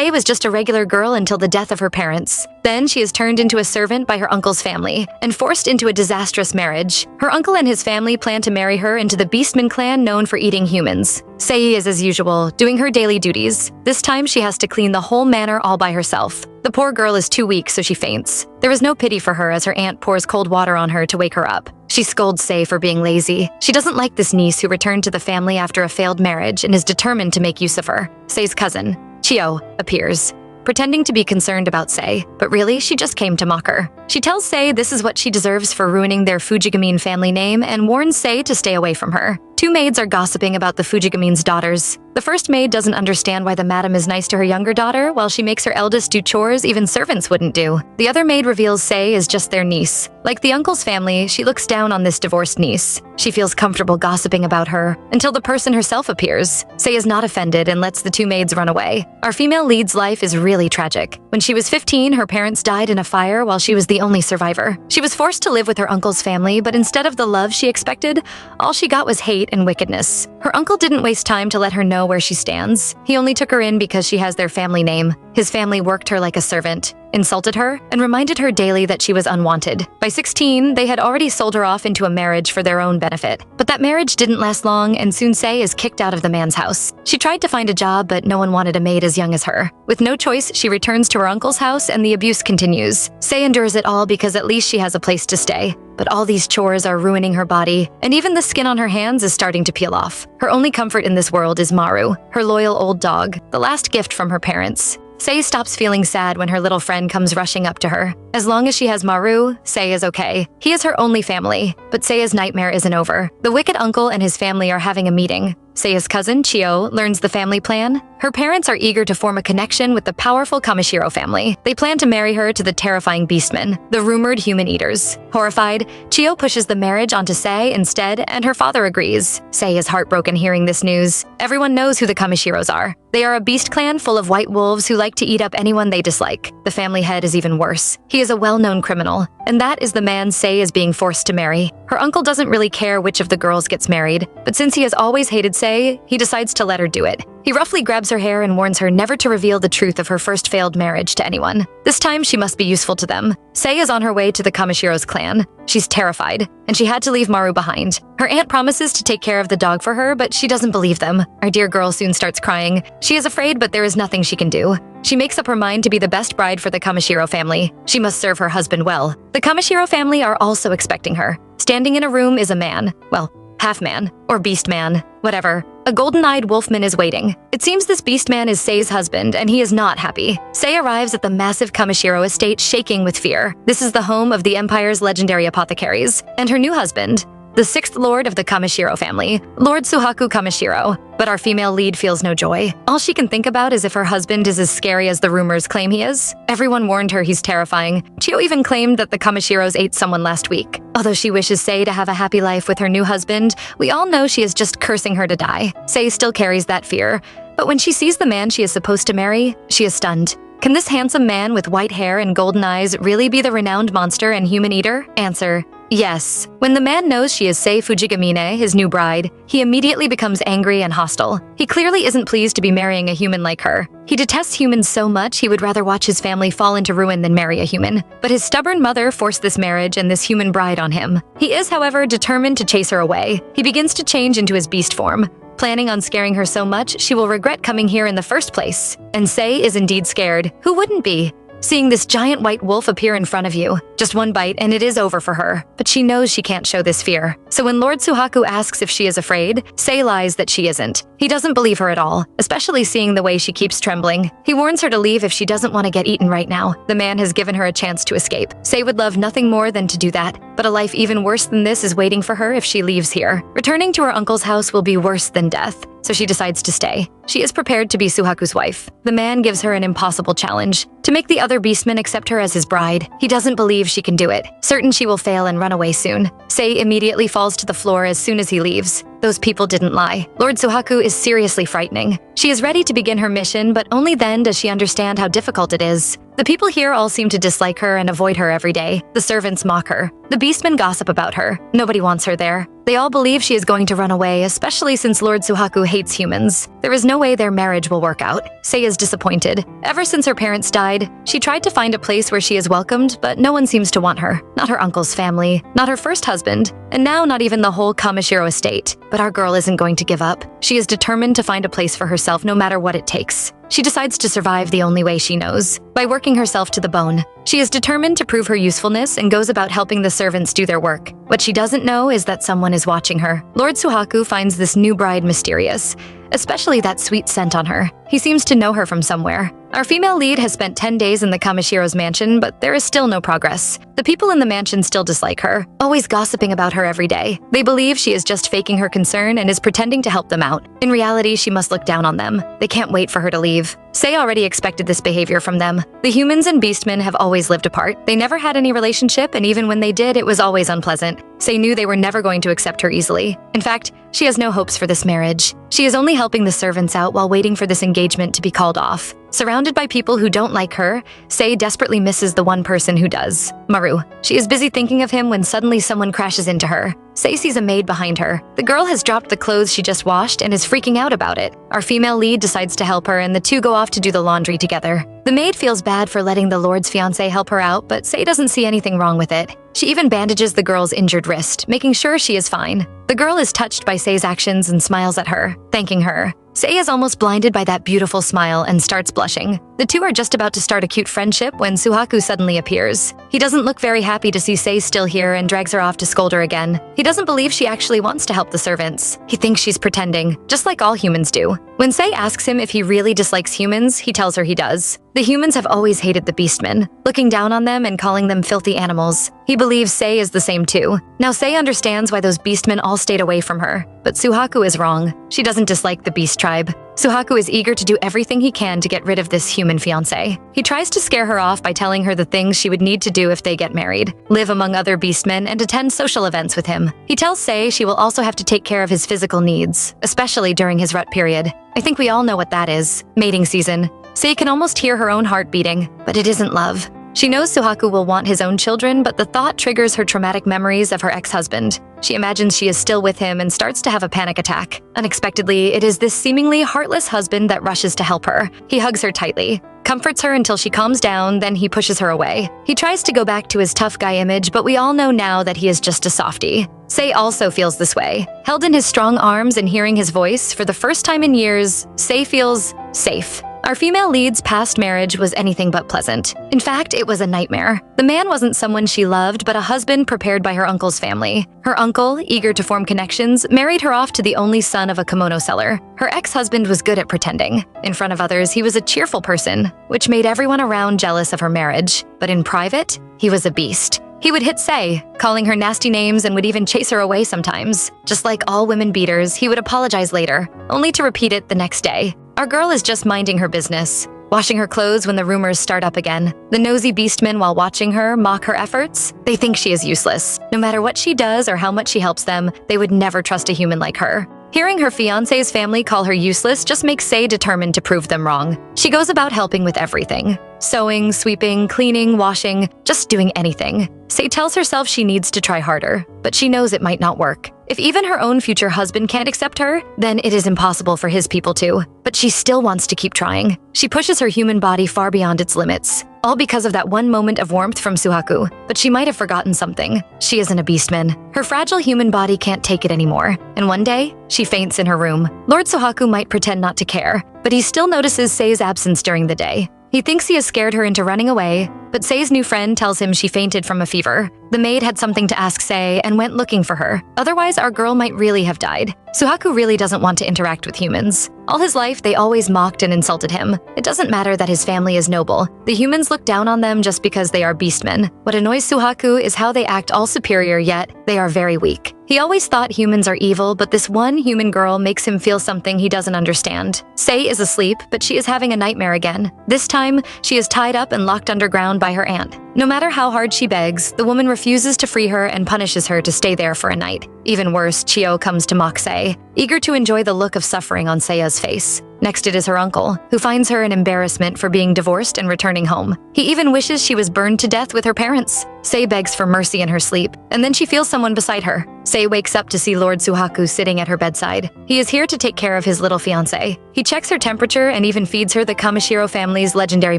Sei was just a regular girl until the death of her parents. Then she is turned into a servant by her uncle's family and forced into a disastrous marriage. Her uncle and his family plan to marry her into the Beastman clan known for eating humans. Sei is, as usual, doing her daily duties. This time she has to clean the whole manor all by herself. The poor girl is too weak, so she faints. There is no pity for her as her aunt pours cold water on her to wake her up. She scolds Sei for being lazy. She doesn't like this niece who returned to the family after a failed marriage and is determined to make use of her. Sei's cousin, Chio, appears, pretending to be concerned about Sei, but really, she just came to mock her. She tells Sei this is what she deserves for ruining their Fujigamine family name and warns Sei to stay away from her. Two maids are gossiping about the Fujigamine's daughters. The first maid doesn't understand why the madam is nice to her younger daughter, while she makes her eldest do chores even servants wouldn't do. The other maid reveals Sei is just their niece. Like the uncle's family, she looks down on this divorced niece. She feels comfortable gossiping about her until the person herself appears. Sei is not offended and lets the two maids run away. Our female lead's life is really tragic. When she was 15, her parents died in a fire while she was the only survivor. She was forced to live with her uncle's family, but instead of the love she expected, all she got was hate and wickedness. Her uncle didn't waste time to let her know where she stands. He only took her in because she has their family name. His family worked her like a servant, insulted her, and reminded her daily that she was unwanted. By 16, they had already sold her off into a marriage for their own benefit. But that marriage didn't last long, and soon Sei is kicked out of the man's house. She tried to find a job, but no one wanted a maid as young as her. With no choice, she returns to her uncle's house, and the abuse continues. Sei endures it all because at least she has a place to stay. But all these chores are ruining her body, and even the skin on her hands is starting to peel off. Her only comfort in this world is Maru, her loyal old dog, the last gift from her parents. Sei stops feeling sad when her little friend comes rushing up to her. As long as she has Maru, Sei is okay. He is her only family, but Sei's nightmare isn't over. The wicked uncle and his family are having a meeting. Sei's cousin, Chio, learns the family plan. Her parents are eager to form a connection with the powerful Kamishiro family. They plan to marry her to the terrifying Beastmen, the rumored human eaters. Horrified, Chio pushes the marriage onto Sei instead, and her father agrees. Sei is heartbroken hearing this news. Everyone knows who the Kamishiros are. They are a beast clan full of white wolves who like to eat up anyone they dislike. The family head is even worse. He is a well-known criminal, and that is the man Sei is being forced to marry. Her uncle doesn't really care which of the girls gets married, but since he has always hated Sei, he decides to let her do it. He roughly grabs her hair and warns her never to reveal the truth of her first failed marriage to anyone. This time, she must be useful to them. Sei is on her way to the Kamishiro's clan. She's terrified, and she had to leave Maru behind. Her aunt promises to take care of the dog for her, but she doesn't believe them. Our dear girl soon starts crying. She is afraid, but there is nothing she can do. She makes up her mind to be the best bride for the Kamishiro family. She must serve her husband well. The Kamishiro family are also expecting her. Standing in a room is a man. Well, half-man, or beast-man, whatever. A golden-eyed wolfman is waiting. It seems this beast-man is Sei's husband, and he is not happy. Sei arrives at the massive Kamishiro estate shaking with fear. This is the home of the Empire's legendary apothecaries, and her new husband, the sixth lord of the Kamishiro family, Lord Suhaku Kamishiro. But our female lead feels no joy. All she can think about is if her husband is as scary as the rumors claim he is. Everyone warned her he's terrifying. Chio even claimed that the Kamishiros ate someone last week. Although she wishes Sei to have a happy life with her new husband, we all know she is just cursing her to die. Sei still carries that fear. But when she sees the man she is supposed to marry, she is stunned. Can this handsome man with white hair and golden eyes really be the renowned monster and human eater? Answer: yes. When the man knows she is Sei Fujigamine, his new bride, he immediately becomes angry and hostile. He clearly isn't pleased to be marrying a human like her. He detests humans so much he would rather watch his family fall into ruin than marry a human. But his stubborn mother forced this marriage and this human bride on him. He is, however, determined to chase her away. He begins to change into his beast form, planning on scaring her so much she will regret coming here in the first place. And Sei is indeed scared. Who wouldn't be? Seeing this giant white wolf appear in front of you. Just one bite and it is over for her. But she knows she can't show this fear. So when Lord Suhaku asks if she is afraid, Sei lies that she isn't. He doesn't believe her at all, especially seeing the way she keeps trembling. He warns her to leave if she doesn't want to get eaten right now. The man has given her a chance to escape. Sei would love nothing more than to do that, but a life even worse than this is waiting for her if she leaves here. Returning to her uncle's house will be worse than death, so she decides to stay. She is prepared to be Suhaku's wife. The man gives her an impossible challenge: to make the other beastmen accept her as his bride. He doesn't believe she can do it, certain she will fail and run away soon. Sei immediately falls to the floor as soon as he leaves. Those people didn't lie. Lord Suhaku is seriously frightening. She is ready to begin her mission, but only then does she understand how difficult it is. The people here all seem to dislike her and avoid her every day. The servants mock her. The beastmen gossip about her. Nobody wants her there. They all believe she is going to run away, especially since Lord Suhaku hates humans. There is no way their marriage will work out. Sei is disappointed. Ever since her parents died, she tried to find a place where she is welcomed, but no one seems to want her. Not her uncle's family, not her first husband, and now not even the whole Kamishiro estate. But our girl isn't going to give up. She is determined to find a place for herself no matter what it takes. She decides to survive the only way she knows, by working herself to the bone. She is determined to prove her usefulness and goes about helping the servants do their work. What she doesn't know is that someone is watching her. Lord Suhaku finds this new bride mysterious, especially that sweet scent on her. He seems to know her from somewhere. Our female lead has spent 10 days in the Kamishiro's mansion, but there is still no progress. The people in the mansion still dislike her, always gossiping about her every day. They believe she is just faking her concern and is pretending to help them out. In reality, she must look down on them. They can't wait for her to leave. Sei already expected this behavior from them. The humans and beastmen have always lived apart. They never had any relationship, and even when they did, it was always unpleasant. Sei knew they were never going to accept her easily. In fact, she has no hopes for this marriage. She is only helping the servants out while waiting for this engagement to be called off. Surrounded by people who don't like her, Sei desperately misses the one person who does, Maru. She is busy thinking of him when suddenly someone crashes into her. Sei sees a maid behind her. The girl has dropped the clothes she just washed and is freaking out about it. Our female lead decides to help her, and the two go off to do the laundry together. The maid feels bad for letting the Lord's fiancé help her out, but Sei doesn't see anything wrong with it. She even bandages the girl's injured wrist, making sure she is fine. The girl is touched by Sei's actions and smiles at her, thanking her. Sei is almost blinded by that beautiful smile and starts blushing. The two are just about to start a cute friendship when Suhaku suddenly appears. He doesn't look very happy to see Sei still here and drags her off to scold her again. He doesn't believe she actually wants to help the servants. He thinks she's pretending, just like all humans do. When Sei asks him if he really dislikes humans, he tells her he does. The humans have always hated the beastmen, looking down on them and calling them filthy animals. He believes Sei is the same too. Now Sei understands why those beastmen all stayed away from her. But Suhaku is wrong. She doesn't dislike the beast tribe. Suhaku is eager to do everything he can to get rid of this human fiancé. He tries to scare her off by telling her the things she would need to do if they get married, live among other beastmen, and attend social events with him. He tells Sei she will also have to take care of his physical needs, especially during his rut period. I think we all know what that is. Mating season. Sei can almost hear her own heart beating, but it isn't love. She knows Suhaku will want his own children, but the thought triggers her traumatic memories of her ex-husband. She imagines she is still with him and starts to have a panic attack. Unexpectedly, it is this seemingly heartless husband that rushes to help her. He hugs her tightly, comforts her until she calms down, then he pushes her away. He tries to go back to his tough guy image, but we all know now that he is just a softie. Sei also feels this way. Held in his strong arms and hearing his voice, for the first time in years, Sei feels safe. Our female lead's past marriage was anything but pleasant. In fact, it was a nightmare. The man wasn't someone she loved, but a husband prepared by her uncle's family. Her uncle, eager to form connections, married her off to the only son of a kimono seller. Her ex-husband was good at pretending. In front of others, he was a cheerful person, which made everyone around jealous of her marriage. But in private, he was a beast. He would hit Sei, calling her nasty names, and would even chase her away sometimes. Just like all women beaters, he would apologize later, only to repeat it the next day. Our girl is just minding her business, washing her clothes when the rumors start up again. The nosy beastmen, while watching her, mock her efforts. They think she is useless. No matter what she does or how much she helps them, they would never trust a human like her. Hearing her fiancé's family call her useless just makes Sei determined to prove them wrong. She goes about helping with everything. Sewing, sweeping, cleaning, washing, just doing anything. Sei tells herself she needs to try harder, but she knows it might not work. If even her own future husband can't accept her, then it is impossible for his people to. But she still wants to keep trying. She pushes her human body far beyond its limits, all because of that one moment of warmth from Suhaku. But she might have forgotten something. She isn't a beastman. Her fragile human body can't take it anymore. And one day, she faints in her room. Lord Suhaku might pretend not to care, but he still notices Sei's absence during the day. He thinks he has scared her into running away, but Sei's new friend tells him she fainted from a fever. The maid had something to ask Sei and went looking for her. Otherwise, our girl might really have died. Suhaku really doesn't want to interact with humans. All his life, they always mocked and insulted him. It doesn't matter that his family is noble. The humans look down on them just because they are beastmen. What annoys Suhaku is how they act all superior, yet they are very weak. He always thought humans are evil, but this one human girl makes him feel something he doesn't understand. Sei is asleep, but she is having a nightmare again. This time, she is tied up and locked underground by her aunt. No matter how hard she begs, the woman refuses to free her and punishes her to stay there for a night. Even worse, Chio comes to mock Sei, eager to enjoy the look of suffering on Seiya's face. Next it is her uncle, who finds her an embarrassment for being divorced and returning home. He even wishes she was burned to death with her parents. Sei begs for mercy in her sleep, and then she feels someone beside her. Sei wakes up to see Lord Suhaku sitting at her bedside. He is here to take care of his little fiancée. He checks her temperature and even feeds her the Kamishiro family's legendary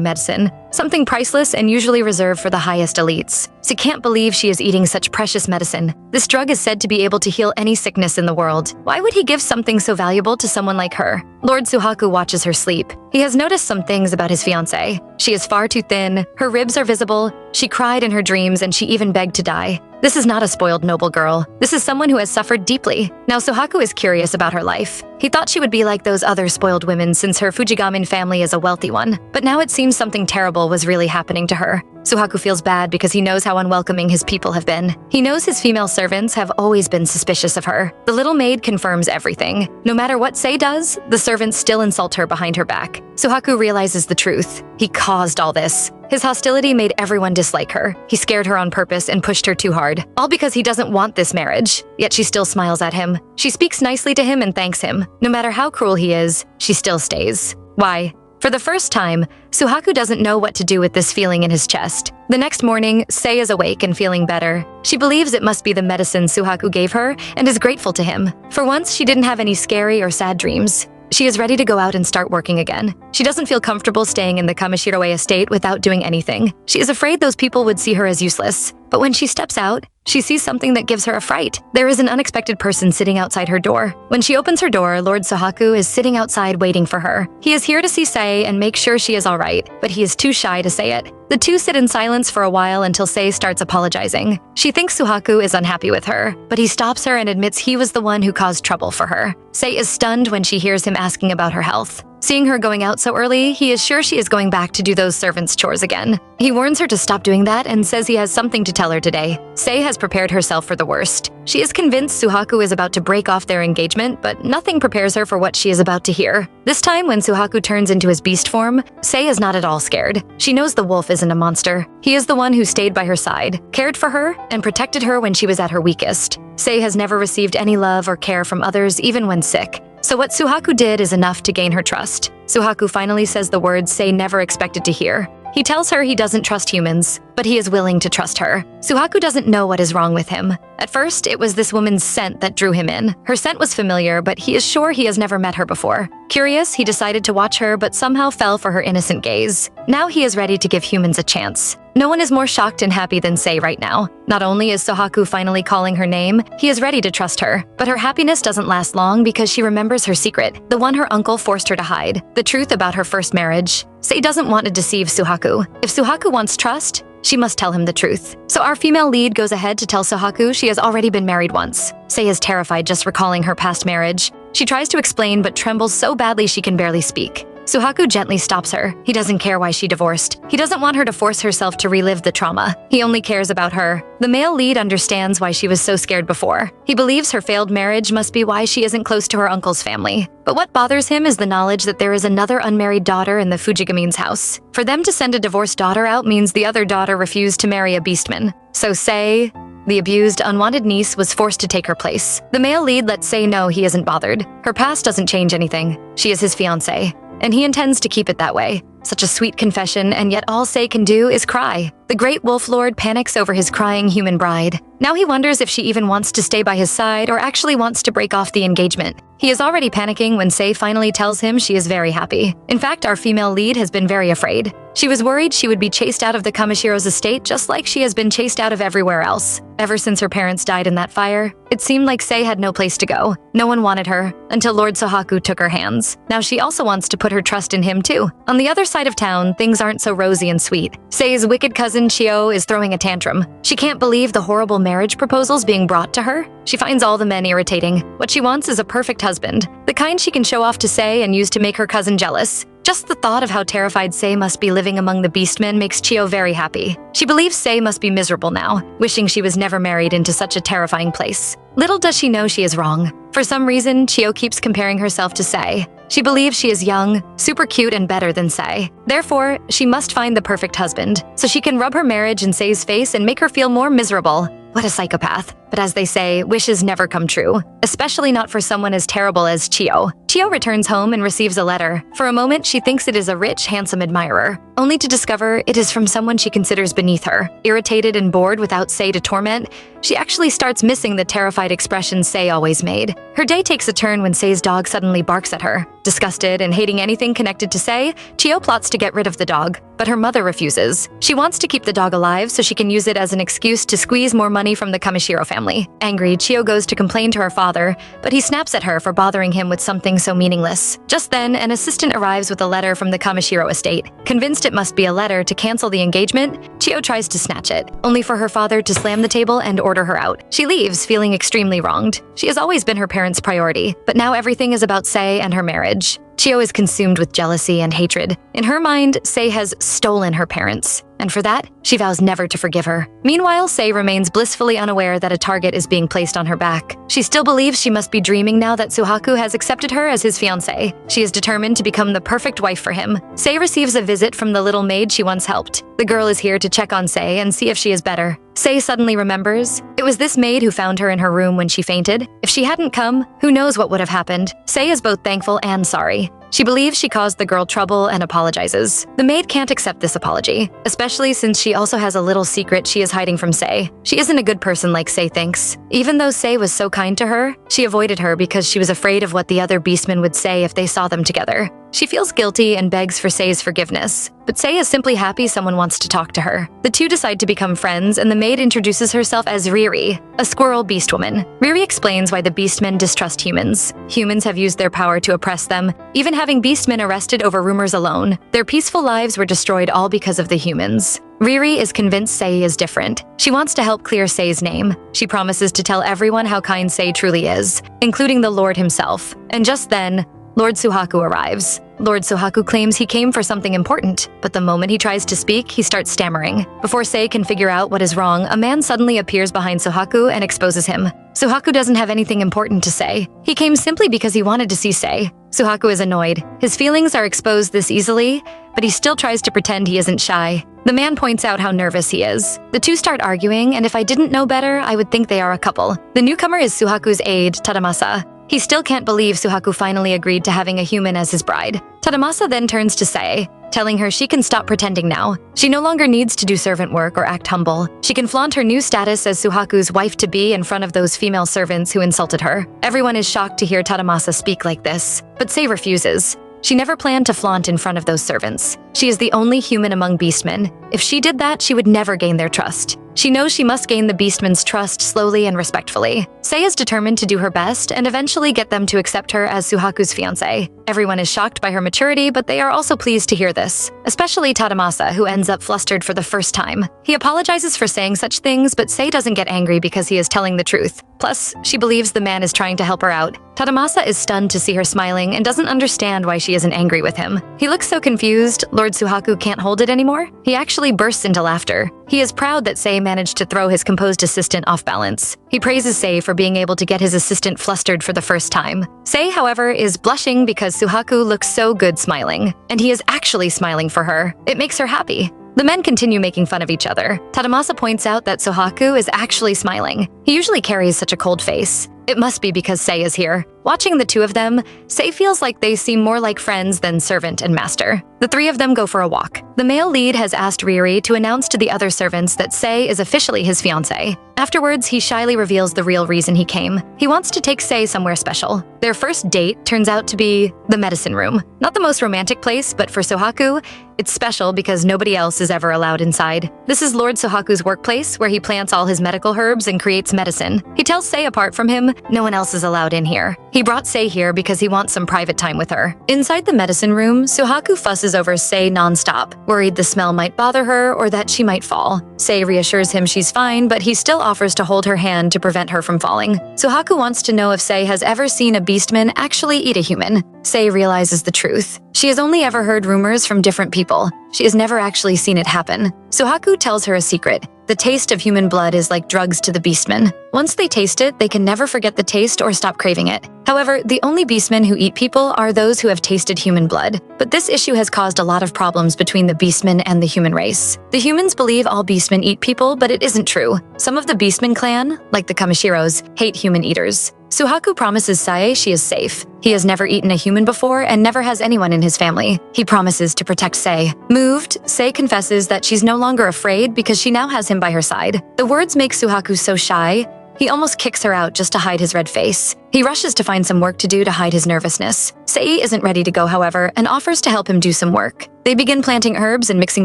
medicine, something priceless and usually reserved for the highest elites. She can't believe she is eating such precious medicine. This drug is said to be able to heal any sickness in the world. Why would he give something so valuable to someone like her? Lord Suhaku watches her sleep. He has noticed some things about his fiancée. She is far too thin, her ribs are visible, she cried in her dreams, and she even begged to die. This is not a spoiled noble girl. This is someone who has suffered deeply. Now Suhaku is curious about her life. He thought she would be like those other spoiled women since her Fujigamin family is a wealthy one. But now it seems something terrible was really happening to her. Suhaku feels bad because he knows how unwelcoming his people have been. He knows his female servants have always been suspicious of her. The little maid confirms everything. No matter what Sei does, the servants still insult her behind her back. Suhaku realizes the truth. He caused all this. His hostility made everyone dislike her. He scared her on purpose and pushed her too hard, all because he doesn't want this marriage. Yet she still smiles at him. She speaks nicely to him and thanks him. No matter how cruel he is, she still stays. Why? For the first time, Suhaku doesn't know what to do with this feeling in his chest. The next morning, Sei is awake and feeling better. She believes it must be the medicine Suhaku gave her and is grateful to him. For once, she didn't have any scary or sad dreams. She is ready to go out and start working again. She doesn't feel comfortable staying in the Kamishiro estate without doing anything. She is afraid those people would see her as useless. But when she steps out, she sees something that gives her a fright. There is an unexpected person sitting outside her door. When she opens her door, Lord Suhaku is sitting outside waiting for her. He is here to see Sei and make sure she is all right, but he is too shy to say it. The two sit in silence for a while until Sei starts apologizing. She thinks Suhaku is unhappy with her, but he stops her and admits he was the one who caused trouble for her. Sei is stunned when she hears him asking about her health. Seeing her going out so early, he is sure she is going back to do those servants' chores again. He warns her to stop doing that and says he has something to tell her today. Sei has prepared herself for the worst. She is convinced Suhaku is about to break off their engagement, but nothing prepares her for what she is about to hear. This time, when Suhaku turns into his beast form, Sei is not at all scared. She knows the wolf isn't a monster. He is the one who stayed by her side, cared for her, and protected her when she was at her weakest. Sei has never received any love or care from others, even when sick. So what Suhaku did is enough to gain her trust. Suhaku finally says the words Sei never expected to hear. He tells her he doesn't trust humans, but he is willing to trust her. Suhaku doesn't know what is wrong with him. At first, it was this woman's scent that drew him in. Her scent was familiar, but he is sure he has never met her before. Curious, he decided to watch her, but somehow fell for her innocent gaze. Now he is ready to give humans a chance. No one is more shocked and happy than Sei right now. Not only is Suhaku finally calling her name, he is ready to trust her. But her happiness doesn't last long because she remembers her secret, the one her uncle forced her to hide, the truth about her first marriage. Sei doesn't want to deceive Suhaku. If Suhaku wants trust, she must tell him the truth. So our female lead goes ahead to tell Suhaku she has already been married once. Sei is terrified just recalling her past marriage. She tries to explain but trembles so badly she can barely speak. Suhaku gently stops her. He doesn't care why she divorced. He doesn't want her to force herself to relive the trauma. He only cares about her. The male lead understands why she was so scared before. He believes her failed marriage must be why she isn't close to her uncle's family. But what bothers him is the knowledge that there is another unmarried daughter in the Fujigamin's house. For them to send a divorced daughter out means the other daughter refused to marry a beastman. So Sei, the abused, unwanted niece, was forced to take her place. The male lead lets Sei know he isn't bothered. Her past doesn't change anything. She is his fiancée, and he intends to keep it that way. Such a sweet confession, and yet all Sei can do is cry. The great wolf lord panics over his crying human bride. Now he wonders if she even wants to stay by his side or actually wants to break off the engagement. He is already panicking when Sei finally tells him she is very happy. In fact, our female lead has been very afraid. She was worried she would be chased out of the Kamishiro's estate just like she has been chased out of everywhere else. Ever since her parents died in that fire, it seemed like Sei had no place to go. No one wanted her, until Lord Suhaku took her hands. Now she also wants to put her trust in him too. On the other side of town, things aren't so rosy and sweet. Sei's wicked cousin Chio is throwing a tantrum. She can't believe the horrible marriage proposals being brought to her. She finds all the men irritating. What she wants is a perfect husband, the kind she can show off to Sei and use to make her cousin jealous. Just the thought of how terrified Sei must be living among the beastmen makes Chio very happy. She believes Sei must be miserable now, wishing she was never married into such a terrifying place. Little does she know she is wrong. For some reason, Chio keeps comparing herself to Sei. She believes she is young, super cute, and better than Sei. Therefore, she must find the perfect husband, so she can rub her marriage in Sei's face and make her feel more miserable. What a psychopath. But as they say, wishes never come true, especially not for someone as terrible as Chio. Chio returns home and receives a letter. For a moment, she thinks it is a rich, handsome admirer, only to discover it is from someone she considers beneath her. Irritated and bored without Sei to torment, she actually starts missing the terrified expression Sei always made. Her day takes a turn when Sei's dog suddenly barks at her. Disgusted and hating anything connected to Sei, Chio plots to get rid of the dog, but her mother refuses. She wants to keep the dog alive so she can use it as an excuse to squeeze more money from the Kamishiro family. Angry, Chio goes to complain to her father, but he snaps at her for bothering him with something so meaningless. Just then, an assistant arrives with a letter from the Kamishiro estate. Convinced it must be a letter to cancel the engagement, Chio tries to snatch it, only for her father to slam the table and order her out. She leaves, feeling extremely wronged. She has always been her parents' priority, but now everything is about Sei and her marriage. Chio is consumed with jealousy and hatred. In her mind, Sei has stolen her parents, and for that, she vows never to forgive her. Meanwhile, Sei remains blissfully unaware that a target is being placed on her back. She still believes she must be dreaming now that Suhaku has accepted her as his fiancée. She is determined to become the perfect wife for him. Sei receives a visit from the little maid she once helped. The girl is here to check on Sei and see if she is better. Sei suddenly remembers. It was this maid who found her in her room when she fainted. If she hadn't come, who knows what would have happened. Sei is both thankful and sorry. She believes she caused the girl trouble and apologizes. The maid can't accept this apology, especially since she also has a little secret she is hiding from Sei. She isn't a good person like Sei thinks. Even though Sei was so kind to her, she avoided her because she was afraid of what the other beastmen would say if they saw them together. She feels guilty and begs for Sei's forgiveness, but Sei is simply happy someone wants to talk to her. The two decide to become friends, and the maid introduces herself as Riri, a squirrel beast woman. Riri explains why the beastmen distrust humans. Humans have used their power to oppress them, even having beastmen arrested over rumors alone. Their peaceful lives were destroyed all because of the humans. Riri is convinced Sei is different. She wants to help clear Sei's name. She promises to tell everyone how kind Sei truly is, including the Lord himself. And just then, Lord Suhaku arrives. Lord Suhaku claims he came for something important, but the moment he tries to speak, he starts stammering. Before Sei can figure out what is wrong, a man suddenly appears behind Suhaku and exposes him. Suhaku doesn't have anything important to say. He came simply because he wanted to see Sei. Suhaku is annoyed. His feelings are exposed this easily, but he still tries to pretend he isn't shy. The man points out how nervous he is. The two start arguing, and if I didn't know better, I would think they are a couple. The newcomer is Suhaku's aide, Tadamasa. He still can't believe Suhaku finally agreed to having a human as his bride. Tadamasa then turns to Sei, telling her she can stop pretending now. She no longer needs to do servant work or act humble. She can flaunt her new status as Suhaku's wife-to-be in front of those female servants who insulted her. Everyone is shocked to hear Tadamasa speak like this, but Sei refuses. She never planned to flaunt in front of those servants. She is the only human among beastmen. If she did that, she would never gain their trust. She knows she must gain the beastmen's trust slowly and respectfully. Sei is determined to do her best and eventually get them to accept her as Suhaku's fiancée. Everyone is shocked by her maturity, but they are also pleased to hear this, especially Tadamasa, who ends up flustered for the first time. He apologizes for saying such things, but Sei doesn't get angry because he is telling the truth. Plus, she believes the man is trying to help her out. Tadamasa is stunned to see her smiling and doesn't understand why she isn't angry with him. He looks so confused, Lord Suhaku can't hold it anymore. He actually bursts into laughter. He is proud that Sei managed to throw his composed assistant off balance. He praises Sei for being able to get his assistant flustered for the first time. Sei, however, is blushing because Suhaku looks so good smiling, and he is actually smiling for her. It makes her happy. The men continue making fun of each other. Tadamasa points out that Suhaku is actually smiling. He usually carries such a cold face. It must be because Sei is here. Watching the two of them, Sei feels like they seem more like friends than servant and master. The three of them go for a walk. The male lead has asked Riri to announce to the other servants that Sei is officially his fiancée. Afterwards, he shyly reveals the real reason he came. He wants to take Sei somewhere special. Their first date turns out to be the medicine room. Not the most romantic place, but for Suhaku, it's special because nobody else is ever allowed inside. This is Lord Suhaku's workplace, where he plants all his medical herbs and creates medicine. He tells Sei apart from him, no one else is allowed in here. He brought Sei here because he wants some private time with her. Inside the medicine room, Suhaku fusses over Sei non-stop, worried the smell might bother her or that she might fall. Sei reassures him she's fine, but he still offers to hold her hand to prevent her from falling. Suhaku wants to know if Sei has ever seen a beastman actually eat a human. Sei realizes the truth. She has only ever heard rumors from different people. She has never actually seen it happen. Suhaku tells her a secret. The taste of human blood is like drugs to the beastmen. Once they taste it, they can never forget the taste or stop craving it. However, the only beastmen who eat people are those who have tasted human blood. But this issue has caused a lot of problems between the beastmen and the human race. The humans believe all beastmen eat people, but it isn't true. Some of the beastmen clan, like the Kamashiros, hate human eaters. Suhaku promises Sae she is safe. He has never eaten a human before and never has anyone in his family. He promises to protect Sae. Moved, Sae confesses that she's no longer afraid because she now has him by her side. The words make Suhaku so shy, he almost kicks her out just to hide his red face. He rushes to find some work to do to hide his nervousness. Sae isn't ready to go, however, and offers to help him do some work. They begin planting herbs and mixing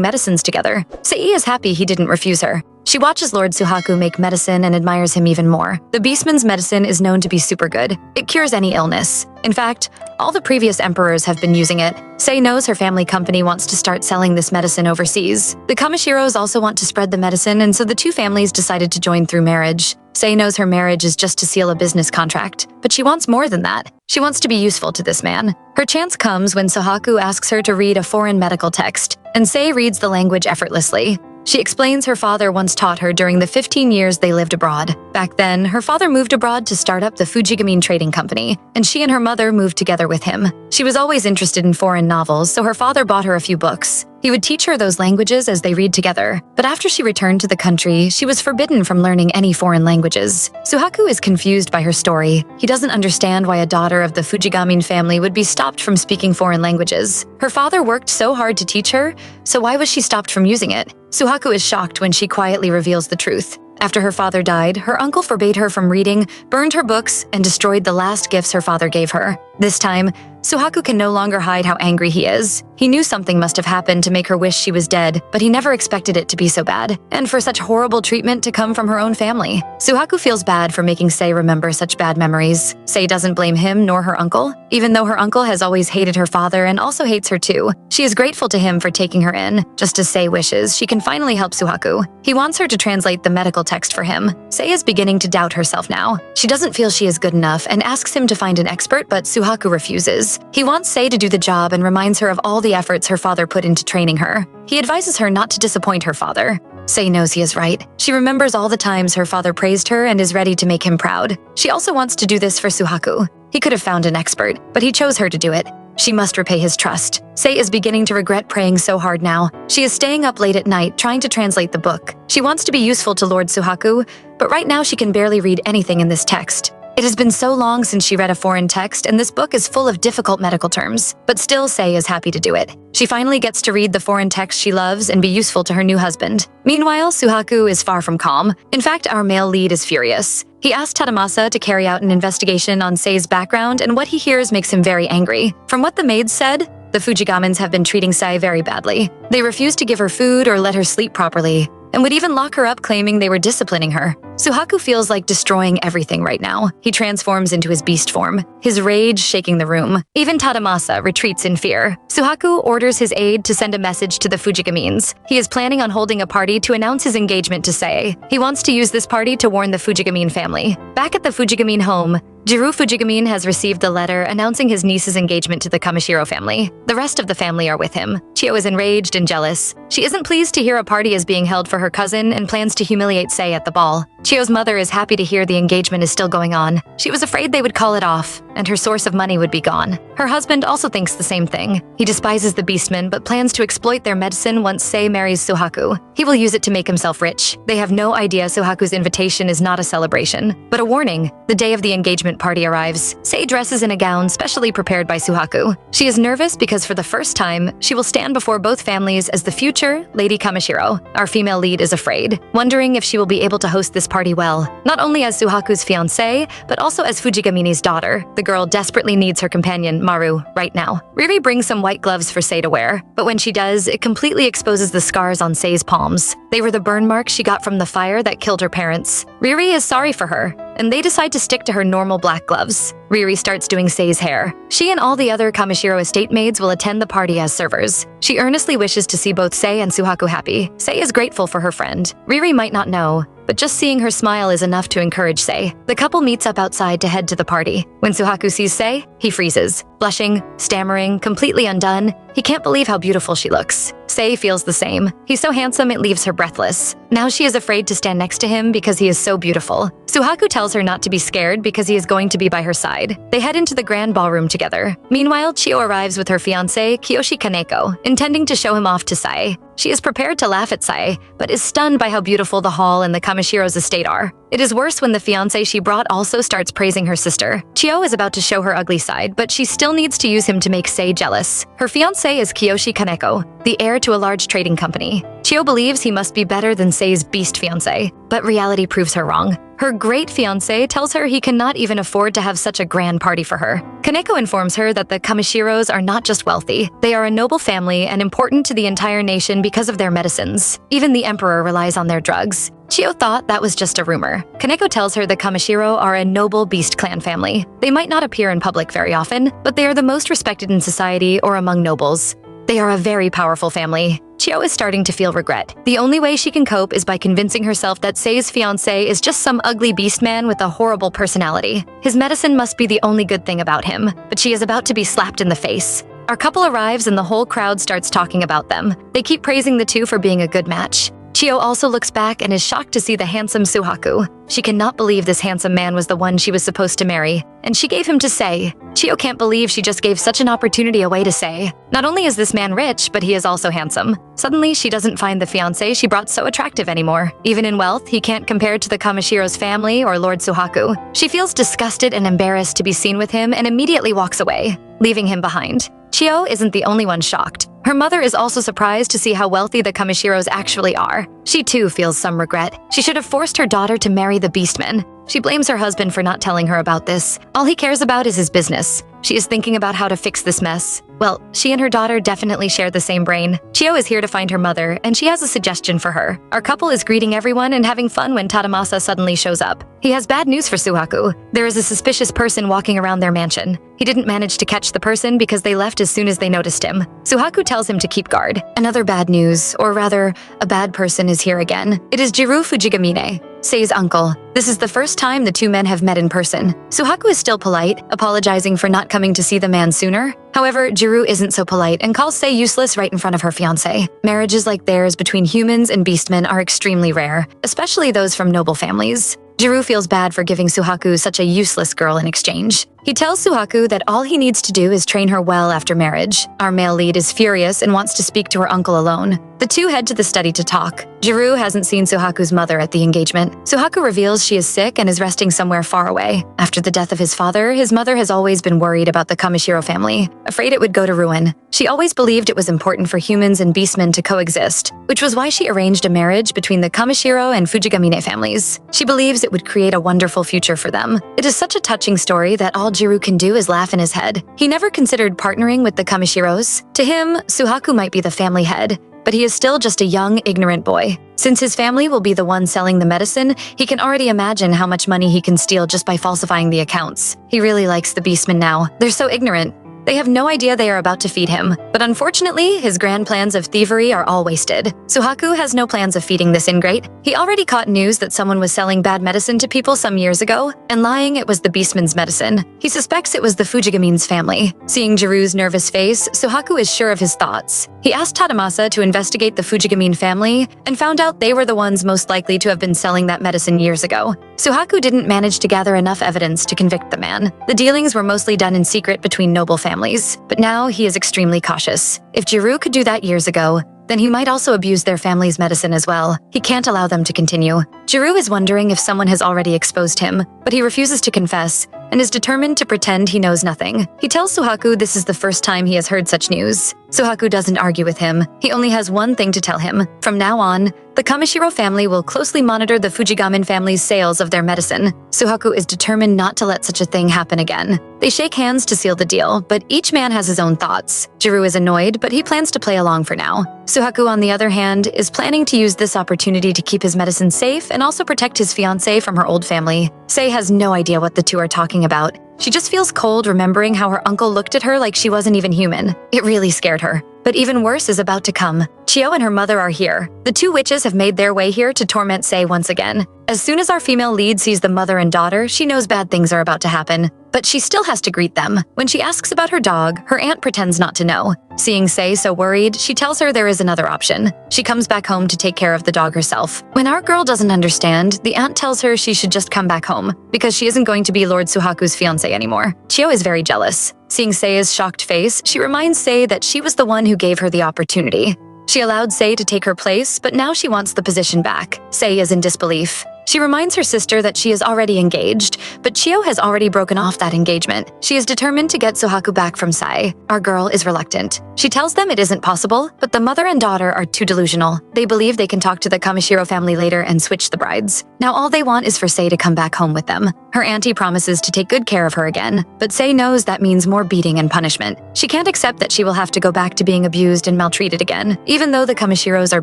medicines together. Sae is happy he didn't refuse her. She watches Lord Suhaku make medicine and admires him even more. The beastman's medicine is known to be super good. It cures any illness. In fact, all the previous emperors have been using it. Sae knows her family company wants to start selling this medicine overseas. The Kamashiros also want to spread the medicine, and so the two families decided to join through marriage. Sae knows her marriage is just to seal a business contract, but she wants more than that. She wants to be useful to this man. Her chance comes when Suhaku asks her to read a foreign medical text, and Sae reads the language effortlessly. She explains her father once taught her during the 15 years they lived abroad. Back then, her father moved abroad to start up the Fujigamine Trading Company, and she and her mother moved together with him. She was always interested in foreign novels, so her father bought her a few books. He would teach her those languages as they read together. But after she returned to the country, she was forbidden from learning any foreign languages. Suhaku is confused by her story. He doesn't understand why a daughter of the Fujigamine family would be stopped from speaking foreign languages. Her father worked so hard to teach her, so why was she stopped from using it? Suhaku is shocked when she quietly reveals the truth. After her father died, her uncle forbade her from reading, burned her books, and destroyed the last gifts her father gave her. This time, Suhaku can no longer hide how angry he is. He knew something must have happened to make her wish she was dead, but he never expected it to be so bad, and for such horrible treatment to come from her own family. Suhaku feels bad for making Sae remember such bad memories. Sae doesn't blame him nor her uncle, even though her uncle has always hated her father and also hates her too. She is grateful to him for taking her in. Just as Sae wishes, she can finally help Suhaku. He wants her to translate the medical text for him. Sae is beginning to doubt herself now. She doesn't feel she is good enough and asks him to find an expert, but Suhaku refuses. He wants Sae to do the job and reminds her of all the efforts her father put into training her. He advises her not to disappoint her father. Sae knows he is right. She remembers all the times her father praised her and is ready to make him proud. She also wants to do this for Suhaku. He could have found an expert, but he chose her to do it. She must repay his trust. Sae is beginning to regret praying so hard now. She is staying up late at night trying to translate the book. She wants to be useful to Lord Suhaku, but right now she can barely read anything in this text. It has been so long since she read a foreign text, and this book is full of difficult medical terms. But still, Sae is happy to do it. She finally gets to read the foreign text she loves and be useful to her new husband. Meanwhile, Suhaku is far from calm. In fact, our male lead is furious. He asks Tadamasa to carry out an investigation on Sae's background, and what he hears makes him very angry. From what the maids said, the Fujigamins have been treating Sae very badly. They refuse to give her food or let her sleep properly, and would even lock her up claiming they were disciplining her. Suhaku feels like destroying everything right now. He transforms into his beast form, his rage shaking the room. Even Tadamasa retreats in fear. Suhaku orders his aide to send a message to the Fujigamines. He is planning on holding a party to announce his engagement to Sae. He wants to use this party to warn the Fujigamine family. Back at the Fujigamine home, Jiru Fujigamine has received the letter announcing his niece's engagement to the Kamishiro family. The rest of the family are with him. Chio is enraged and jealous. She isn't pleased to hear a party is being held for her cousin and plans to humiliate Sae at the ball. Chio's mother is happy to hear the engagement is still going on. She was afraid they would call it off, and her source of money would be gone. Her husband also thinks the same thing. He despises the Beastmen, but plans to exploit their medicine once Sae marries Suhaku. He will use it to make himself rich. They have no idea Suhaku's invitation is not a celebration, but a warning. The day of the engagement party arrives. Sae dresses in a gown specially prepared by Suhaku. She is nervous because for the first time, she will stand before both families as the future Lady Kamishiro. Our female lead is afraid, wondering if she will be able to host this party well, not only as Suhaku's fiancée, but also as Fujigamini's daughter. The girl desperately needs her companion, Maru, right now. Riri brings some white gloves for Sae to wear, but when she does, it completely exposes the scars on Sae's palms. They were the burn marks she got from the fire that killed her parents. Riri is sorry for her, and they decide to stick to her normal black gloves. Riri starts doing Sae's hair. She and all the other Kamishiro estate maids will attend the party as servers. She earnestly wishes to see both Sae and Suhaku happy. Sae is grateful for her friend. Riri might not know, but just seeing her smile is enough to encourage Sae. The couple meets up outside to head to the party. When Suhaku sees Sae, he freezes. Blushing, stammering, completely undone, he can't believe how beautiful she looks. Sei feels the same. He's so handsome it leaves her breathless. Now she is afraid to stand next to him because he is so beautiful. Suhaku tells her not to be scared because he is going to be by her side. They head into the grand ballroom together. Meanwhile, Chio arrives with her fiancé, Kiyoshi Kaneko, intending to show him off to Sae. She is prepared to laugh at Sae, but is stunned by how beautiful the hall and the Kamashiro's estate are. It is worse when the fiancé she brought also starts praising her sister. Chio is about to show her ugly side, but she still needs to use him to make Sae jealous. Her fiancé is Kiyoshi Kaneko, the heir to a large trading company. Chio believes he must be better than Sae's beast fiancé, but reality proves her wrong. Her great fiancé tells her he cannot even afford to have such a grand party for her. Kaneko informs her that the Kamashiros are not just wealthy, they are a noble family and important to the entire nation because of their medicines. Even the emperor relies on their drugs. Chio thought that was just a rumor. Kaneko tells her the Kamashiro are a noble beast clan family. They might not appear in public very often, but they are the most respected in society or among nobles. They are a very powerful family. Chio is starting to feel regret. The only way she can cope is by convincing herself that Sei's fiancé is just some ugly beast man with a horrible personality. His medicine must be the only good thing about him, but she is about to be slapped in the face. Our couple arrives and the whole crowd starts talking about them. They keep praising the two for being a good match. Chio also looks back and is shocked to see the handsome Suhaku. She cannot believe this handsome man was the one she was supposed to marry, and she gave him to Sei. Chio can't believe she just gave such an opportunity away to Sei. Not only is this man rich, but he is also handsome. Suddenly, she doesn't find the fiancé she brought so attractive anymore. Even in wealth, he can't compare to the Kamashiro's family or Lord Suhaku. She feels disgusted and embarrassed to be seen with him and immediately walks away, leaving him behind. Chio isn't the only one shocked. Her mother is also surprised to see how wealthy the Kamashiros actually are. She too feels some regret. She should have forced her daughter to marry the beastman. She blames her husband for not telling her about this. All he cares about is his business. She is thinking about how to fix this mess. Well, she and her daughter definitely share the same brain. Chio is here to find her mother, and she has a suggestion for her. Our couple is greeting everyone and having fun when Tadamasa suddenly shows up. He has bad news for Suhaku. There is a suspicious person walking around their mansion. He didn't manage to catch the person because they left as soon as they noticed him. Suhaku tells him to keep guard. Another bad news, or rather, a bad person is here again. It is Jiro Fujigamine, Sei's uncle. This is the first time the two men have met in person. Suhaku is still polite, apologizing for not coming to see the man sooner. However, Jiro isn't so polite and calls Sei useless right in front of her fiancé. Marriages like theirs between humans and beastmen are extremely rare, especially those from noble families. Jiro feels bad for giving Suhaku such a useless girl in exchange. He tells Suhaku that all he needs to do is train her well after marriage. Our male lead is furious and wants to speak to her uncle alone. The two head to the study to talk. Jiro hasn't seen Suhaku's mother at the engagement. Suhaku reveals she is sick and is resting somewhere far away. After the death of his father, his mother has always been worried about the Kamashiro family, afraid it would go to ruin. She always believed it was important for humans and beastmen to coexist, which was why she arranged a marriage between the Kamashiro and Fujigamine families. She believes it would create a wonderful future for them. It is such a touching story that all Jiro can do is laugh in his head. He never considered partnering with the Kamashiros. To him, Suhaku might be the family head, but he is still just a young, ignorant boy. Since his family will be the one selling the medicine, he can already imagine how much money he can steal just by falsifying the accounts. He really likes the beastmen now. They're so ignorant. They have no idea they are about to feed him, but unfortunately, his grand plans of thievery are all wasted. Suhaku has no plans of feeding this ingrate. He already caught news that someone was selling bad medicine to people some years ago, and lying it was the beastman's medicine. He suspects it was the Fujigamine's family. Seeing Jiru's nervous face, Suhaku is sure of his thoughts. He asked Tadamasa to investigate the Fujigamine family and found out they were the ones most likely to have been selling that medicine years ago. Suhaku didn't manage to gather enough evidence to convict the man. The dealings were mostly done in secret between noble families, but now he is extremely cautious. If Jiro could do that years ago, then he might also abuse their family's medicine as well. He can't allow them to continue. Jiro is wondering if someone has already exposed him, but he refuses to confess and is determined to pretend he knows nothing. He tells Suhaku this is the first time he has heard such news. Suhaku doesn't argue with him. He only has one thing to tell him. From now on, the Kamashiro family will closely monitor the Fujigamin family's sales of their medicine. Suhaku is determined not to let such a thing happen again. They shake hands to seal the deal, but each man has his own thoughts. Jiro is annoyed, but he plans to play along for now. Suhaku, on the other hand, is planning to use this opportunity to keep his medicine safe and also protect his fiancée from her old family. Sei has no idea what the two are talking about. She just feels cold remembering how her uncle looked at her like she wasn't even human. It really scared her. But even worse is about to come. Chio and her mother are here. The two witches have made their way here to torment Sei once again. As soon as our female lead sees the mother and daughter, she knows bad things are about to happen. but she still has to greet them. When she asks about her dog, her aunt pretends not to know. Seeing Sei so worried, she tells her there is another option. She comes back home to take care of the dog herself. When our girl doesn't understand, the aunt tells her she should just come back home, because she isn't going to be Lord Suhaku's fiancé anymore. Chio is very jealous. Seeing Sei's shocked face, she reminds Sei that she was the one who gave her the opportunity. She allowed Sei to take her place, but now she wants the position back. Sei is in disbelief. She reminds her sister that she is already engaged, but Chio has already broken off that engagement. She is determined to get Suhaku back from Sei. Our girl is reluctant. She tells them it isn't possible, but the mother and daughter are too delusional. They believe they can talk to the Kamishiro family later and switch the brides. Now all they want is for Sei to come back home with them. Her auntie promises to take good care of her again, but Sei knows that means more beating and punishment. She can't accept that she will have to go back to being abused and maltreated again. Even though the Kamishiros are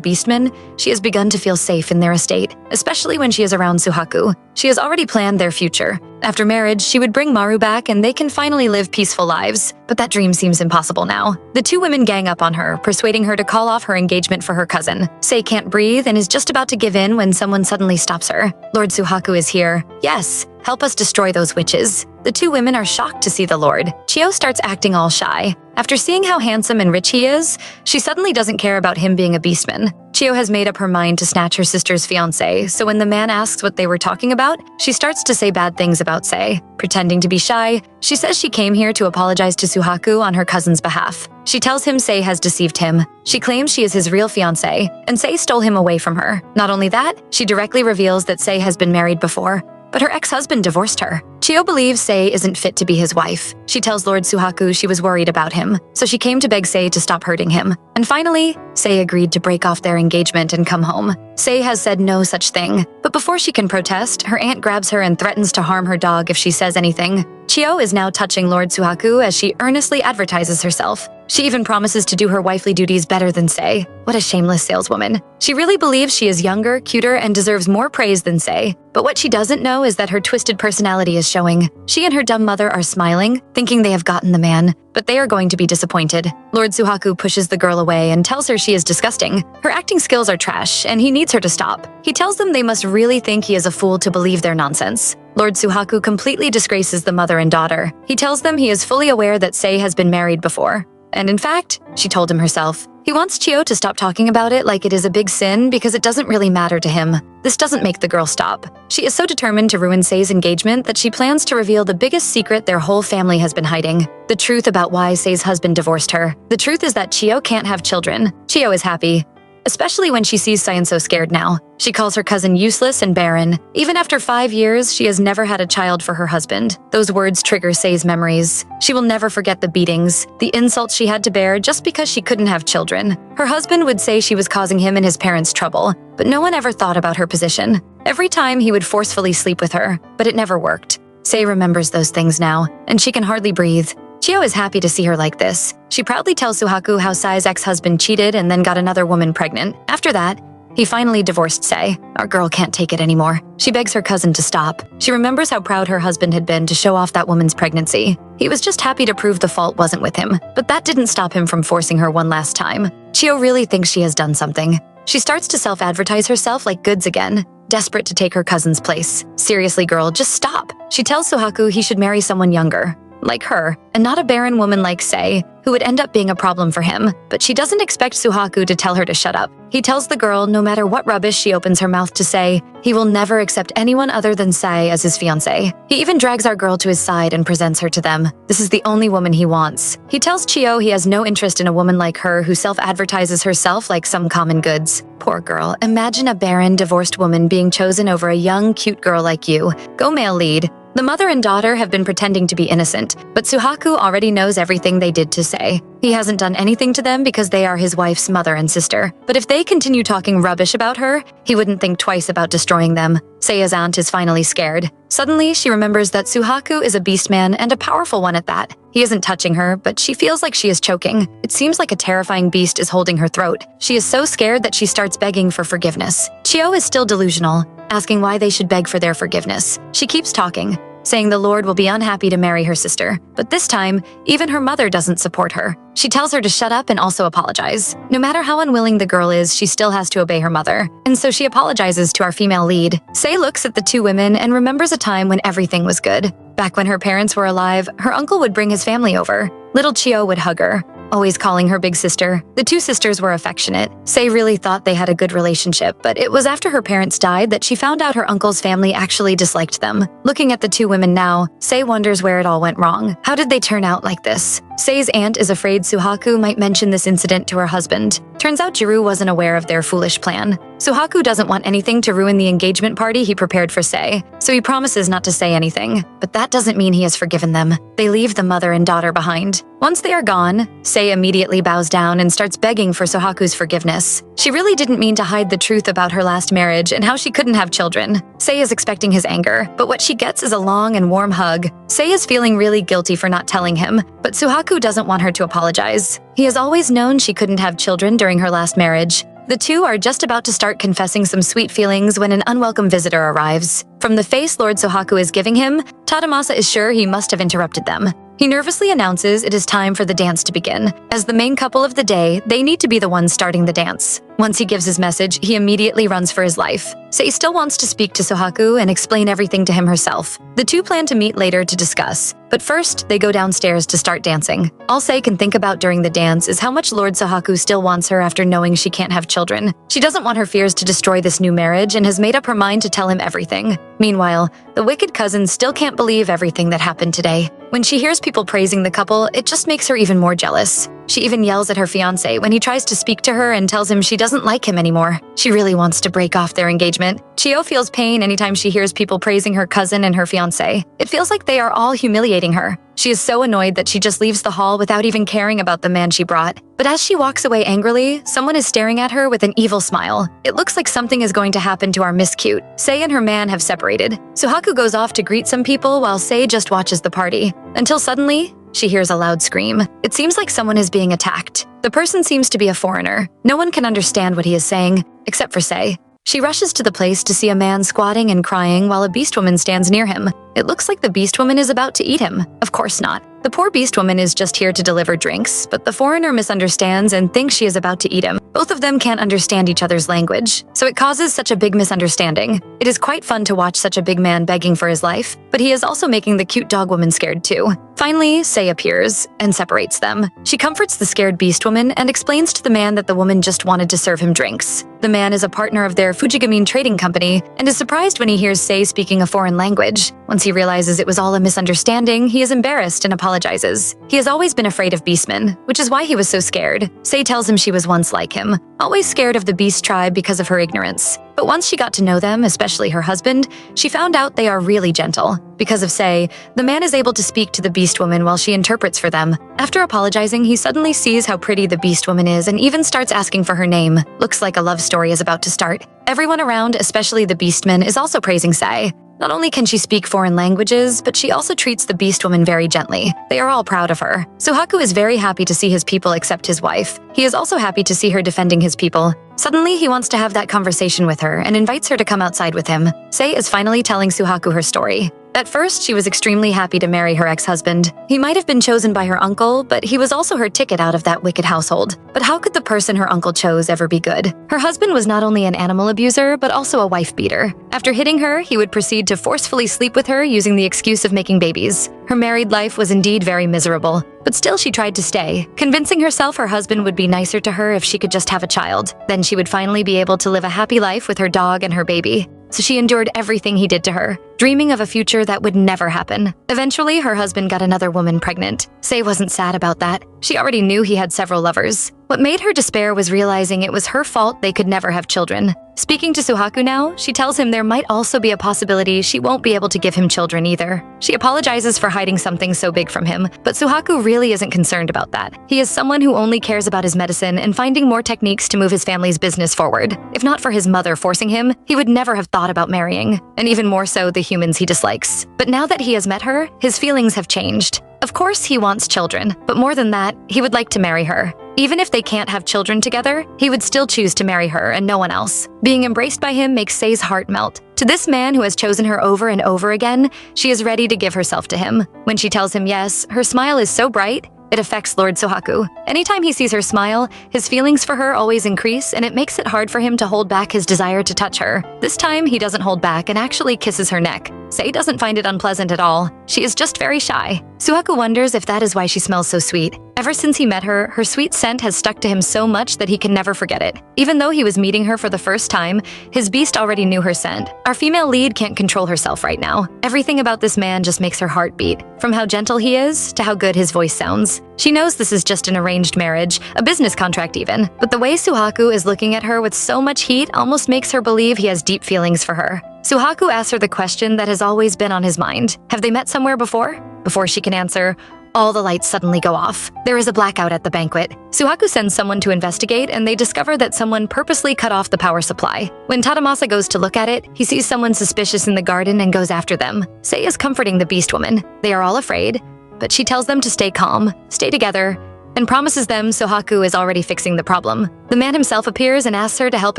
beastmen, she has begun to feel safe in their estate, especially when she is around Suhaku. She has already planned their future. After marriage, she would bring Maru back and they can finally live peaceful lives. But that dream seems impossible now. The two women gang up on her, persuading her to call off her engagement for her cousin. Sei can't breathe and is just about to give in when someone suddenly stops her. Lord Suhaku is here. Yes, help us destroy those witches. The two women are shocked to see the Lord. Chio starts acting all shy. After seeing how handsome and rich he is, she suddenly doesn't care about him being a beastman. Chio has made up her mind to snatch her sister's fiancé, so when the man asks what they were talking about, she starts to say bad things about Sei. Pretending to be shy, she says she came here to apologize to Suhaku on her cousin's behalf. She tells him Sei has deceived him. She claims she is his real fiancé, and Sei stole him away from her. Not only that, she directly reveals that Sei has been married before, but her ex-husband divorced her. Chio believes Sei isn't fit to be his wife. She tells Lord Suhaku she was worried about him, so she came to beg Sei to stop hurting him. And finally, Sei agreed to break off their engagement and come home. Sei has said no such thing, but before she can protest, her aunt grabs her and threatens to harm her dog if she says anything. Chio is now touching Lord Suhaku as she earnestly advertises herself. She even promises to do her wifely duties better than Sei. What a shameless saleswoman. She really believes she is younger, cuter, and deserves more praise than Sei. But what she doesn't know is that her twisted personality is showing. She and her dumb mother are smiling, thinking they have gotten the man, but they are going to be disappointed. Lord Suhaku pushes the girl away and tells her she is disgusting. Her acting skills are trash, and he needs her to stop. He tells them they must really think he is a fool to believe their nonsense. Lord Suhaku completely disgraces the mother and daughter. He tells them he is fully aware that Sei has been married before. And in fact, she told him herself. He wants Chio to stop talking about it like it is a big sin because it doesn't really matter to him. This doesn't make the girl stop. She is so determined to ruin Sei's engagement that she plans to reveal the biggest secret their whole family has been hiding. The truth about why Sei's husband divorced her. The truth is that Chio can't have children. Chio is happy, especially when she sees Sei so scared now. She calls her cousin useless and barren. Even after 5 years, she has never had a child for her husband. Those words trigger Sei's memories. She will never forget the beatings, the insults she had to bear just because she couldn't have children. Her husband would say she was causing him and his parents trouble, but no one ever thought about her position. Every time he would forcefully sleep with her, but it never worked. Sei remembers those things now, and she can hardly breathe. Chio is happy to see her like this. She proudly tells Suhaku how Sei's ex-husband cheated and then got another woman pregnant. After that, he finally divorced Sei. Our girl can't take it anymore. She begs her cousin to stop. She remembers how proud her husband had been to show off that woman's pregnancy. He was just happy to prove the fault wasn't with him, but that didn't stop him from forcing her one last time. Chio really thinks she has done something. She starts to self-advertise herself like goods again, desperate to take her cousin's place. Seriously, girl, just stop. She tells Suhaku he should marry someone younger, like her, and not a barren woman like Sei, who would end up being a problem for him. But she doesn't expect Suhaku to tell her to shut up. He tells the girl no matter what rubbish she opens her mouth to say, he will never accept anyone other than Sei as his fiancé. He even drags our girl to his side and presents her to them. This is the only woman he wants. He tells Chio he has no interest in a woman like her who self-advertises herself like some common goods. Poor girl, imagine a barren, divorced woman being chosen over a young, cute girl like you. Go male lead. The mother and daughter have been pretending to be innocent, but Suhaku already knows everything they did to Sei. He hasn't done anything to them because they are his wife's mother and sister. But if they continue talking rubbish about her, he wouldn't think twice about destroying them. Sei's aunt is finally scared. Suddenly, she remembers that Suhaku is a beastman and a powerful one at that. He isn't touching her, but she feels like she is choking. It seems like a terrifying beast is holding her throat. She is so scared that she starts begging for forgiveness. Chio is still delusional, asking why they should beg for their forgiveness. She keeps talking. saying the Lord will be unhappy to marry her sister. But this time, even her mother doesn't support her. She tells her to shut up and also apologize. No matter how unwilling the girl is, she still has to obey her mother. And so she apologizes to our female lead. Sei looks at the two women and remembers a time when everything was good. Back when her parents were alive, her uncle would bring his family over. Little Chio would hug her, always calling her big sister. The two sisters were affectionate. Sei really thought they had a good relationship, but it was after her parents died that she found out her uncle's family actually disliked them. Looking at the two women now, Sei wonders where it all went wrong. How did they turn out like this? Sei's aunt is afraid Suhaku might mention this incident to her husband. Turns out Jiru wasn't aware of their foolish plan. Suhaku doesn't want anything to ruin the engagement party he prepared for Sei, so he promises not to say anything. But that doesn't mean he has forgiven them. They leave the mother and daughter behind. Once they are gone, Sei immediately bows down and starts begging for Suhaku's forgiveness. She really didn't mean to hide the truth about her last marriage and how she couldn't have children. Sei is expecting his anger, but what she gets is a long and warm hug. Sei is feeling really guilty for not telling him, but Suhaku doesn't want her to apologize. He has always known she couldn't have children during her last marriage. The two are just about to start confessing some sweet feelings when an unwelcome visitor arrives. From the face Lord Suhaku is giving him, Tadamasa is sure he must have interrupted them. He nervously announces it is time for the dance to begin. As the main couple of the day, they need to be the ones starting the dance. Once he gives his message, he immediately runs for his life. Sei still wants to speak to Suhaku and explain everything to him herself. The two plan to meet later to discuss, but first, they go downstairs to start dancing. All Sei can think about during the dance is how much Lord Suhaku still wants her after knowing she can't have children. She doesn't want her fears to destroy this new marriage and has made up her mind to tell him everything. Meanwhile, the wicked cousin still can't believe everything that happened today. When she hears people praising the couple, it just makes her even more jealous. She even yells at her fiancé when he tries to speak to her and tells him she doesn't like him anymore. She really wants to break off their engagement. Chio feels pain anytime she hears people praising her cousin and her fiancé. It feels like they are all humiliating her. She is so annoyed that she just leaves the hall without even caring about the man she brought. But as she walks away angrily, someone is staring at her with an evil smile. It looks like something is going to happen to our Miss Cute. Sei and her man have separated. Suhaku goes off to greet some people while Sei just watches the party. Until suddenly, she hears a loud scream. It seems like someone is being attacked. The person seems to be a foreigner. No one can understand what he is saying, except for Sei. She rushes to the place to see a man squatting and crying while a beast woman stands near him. It looks like the beast woman is about to eat him. Of course not. The poor beast woman is just here to deliver drinks, but the foreigner misunderstands and thinks she is about to eat him. Both of them can't understand each other's language, so it causes such a big misunderstanding. It is quite fun to watch such a big man begging for his life, but he is also making the cute dog woman scared too. Finally, Sei appears and separates them. She comforts the scared beast woman and explains to the man that the woman just wanted to serve him drinks. The man is a partner of their Fujigamine trading company and is surprised when he hears Sei speaking a foreign language. Once he realizes it was all a misunderstanding, he is embarrassed and apologizes. He has always been afraid of beastmen, which is why he was so scared. Sei tells him she was once like him, always scared of the beast tribe because of her ignorance. But once she got to know them, especially her husband, she found out they are really gentle. Because of Sei, the man is able to speak to the beast woman while she interprets for them. After apologizing, he suddenly sees how pretty the beast woman is and even starts asking for her name. Looks like a love story is about to start. Everyone around, especially the beastman, is also praising Sei. Not only can she speak foreign languages, but she also treats the beast woman very gently. They are all proud of her. Suhaku is very happy to see his people accept his wife. He is also happy to see her defending his people. Suddenly, he wants to have that conversation with her and invites her to come outside with him. Sei is finally telling Suhaku her story. At first, she was extremely happy to marry her ex-husband. He might have been chosen by her uncle, but he was also her ticket out of that wicked household. But how could the person her uncle chose ever be good? Her husband was not only an animal abuser, but also a wife beater. After hitting her, he would proceed to forcefully sleep with her using the excuse of making babies. Her married life was indeed very miserable, but still she tried to stay, convincing herself her husband would be nicer to her if she could just have a child. Then she would finally be able to live a happy life with her dog and her baby. So she endured everything he did to her, dreaming of a future that would never happen. Eventually, her husband got another woman pregnant. Sei wasn't sad about that. She already knew he had several lovers. What made her despair was realizing it was her fault they could never have children. Speaking to Suhaku now, she tells him there might also be a possibility she won't be able to give him children either. She apologizes for hiding something so big from him, but Suhaku really isn't concerned about that. He is someone who only cares about his medicine and finding more techniques to move his family's business forward. If not for his mother forcing him, he would never have thought about marrying, and even more so the humans he dislikes. But now that he has met her, his feelings have changed. Of course, he wants children, but more than that, he would like to marry her. Even if they can't have children together, he would still choose to marry her and no one else. Being embraced by him makes Sei's heart melt. To this man who has chosen her over and over again, she is ready to give herself to him. When she tells him yes, her smile is so bright, it affects Lord Sohaku. Anytime he sees her smile, his feelings for her always increase, and it makes it hard for him to hold back his desire to touch her. This time, he doesn't hold back and actually kisses her neck. Sei doesn't find it unpleasant at all. She is just very shy. Suhaku wonders if that is why she smells so sweet. Ever since he met her, her sweet scent has stuck to him so much that he can never forget it. Even though he was meeting her for the first time, his beast already knew her scent. Our female lead can't control herself right now. Everything about this man just makes her heart beat. From how gentle he is, to how good his voice sounds. She knows this is just an arranged marriage, a business contract even, but the way Suhaku is looking at her with so much heat almost makes her believe he has deep feelings for her. Suhaku asks her the question that has always been on his mind. Have they met somewhere before? Before she can answer, all the lights suddenly go off. There is a blackout at the banquet. Suhaku sends someone to investigate, and they discover that someone purposely cut off the power supply. When Tadamasa goes to look at it, he sees someone suspicious in the garden and goes after them. Sei is comforting the beast woman. They are all afraid, but she tells them to stay calm, stay together, and promises them Sohaku is already fixing the problem. The man himself appears and asks her to help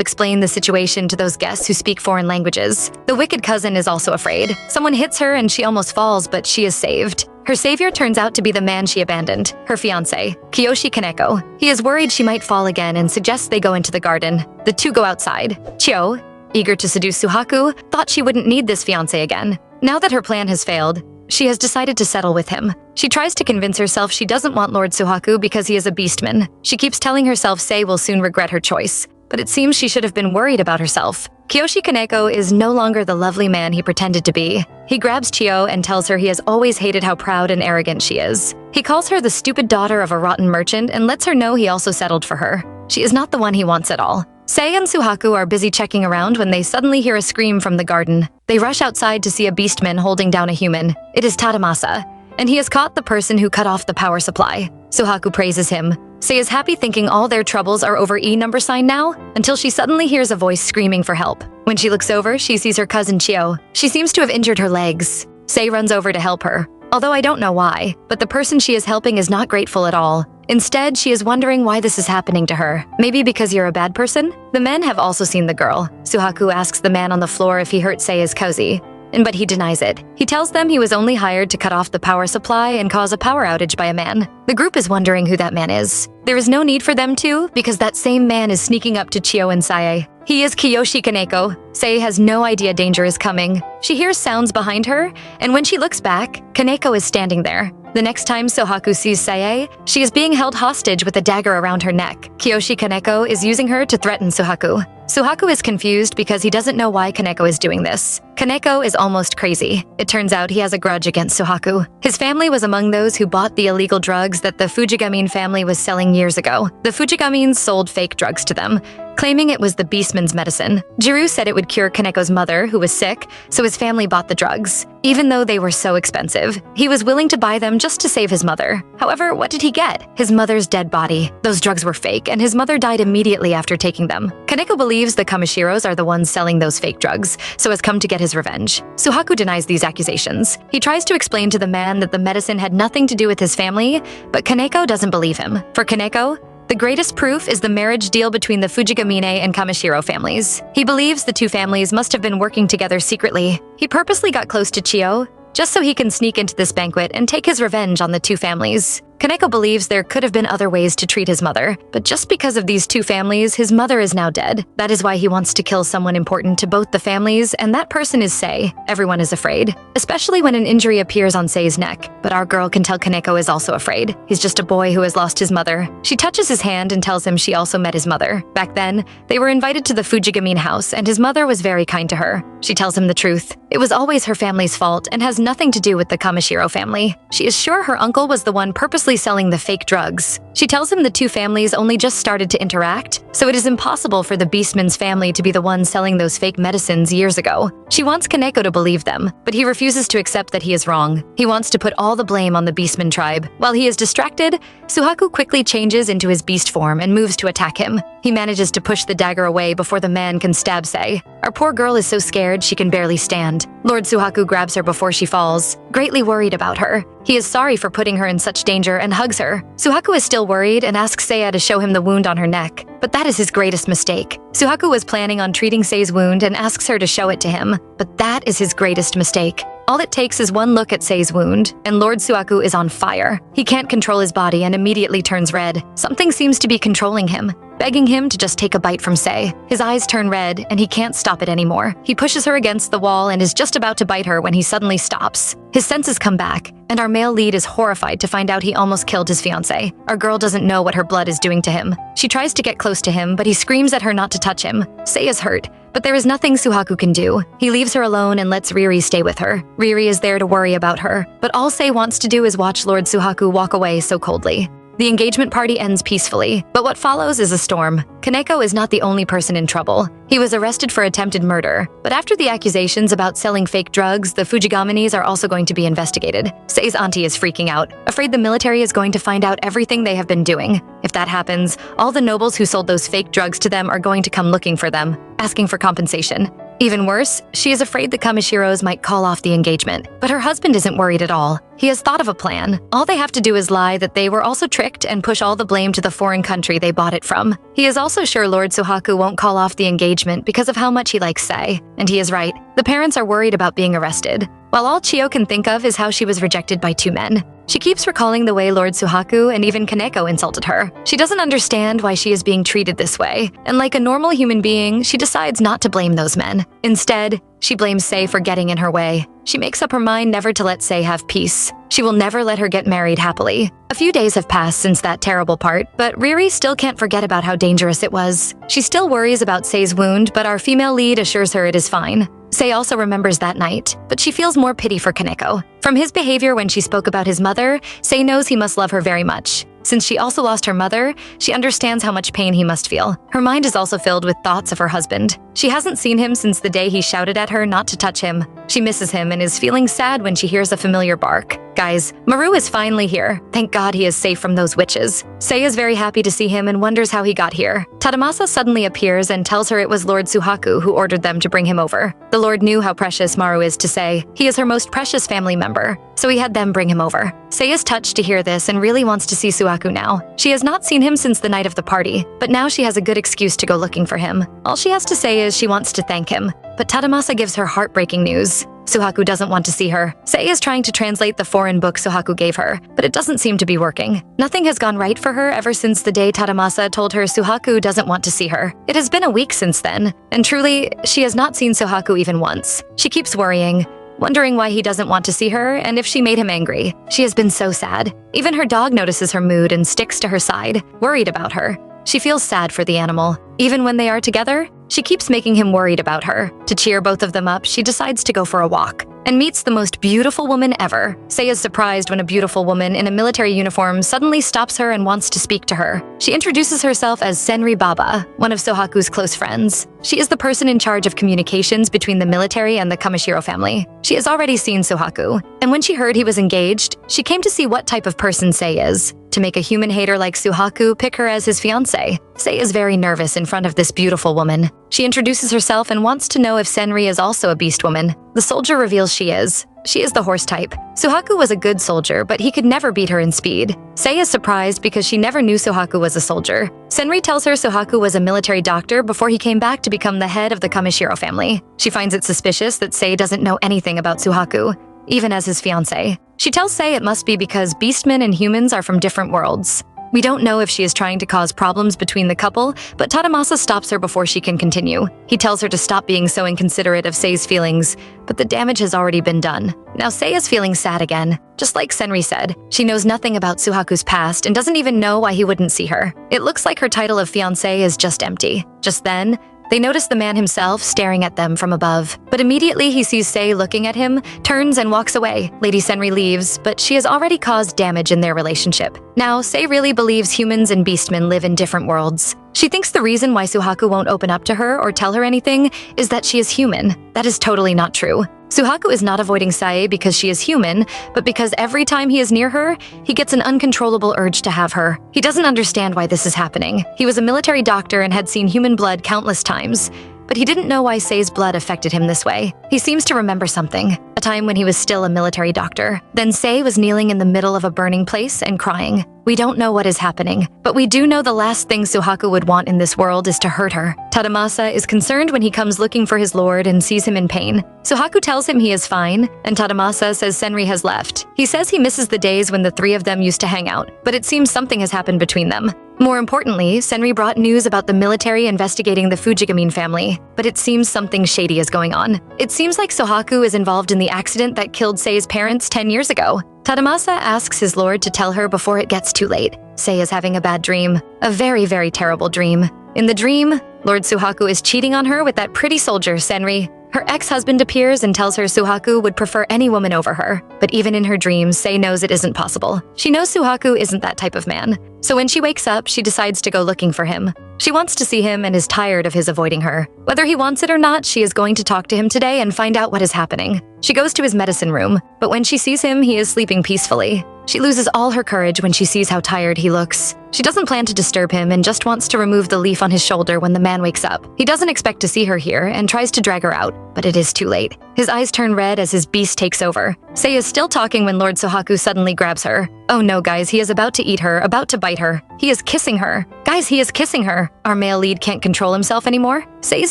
explain the situation to those guests who speak foreign languages. The wicked cousin is also afraid. Someone hits her and she almost falls, but she is saved. Her savior turns out to be the man she abandoned, her fiancé, Kiyoshi Kaneko. He is worried she might fall again and suggests they go into the garden. The two go outside. Chio, eager to seduce Suhaku, thought she wouldn't need this fiancé again. Now that her plan has failed, she has decided to settle with him. She tries to convince herself she doesn't want Lord Suhaku because he is a beastman. She keeps telling herself Sei will soon regret her choice, but it seems she should have been worried about herself. Kiyoshi Kaneko is no longer the lovely man he pretended to be. He grabs Chio and tells her he has always hated how proud and arrogant she is. He calls her the stupid daughter of a rotten merchant and lets her know he also settled for her. She is not the one he wants at all. Sei and Suhaku are busy checking around when they suddenly hear a scream from the garden. They rush outside to see a beastman holding down a human. It is Tadamasa, and he has caught the person who cut off the power supply. Suhaku praises him. Sei is happy thinking all their troubles are over E number sign now, until she suddenly hears a voice screaming for help. When she looks over, she sees her cousin Chio. She seems to have injured her legs. Sei runs over to help her, although I don't know why, but the person she is helping is not grateful at all. Instead, she is wondering why this is happening to her. Maybe because you're a bad person? The men have also seen the girl. Suhaku asks the man on the floor if he hurt Sei's cozy, but he denies it. He tells them he was only hired to cut off the power supply and cause a power outage by a man. The group is wondering who that man is. There is no need for them to, because that same man is sneaking up to Chio and Sae. He is Kiyoshi Kaneko. Sei has no idea danger is coming. She hears sounds behind her, and when she looks back, Kaneko is standing there. The next time Sohaku sees Sae, she is being held hostage with a dagger around her neck. Kiyoshi Kaneko is using her to threaten Suhaku. Suhaku is confused because he doesn't know why Kaneko is doing this. Kaneko is almost crazy. It turns out he has a grudge against Suhaku. His family was among those who bought the illegal drugs that the Fujigamine family was selling years ago. The Fujigamines sold fake drugs to them, claiming it was the beastman's medicine. Jiru said it would cure Kaneko's mother, who was sick, so his family bought the drugs. Even though they were so expensive, he was willing to buy them just to save his mother. However, what did he get? His mother's dead body. Those drugs were fake, and his mother died immediately after taking them. Kaneko believes the Kamashiros are the ones selling those fake drugs, so has come to get his revenge. Suhaku denies these accusations. He tries to explain to the man that the medicine had nothing to do with his family, but Kaneko doesn't believe him. For Kaneko, the greatest proof is the marriage deal between the Fujigamine and Kamashiro families. He believes the two families must have been working together secretly. He purposely got close to Chio, just so he can sneak into this banquet and take his revenge on the two families. Kaneko believes there could have been other ways to treat his mother, but just because of these two families, his mother is now dead. That is why he wants to kill someone important to both the families, and that person is Sei. Everyone is afraid, especially when an injury appears on Sei's neck. But our girl can tell Kaneko is also afraid. He's just a boy who has lost his mother. She touches his hand and tells him she also met his mother. Back then, they were invited to the Fujigamine house, and his mother was very kind to her. She tells him the truth. It was always her family's fault and has nothing to do with the Kamashiro family. She is sure her uncle was the one purposely selling the fake drugs. She tells him the two families only just started to interact, so it is impossible for the beastman's family to be the one selling those fake medicines years ago. She wants Kaneko to believe them, but he refuses to accept that he is wrong. He wants to put all the blame on the beastman tribe. While he is distracted, Suhaku quickly changes into his beast form and moves to attack him. He manages to push the dagger away before the man can stab Sei. Our poor girl is so scared she can barely stand. Lord Suhaku grabs her before she falls, greatly worried about her. He is sorry for putting her in such danger and hugs her. Suhaku is still worried and asks Seiya to show him the wound on her neck, but that is his greatest mistake. Suhaku was planning on treating Sei's wound and asks her to show it to him, but that is his greatest mistake. All it takes is one look at Sei's wound, and Lord Suhaku is on fire. He can't control his body and immediately turns red. Something seems to be controlling him, begging him to just take a bite from Sei. His eyes turn red, and he can't stop it anymore. He pushes her against the wall and is just about to bite her when he suddenly stops. His senses come back, and our male lead is horrified to find out he almost killed his fiancée. Our girl doesn't know what her blood is doing to him. She tries to get close to him, but he screams at her not to touch him. Sei is hurt, but there is nothing Suhaku can do. He leaves her alone and lets Riri stay with her. Riri is there to worry about her, but all Sei wants to do is watch Lord Suhaku walk away so coldly. The engagement party ends peacefully, but what follows is a storm. Kaneko is not the only person in trouble. He was arrested for attempted murder, but after the accusations about selling fake drugs, the Fujigaminis are also going to be investigated. Sei's auntie is freaking out, afraid the military is going to find out everything they have been doing. If that happens, all the nobles who sold those fake drugs to them are going to come looking for them, asking for compensation. Even worse, she is afraid the Kamashiros might call off the engagement, but her husband isn't worried at all. He has thought of a plan. All they have to do is lie that they were also tricked and push all the blame to the foreign country they bought it from. He is also sure Lord Suhaku won't call off the engagement because of how much he likes Sei, and he is right. The parents are worried about being arrested, while all Chiyo can think of is how she was rejected by 2 men. She keeps recalling the way Lord Suhaku and even Kaneko insulted her. She doesn't understand why she is being treated this way, and like a normal human being, she decides not to blame those men. Instead, she blames Sei for getting in her way. She makes up her mind never to let Sei have peace. She will never let her get married happily. A few days have passed since that terrible part, but Riri still can't forget about how dangerous it was. She still worries about Sei's wound, but our female lead assures her it is fine. Sei also remembers that night, but she feels more pity for Kaneko. From his behavior when she spoke about his mother, Sei knows he must love her very much. Since she also lost her mother, she understands how much pain he must feel. Her mind is also filled with thoughts of her husband. She hasn't seen him since the day he shouted at her not to touch him. She misses him and is feeling sad when she hears a familiar bark. Guys, Maru is finally here. Thank God he is safe from those witches. Sei is very happy to see him and wonders how he got here. Tadamasa suddenly appears and tells her it was Lord Suhaku who ordered them to bring him over. The Lord knew how precious Maru is to Sei. He is her most precious family member, so he had them bring him over. Sei is touched to hear this and really wants to see Suhaku now. She has not seen him since the night of the party, but now she has a good excuse to go looking for him. All she has to say is she wants to thank him, but Tadamasa gives her heartbreaking news. Suhaku doesn't want to see her. Sei is trying to translate the foreign book Suhaku gave her, but it doesn't seem to be working. Nothing has gone right for her ever since the day Tadamasa told her Suhaku doesn't want to see her. It has been a week since then, and truly, she has not seen Suhaku even once. She keeps worrying, wondering why he doesn't want to see her and if she made him angry. She has been so sad. Even her dog notices her mood and sticks to her side, worried about her. She feels sad for the animal. Even when they are together, she keeps making him worried about her. To cheer both of them up, she decides to go for a walk and meets the most beautiful woman ever. Sei is surprised when a beautiful woman in a military uniform suddenly stops her and wants to speak to her. She introduces herself as Senri Baba, one of Sohaku's close friends. She is the person in charge of communications between the military and the Kamashiro family. She has already seen Sohaku, and when she heard he was engaged, she came to see what type of person Sei is. To make a human hater like Suhaku pick her as his fiancé. Sei is very nervous in front of this beautiful woman. She introduces herself and wants to know if Senri is also a beast woman. The soldier reveals she is. She is the horse type. Suhaku was a good soldier, but he could never beat her in speed. Sei is surprised because she never knew Suhaku was a soldier. Senri tells her Suhaku was a military doctor before he came back to become the head of the Kamishiro family. She finds it suspicious that Sei doesn't know anything about Suhaku, even as his fiancé. She tells Sei it must be because beastmen and humans are from different worlds. We don't know if she is trying to cause problems between the couple, but Tadamasa stops her before she can continue. He tells her to stop being so inconsiderate of Sei's feelings, but the damage has already been done. Now Sei is feeling sad again. Just like Senri said, she knows nothing about Suhaku's past and doesn't even know why he wouldn't see her. It looks like her title of fiancé is just empty. Just then, they notice the man himself staring at them from above. But immediately he sees Sei looking at him, turns and walks away. Lady Senri leaves, but she has already caused damage in their relationship. Now, Sei really believes humans and beastmen live in different worlds. She thinks the reason why Suhaku won't open up to her or tell her anything is that she is human. That is totally not true. Suhaku is not avoiding Sei because she is human, but because every time he is near her, he gets an uncontrollable urge to have her. He doesn't understand why this is happening. He was a military doctor and had seen human blood countless times, but he didn't know why Sei's blood affected him this way. He seems to remember something, a time when he was still a military doctor. Then Sei was kneeling in the middle of a burning place and crying. We don't know what is happening, but we do know the last thing Suhaku would want in this world is to hurt her. Tadamasa is concerned when he comes looking for his lord and sees him in pain. Suhaku tells him he is fine, and Tadamasa says Senri has left. He says he misses the days when the three of them used to hang out, but it seems something has happened between them. More importantly, Senri brought news about the military investigating the Fujigamine family, but it seems something shady is going on. It seems like Suhaku is involved in the accident that killed Sei's parents 10 years ago. Tadamasa asks his lord to tell her before it gets too late. Sei is having a bad dream, a very, very terrible dream. In the dream, Lord Suhaku is cheating on her with that pretty soldier, Senri. Her ex-husband appears and tells her Suhaku would prefer any woman over her. But even in her dreams, Sei knows it isn't possible. She knows Suhaku isn't that type of man. So when she wakes up, she decides to go looking for him. She wants to see him and is tired of his avoiding her. Whether he wants it or not, she is going to talk to him today and find out what is happening. She goes to his medicine room, but when she sees him, he is sleeping peacefully. She loses all her courage when she sees how tired he looks. She doesn't plan to disturb him and just wants to remove the leaf on his shoulder when the man wakes up. He doesn't expect to see her here and tries to drag her out, but it is too late. His eyes turn red as his beast takes over. Sei is still talking when Lord Suhaku suddenly grabs her. Oh no, guys, he is about to eat her, about to bite her. He is kissing her. Guys, he is kissing her. Our male lead can't control himself anymore. Sei's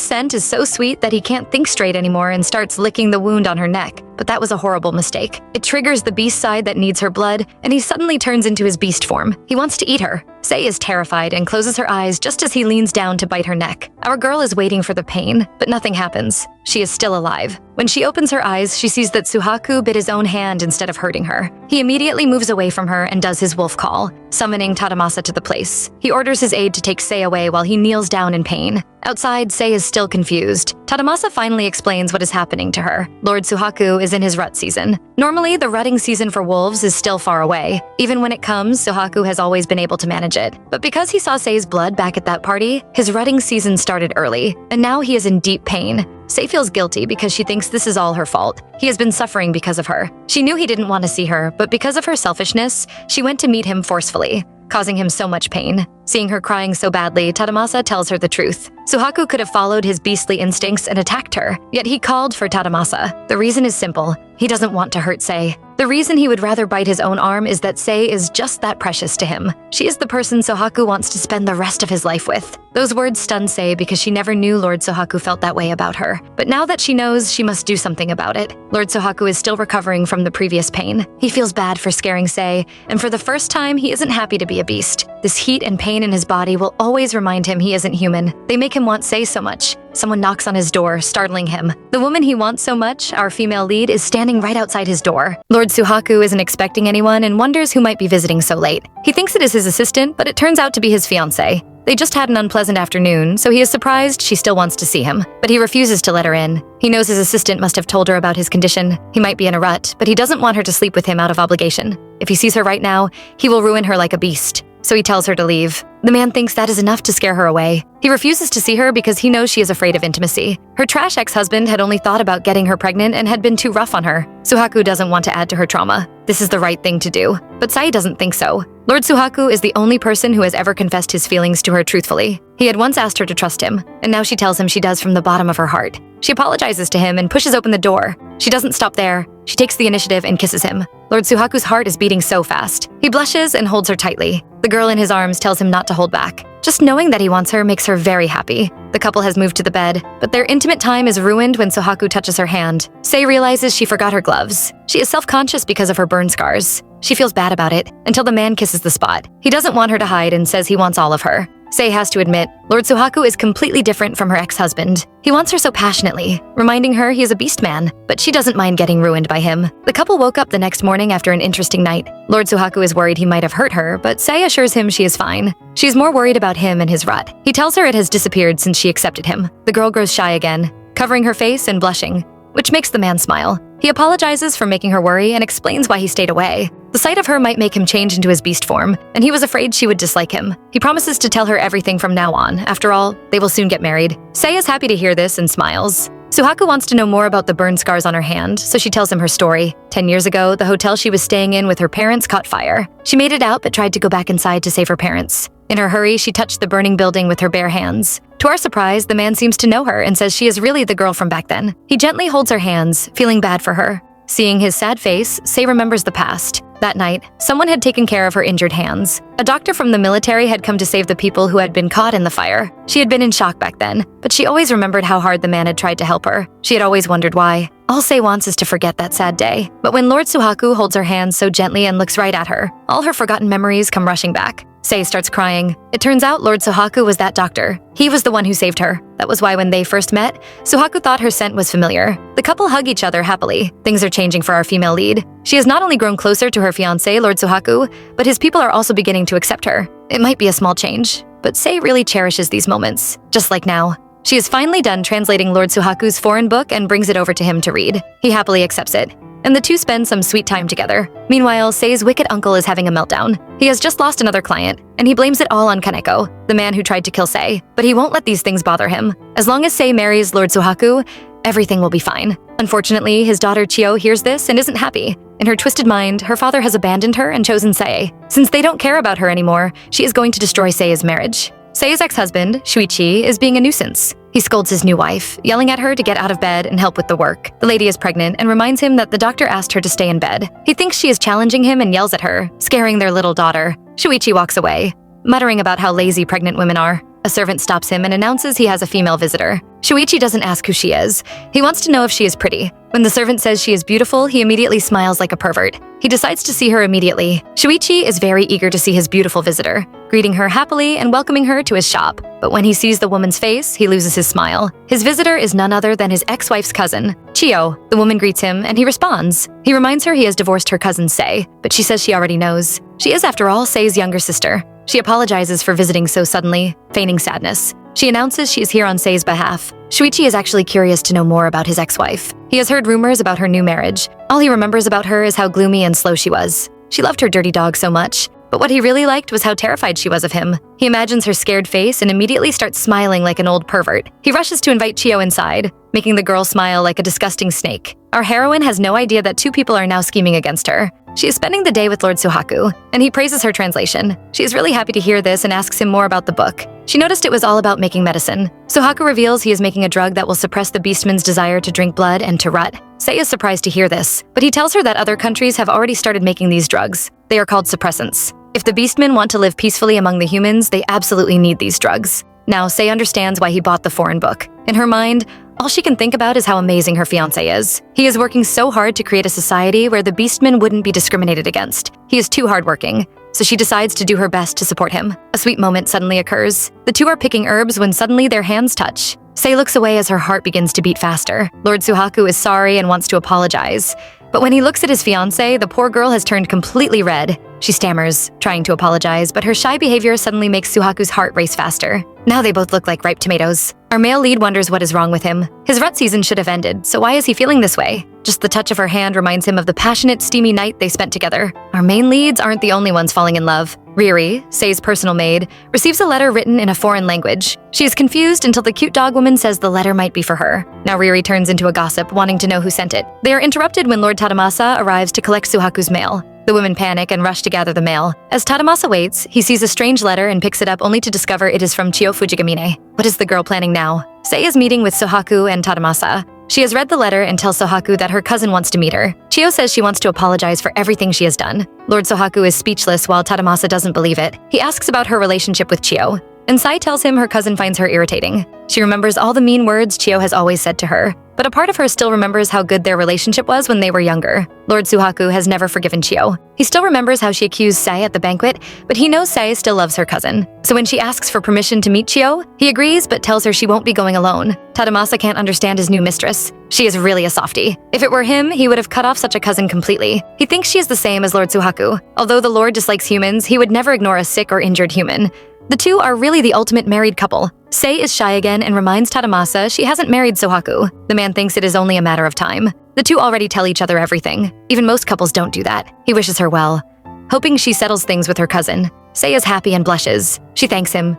scent is so sweet that he can't think straight anymore and starts licking the wound on her neck. But that was a horrible mistake. It triggers the beast side that needs her blood, and he suddenly turns into his beast form. He wants to eat her. Sei is terrified and closes her eyes just as he leans down to bite her neck. Our girl is waiting for the pain, but nothing happens. She is still alive. When she opens her eyes, she sees that Suhaku bit his own hand instead of hurting her. He immediately moves away from her and does his wolf call, summoning Tadamasa to the place. He orders his aide to take Sei away while he kneels down in pain. Outside, Sei is still confused. Tadamasa finally explains what is happening to her. Lord Suhaku is in his rut season. Normally, the rutting season for wolves is still far away. Even when it comes, Suhaku has always been able to manage it. But because he saw Sei's blood back at that party, his rutting season started early, and now he is in deep pain. Sei feels guilty because she thinks this is all her fault. He has been suffering because of her. She knew he didn't want to see her, but because of her selfishness, she went to meet him forcefully, causing him so much pain. Seeing her crying so badly, Tadamasa tells her the truth. Suhaku could have followed his beastly instincts and attacked her, yet he called for Tadamasa. The reason is simple. He doesn't want to hurt Sei. The reason he would rather bite his own arm is that Sei is just that precious to him. She is the person Suhaku wants to spend the rest of his life with. Those words stun Sei because she never knew Lord Suhaku felt that way about her. But now that she knows, she must do something about it. Lord Suhaku is still recovering from the previous pain. He feels bad for scaring Sei, and for the first time, he isn't happy to be a beast. This heat and pain in his body will always remind him he isn't human. They make him want Sei so much. Someone knocks on his door, startling him. The woman he wants so much, our female lead, is standing right outside his door. Lord Suhaku isn't expecting anyone and wonders who might be visiting so late. He thinks it is his assistant, but it turns out to be his fiancée. They just had an unpleasant afternoon, so he is surprised she still wants to see him. But he refuses to let her in. He knows his assistant must have told her about his condition. He might be in a rut, but he doesn't want her to sleep with him out of obligation. If he sees her right now, he will ruin her like a beast. So he tells her to leave. The man thinks that is enough to scare her away. He refuses to see her because he knows she is afraid of intimacy. Her trash ex-husband had only thought about getting her pregnant and had been too rough on her. Suhaku doesn't want to add to her trauma. This is the right thing to do. But Sei doesn't think so. Lord Suhaku is the only person who has ever confessed his feelings to her truthfully. He had once asked her to trust him, and now she tells him she does from the bottom of her heart. She apologizes to him and pushes open the door. She doesn't stop there. She takes the initiative and kisses him. Lord Suhaku's heart is beating so fast. He blushes and holds her tightly. The girl in his arms tells him not to hold back. Just knowing that he wants her makes her very happy. The couple has moved to the bed, but their intimate time is ruined when Suhaku touches her hand. Sei realizes she forgot her gloves. She is self-conscious because of her burn scars. She feels bad about it until the man kisses the spot. He doesn't want her to hide and says he wants all of her. Sei has to admit, Lord Suhaku is completely different from her ex-husband. He wants her so passionately, reminding her he is a beast man, but she doesn't mind getting ruined by him. The couple woke up the next morning after an interesting night. Lord Suhaku is worried he might have hurt her, but Sei assures him she is fine. She's more worried about him and his rut. He tells her it has disappeared since she accepted him. The girl grows shy again, covering her face and blushing, which makes the man smile. He apologizes for making her worry and explains why he stayed away. The sight of her might make him change into his beast form, and he was afraid she would dislike him. He promises to tell her everything from now on. After all, they will soon get married. Sei is happy to hear this and smiles. Suhaku wants to know more about the burn scars on her hand, so she tells him her story. 10 years ago, the hotel she was staying in with her parents caught fire. She made it out but tried to go back inside to save her parents. In her hurry, she touched the burning building with her bare hands. To our surprise, the man seems to know her and says she is really the girl from back then. He gently holds her hands, feeling bad for her. Seeing his sad face, Sei remembers the past. That night, someone had taken care of her injured hands. A doctor from the military had come to save the people who had been caught in the fire. She had been in shock back then, but she always remembered how hard the man had tried to help her. She had always wondered why. All Sei wants is to forget that sad day. But when Lord Suhaku holds her hand so gently and looks right at her, all her forgotten memories come rushing back. Sei starts crying. It turns out Lord Suhaku was that doctor. He was the one who saved her. That was why when they first met, Suhaku thought her scent was familiar. The couple hug each other happily. Things are changing for our female lead. She has not only grown closer to her fiancé, Lord Suhaku, but his people are also beginning to accept her. It might be a small change, but Sei really cherishes these moments, just like now. She is finally done translating Lord Suhaku's foreign book and brings it over to him to read. He happily accepts it, and the two spend some sweet time together. Meanwhile, Sei's wicked uncle is having a meltdown. He has just lost another client, and he blames it all on Kaneko, the man who tried to kill Sei. But he won't let these things bother him. As long as Sei marries Lord Suhaku, everything will be fine. Unfortunately, his daughter Chio hears this and isn't happy. In her twisted mind, her father has abandoned her and chosen Sei. Since they don't care about her anymore, she is going to destroy Sei's marriage. Sei's ex-husband, Shuichi, is being a nuisance. He scolds his new wife, yelling at her to get out of bed and help with the work. The lady is pregnant and reminds him that the doctor asked her to stay in bed. He thinks she is challenging him and yells at her, scaring their little daughter. Shuichi walks away, muttering about how lazy pregnant women are. A servant stops him and announces he has a female visitor. Shuichi doesn't ask who she is. He wants to know if she is pretty. When the servant says she is beautiful, he immediately smiles like a pervert. He decides to see her immediately. Shuichi is very eager to see his beautiful visitor, greeting her happily and welcoming her to his shop. But when he sees the woman's face, he loses his smile. His visitor is none other than his ex-wife's cousin, Chio. The woman greets him and he responds. He reminds her he has divorced her cousin Sei, but she says she already knows. She is, after all, Sei's younger sister. She apologizes for visiting so suddenly, feigning sadness. She announces she is here on Sei's behalf. Shuichi is actually curious to know more about his ex-wife. He has heard rumors about her new marriage. All he remembers about her is how gloomy and slow she was. She loved her dirty dog so much, but what he really liked was how terrified she was of him. He imagines her scared face and immediately starts smiling like an old pervert. He rushes to invite Chio inside, making the girl smile like a disgusting snake. Our heroine has no idea that two people are now scheming against her. She is spending the day with Lord Suhaku, and he praises her translation. She is really happy to hear this and asks him more about the book. She noticed it was all about making medicine. Suhaku reveals he is making a drug that will suppress the beastman's desire to drink blood and to rot. Sei is surprised to hear this, but he tells her that other countries have already started making these drugs. They are called suppressants. If the beastmen want to live peacefully among the humans, they absolutely need these drugs. Now, Sei understands why he bought the foreign book. In her mind, all she can think about is how amazing her fiancé is. He is working so hard to create a society where the beastmen wouldn't be discriminated against. He is too hardworking, so she decides to do her best to support him. A sweet moment suddenly occurs. The two are picking herbs when suddenly their hands touch. Sei looks away as her heart begins to beat faster. Lord Suhaku is sorry and wants to apologize. But when he looks at his fiancé, the poor girl has turned completely red. She stammers, trying to apologize, but her shy behavior suddenly makes Suhaku's heart race faster. Now they both look like ripe tomatoes. Our male lead wonders what is wrong with him. His rut season should have ended, so why is he feeling this way? Just the touch of her hand reminds him of the passionate, steamy night they spent together. Our main leads aren't the only ones falling in love. Riri, Sei's personal maid, receives a letter written in a foreign language. She is confused until the cute dog woman says the letter might be for her. Now Riri turns into a gossip, wanting to know who sent it. They are interrupted when Lord Tadamasa arrives to collect Suhaku's mail. The women panic and rush to gather the mail. As Tadamasa waits, he sees a strange letter and picks it up only to discover it is from Chio Fujigamine. What is the girl planning now? Sei is meeting with Suhaku and Tadamasa. She has read the letter and tells Suhaku that her cousin wants to meet her. Chio says she wants to apologize for everything she has done. Lord Suhaku is speechless while Tadamasa doesn't believe it. He asks about her relationship with Chio, and Sai tells him her cousin finds her irritating. She remembers all the mean words Chio has always said to her, but a part of her still remembers how good their relationship was when they were younger. Lord Suhaku has never forgiven Chio. He still remembers how she accused Sai at the banquet, but he knows Sai still loves her cousin. So when she asks for permission to meet Chio, he agrees but tells her she won't be going alone. Tadamasa can't understand his new mistress. She is really a softie. If it were him, he would have cut off such a cousin completely. He thinks she is the same as Lord Suhaku. Although the Lord dislikes humans, he would never ignore a sick or injured human. The two are really the ultimate married couple. Sei is shy again and reminds Tadamasa she hasn't married Suhaku. The man thinks it is only a matter of time. The two already tell each other everything. Even most couples don't do that. He wishes her well, hoping she settles things with her cousin. Sei is happy and blushes. She thanks him,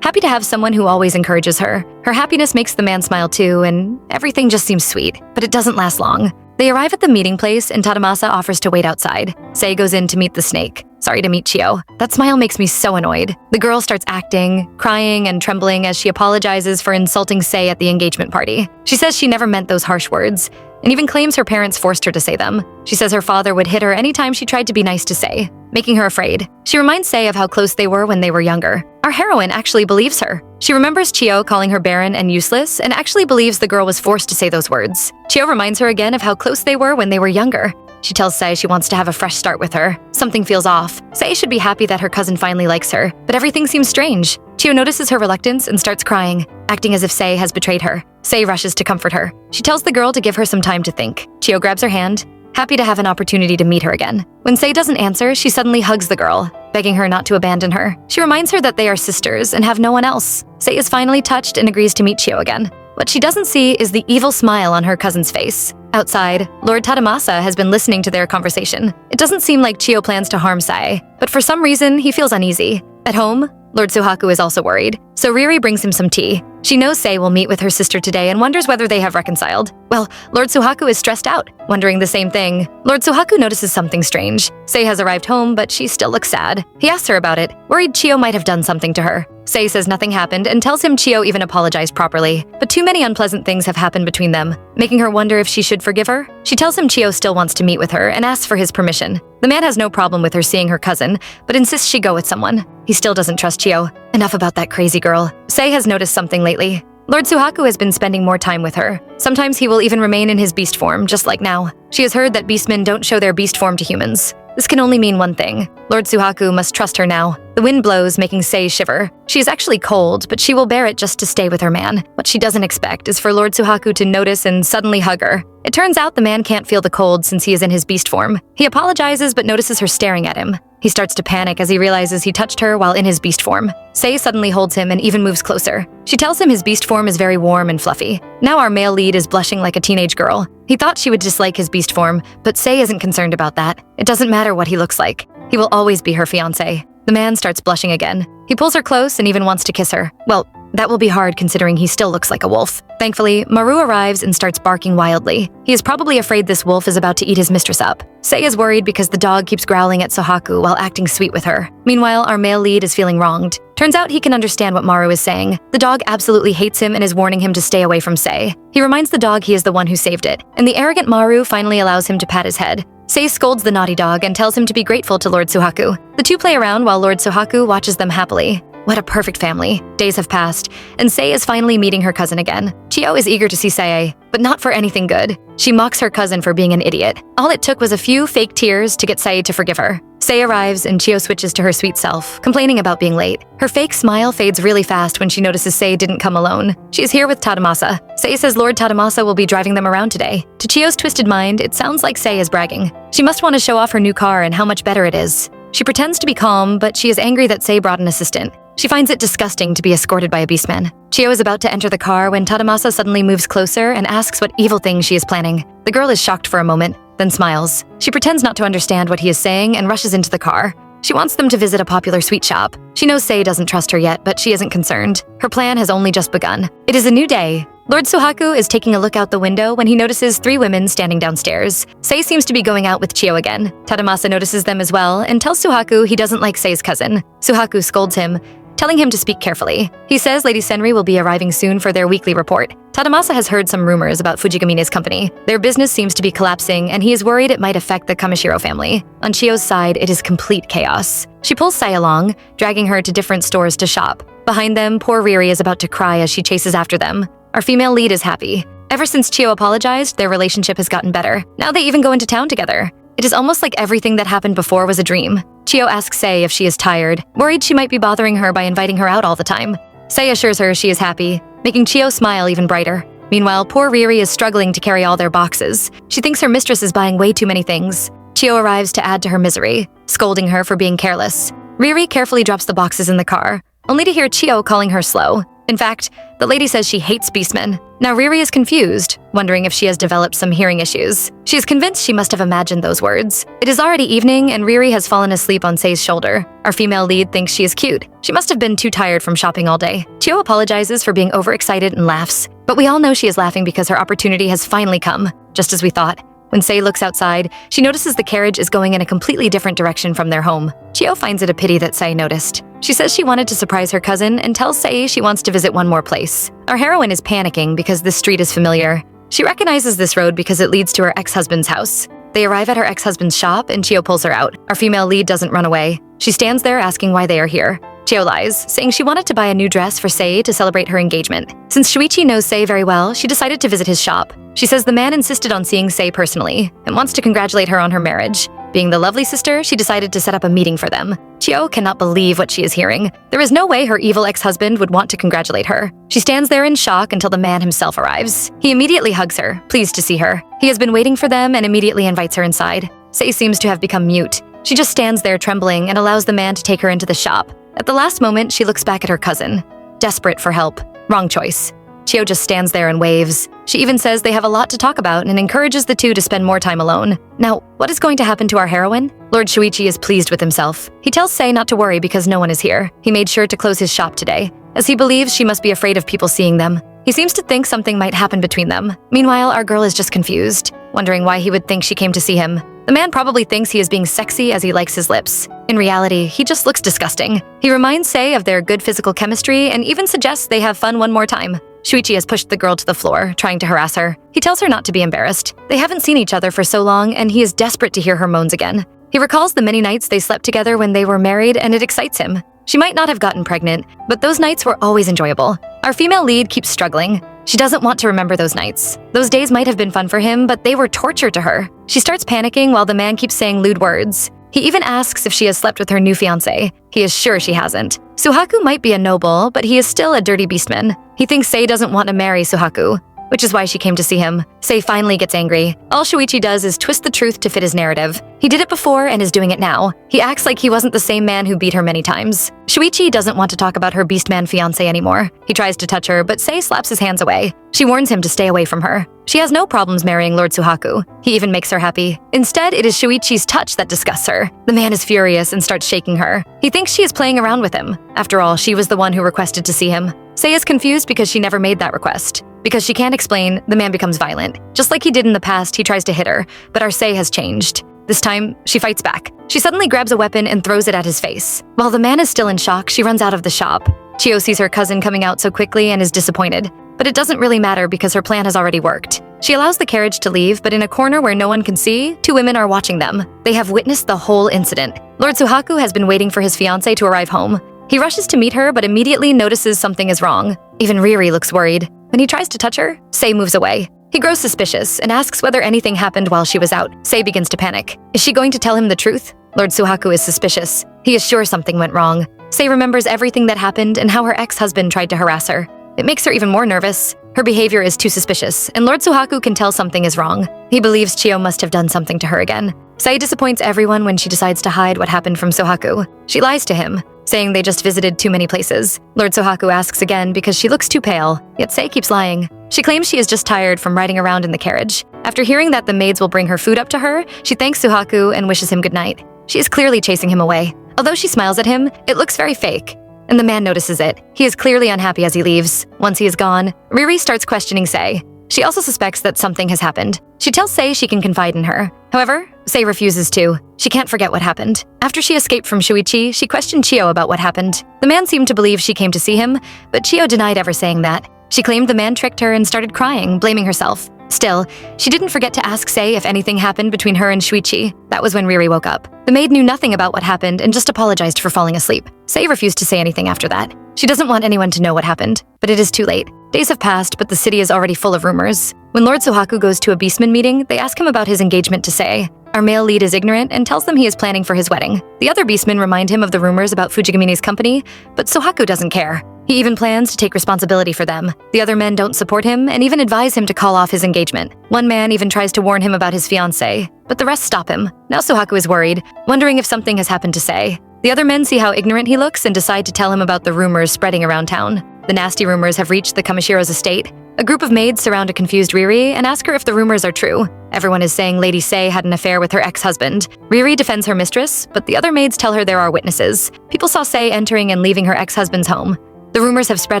happy to have someone who always encourages her. Her happiness makes the man smile too, and everything just seems sweet. But it doesn't last long. They arrive at the meeting place and Tadamasa offers to wait outside. Sei goes in to meet the snake. Sorry to meet Chio. That smile makes me so annoyed. The girl starts acting, crying, and trembling as she apologizes for insulting Sei at the engagement party. She says she never meant those harsh words, and even claims her parents forced her to say them. She says her father would hit her anytime she tried to be nice to Sei, making her afraid. She reminds Sei of how close they were when they were younger. Our heroine actually believes her. She remembers Chio calling her barren and useless and actually believes the girl was forced to say those words. Chio reminds her again of how close they were when they were younger. She tells Sei she wants to have a fresh start with her. Something feels off. Sei should be happy that her cousin finally likes her, but everything seems strange. Chio notices her reluctance and starts crying, acting as if Sei has betrayed her. Sei rushes to comfort her. She tells the girl to give her some time to think. Chio grabs her hand, happy to have an opportunity to meet her again. When Sei doesn't answer, she suddenly hugs the girl, begging her not to abandon her. She reminds her that they are sisters and have no one else. Sei is finally touched and agrees to meet Chio again. What she doesn't see is the evil smile on her cousin's face. Outside, Lord Tadamasa has been listening to their conversation. It doesn't seem like Chio plans to harm Sei, but for some reason, he feels uneasy. At home, Lord Suhaku is also worried, so Riri brings him some tea. She knows Sei will meet with her sister today and wonders whether they have reconciled. Well, Lord Suhaku is stressed out, wondering the same thing. Lord Suhaku notices something strange. Sei has arrived home, but she still looks sad. He asks her about it, worried Chio might have done something to her. Sei says nothing happened and tells him Chio even apologized properly, but too many unpleasant things have happened between them, making her wonder if she should forgive her. She tells him Chio still wants to meet with her and asks for his permission. The man has no problem with her seeing her cousin, but insists she go with someone. He still doesn't trust Chio. Enough about that crazy girl. Sei has noticed something lately. Lord Suhaku has been spending more time with her. Sometimes he will even remain in his beast form, just like now. She has heard that beastmen don't show their beast form to humans. This can only mean one thing. Lord Suhaku must trust her now. The wind blows, making Sei shiver. She is actually cold, but she will bear it just to stay with her man. What she doesn't expect is for Lord Suhaku to notice and suddenly hug her. It turns out the man can't feel the cold since he is in his beast form. He apologizes but notices her staring at him. He starts to panic as he realizes he touched her while in his beast form. Sei suddenly holds him and even moves closer. She tells him his beast form is very warm and fluffy. Now our male lead is blushing like a teenage girl. He thought she would dislike his beast form, but Sei isn't concerned about that. It doesn't matter what he looks like. He will always be her fiancé. The man starts blushing again. He pulls her close and even wants to kiss her. Well, that will be hard considering he still looks like a wolf. Thankfully, Maru arrives and starts barking wildly. He is probably afraid this wolf is about to eat his mistress up. Sei is worried because the dog keeps growling at Suhaku while acting sweet with her. Meanwhile, our male lead is feeling wronged. Turns out he can understand what Maru is saying. The dog absolutely hates him and is warning him to stay away from Sei. He reminds the dog he is the one who saved it, and the arrogant Maru finally allows him to pat his head. Sei scolds the naughty dog and tells him to be grateful to Lord Suhaku. The two play around while Lord Suhaku watches them happily. What a perfect family. Days have passed, and Sei is finally meeting her cousin again. Chio is eager to see Sei, but not for anything good. She mocks her cousin for being an idiot. All it took was a few fake tears to get Sei to forgive her. Sei arrives and Chio switches to her sweet self, complaining about being late. Her fake smile fades really fast when she notices Sei didn't come alone. She is here with Tadamasa. Sei says Lord Tadamasa will be driving them around today. To Chio's twisted mind, it sounds like Sei is bragging. She must want to show off her new car and how much better it is. She pretends to be calm, but she is angry that Sei brought an assistant. She finds it disgusting to be escorted by a beastman. Chio is about to enter the car when Tadamasa suddenly moves closer and asks what evil thing she is planning. The girl is shocked for a moment, then smiles. She pretends not to understand what he is saying and rushes into the car. She wants them to visit a popular sweet shop. She knows Sei doesn't trust her yet, but she isn't concerned. Her plan has only just begun. It is a new day. Lord Suhaku is taking a look out the window when he notices 3 women standing downstairs. Sei seems to be going out with Chio again. Tadamasa notices them as well and tells Suhaku he doesn't like Sei's cousin. Suhaku scolds him, telling him to speak carefully. He says Lady Senri will be arriving soon for their weekly report. Tadamasa has heard some rumors about Fujigamine's company. Their business seems to be collapsing, and he is worried it might affect the Kamishiro family. On Chio's side, it is complete chaos. She pulls Sei along, dragging her to different stores to shop. Behind them, poor Riri is about to cry as she chases after them. Our female lead is happy. Ever since Chio apologized, their relationship has gotten better. Now they even go into town together. It is almost like everything that happened before was a dream. Chio asks Sei if she is tired, worried she might be bothering her by inviting her out all the time. Sei assures her she is happy, making Chio smile even brighter. Meanwhile, poor Riri is struggling to carry all their boxes. She thinks her mistress is buying way too many things. Chio arrives to add to her misery, scolding her for being careless. Riri carefully drops the boxes in the car, only to hear Chio calling her slow. In fact, the lady says she hates beastmen. Now Riri is confused, wondering if she has developed some hearing issues. She is convinced she must have imagined those words. It is already evening and Riri has fallen asleep on Sei's shoulder. Our female lead thinks she is cute. She must have been too tired from shopping all day. Chio apologizes for being overexcited and laughs. But we all know she is laughing because her opportunity has finally come, just as we thought. When Sei looks outside, she notices the carriage is going in a completely different direction from their home. Chio finds it a pity that Sei noticed. She says she wanted to surprise her cousin and tells Sei she wants to visit one more place. Our heroine is panicking because this street is familiar. She recognizes this road because it leads to her ex-husband's house. They arrive at her ex-husband's shop and Chio pulls her out. Our female lead doesn't run away. She stands there asking why they are here. Chio lies, saying she wanted to buy a new dress for Sei to celebrate her engagement. Since Shuichi knows Sei very well, she decided to visit his shop. She says the man insisted on seeing Sei personally and wants to congratulate her on her marriage. Being the lovely sister, she decided to set up a meeting for them. Chio cannot believe what she is hearing. There is no way her evil ex-husband would want to congratulate her. She stands there in shock until the man himself arrives. He immediately hugs her, pleased to see her. He has been waiting for them and immediately invites her inside. Sei seems to have become mute. She just stands there trembling and allows the man to take her into the shop. At the last moment, she looks back at her cousin. Desperate for help. Wrong choice. Chio just stands there and waves. She even says they have a lot to talk about and encourages the two to spend more time alone. Now, what is going to happen to our heroine? Lord Shuichi is pleased with himself. He tells Sei not to worry because no one is here. He made sure to close his shop today, as he believes she must be afraid of people seeing them. He seems to think something might happen between them. Meanwhile, our girl is just confused, wondering why he would think she came to see him. The man probably thinks he is being sexy as he likes his lips. In reality, he just looks disgusting. He reminds Sei of their good physical chemistry and even suggests they have fun one more time. Shuichi has pushed the girl to the floor, trying to harass her. He tells her not to be embarrassed. They haven't seen each other for so long, and he is desperate to hear her moans again. He recalls the many nights they slept together when they were married, and it excites him. She might not have gotten pregnant, but those nights were always enjoyable. Our female lead keeps struggling. She doesn't want to remember those nights. Those days might have been fun for him, but they were torture to her. She starts panicking while the man keeps saying lewd words. He even asks if she has slept with her new fiancé. He is sure she hasn't. Suhaku might be a noble, but he is still a dirty beastman. He thinks Sei doesn't want to marry Suhaku, which is why she came to see him. Sei finally gets angry. All Shuichi does is twist the truth to fit his narrative. He did it before and is doing it now. He acts like he wasn't the same man who beat her many times. Shuichi doesn't want to talk about her beastman fiancé anymore. He tries to touch her, but Sei slaps his hands away. She warns him to stay away from her. She has no problems marrying Lord Suhaku. He even makes her happy. Instead, it is Shuichi's touch that disgusts her. The man is furious and starts shaking her. He thinks she is playing around with him. After all, she was the one who requested to see him. Sei is confused because she never made that request. Because she can't explain, the man becomes violent. Just like he did in the past, he tries to hit her, but our Sei has changed. This time, she fights back. She suddenly grabs a weapon and throws it at his face. While the man is still in shock, she runs out of the shop. Chio sees her cousin coming out so quickly and is disappointed. But it doesn't really matter because her plan has already worked. She allows the carriage to leave, but in a corner where no one can see, two women are watching them. They have witnessed the whole incident. Lord Suhaku has been waiting for his fiancée to arrive home. He rushes to meet her, but immediately notices something is wrong. Even Riri looks worried. When he tries to touch her, Sei moves away. He grows suspicious and asks whether anything happened while she was out. Sei begins to panic. Is she going to tell him the truth? Lord Suhaku is suspicious. He is sure something went wrong. Sei remembers everything that happened and how her ex-husband tried to harass her. It makes her even more nervous. Her behavior is too suspicious, and Lord Suhaku can tell something is wrong. He believes Chio must have done something to her again. Sei disappoints everyone when she decides to hide what happened from Suhaku. She lies to him, saying they just visited too many places. Lord Suhaku asks again because she looks too pale, yet Sei keeps lying. She claims she is just tired from riding around in the carriage. After hearing that the maids will bring her food up to her, she thanks Suhaku and wishes him goodnight. She is clearly chasing him away. Although she smiles at him, it looks very fake. And the man notices it. He is clearly unhappy as he leaves. Once he is gone, Riri starts questioning Sei. She also suspects that something has happened. She tells Sei she can confide in her. However, Sei refuses to. She can't forget what happened. After she escaped from Shuichi, she questioned Chio about what happened. The man seemed to believe she came to see him, but Chio denied ever saying that. She claimed the man tricked her and started crying, blaming herself. Still, she didn't forget to ask Sei if anything happened between her and Shuichi. That was when Riri woke up. The maid knew nothing about what happened and just apologized for falling asleep. Sei refused to say anything after that. She doesn't want anyone to know what happened, but it is too late. Days have passed, but the city is already full of rumors. When Lord Suhaku goes to a beastman meeting, they ask him about his engagement to Sei. Our male lead is ignorant and tells them he is planning for his wedding. The other beastmen remind him of the rumors about Fujigamini's company, but Suhaku doesn't care. He even plans to take responsibility for them. The other men don't support him and even advise him to call off his engagement. One man even tries to warn him about his fiancée, but the rest stop him. Now Suhaku is worried, wondering if something has happened to Sei. The other men see how ignorant he looks and decide to tell him about the rumors spreading around town. The nasty rumors have reached the Kamashiro's estate. A group of maids surround a confused Riri and ask her if the rumors are true. Everyone is saying Lady Sei had an affair with her ex-husband. Riri defends her mistress, but the other maids tell her there are witnesses. People saw Sei entering and leaving her ex-husband's home. The rumors have spread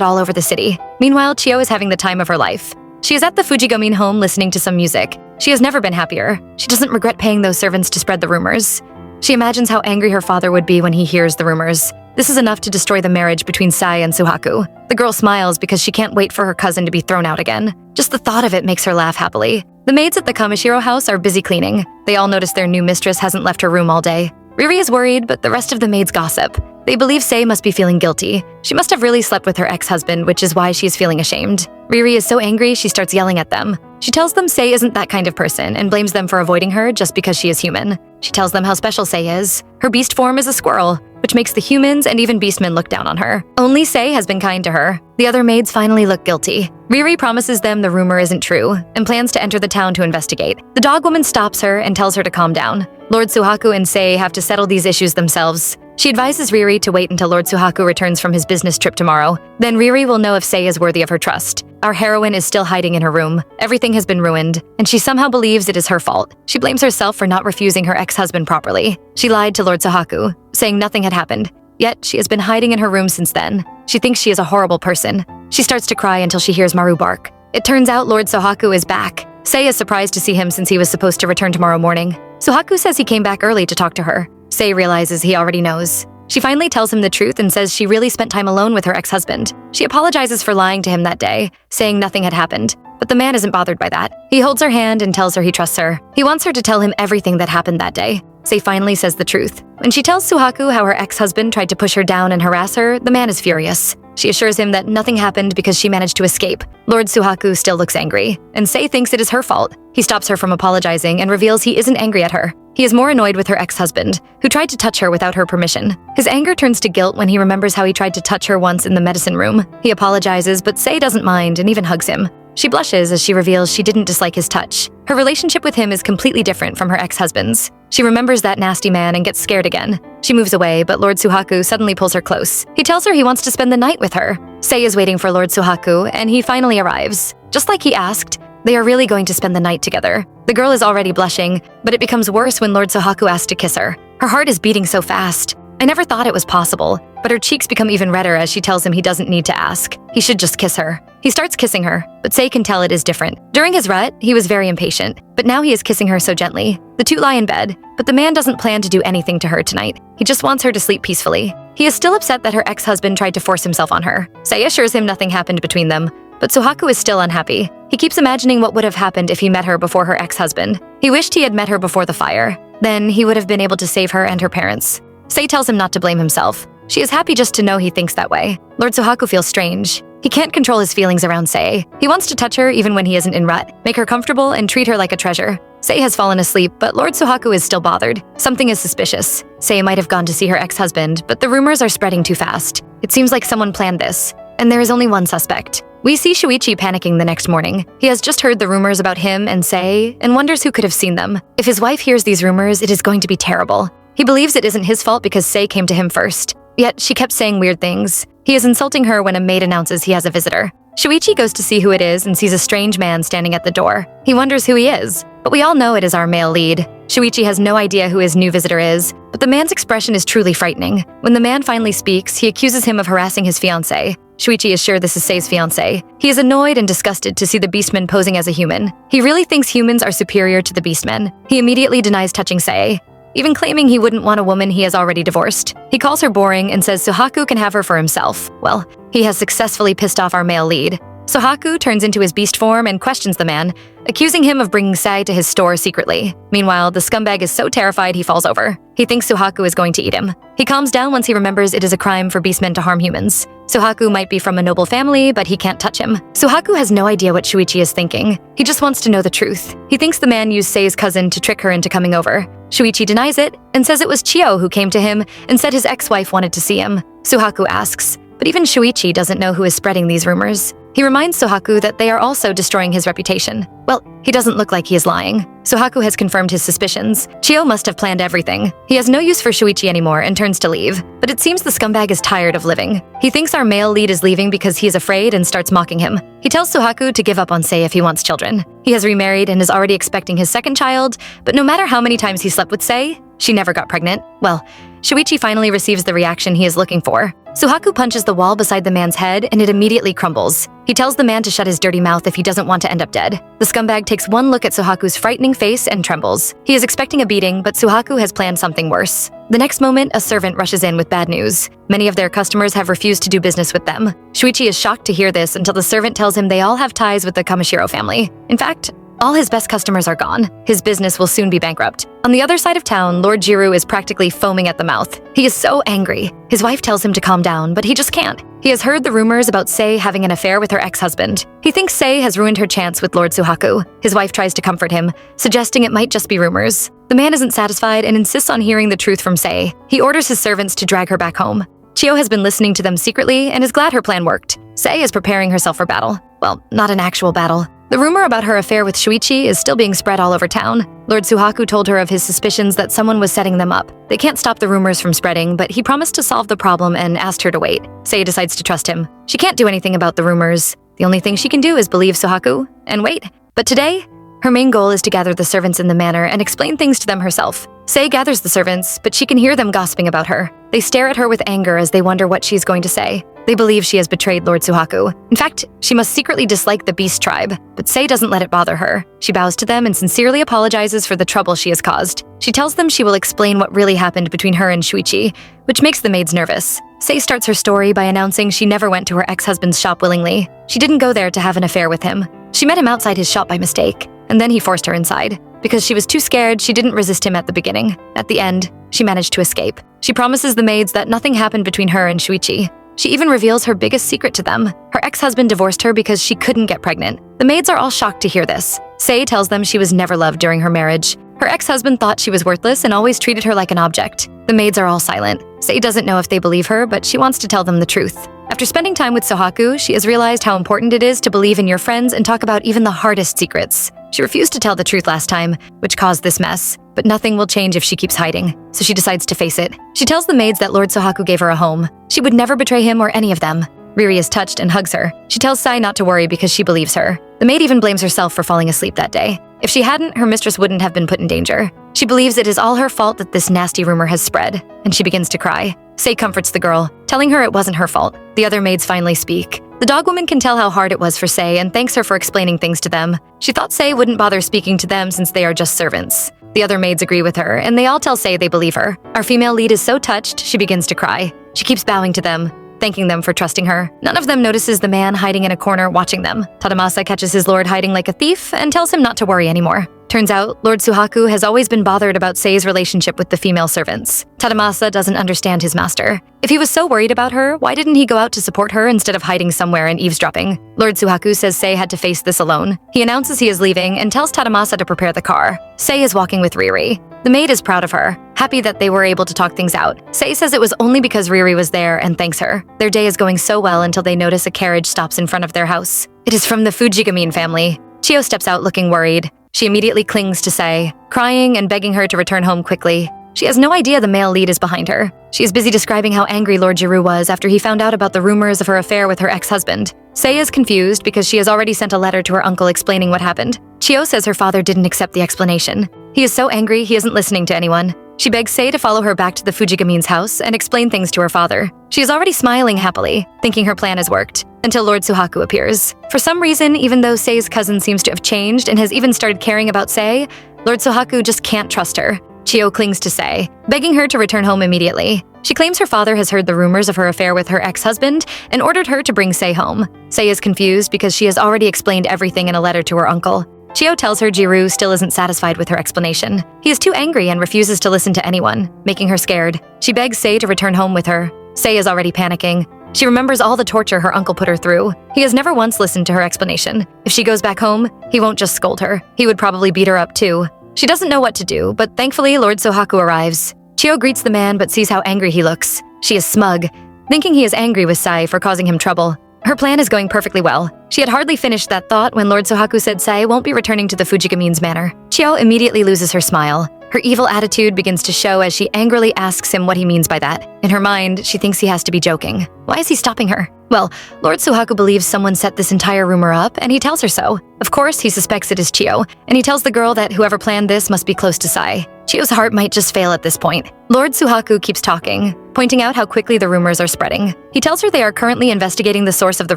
all over the city. Meanwhile, Chio is having the time of her life. She is at the Fujigamin home listening to some music. She has never been happier. She doesn't regret paying those servants to spread the rumors. She imagines how angry her father would be when he hears the rumors. This is enough to destroy the marriage between Sai and Suhaku. The girl smiles because she can't wait for her cousin to be thrown out again. Just the thought of it makes her laugh happily. The maids at the Kamishiro house are busy cleaning. They all notice their new mistress hasn't left her room all day. Riri is worried, but the rest of the maids gossip. They believe Sei must be feeling guilty. She must have really slept with her ex-husband, which is why she is feeling ashamed. Riri is so angry she starts yelling at them. She tells them Sei isn't that kind of person and blames them for avoiding her just because she is human. She tells them how special Sei is. Her beast form is a squirrel, which makes the humans and even beastmen look down on her. Only Sei has been kind to her. The other maids finally look guilty. Riri promises them the rumor isn't true and plans to enter the town to investigate. The dog woman stops her and tells her to calm down. Lord Suhaku and Sei have to settle these issues themselves. She advises Riri to wait until Lord Suhaku returns from his business trip tomorrow. Then Riri will know if Sei is worthy of her trust. Our heroine is still hiding in her room. Everything has been ruined, and she somehow believes it is her fault. She blames herself for not refusing her ex-husband properly. She lied to Lord Suhaku, saying nothing had happened. Yet, she has been hiding in her room since then. She thinks she is a horrible person. She starts to cry until she hears Maru bark. It turns out Lord Suhaku is back. Sei is surprised to see him since he was supposed to return tomorrow morning. Suhaku says he came back early to talk to her. Sei realizes he already knows. She finally tells him the truth and says she really spent time alone with her ex-husband. She apologizes for lying to him that day, saying nothing had happened. But the man isn't bothered by that. He holds her hand and tells her he trusts her. He wants her to tell him everything that happened that day. Sei finally says the truth. When she tells Suhaku how her ex-husband tried to push her down and harass her, the man is furious. She assures him that nothing happened because she managed to escape. Lord Suhaku still looks angry, and Sei thinks it is her fault. He stops her from apologizing and reveals he isn't angry at her. He is more annoyed with her ex-husband, who tried to touch her without her permission. His anger turns to guilt when he remembers how he tried to touch her once in the medicine room. He apologizes, but Sei doesn't mind and even hugs him. She blushes as she reveals she didn't dislike his touch. Her relationship with him is completely different from her ex-husband's. She remembers that nasty man and gets scared again. She moves away, but Lord Suhaku suddenly pulls her close. He tells her he wants to spend the night with her. Sei is waiting for Lord Suhaku, and he finally arrives. Just like he asked, they are really going to spend the night together. The girl is already blushing, but it becomes worse when Lord Suhaku asks to kiss her. Her heart is beating so fast. I never thought it was possible, but her cheeks become even redder as she tells him he doesn't need to ask. He should just kiss her. He starts kissing her, but Sei can tell it is different. During his rut, he was very impatient, but now he is kissing her so gently. The two lie in bed, but the man doesn't plan to do anything to her tonight. He just wants her to sleep peacefully. He is still upset that her ex-husband tried to force himself on her. Sei assures him nothing happened between them, but Suhaku is still unhappy. He keeps imagining what would have happened if he met her before her ex-husband. He wished he had met her before the fire. Then he would have been able to save her and her parents. Sei tells him not to blame himself. She is happy just to know he thinks that way. Lord Suhaku feels strange. He can't control his feelings around Sei. He wants to touch her even when he isn't in rut, make her comfortable, and treat her like a treasure. Sei has fallen asleep, but Lord Suhaku is still bothered. Something is suspicious. Sei might have gone to see her ex-husband, but the rumors are spreading too fast. It seems like someone planned this, and there is only one suspect. We see Shuichi panicking the next morning. He has just heard the rumors about him and Sei, and wonders who could have seen them. If his wife hears these rumors, it is going to be terrible. He believes it isn't his fault because Sei came to him first. Yet she kept saying weird things. He is insulting her when a maid announces he has a visitor. Shuichi goes to see who it is and sees a strange man standing at the door. He wonders who he is, but we all know it is our male lead. Shuichi has no idea who his new visitor is, but the man's expression is truly frightening. When the man finally speaks, he accuses him of harassing his fiancée. Shuichi is sure this is Sei's fiancée. He is annoyed and disgusted to see the beastman posing as a human. He really thinks humans are superior to the beastmen. He immediately denies touching Sei, even claiming he wouldn't want a woman he has already divorced. He calls her boring and says Suhaku can have her for himself. Well, he has successfully pissed off our male lead. Suhaku turns into his beast form and questions the man, accusing him of bringing Sei to his store secretly. Meanwhile, the scumbag is so terrified he falls over. He thinks Suhaku is going to eat him. He calms down once he remembers it is a crime for beastmen to harm humans. Suhaku might be from a noble family, but he can't touch him. Suhaku has no idea what Shuichi is thinking. He just wants to know the truth. He thinks the man used Sei's cousin to trick her into coming over. Shuichi denies it and says it was Chio who came to him and said his ex-wife wanted to see him. Suhaku asks, but even Shuichi doesn't know who is spreading these rumors. He reminds Suhaku that they are also destroying his reputation. Well, he doesn't look like he is lying. Suhaku has confirmed his suspicions. Chio must have planned everything. He has no use for Shuichi anymore and turns to leave. But it seems the scumbag is tired of living. He thinks our male lead is leaving because he is afraid and starts mocking him. He tells Suhaku to give up on Sei if he wants children. He has remarried and is already expecting his second child, but no matter how many times he slept with Sei, she never got pregnant. Well, Shuichi finally receives the reaction he is looking for. Suhaku punches the wall beside the man's head and it immediately crumbles. He tells the man to shut his dirty mouth if he doesn't want to end up dead. The scumbag takes one look at Suhaku's frightening face and trembles. He is expecting a beating, but Suhaku has planned something worse. The next moment, a servant rushes in with bad news. Many of their customers have refused to do business with them. Shuichi is shocked to hear this until the servant tells him they all have ties with the Kamishiro family. In fact, all his best customers are gone. His business will soon be bankrupt. On the other side of town, Lord Jiru is practically foaming at the mouth. He is so angry. His wife tells him to calm down, but he just can't. He has heard the rumors about Sei having an affair with her ex-husband. He thinks Sei has ruined her chance with Lord Suhaku. His wife tries to comfort him, suggesting it might just be rumors. The man isn't satisfied and insists on hearing the truth from Sei. He orders his servants to drag her back home. Chio has been listening to them secretly and is glad her plan worked. Sei is preparing herself for battle. Well, not an actual battle. The rumor about her affair with Shuichi is still being spread all over town. Lord Suhaku told her of his suspicions that someone was setting them up. They can't stop the rumors from spreading, but he promised to solve the problem and asked her to wait. Sei decides to trust him. She can't do anything about the rumors. The only thing she can do is believe Suhaku and wait. But today, her main goal is to gather the servants in the manor and explain things to them herself. Sei gathers the servants, but she can hear them gossiping about her. They stare at her with anger as they wonder what she's going to say. They believe she has betrayed Lord Suhaku. In fact, she must secretly dislike the Beast tribe, but Sei doesn't let it bother her. She bows to them and sincerely apologizes for the trouble she has caused. She tells them she will explain what really happened between her and Shuichi, which makes the maids nervous. Sei starts her story by announcing she never went to her ex-husband's shop willingly. She didn't go there to have an affair with him. She met him outside his shop by mistake, and then he forced her inside. Because she was too scared, she didn't resist him at the beginning. At the end, she managed to escape. She promises the maids that nothing happened between her and Shuichi. She even reveals her biggest secret to them. Her ex-husband divorced her because she couldn't get pregnant. The maids are all shocked to hear this. Sei tells them she was never loved during her marriage. Her ex-husband thought she was worthless and always treated her like an object. The maids are all silent. Sei doesn't know if they believe her, but she wants to tell them the truth. After spending time with Suhaku, she has realized how important it is to believe in your friends and talk about even the hardest secrets. She refused to tell the truth last time, which caused this mess. But nothing will change if she keeps hiding, so she decides to face it. She tells the maids that Lord Suhaku gave her a home. She would never betray him or any of them. Riri is touched and hugs her. She tells Sai not to worry because she believes her. The maid even blames herself for falling asleep that day. If she hadn't, her mistress wouldn't have been put in danger. She believes it is all her fault that this nasty rumor has spread, and she begins to cry. Sei comforts the girl, telling her it wasn't her fault. The other maids finally speak. The dog woman can tell how hard it was for Sei and thanks her for explaining things to them. She thought Sei wouldn't bother speaking to them since they are just servants. The other maids agree with her, and they all tell Sei they believe her. Our female lead is so touched, she begins to cry. She keeps bowing to them, thanking them for trusting her. None of them notices the man hiding in a corner watching them. Tadamasa catches his lord hiding like a thief and tells him not to worry anymore. Turns out, Lord Suhaku has always been bothered about Sei's relationship with the female servants. Tadamasa doesn't understand his master. If he was so worried about her, why didn't he go out to support her instead of hiding somewhere and eavesdropping? Lord Suhaku says Sei had to face this alone. He announces he is leaving and tells Tadamasa to prepare the car. Sei is walking with Riri. The maid is proud of her, happy that they were able to talk things out. Sei says it was only because Riri was there and thanks her. Their day is going so well until they notice a carriage stops in front of their house. It is from the Fujigamine family. Chio steps out looking worried. She immediately clings to Sei, crying and begging her to return home quickly. She has no idea the male lead is behind her. She is busy describing how angry Lord Jiru was after he found out about the rumors of her affair with her ex-husband. Sei is confused because she has already sent a letter to her uncle explaining what happened. Chio says her father didn't accept the explanation. He is so angry he isn't listening to anyone. She begs Sei to follow her back to the Fujigamine's house and explain things to her father. She is already smiling happily, thinking her plan has worked, until Lord Suhaku appears. For some reason, even though Sei's cousin seems to have changed and has even started caring about Sei, Lord Suhaku just can't trust her. Chio clings to Sei, begging her to return home immediately. She claims her father has heard the rumors of her affair with her ex-husband and ordered her to bring Sei home. Sei is confused because she has already explained everything in a letter to her uncle. Chio tells her Jiru still isn't satisfied with her explanation. He is too angry and refuses to listen to anyone, making her scared. She begs Sei to return home with her. Sei is already panicking. She remembers all the torture her uncle put her through. He has never once listened to her explanation. If she goes back home, he won't just scold her. He would probably beat her up too. She doesn't know what to do, but thankfully Lord Suhaku arrives. Chio greets the man but sees how angry he looks. She is smug, thinking he is angry with Sei for causing him trouble. Her plan is going perfectly well. She had hardly finished that thought when Lord Suhaku said Sei won't be returning to the Fujigamine's manor. Chio immediately loses her smile. Her evil attitude begins to show as she angrily asks him what he means by that. In her mind, she thinks he has to be joking. Why is he stopping her? Well, Lord Suhaku believes someone set this entire rumor up, and he tells her so. Of course, he suspects it is Chiyo, and he tells the girl that whoever planned this must be close to Sai. Chiyo's heart might just fail at this point. Lord Suhaku keeps talking, pointing out how quickly the rumors are spreading. He tells her they are currently investigating the source of the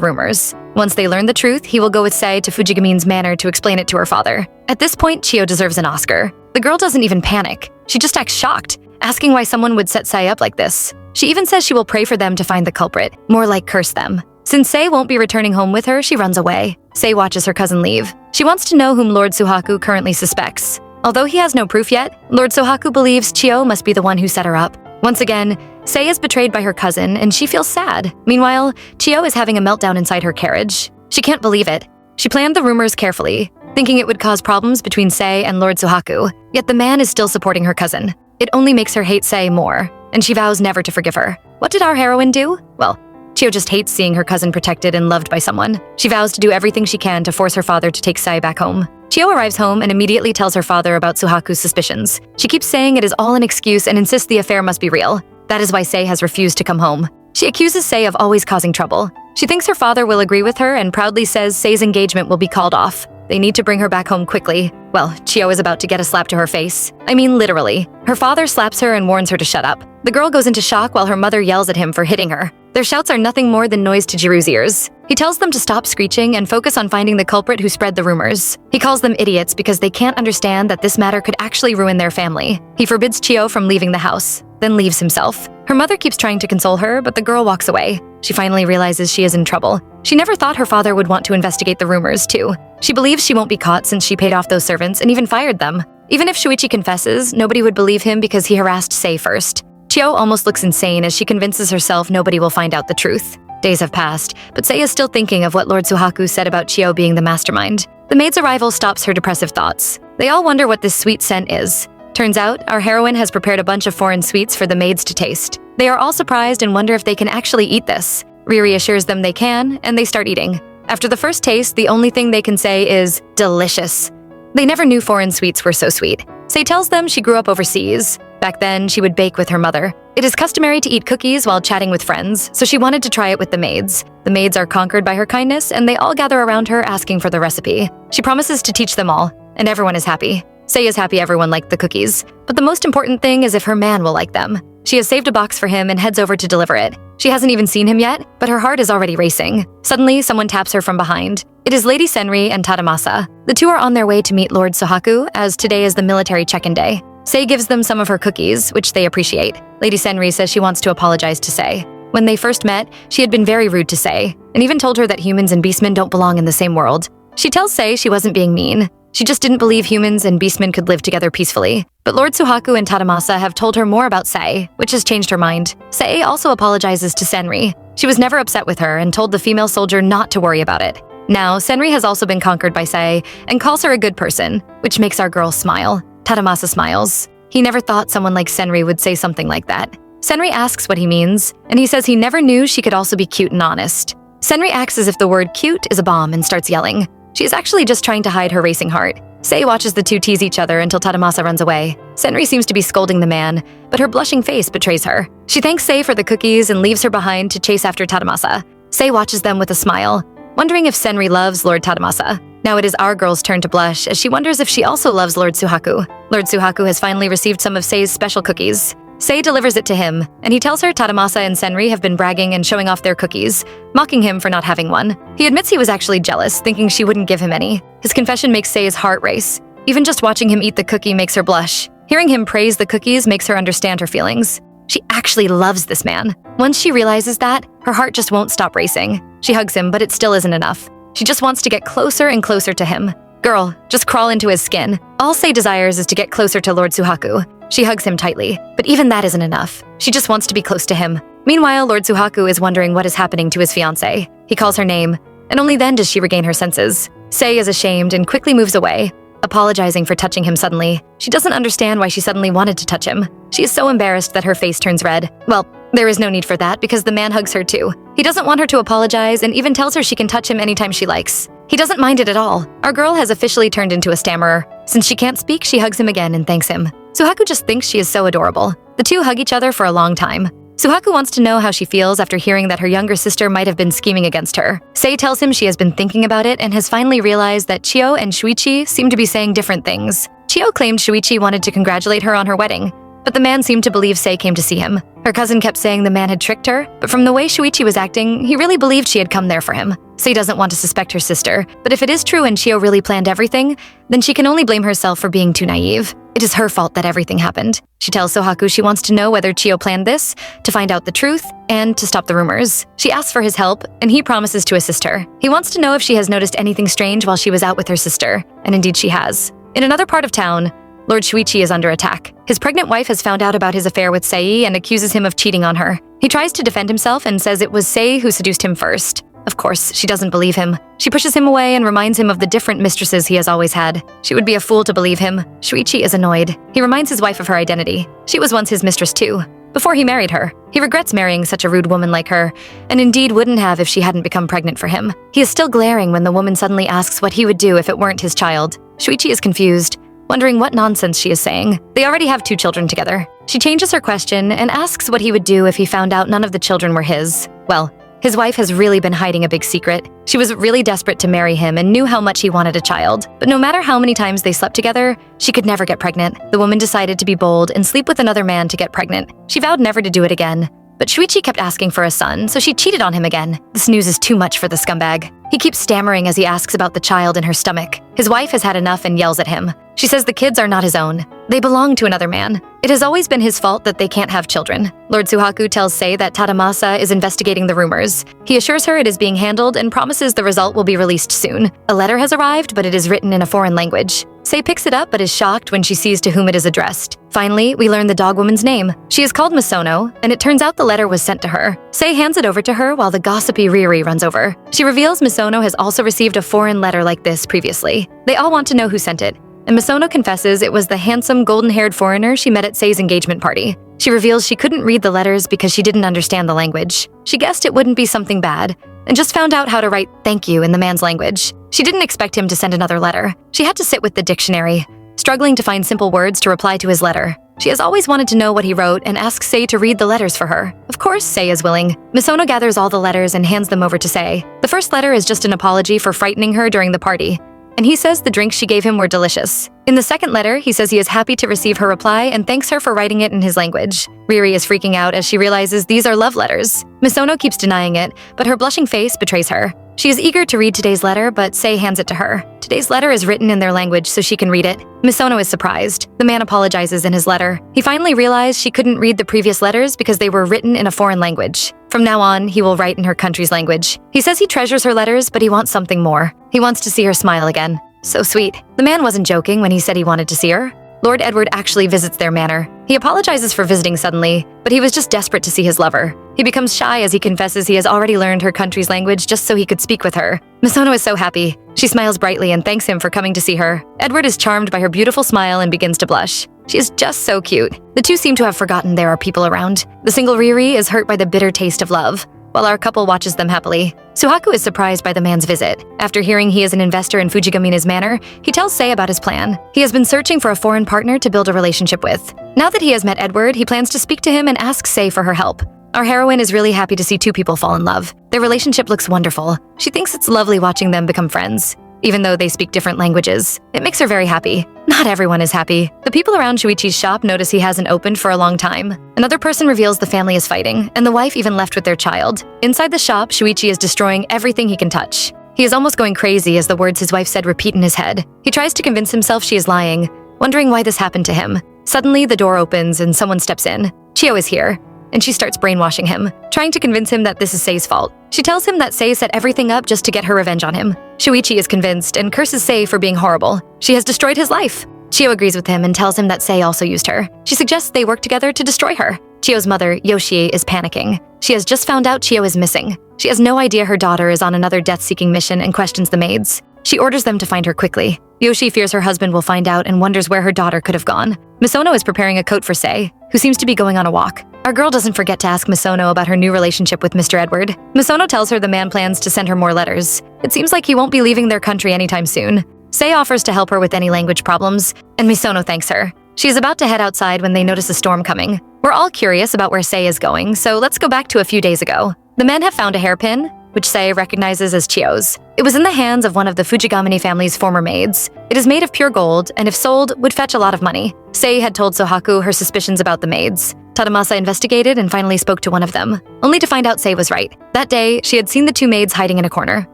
rumors. Once they learn the truth, he will go with Sai to Fujigamin's manor to explain it to her father. At this point, Chiyo deserves an Oscar. The girl doesn't even panic. She just acts shocked, asking why someone would set Sai up like this. She even says she will pray for them to find the culprit, more like curse them. Since Sei won't be returning home with her, she runs away. Sei watches her cousin leave. She wants to know whom Lord Suhaku currently suspects. Although he has no proof yet, Lord Suhaku believes Chiyo must be the one who set her up. Once again, Sei is betrayed by her cousin, and she feels sad. Meanwhile, Chiyo is having a meltdown inside her carriage. She can't believe it. She planned the rumors carefully, thinking it would cause problems between Sei and Lord Suhaku, yet the man is still supporting her cousin. It only makes her hate Sei more, and she vows never to forgive her. What did our heroine do? Well, Chiyo just hates seeing her cousin protected and loved by someone. She vows to do everything she can to force her father to take Sai back home. Chiyo arrives home and immediately tells her father about Suhaku's suspicions. She keeps saying it is all an excuse and insists the affair must be real. That is why Sei has refused to come home. She accuses Sei of always causing trouble. She thinks her father will agree with her and proudly says Sei's engagement will be called off. They need to bring her back home quickly. Well, Chiyo is about to get a slap to her face. I mean, literally. Her father slaps her and warns her to shut up. The girl goes into shock while her mother yells at him for hitting her. Their shouts are nothing more than noise to Jiru's ears. He tells them to stop screeching and focus on finding the culprit who spread the rumors. He calls them idiots because they can't understand that this matter could actually ruin their family. He forbids Chiyo from leaving the house, then leaves himself. Her mother keeps trying to console her, but the girl walks away. She finally realizes she is in trouble. She never thought her father would want to investigate the rumors, too. She believes she won't be caught since she paid off those servants and even fired them. Even if Shuichi confesses, nobody would believe him because he harassed Sei first. Chiyo almost looks insane as she convinces herself nobody will find out the truth. Days have passed, but Sei is still thinking of what Lord Suhaku said about Chiyo being the mastermind. The maid's arrival stops her depressive thoughts. They all wonder what this sweet scent is. Turns out, our heroine has prepared a bunch of foreign sweets for the maids to taste. They are all surprised and wonder if they can actually eat this. Riri assures them they can, and they start eating. After the first taste, the only thing they can say is, delicious. They never knew foreign sweets were so sweet. Sei tells them she grew up overseas. Back then, she would bake with her mother. It is customary to eat cookies while chatting with friends, so she wanted to try it with the maids. The maids are conquered by her kindness, and they all gather around her asking for the recipe. She promises to teach them all, and everyone is happy. Sei is happy everyone liked the cookies, but the most important thing is if her man will like them. She has saved a box for him and heads over to deliver it. She hasn't even seen him yet, but her heart is already racing. Suddenly, someone taps her from behind. It is Lady Senri and Tadamasa. The two are on their way to meet Lord Suhaku, as today is the military check-in day. Sei gives them some of her cookies, which they appreciate. Lady Senri says she wants to apologize to Sei. When they first met, she had been very rude to Sei, and even told her that humans and beastmen don't belong in the same world. She tells Sei she wasn't being mean. She just didn't believe humans and beastmen could live together peacefully. But Lord Suhaku and Tadamasa have told her more about Sei, which has changed her mind. Sei also apologizes to Senri. She was never upset with her and told the female soldier not to worry about it. Now, Senri has also been conquered by Sei and calls her a good person, which makes our girl smile. Tadamasa smiles. He never thought someone like Senri would say something like that. Senri asks what he means, and he says he never knew she could also be cute and honest. Senri acts as if the word cute is a bomb and starts yelling. She is actually just trying to hide her racing heart. Sei watches the two tease each other until Tadamasa runs away. Senri seems to be scolding the man, but her blushing face betrays her. She thanks Sei for the cookies and leaves her behind to chase after Tadamasa. Sei watches them with a smile, wondering if Senri loves Lord Tadamasa. Now it is our girl's turn to blush as she wonders if she also loves Lord Suhaku. Lord Suhaku has finally received some of Sei's special cookies. Sei delivers it to him, and he tells her Tadamasa and Senri have been bragging and showing off their cookies, mocking him for not having one. He admits he was actually jealous, thinking she wouldn't give him any. His confession makes Sei's heart race. Even just watching him eat the cookie makes her blush. Hearing him praise the cookies makes her understand her feelings. She actually loves this man. Once she realizes that, her heart just won't stop racing. She hugs him, but it still isn't enough. She just wants to get closer and closer to him. Girl, just crawl into his skin. All Sei desires is to get closer to Lord Suhaku. She hugs him tightly, but even that isn't enough. She just wants to be close to him. Meanwhile, Lord Suhaku is wondering what is happening to his fiancée. He calls her name, and only then does she regain her senses. Sei is ashamed and quickly moves away, apologizing for touching him suddenly. She doesn't understand why she suddenly wanted to touch him. She is so embarrassed that her face turns red. Well, there is no need for that because the man hugs her too. He doesn't want her to apologize and even tells her she can touch him anytime she likes. He doesn't mind it at all. Our girl has officially turned into a stammerer. Since she can't speak, she hugs him again and thanks him. Suhaku just thinks she is so adorable. The two hug each other for a long time. Suhaku wants to know how she feels after hearing that her younger sister might have been scheming against her. Sei tells him she has been thinking about it and has finally realized that Chio and Shuichi seem to be saying different things. Chio claimed Shuichi wanted to congratulate her on her wedding, but the man seemed to believe Sei came to see him. Her cousin kept saying the man had tricked her, but from the way Shuichi was acting, he really believed she had come there for him. Sei doesn't want to suspect her sister, but if it is true and Chio really planned everything, then she can only blame herself for being too naive. It is her fault that everything happened. She tells Sohaku she wants to know whether Chio planned this, to find out the truth, and to stop the rumors. She asks for his help, and he promises to assist her. He wants to know if she has noticed anything strange while she was out with her sister, and indeed she has. In another part of town, Lord Shuichi is under attack. His pregnant wife has found out about his affair with Sei and accuses him of cheating on her. He tries to defend himself and says it was Sei who seduced him first. Of course, she doesn't believe him. She pushes him away and reminds him of the different mistresses he has always had. She would be a fool to believe him. Shuichi is annoyed. He reminds his wife of her identity. She was once his mistress too, before he married her. He regrets marrying such a rude woman like her, and indeed wouldn't have if she hadn't become pregnant for him. He is still glaring when the woman suddenly asks what he would do if it weren't his child. Shuichi is confused, wondering what nonsense she is saying. They already have 2 children together. She changes her question and asks what he would do if he found out none of the children were his. Well, his wife has really been hiding a big secret. She was really desperate to marry him and knew how much he wanted a child. But no matter how many times they slept together, she could never get pregnant. The woman decided to be bold and sleep with another man to get pregnant. She vowed never to do it again. But Shuichi kept asking for a son, so she cheated on him again. This news is too much for the scumbag. He keeps stammering as he asks about the child in her stomach. His wife has had enough and yells at him. She says the kids are not his own. They belong to another man. It has always been his fault that they can't have children. Lord Suhaku tells Sei that Tadamasa is investigating the rumors. He assures her it is being handled and promises the result will be released soon. A letter has arrived, but it is written in a foreign language. Sei picks it up but is shocked when she sees to whom it is addressed. Finally, we learn the dog woman's name. She is called Misono, and it turns out the letter was sent to her. Sei hands it over to her while the gossipy Riri runs over. She reveals Misono has also received a foreign letter like this previously. They all want to know who sent it, and Misono confesses it was the handsome, golden-haired foreigner she met at Sei's engagement party. She reveals she couldn't read the letters because she didn't understand the language. She guessed it wouldn't be something bad, and just found out how to write thank you in the man's language. She didn't expect him to send another letter. She had to sit with the dictionary, struggling to find simple words to reply to his letter. She has always wanted to know what he wrote and asks Sei to read the letters for her. Of course, Sei is willing. Misono gathers all the letters and hands them over to Sei. The first letter is just an apology for frightening her during the party, and he says the drinks she gave him were delicious. In the second letter, he says he is happy to receive her reply and thanks her for writing it in his language. Riri is freaking out as she realizes these are love letters. Misono keeps denying it, but her blushing face betrays her. She is eager to read today's letter, but Sei hands it to her. Today's letter is written in their language so she can read it. Misono is surprised. The man apologizes in his letter. He finally realized she couldn't read the previous letters because they were written in a foreign language. From now on, he will write in her country's language. He says he treasures her letters, but he wants something more. He wants to see her smile again. So sweet. The man wasn't joking when he said he wanted to see her. Lord Edward actually visits their manor. He apologizes for visiting suddenly, but he was just desperate to see his lover. He becomes shy as he confesses he has already learned her country's language just so he could speak with her. Misono is so happy. She smiles brightly and thanks him for coming to see her. Edward is charmed by her beautiful smile and begins to blush. She is just so cute. The two seem to have forgotten there are people around. The single Riri is hurt by the bitter taste of love, while our couple watches them happily. Suhaku is surprised by the man's visit. After hearing he is an investor in Fujigamina's manor, he tells Sei about his plan. He has been searching for a foreign partner to build a relationship with. Now that he has met Edward, he plans to speak to him and ask Sei for her help. Our heroine is really happy to see 2 people fall in love. Their relationship looks wonderful. She thinks it's lovely watching them become friends, even though they speak different languages. It makes her very happy. Not everyone is happy. The people around Shuichi's shop notice he hasn't opened for a long time. Another person reveals the family is fighting, and the wife even left with their child. Inside the shop, Shuichi is destroying everything he can touch. He is almost going crazy as the words his wife said repeat in his head. He tries to convince himself she is lying, wondering why this happened to him. Suddenly, the door opens and someone steps in. Chio is here, and she starts brainwashing him, trying to convince him that this is Sei's fault. She tells him that Sei set everything up just to get her revenge on him. Shuichi is convinced and curses Sei for being horrible. She has destroyed his life. Chio agrees with him and tells him that Sei also used her. She suggests they work together to destroy her. Chio's mother, Yoshie, is panicking. She has just found out Chio is missing. She has no idea her daughter is on another death-seeking mission and questions the maids. She orders them to find her quickly. Yoshie fears her husband will find out and wonders where her daughter could have gone. Misono is preparing a coat for Sei, who seems to be going on a walk. Our girl doesn't forget to ask Misono about her new relationship with Mr. Edward. Misono tells her the man plans to send her more letters. It seems like he won't be leaving their country anytime soon. Sei offers to help her with any language problems, and Misono thanks her. She is about to head outside when they notice a storm coming. We're all curious about where Sei is going, so let's go back to a few days ago. The men have found a hairpin, which Sei recognizes as Chio's. It was in the hands of one of the Fujigamine family's former maids. It is made of pure gold, and if sold, would fetch a lot of money. Sei had told Sohaku her suspicions about the maids. Tadamasa investigated and finally spoke to one of them, only to find out Sei was right. That day, she had seen the two maids hiding in a corner,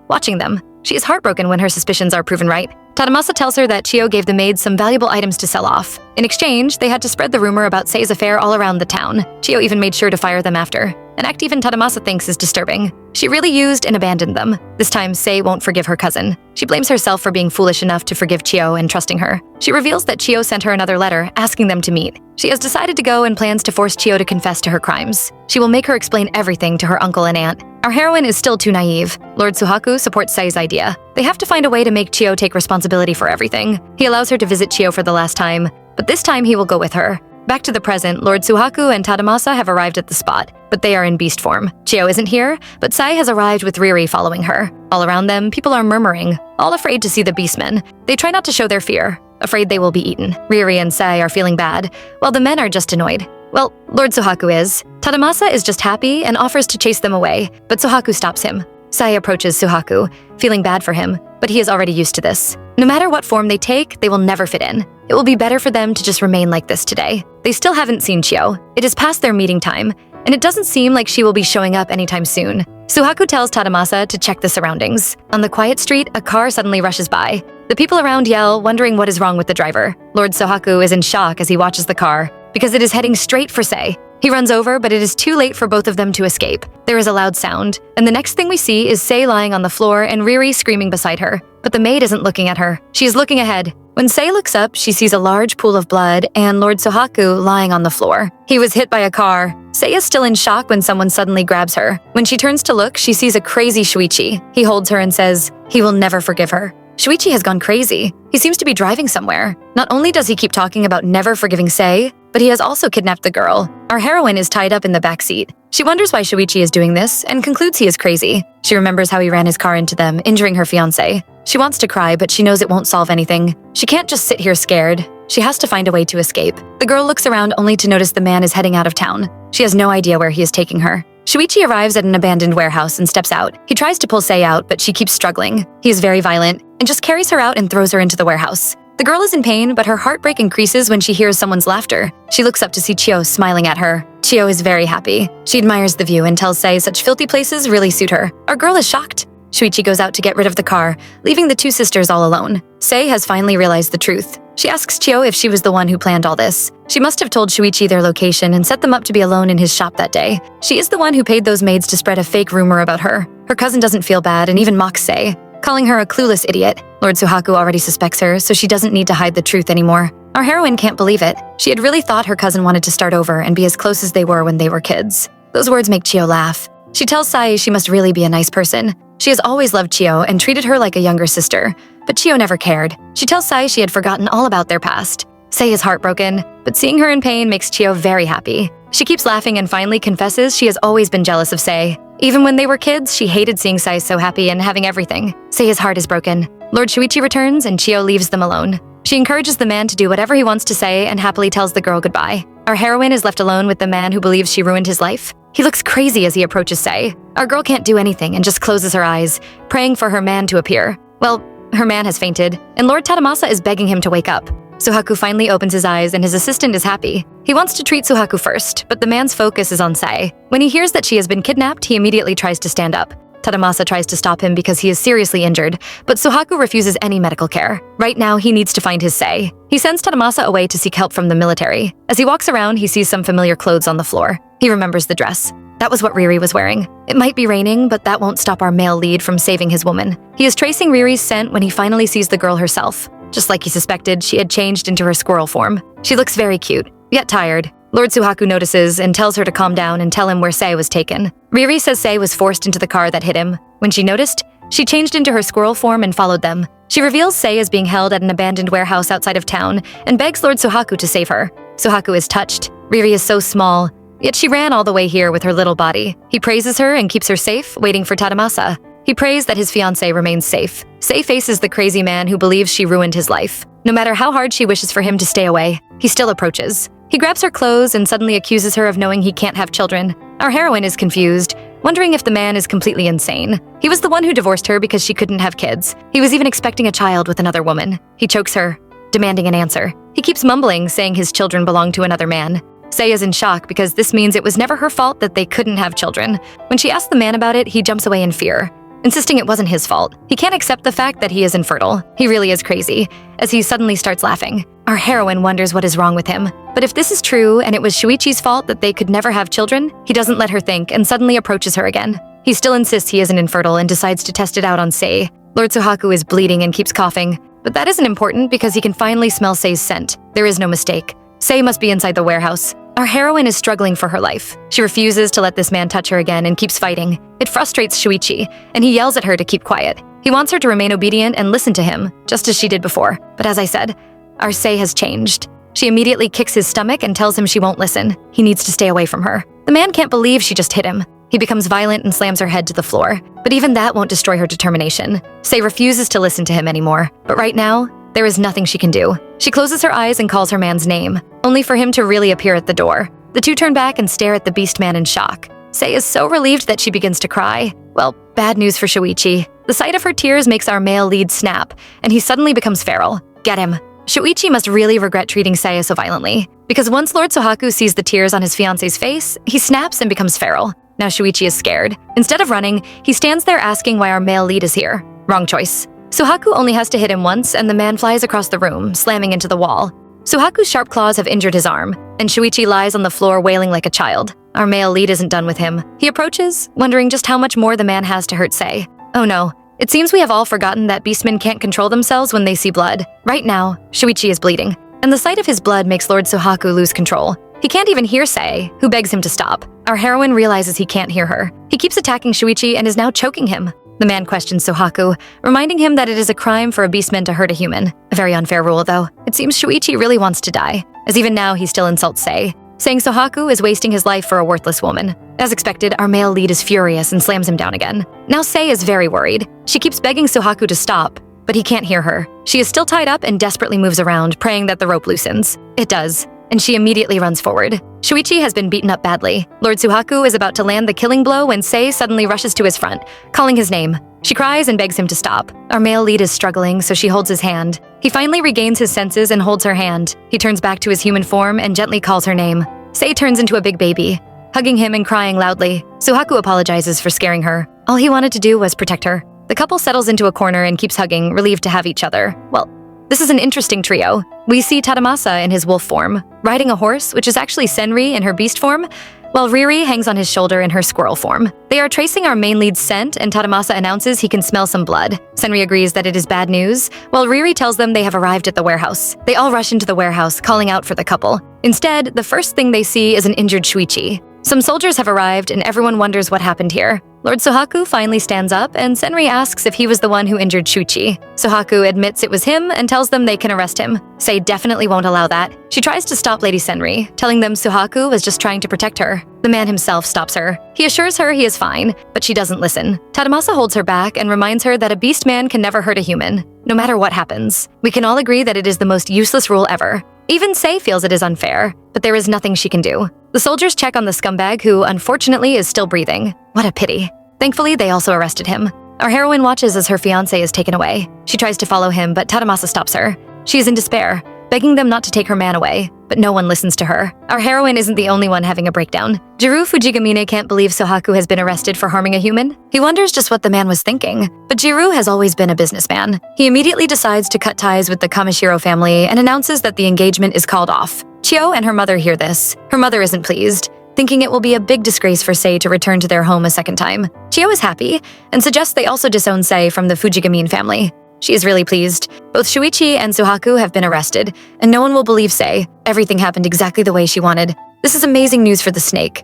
watching them. She is heartbroken when her suspicions are proven right. Tadamasa tells her that Chio gave the maids some valuable items to sell off. In exchange, they had to spread the rumor about Sei's affair all around the town. Chio even made sure to fire them after, an act even Tadamasa thinks is disturbing. She really used and abandoned them. This time, Sei won't forgive her cousin. She blames herself for being foolish enough to forgive Chio and trusting her. She reveals that Chio sent her another letter asking them to meet. She has decided to go and plans to force Chio to confess to her crimes. She will make her explain everything to her uncle and aunt. Our heroine is still too naive. Lord Suhaku supports Sei's idea. They have to find a way to make Chio take responsibility for everything. He allows her to visit Chio for the last time, but this time he will go with her. Back to the present, Lord Suhaku and Tadamasa have arrived at the spot, but they are in beast form. Chio isn't here, but Sei has arrived with Riri following her. All around them, people are murmuring, all afraid to see the beastmen. They try not to show their fear, afraid they will be eaten. Riri and Sei are feeling bad, while the men are just annoyed. Well, Lord Suhaku is. Tadamasa is just happy and offers to chase them away, but Suhaku stops him. Sei approaches Suhaku, feeling bad for him, but he is already used to this. No matter what form they take, they will never fit in. It will be better for them to just remain like this today. They still haven't seen Chio. It is past their meeting time, and it doesn't seem like she will be showing up anytime soon. Suhaku tells Tadamasa to check the surroundings. On the quiet street, a car suddenly rushes by. The people around yell, wondering what is wrong with the driver. Lord Suhaku is in shock as he watches the car, because it is heading straight for Sei. He runs over, but it is too late for both of them to escape. There is a loud sound, and the next thing we see is Sei lying on the floor and Riri screaming beside her. But the maid isn't looking at her. She is looking ahead. When Sei looks up, she sees a large pool of blood and Lord Suhaku lying on the floor. He was hit by a car. Sei is still in shock when someone suddenly grabs her. When she turns to look, she sees a crazy Shuichi. He holds her and says he will never forgive her. Shuichi has gone crazy. He seems to be driving somewhere. Not only does he keep talking about never forgiving Sei, but he has also kidnapped the girl. Our heroine is tied up in the backseat. She wonders why Shuichi is doing this and concludes he is crazy. She remembers how he ran his car into them, injuring her fiancé. She wants to cry, but she knows it won't solve anything. She can't just sit here scared. She has to find a way to escape. The girl looks around only to notice the man is heading out of town. She has no idea where he is taking her. Shuichi arrives at an abandoned warehouse and steps out. He tries to pull Sei out, but she keeps struggling. He is very violent and just carries her out and throws her into the warehouse. The girl is in pain, but her heartbreak increases when she hears someone's laughter. She looks up to see Chio smiling at her. Chio is very happy. She admires the view and tells Sei such filthy places really suit her. Our girl is shocked. Shuichi goes out to get rid of the car, leaving the two sisters all alone. Sei has finally realized the truth. She asks Chio if she was the one who planned all this. She must have told Shuichi their location and set them up to be alone in his shop that day. She is the one who paid those maids to spread a fake rumor about her. Her cousin doesn't feel bad and even mocks Sei, calling her a clueless idiot. Lord Suhaku already suspects her, so she doesn't need to hide the truth anymore. Our heroine can't believe it. She had really thought her cousin wanted to start over and be as close as they were when they were kids. Those words make Chio laugh. She tells Sei she must really be a nice person. She has always loved Chio and treated her like a younger sister, but Chio never cared. She tells Sei she had forgotten all about their past. Sei is heartbroken, but seeing her in pain makes Chio very happy. She keeps laughing and finally confesses she has always been jealous of Sei. Even when they were kids, she hated seeing Sei so happy and having everything. Sei's heart is broken. Lord Shuichi returns and Chio leaves them alone. She encourages the man to do whatever he wants to say and happily tells the girl goodbye. Our heroine is left alone with the man who believes she ruined his life. He looks crazy as he approaches Sei. Our girl can't do anything and just closes her eyes, praying for her man to appear. Well, her man has fainted, and Lord Tadamasa is begging him to wake up. Suhaku finally opens his eyes and his assistant is happy. He wants to treat Suhaku first, but the man's focus is on Sei. When he hears that she has been kidnapped, he immediately tries to stand up. Tadamasa tries to stop him because he is seriously injured, but Suhaku refuses any medical care. Right now, he needs to find his Sei. He sends Tadamasa away to seek help from the military. As he walks around, he sees some familiar clothes on the floor. He remembers the dress. That was what Riri was wearing. It might be raining, but that won't stop our male lead from saving his woman. He is tracing Riri's scent when he finally sees the girl herself. Just like he suspected, she had changed into her squirrel form. She looks very cute, yet tired. Lord Suhaku notices and tells her to calm down and tell him where Sei was taken. Riri says Sei was forced into the car that hit him. When she noticed, she changed into her squirrel form and followed them. She reveals Sei is being held at an abandoned warehouse outside of town and begs Lord Suhaku to save her. Suhaku is touched. Riri is so small, yet she ran all the way here with her little body. He praises her and keeps her safe, waiting for Tadamasa. He prays that his fiancée remains safe. Sei faces the crazy man who believes she ruined his life. No matter how hard she wishes for him to stay away, he still approaches. He grabs her clothes and suddenly accuses her of knowing he can't have children. Our heroine is confused, wondering if the man is completely insane. He was the one who divorced her because she couldn't have kids. He was even expecting a child with another woman. He chokes her, demanding an answer. He keeps mumbling, saying his children belong to another man. Sei is in shock because this means it was never her fault that they couldn't have children. When she asks the man about it, he jumps away in fear, insisting it wasn't his fault. He can't accept the fact that he is infertile. He really is crazy, as he suddenly starts laughing. Our heroine wonders what is wrong with him. But if this is true and it was Shuichi's fault that they could never have children, he doesn't let her think and suddenly approaches her again. He still insists he isn't infertile and decides to test it out on Sei. Lord Suhaku is bleeding and keeps coughing. But that isn't important because he can finally smell Sei's scent. There is no mistake. Sei must be inside the warehouse. Our heroine is struggling for her life. She refuses to let this man touch her again and keeps fighting. It frustrates Shuichi, and he yells at her to keep quiet. He wants her to remain obedient and listen to him, just as she did before. But as I said, our Sei has changed. She immediately kicks his stomach and tells him she won't listen. He needs to stay away from her. The man can't believe she just hit him. He becomes violent and slams her head to the floor. But even that won't destroy her determination. Sei refuses to listen to him anymore. But right now, there is nothing she can do. She closes her eyes and calls her man's name, only for him to really appear at the door. The two turn back and stare at the beast man in shock. Sei is so relieved that she begins to cry. Well, bad news for Shuichi. The sight of her tears makes our male lead snap, and he suddenly becomes feral. Get him. Shuichi must really regret treating Sei so violently, because once Lord Suhaku sees the tears on his fiancé's face, he snaps and becomes feral. Now Shuichi is scared. Instead of running, he stands there asking why our male lead is here. Wrong choice. Suhaku only has to hit him once, and the man flies across the room, slamming into the wall. Suhaku's sharp claws have injured his arm, and Shuichi lies on the floor wailing like a child. Our male lead isn't done with him. He approaches, wondering just how much more the man has to hurt Sei. Oh no. It seems we have all forgotten that beastmen can't control themselves when they see blood. Right now, Shuichi is bleeding, and the sight of his blood makes Lord Suhaku lose control. He can't even hear Sei, who begs him to stop. Our heroine realizes he can't hear her. He keeps attacking Shuichi and is now choking him. The man questions Suhaku, reminding him that it is a crime for a beastman to hurt a human. A very unfair rule, though. It seems Shuichi really wants to die, as even now he still insults Sei, saying Suhaku is wasting his life for a worthless woman. As expected, our male lead is furious and slams him down again. Now Sei is very worried. She keeps begging Suhaku to stop, but he can't hear her. She is still tied up and desperately moves around, praying that the rope loosens. It does, and she immediately runs forward. Shuichi has been beaten up badly. Lord Suhaku is about to land the killing blow when Sei suddenly rushes to his front, calling his name. She cries and begs him to stop. Our male lead is struggling, so she holds his hand. He finally regains his senses and holds her hand. He turns back to his human form and gently calls her name. Sei turns into a big baby, hugging him and crying loudly. Suhaku apologizes for scaring her. All he wanted to do was protect her. The couple settles into a corner and keeps hugging, relieved to have each other. Well, this is an interesting trio. We see Tadamasa in his wolf form, riding a horse, which is actually Senri in her beast form, while Riri hangs on his shoulder in her squirrel form. They are tracing our main lead's scent, and Tadamasa announces he can smell some blood. Senri agrees that it is bad news, while Riri tells them they have arrived at the warehouse. They all rush into the warehouse, calling out for the couple. Instead, the first thing they see is an injured Shuichi. Some soldiers have arrived, and everyone wonders what happened here. Lord Suhaku finally stands up, and Senri asks if he was the one who injured Shuichi. Suhaku admits it was him and tells them they can arrest him. Sei definitely won't allow that. She tries to stop Lady Senri, telling them Suhaku was just trying to protect her. The man himself stops her. He assures her he is fine, but she doesn't listen. Tadamasa holds her back and reminds her that a beast man can never hurt a human, no matter what happens. We can all agree that it is the most useless rule ever. Even Sei feels it is unfair, but there is nothing she can do. The soldiers check on the scumbag who, unfortunately, is still breathing. What a pity. Thankfully, they also arrested him. Our heroine watches as her fiancé is taken away. She tries to follow him, but Tadamasa stops her. She is in despair, begging them not to take her man away, but no one listens to her. Our heroine isn't the only one having a breakdown. Jiro Fujigamine can't believe Suhaku has been arrested for harming a human. He wonders just what the man was thinking. But Jiro has always been a businessman. He immediately decides to cut ties with the Kamishiro family and announces that the engagement is called off. Chio and her mother hear this. Her mother isn't pleased, thinking it will be a big disgrace for Sei to return to their home a second time. Chio is happy and suggests they also disown Sei from the Fujigamine family. She is really pleased. Both Shuichi and Suhaku have been arrested, and no one will believe Sei. Everything happened exactly the way she wanted. This is amazing news for the snake.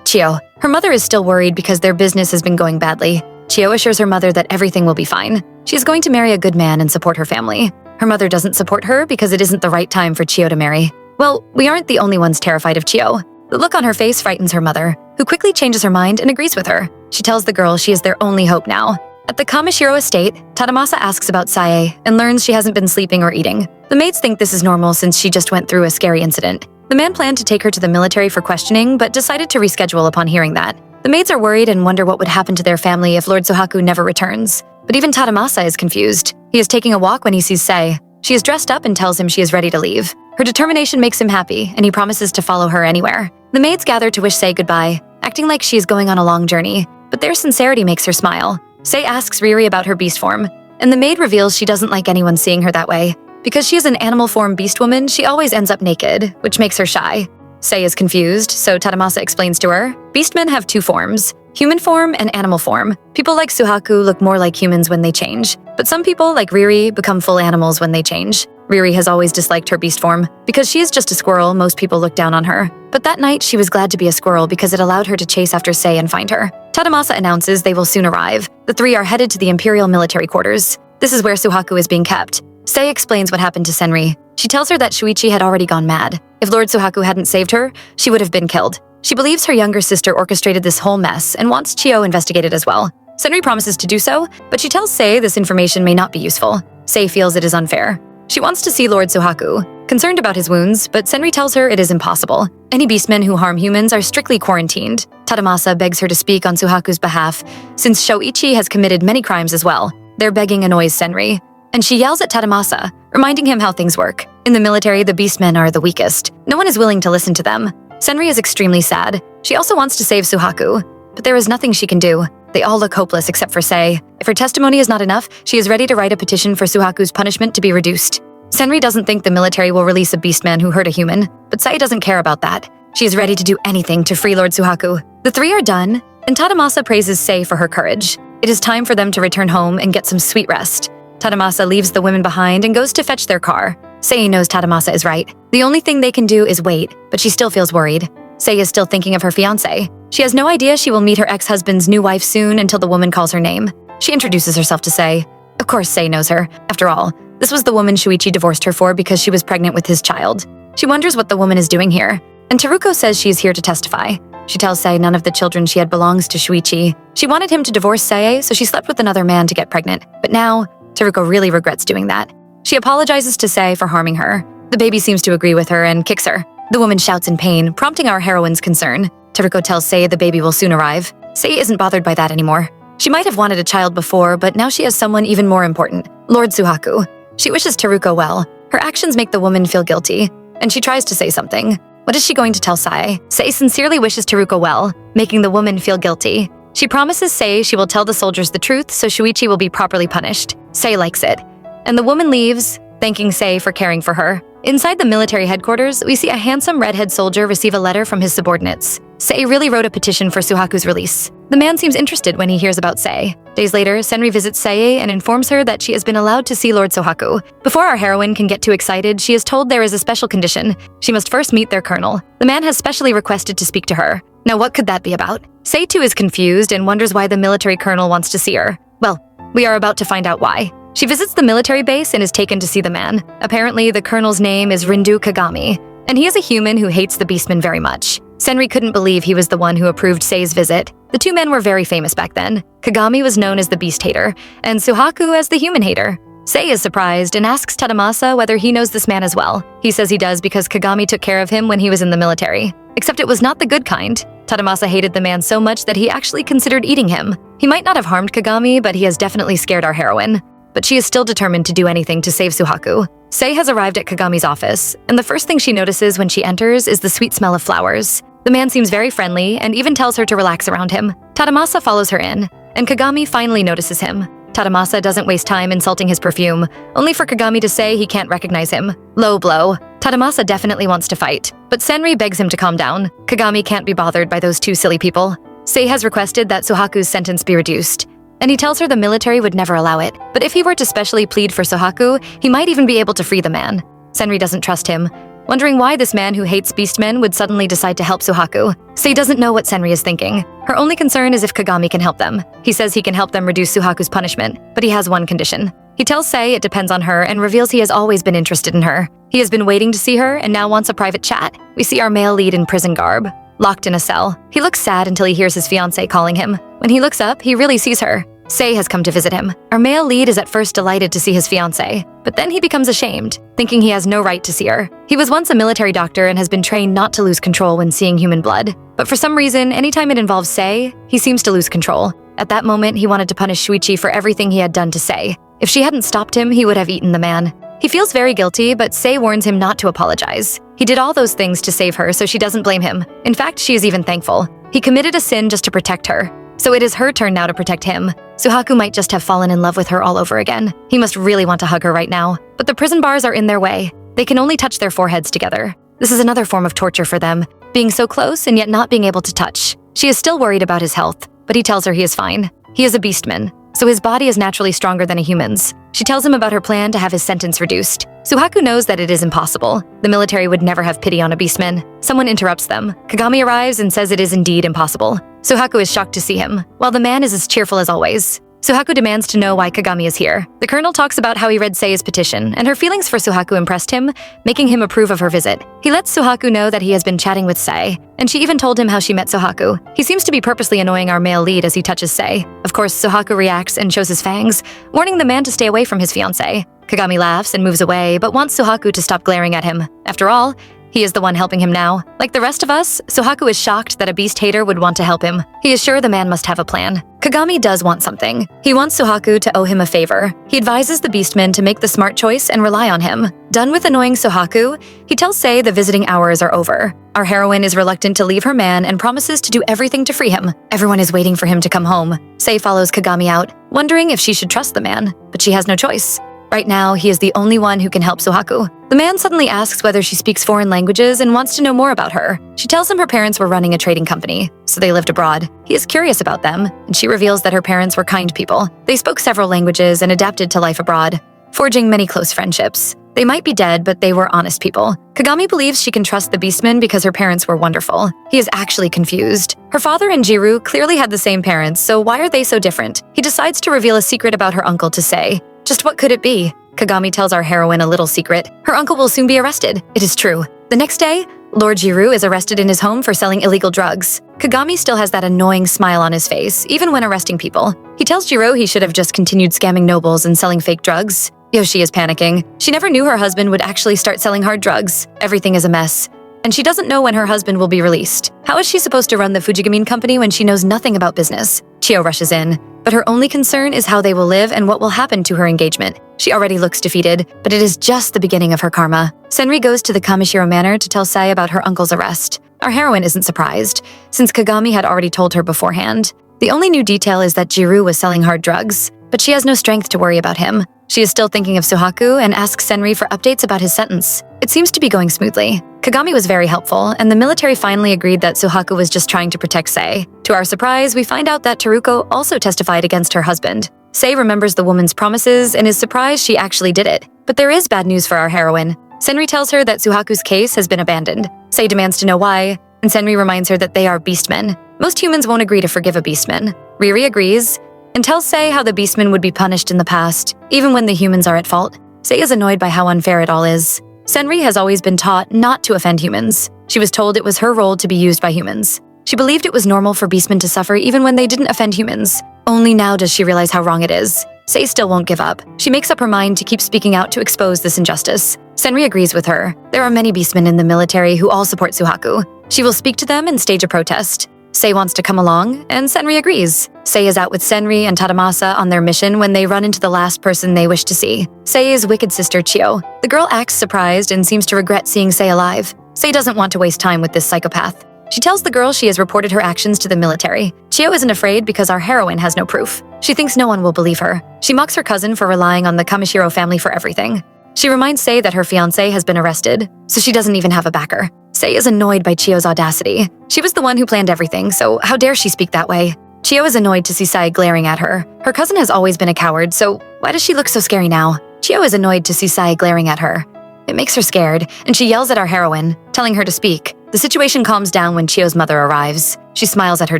Chio. Her mother is still worried because their business has been going badly. Chio assures her mother that everything will be fine. She is going to marry a good man and support her family. Her mother doesn't support her because it isn't the right time for Chio to marry. Well, we aren't the only ones terrified of Chio. The look on her face frightens her mother, who quickly changes her mind and agrees with her. She tells the girl she is their only hope now. At the Kamishiro estate, Tadamasa asks about Sae and learns she hasn't been sleeping or eating. The maids think this is normal since she just went through a scary incident. The man planned to take her to the military for questioning, but decided to reschedule upon hearing that. The maids are worried and wonder what would happen to their family if Lord Suhaku never returns. But even Tadamasa is confused. He is taking a walk when he sees Sei. She is dressed up and tells him she is ready to leave. Her determination makes him happy, and he promises to follow her anywhere. The maids gather to wish Sei goodbye, acting like she is going on a long journey, but their sincerity makes her smile. Sei asks Riri about her beast form, and the maid reveals she doesn't like anyone seeing her that way. Because she is an animal form beast woman, she always ends up naked, which makes her shy. Sei is confused, so Tadamasa explains to her, beastmen have two forms, human form and animal form. People like Suhaku look more like humans when they change, but some people, like Riri, become full animals when they change. Riri has always disliked her beast form. Because she is just a squirrel, most people look down on her. But that night, she was glad to be a squirrel because it allowed her to chase after Sei and find her. Tadamasa announces they will soon arrive. The three are headed to the Imperial military quarters. This is where Suhaku is being kept. Sei explains what happened to Senri. She tells her that Shuichi had already gone mad. If Lord Suhaku hadn't saved her, she would have been killed. She believes her younger sister orchestrated this whole mess and wants Chio investigated as well. Senri promises to do so, but she tells Sei this information may not be useful. Sei feels it is unfair. She wants to see Lord Suhaku, concerned about his wounds, but Senri tells her it is impossible. Any beastmen who harm humans are strictly quarantined. Tadamasa begs her to speak on Suhaku's behalf, since Shoichi has committed many crimes as well. Their begging annoys Senri, and she yells at Tadamasa, reminding him how things work. In the military, the beastmen are the weakest. No one is willing to listen to them. Senri is extremely sad. She also wants to save Suhaku, but there is nothing she can do. They all look hopeless except for Sei. If her testimony is not enough, she is ready to write a petition for Suhaku's punishment to be reduced. Senri doesn't think the military will release a beastman who hurt a human, but Sei doesn't care about that. She is ready to do anything to free Lord Suhaku. The three are done, and Tadamasa praises Sei for her courage. It is time for them to return home and get some sweet rest. Tadamasa leaves the women behind and goes to fetch their car. Sei knows Tadamasa is right. The only thing they can do is wait, but she still feels worried. Sei is still thinking of her fiancé. She has no idea she will meet her ex-husband's new wife soon until the woman calls her name. She introduces herself to Sei. Of course, Sei knows her. After all, this was the woman Shuichi divorced her for because she was pregnant with his child. She wonders what the woman is doing here, and Teruko says she is here to testify. She tells Sei none of the children she had belongs to Shuichi. She wanted him to divorce Sei, so she slept with another man to get pregnant. But now, Teruko really regrets doing that. She apologizes to Sei for harming her. The baby seems to agree with her and kicks her. The woman shouts in pain, prompting our heroine's concern. Teruko tells Sei the baby will soon arrive. Sei isn't bothered by that anymore. She might have wanted a child before, but now she has someone even more important, Lord Suhaku. She wishes Teruko well. Her actions make the woman feel guilty, and she tries to say something. What is she going to tell Sei? Sei sincerely wishes Teruko well, making the woman feel guilty. She promises Sei she will tell the soldiers the truth so Shuichi will be properly punished. Sei likes it, and the woman leaves, thanking Sei for caring for her. Inside the military headquarters, we see a handsome redhead soldier receive a letter from his subordinates. Sei really wrote a petition for Suhaku's release. The man seems interested when he hears about Sei. Days later, Senri visits Sei and informs her that she has been allowed to see Lord Suhaku. Before our heroine can get too excited, she is told there is a special condition. She must first meet their colonel. The man has specially requested to speak to her. Now what could that be about? Sei too is confused and wonders why the military colonel wants to see her. Well, we are about to find out why. She visits the military base and is taken to see the man. Apparently, the colonel's name is Rindu Kagami, and he is a human who hates the beastmen very much. Senri couldn't believe he was the one who approved Sei's visit. The two men were very famous back then. Kagami was known as the beast hater, and Suhaku as the human hater. Sei is surprised and asks Tadamasa whether he knows this man as well. He says he does because Kagami took care of him when he was in the military. Except it was not the good kind. Tadamasa hated the man so much that he actually considered eating him. He might not have harmed Kagami, but he has definitely scared our heroine. But she is still determined to do anything to save Suhaku. Sei has arrived at Kagami's office, and the first thing she notices when she enters is the sweet smell of flowers. The man seems very friendly and even tells her to relax around him. Tadamasa follows her in, and Kagami finally notices him. Tadamasa doesn't waste time insulting his perfume, only for Kagami to say he can't recognize him. Low blow. Tadamasa definitely wants to fight, but Senri begs him to calm down. Kagami can't be bothered by those two silly people. Sei has requested that Suhaku's sentence be reduced, and he tells her the military would never allow it. But if he were to specially plead for Suhaku, he might even be able to free the man. Senri doesn't trust him, wondering why this man who hates beastmen would suddenly decide to help Suhaku. Sei doesn't know what Senri is thinking. Her only concern is if Kagami can help them. He says he can help them reduce Suhaku's punishment, but he has one condition. He tells Sei it depends on her and reveals he has always been interested in her. He has been waiting to see her and now wants a private chat. We see our male lead in prison garb, locked in a cell. He looks sad until he hears his fiancée calling him. When he looks up, he really sees her. Sei has come to visit him. Our male lead is at first delighted to see his fiancée, but then he becomes ashamed, thinking he has no right to see her. He was once a military doctor and has been trained not to lose control when seeing human blood. But for some reason, anytime it involves Sei, he seems to lose control. At that moment, he wanted to punish Shuichi for everything he had done to Sei. If she hadn't stopped him, he would have eaten the man. He feels very guilty, but Sei warns him not to apologize. He did all those things to save her, so she doesn't blame him. In fact, she is even thankful. He committed a sin just to protect her. So it is her turn now to protect him. Suhaku might just have fallen in love with her all over again. He must really want to hug her right now. But the prison bars are in their way. They can only touch their foreheads together. This is another form of torture for them, being so close and yet not being able to touch. She is still worried about his health, but he tells her he is fine. He is a beastman, so his body is naturally stronger than a human's. She tells him about her plan to have his sentence reduced. Suhaku knows that it is impossible. The military would never have pity on a beastman. Someone interrupts them. Kagami arrives and says it is indeed impossible. Suhaku is shocked to see him, while the man is as cheerful as always. Suhaku demands to know why Kagami is here. The colonel talks about how he read Sei's petition, and her feelings for Suhaku impressed him, making him approve of her visit. He lets Suhaku know that he has been chatting with Sei, and she even told him how she met Suhaku. He seems to be purposely annoying our male lead as he touches Sei. Of course, Suhaku reacts and shows his fangs, warning the man to stay away from his fiancée. Kagami laughs and moves away, but wants Suhaku to stop glaring at him. After all, he is the one helping him now. Like the rest of us, Suhaku is shocked that a beast hater would want to help him. He is sure the man must have a plan. Kagami does want something. He wants Suhaku to owe him a favor. He advises the beastman to make the smart choice and rely on him. Done with annoying Suhaku, he tells Sei the visiting hours are over. Our heroine is reluctant to leave her man and promises to do everything to free him. Everyone is waiting for him to come home. Sei follows Kagami out, wondering if she should trust the man, but she has no choice. Right now, he is the only one who can help Suhaku. The man suddenly asks whether she speaks foreign languages and wants to know more about her. She tells him her parents were running a trading company, so they lived abroad. He is curious about them, and she reveals that her parents were kind people. They spoke several languages and adapted to life abroad, forging many close friendships. They might be dead, but they were honest people. Kagami believes she can trust the beastman because her parents were wonderful. He is actually confused. Her father and Jiru clearly had the same parents, so why are they so different? He decides to reveal a secret about her uncle to Sei. Just what could it be? Kagami tells our heroine a little secret. Her uncle will soon be arrested. It is true. The next day, Lord Jiru is arrested in his home for selling illegal drugs. Kagami still has that annoying smile on his face, even when arresting people. He tells Jiru he should have just continued scamming nobles and selling fake drugs. Yoshi is panicking. She never knew her husband would actually start selling hard drugs. Everything is a mess. And she doesn't know when her husband will be released. How is she supposed to run the Fujigamine company when she knows nothing about business? Chio rushes in, but her only concern is how they will live and what will happen to her engagement. She already looks defeated, but it is just the beginning of her karma. Senri goes to the Kamishiro Manor to tell Sei about her uncle's arrest. Our heroine isn't surprised, since Kagami had already told her beforehand. The only new detail is that Jiru was selling hard drugs, but she has no strength to worry about him. She is still thinking of Suhaku and asks Senri for updates about his sentence. It seems to be going smoothly. Kagami was very helpful, and the military finally agreed that Suhaku was just trying to protect Sei. To our surprise, we find out that Teruko also testified against her husband. Sei remembers the woman's promises and is surprised she actually did it. But there is bad news for our heroine. Senri tells her that Suhaku's case has been abandoned. Sei demands to know why, and Senri reminds her that they are beastmen. Most humans won't agree to forgive a beastman. Riri agrees, and tells Sei how the beastmen would be punished in the past, even when the humans are at fault. Sei is annoyed by how unfair it all is. Senri has always been taught not to offend humans. She was told it was her role to be used by humans. She believed it was normal for beastmen to suffer even when they didn't offend humans. Only now does she realize how wrong it is. Sei still won't give up. She makes up her mind to keep speaking out to expose this injustice. Senri agrees with her. There are many beastmen in the military who all support Suhaku. She will speak to them and stage a protest. Sei wants to come along, and Senri agrees. Sei is out with Senri and Tadamasa on their mission when they run into the last person they wish to see, Sei's wicked sister Chio. The girl acts surprised and seems to regret seeing Sei alive. Sei doesn't want to waste time with this psychopath. She tells the girl she has reported her actions to the military. Chio isn't afraid because our heroine has no proof. She thinks no one will believe her. She mocks her cousin for relying on the Kamishiro family for everything. She reminds Sei that her fiancé has been arrested, so she doesn't even have a backer. Sei is annoyed by Chio's audacity. She was the one who planned everything, so how dare she speak that way? Chio is annoyed to see Sei glaring at her. Her cousin has always been a coward, so why does she look so scary now? Chio is annoyed to see Sei glaring at her. It makes her scared, and she yells at our heroine, telling her to speak. The situation calms down when Chio's mother arrives. She smiles at her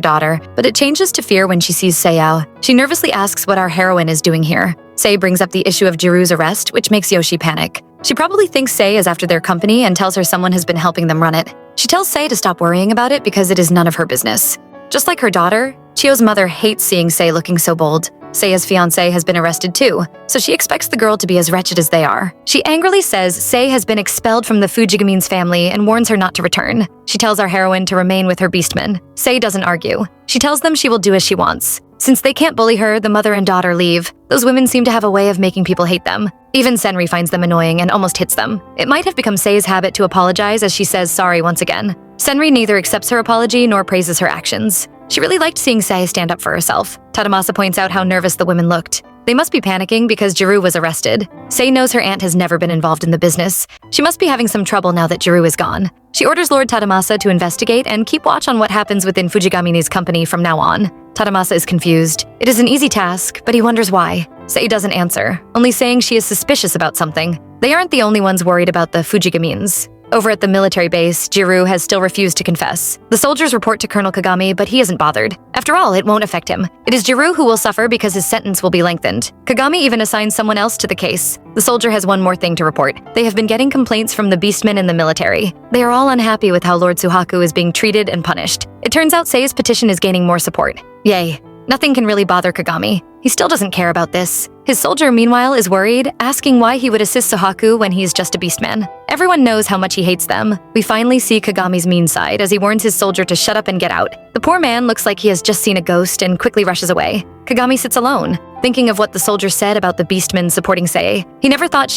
daughter, but it changes to fear when she sees Seiyao. She nervously asks what our heroine is doing here. Sei brings up the issue of Jiru's arrest, which makes Yoshi panic. She probably thinks Sei is after their company and tells her someone has been helping them run it. She tells Sei to stop worrying about it because it is none of her business. Just like her daughter, Chio's mother hates seeing Sei looking so bold. Sei's fiancé has been arrested too, so she expects the girl to be as wretched as they are. She angrily says Sei has been expelled from the Fujigamin's family and warns her not to return. She tells our heroine to remain with her beastmen. Sei doesn't argue. She tells them she will do as she wants. Since they can't bully her, the mother and daughter leave. Those women seem to have a way of making people hate them. Even Senri finds them annoying and almost hits them. It might have become Sei's habit to apologize as she says sorry once again. Senri neither accepts her apology nor praises her actions. She really liked seeing Sei stand up for herself. Tadamasa points out how nervous the women looked. They must be panicking because Jiru was arrested. Sei knows her aunt has never been involved in the business. She must be having some trouble now that Jiru is gone. She orders Lord Tadamasa to investigate and keep watch on what happens within Fujigamini's company from now on. Tadamasa is confused. It is an easy task, but he wonders why. Sei doesn't answer, only saying she is suspicious about something. They aren't the only ones worried about the Fujigamins. Over at the military base, Jiru has still refused to confess. The soldiers report to Colonel Kagami, but he isn't bothered. After all, it won't affect him. It is Jiru who will suffer because his sentence will be lengthened. Kagami even assigns someone else to the case. The soldier has one more thing to report. They have been getting complaints from the beastmen in the military. They are all unhappy with how Lord Suhaku is being treated and punished. It turns out Sei's petition is gaining more support. Yay. Nothing can really bother Kagami. He still doesn't care about this. His soldier, meanwhile, is worried, asking why he would assist Suhaku when he's just a beastman. Everyone knows how much he hates them. We finally see Kagami's mean side as he warns his soldier to shut up and get out. The poor man looks like he has just seen a ghost and quickly rushes away. Kagami sits alone, thinking of what the soldier said about the beastmen supporting Sei. He never thought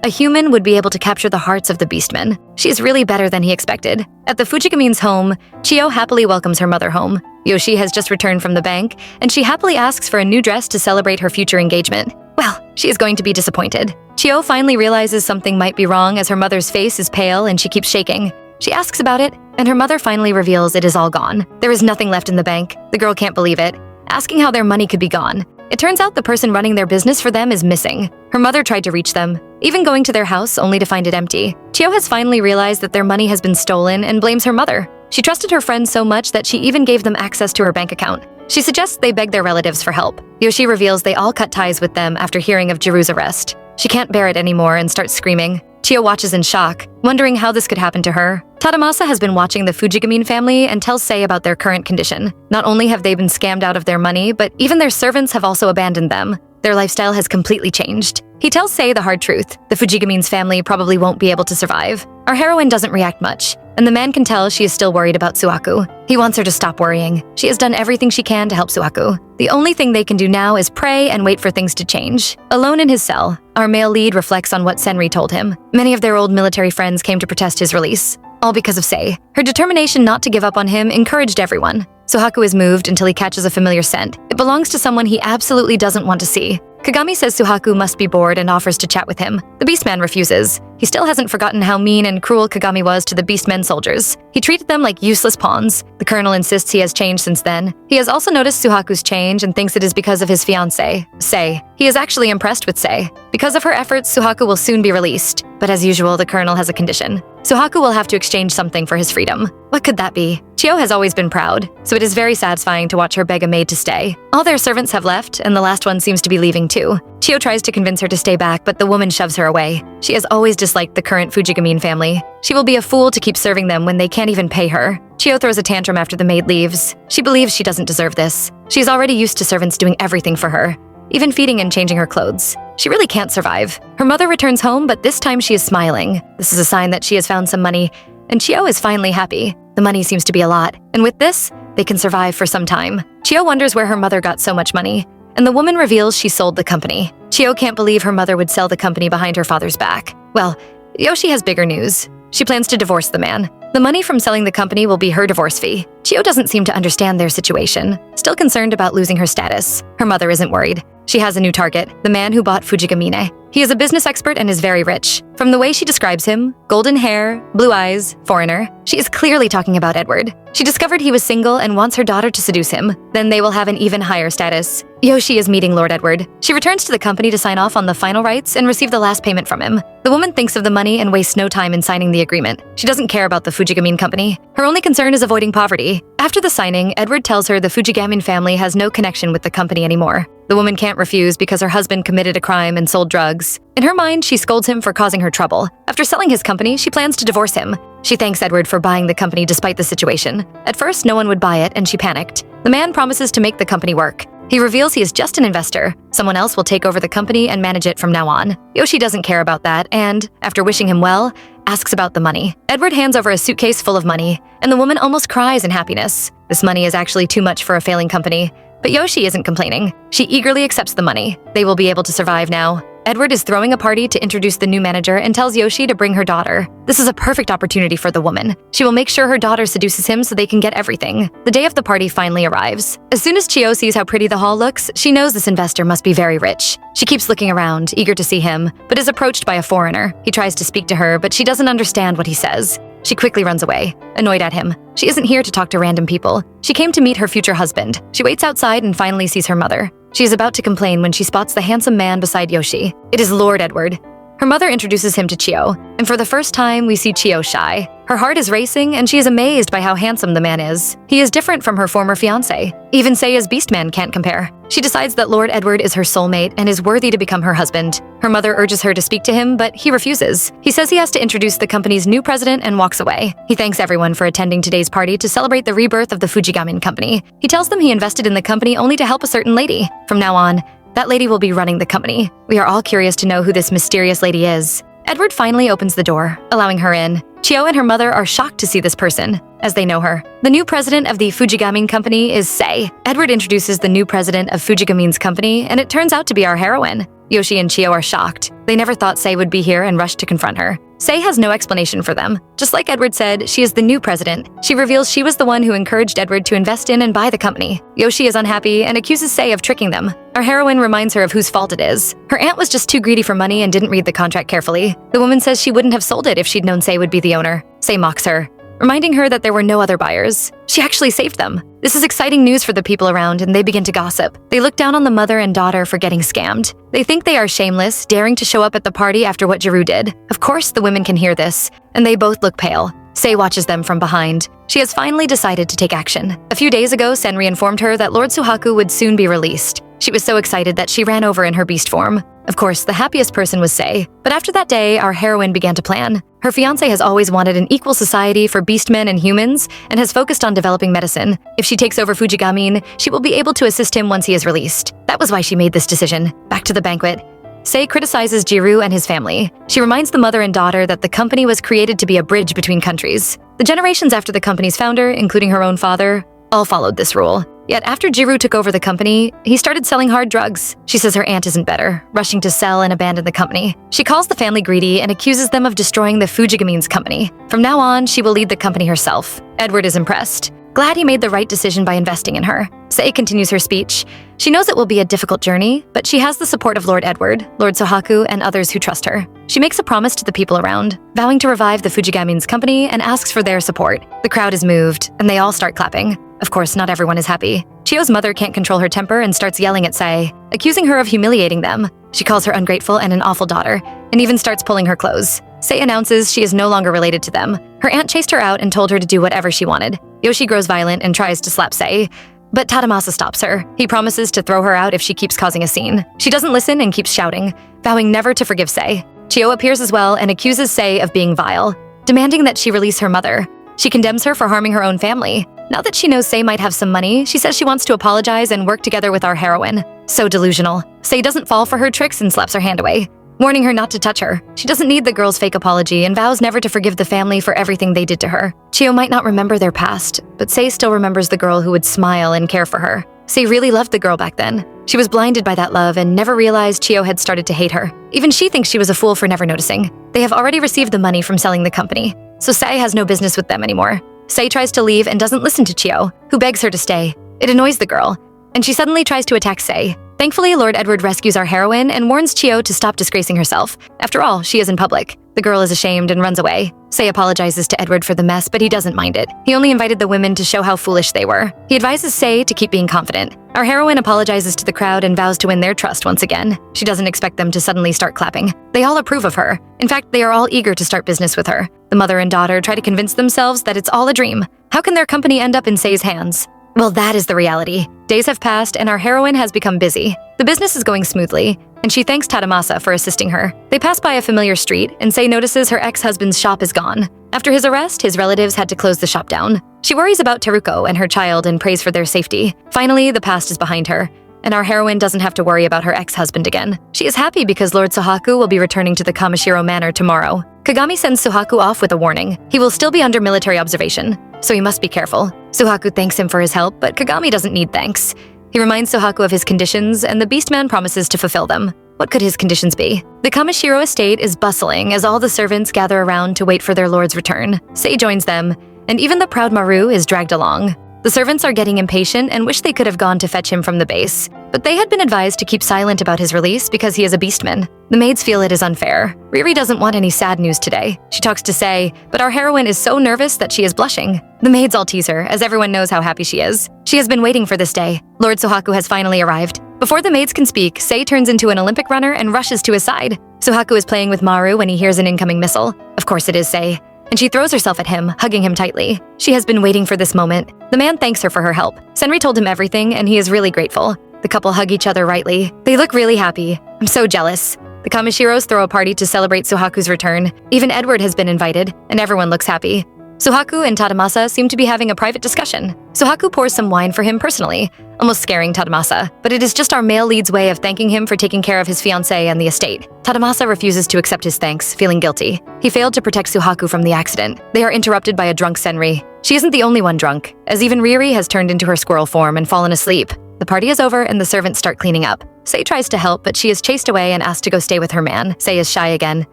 a human would be able to capture the hearts of the beastmen. She is really better than he expected. At the Fujigamin's home, Chio happily welcomes her mother home. Yoshi has just returned from the bank, and she happily asks for a new dress to celebrate her future engagement. Well, she is going to be disappointed. Chio finally realizes something might be wrong as her mother's face is pale and she keeps shaking. She asks about it, and her mother finally reveals it is all gone. There is nothing left in the bank. The girl can't believe it, asking how their money could be gone. It turns out the person running their business for them is missing. Her mother tried to reach them, even going to their house only to find it empty. Chio has finally realized that their money has been stolen and blames her mother. She trusted her friends so much that she even gave them access to her bank account. She suggests they beg their relatives for help. Yoshi reveals they all cut ties with them after hearing of Jiru's arrest. She can't bear it anymore and starts screaming. Chio watches in shock, wondering how this could happen to her. Tadamasa has been watching the Fujigamin family and tells Sei about their current condition. Not only have they been scammed out of their money, but even their servants have also abandoned them. Their lifestyle has completely changed. He tells Sei the hard truth. The Fujigamin's family probably won't be able to survive. Our heroine doesn't react much, and the man can tell she is still worried about Suhaku. He wants her to stop worrying. She has done everything she can to help Suhaku. The only thing they can do now is pray and wait for things to change. Alone in his cell, our male lead reflects on what Senri told him. Many of their old military friends came to protest his release, all because of Sei. Her determination not to give up on him encouraged everyone. Suhaku is moved until he catches a familiar scent. It belongs to someone he absolutely doesn't want to see. Kagami says Suhaku must be bored and offers to chat with him. The Beastman refuses. He still hasn't forgotten how mean and cruel Kagami was to the Beastmen soldiers. He treated them like useless pawns. The colonel insists he has changed since then. He has also noticed Suhaku's change and thinks it is because of his fiancée, Sei. He is actually impressed with Sei. Because of her efforts, Suhaku will soon be released. But as usual, the colonel has a condition. Suhaku will have to exchange something for his freedom. What could that be? Chio has always been proud, so it is very satisfying to watch her beg a maid to stay. All their servants have left, and the last one seems to be leaving too. Chio tries to convince her to stay back, but the woman shoves her away. She has always disliked the current Fujigamin family. She will be a fool to keep serving them when they can't even pay her. Chio throws a tantrum after the maid leaves. She believes she doesn't deserve this. She's already used to servants doing everything for her, even feeding and changing her clothes. She really can't survive. Her mother returns home, but this time she is smiling. This is a sign that she has found some money, and Chio is finally happy. The money seems to be a lot, and with this, they can survive for some time. Chio wonders where her mother got so much money, and the woman reveals she sold the company. Chio can't believe her mother would sell the company behind her father's back. Well, Yoshi has bigger news. She plans to divorce the man. The money from selling the company will be her divorce fee. Chio doesn't seem to understand their situation, still concerned about losing her status. Her mother isn't worried. She has a new target, the man who bought Fujigamine. He is a business expert and is very rich. From the way she describes him, golden hair, blue eyes, foreigner, she is clearly talking about Edward. She discovered he was single and wants her daughter to seduce him. Then they will have an even higher status. Yoshi is meeting Lord Edward. She returns to the company to sign off on the final rights and receive the last payment from him. The woman thinks of the money and wastes no time in signing the agreement. She doesn't care about the Fujigamin company. Her only concern is avoiding poverty. After the signing, Edward tells her the Fujigamin family has no connection with the company anymore. The woman can't refuse because her husband committed a crime and sold drugs. In her mind, she scolds him for causing her trouble. After selling his company, she plans to divorce him. She thanks Edward for buying the company despite the situation. At first, no one would buy it, and she panicked. The man promises to make the company work. He reveals he is just an investor. Someone else will take over the company and manage it from now on. Yoshi doesn't care about that and, after wishing him well, asks about the money. Edward hands over a suitcase full of money, and the woman almost cries in happiness. This money is actually too much for a failing company. But Yoshi isn't complaining. She eagerly accepts the money. They will be able to survive now. Edward is throwing a party to introduce the new manager and tells Yoshi to bring her daughter. This is a perfect opportunity for the woman. She will make sure her daughter seduces him so they can get everything. The day of the party finally arrives. As soon as Chio sees how pretty the hall looks, she knows this investor must be very rich. She keeps looking around, eager to see him, but is approached by a foreigner. He tries to speak to her, but she doesn't understand what he says. She quickly runs away, annoyed at him. She isn't here to talk to random people. She came to meet her future husband. She waits outside and finally sees her mother. She is about to complain when she spots the handsome man beside Yoshi. It is Lord Edward. Her mother introduces him to Chio, and for the first time, we see Chio shy. Her heart is racing, and she is amazed by how handsome the man is. He is different from her former fiancé. Even Seiya's Beastman can't compare. She decides that Lord Edward is her soulmate and is worthy to become her husband. Her mother urges her to speak to him, but he refuses. He says he has to introduce the company's new president and walks away. He thanks everyone for attending today's party to celebrate the rebirth of the Fujigamin company. He tells them he invested in the company only to help a certain lady. From now on, that lady will be running the company. We are all curious to know who this mysterious lady is. Edward finally opens the door, allowing her in. Chio and her mother are shocked to see this person, as they know her. The new president of the Fujigamin company is Sei. Edward introduces the new president of Fujigamin's company, and it turns out to be our heroine. Yoshi and Chio are shocked. They never thought Sei would be here and rush to confront her. Sei has no explanation for them. Just like Edward said, she is the new president. She reveals she was the one who encouraged Edward to invest in and buy the company. Yoshi is unhappy and accuses Sei of tricking them. Our heroine reminds her of whose fault it is. Her aunt was just too greedy for money and didn't read the contract carefully. The woman says she wouldn't have sold it if she'd known Sei would be the owner. Sei mocks her, reminding her that there were no other buyers. She actually saved them. This is exciting news for the people around, and they begin to gossip. They look down on the mother and daughter for getting scammed. They think they are shameless, daring to show up at the party after what Jiru did. Of course, the women can hear this, and they both look pale. Sei watches them from behind. She has finally decided to take action. A few days ago, Senri informed her that Lord Suhaku would soon be released. She was so excited that she ran over in her beast form. Of course, the happiest person was Sei. But after that day, our heroine began to plan. Her fiancé has always wanted an equal society for beastmen and humans and has focused on developing medicine. If she takes over Fujigamin, she will be able to assist him once he is released. That was why she made this decision. Back to the banquet. Sei criticizes Jiru and his family. She reminds the mother and daughter that the company was created to be a bridge between countries. The generations after the company's founder, including her own father, all followed this rule. Yet after Jiru took over the company, he started selling hard drugs. She says her aunt isn't better, rushing to sell and abandon the company. She calls the family greedy and accuses them of destroying the Fujigamin's company. From now on, she will lead the company herself. Edward is impressed, glad he made the right decision by investing in her. Sei continues her speech. She knows it will be a difficult journey, but she has the support of Lord Edward, Lord Sohaku, and others who trust her. She makes a promise to the people around, vowing to revive the Fujigamin's company and asks for their support. The crowd is moved, and they all start clapping. Of course, not everyone is happy. Chio's mother can't control her temper and starts yelling at Sei, accusing her of humiliating them. She calls her ungrateful and an awful daughter, and even starts pulling her clothes. Sei announces she is no longer related to them. Her aunt chased her out and told her to do whatever she wanted. Yoshi grows violent and tries to slap Sei, but Tadamasa stops her. He promises to throw her out if she keeps causing a scene. She doesn't listen and keeps shouting, vowing never to forgive Sei. Chio appears as well and accuses Sei of being vile, demanding that she release her mother. She condemns her for harming her own family. Now that she knows Sei might have some money, she says she wants to apologize and work together with our heroine. So delusional. Sei doesn't fall for her tricks and slaps her hand away, warning her not to touch her. She doesn't need the girl's fake apology and vows never to forgive the family for everything they did to her. Chio might not remember their past, but Sei still remembers the girl who would smile and care for her. Sei really loved the girl back then. She was blinded by that love and never realized Chio had started to hate her. Even she thinks she was a fool for never noticing. They have already received the money from selling the company, so Sei has no business with them anymore. Sei tries to leave and doesn't listen to Chio, who begs her to stay. It annoys the girl, and she suddenly tries to attack Sei. Thankfully, Lord Edward rescues our heroine and warns Chio to stop disgracing herself. After all, she is in public. The girl is ashamed and runs away. Sei apologizes to Edward for the mess, but he doesn't mind it. He only invited the women to show how foolish they were. He advises Sei to keep being confident. Our heroine apologizes to the crowd and vows to win their trust once again. She doesn't expect them to suddenly start clapping. They all approve of her. In fact, they are all eager to start business with her. The mother and daughter try to convince themselves that it's all a dream. How can their company end up in Sei's hands? Well, that is the reality. Days have passed and our heroine has become busy. The business is going smoothly. and she thanks Tadamasa for assisting her. They pass by a familiar street, and Sei notices her ex-husband's shop is gone. After his arrest, his relatives had to close the shop down. She worries about Teruko and her child and prays for their safety. Finally, the past is behind her, and our heroine doesn't have to worry about her ex-husband again. She is happy because Lord Sohaku will be returning to the Kamishiro Manor tomorrow. Kagami sends Sohaku off with a warning. He will still be under military observation, so he must be careful. Sohaku thanks him for his help, but Kagami doesn't need thanks. He reminds Sohaku of his conditions, and the Beastman promises to fulfill them. What could his conditions be? The Kamishiro estate is bustling as all the servants gather around to wait for their lord's return. Sei joins them, and even the proud Maru is dragged along. The servants are getting impatient and wish they could have gone to fetch him from the base, but they had been advised to keep silent about his release because he is a beastman. The maids feel it is unfair. Riri doesn't want any sad news today. She talks to Sei, but our heroine is so nervous that she is blushing. The maids all tease her, as everyone knows how happy she is. She has been waiting for this day. Lord Sohaku has finally arrived. Before the maids can speak, Sei turns into an Olympic runner and rushes to his side. Sohaku is playing with Maru when he hears an incoming missile. Of course it is Sei, and she throws herself at him, hugging him tightly. She has been waiting for this moment. The man thanks her for her help. Senri told him everything, and he is really grateful. The couple hug each other rightly. They look really happy. I'm so jealous. The Kamishiros throw a party to celebrate Sohaku's return. Even Edward has been invited, and everyone looks happy. Sohaku and Tadamasa seem to be having a private discussion. Sohaku pours some wine for him personally, almost scaring Tadamasa, but it is just our male lead's way of thanking him for taking care of his fiancée and the estate. Tadamasa refuses to accept his thanks, feeling guilty. He failed to protect Sohaku from the accident. They are interrupted by a drunk Senri. She isn't the only one drunk, as even Riri has turned into her squirrel form and fallen asleep. The party is over and the servants start cleaning up. Sei tries to help, but she is chased away and asked to go stay with her man. Sei is shy again,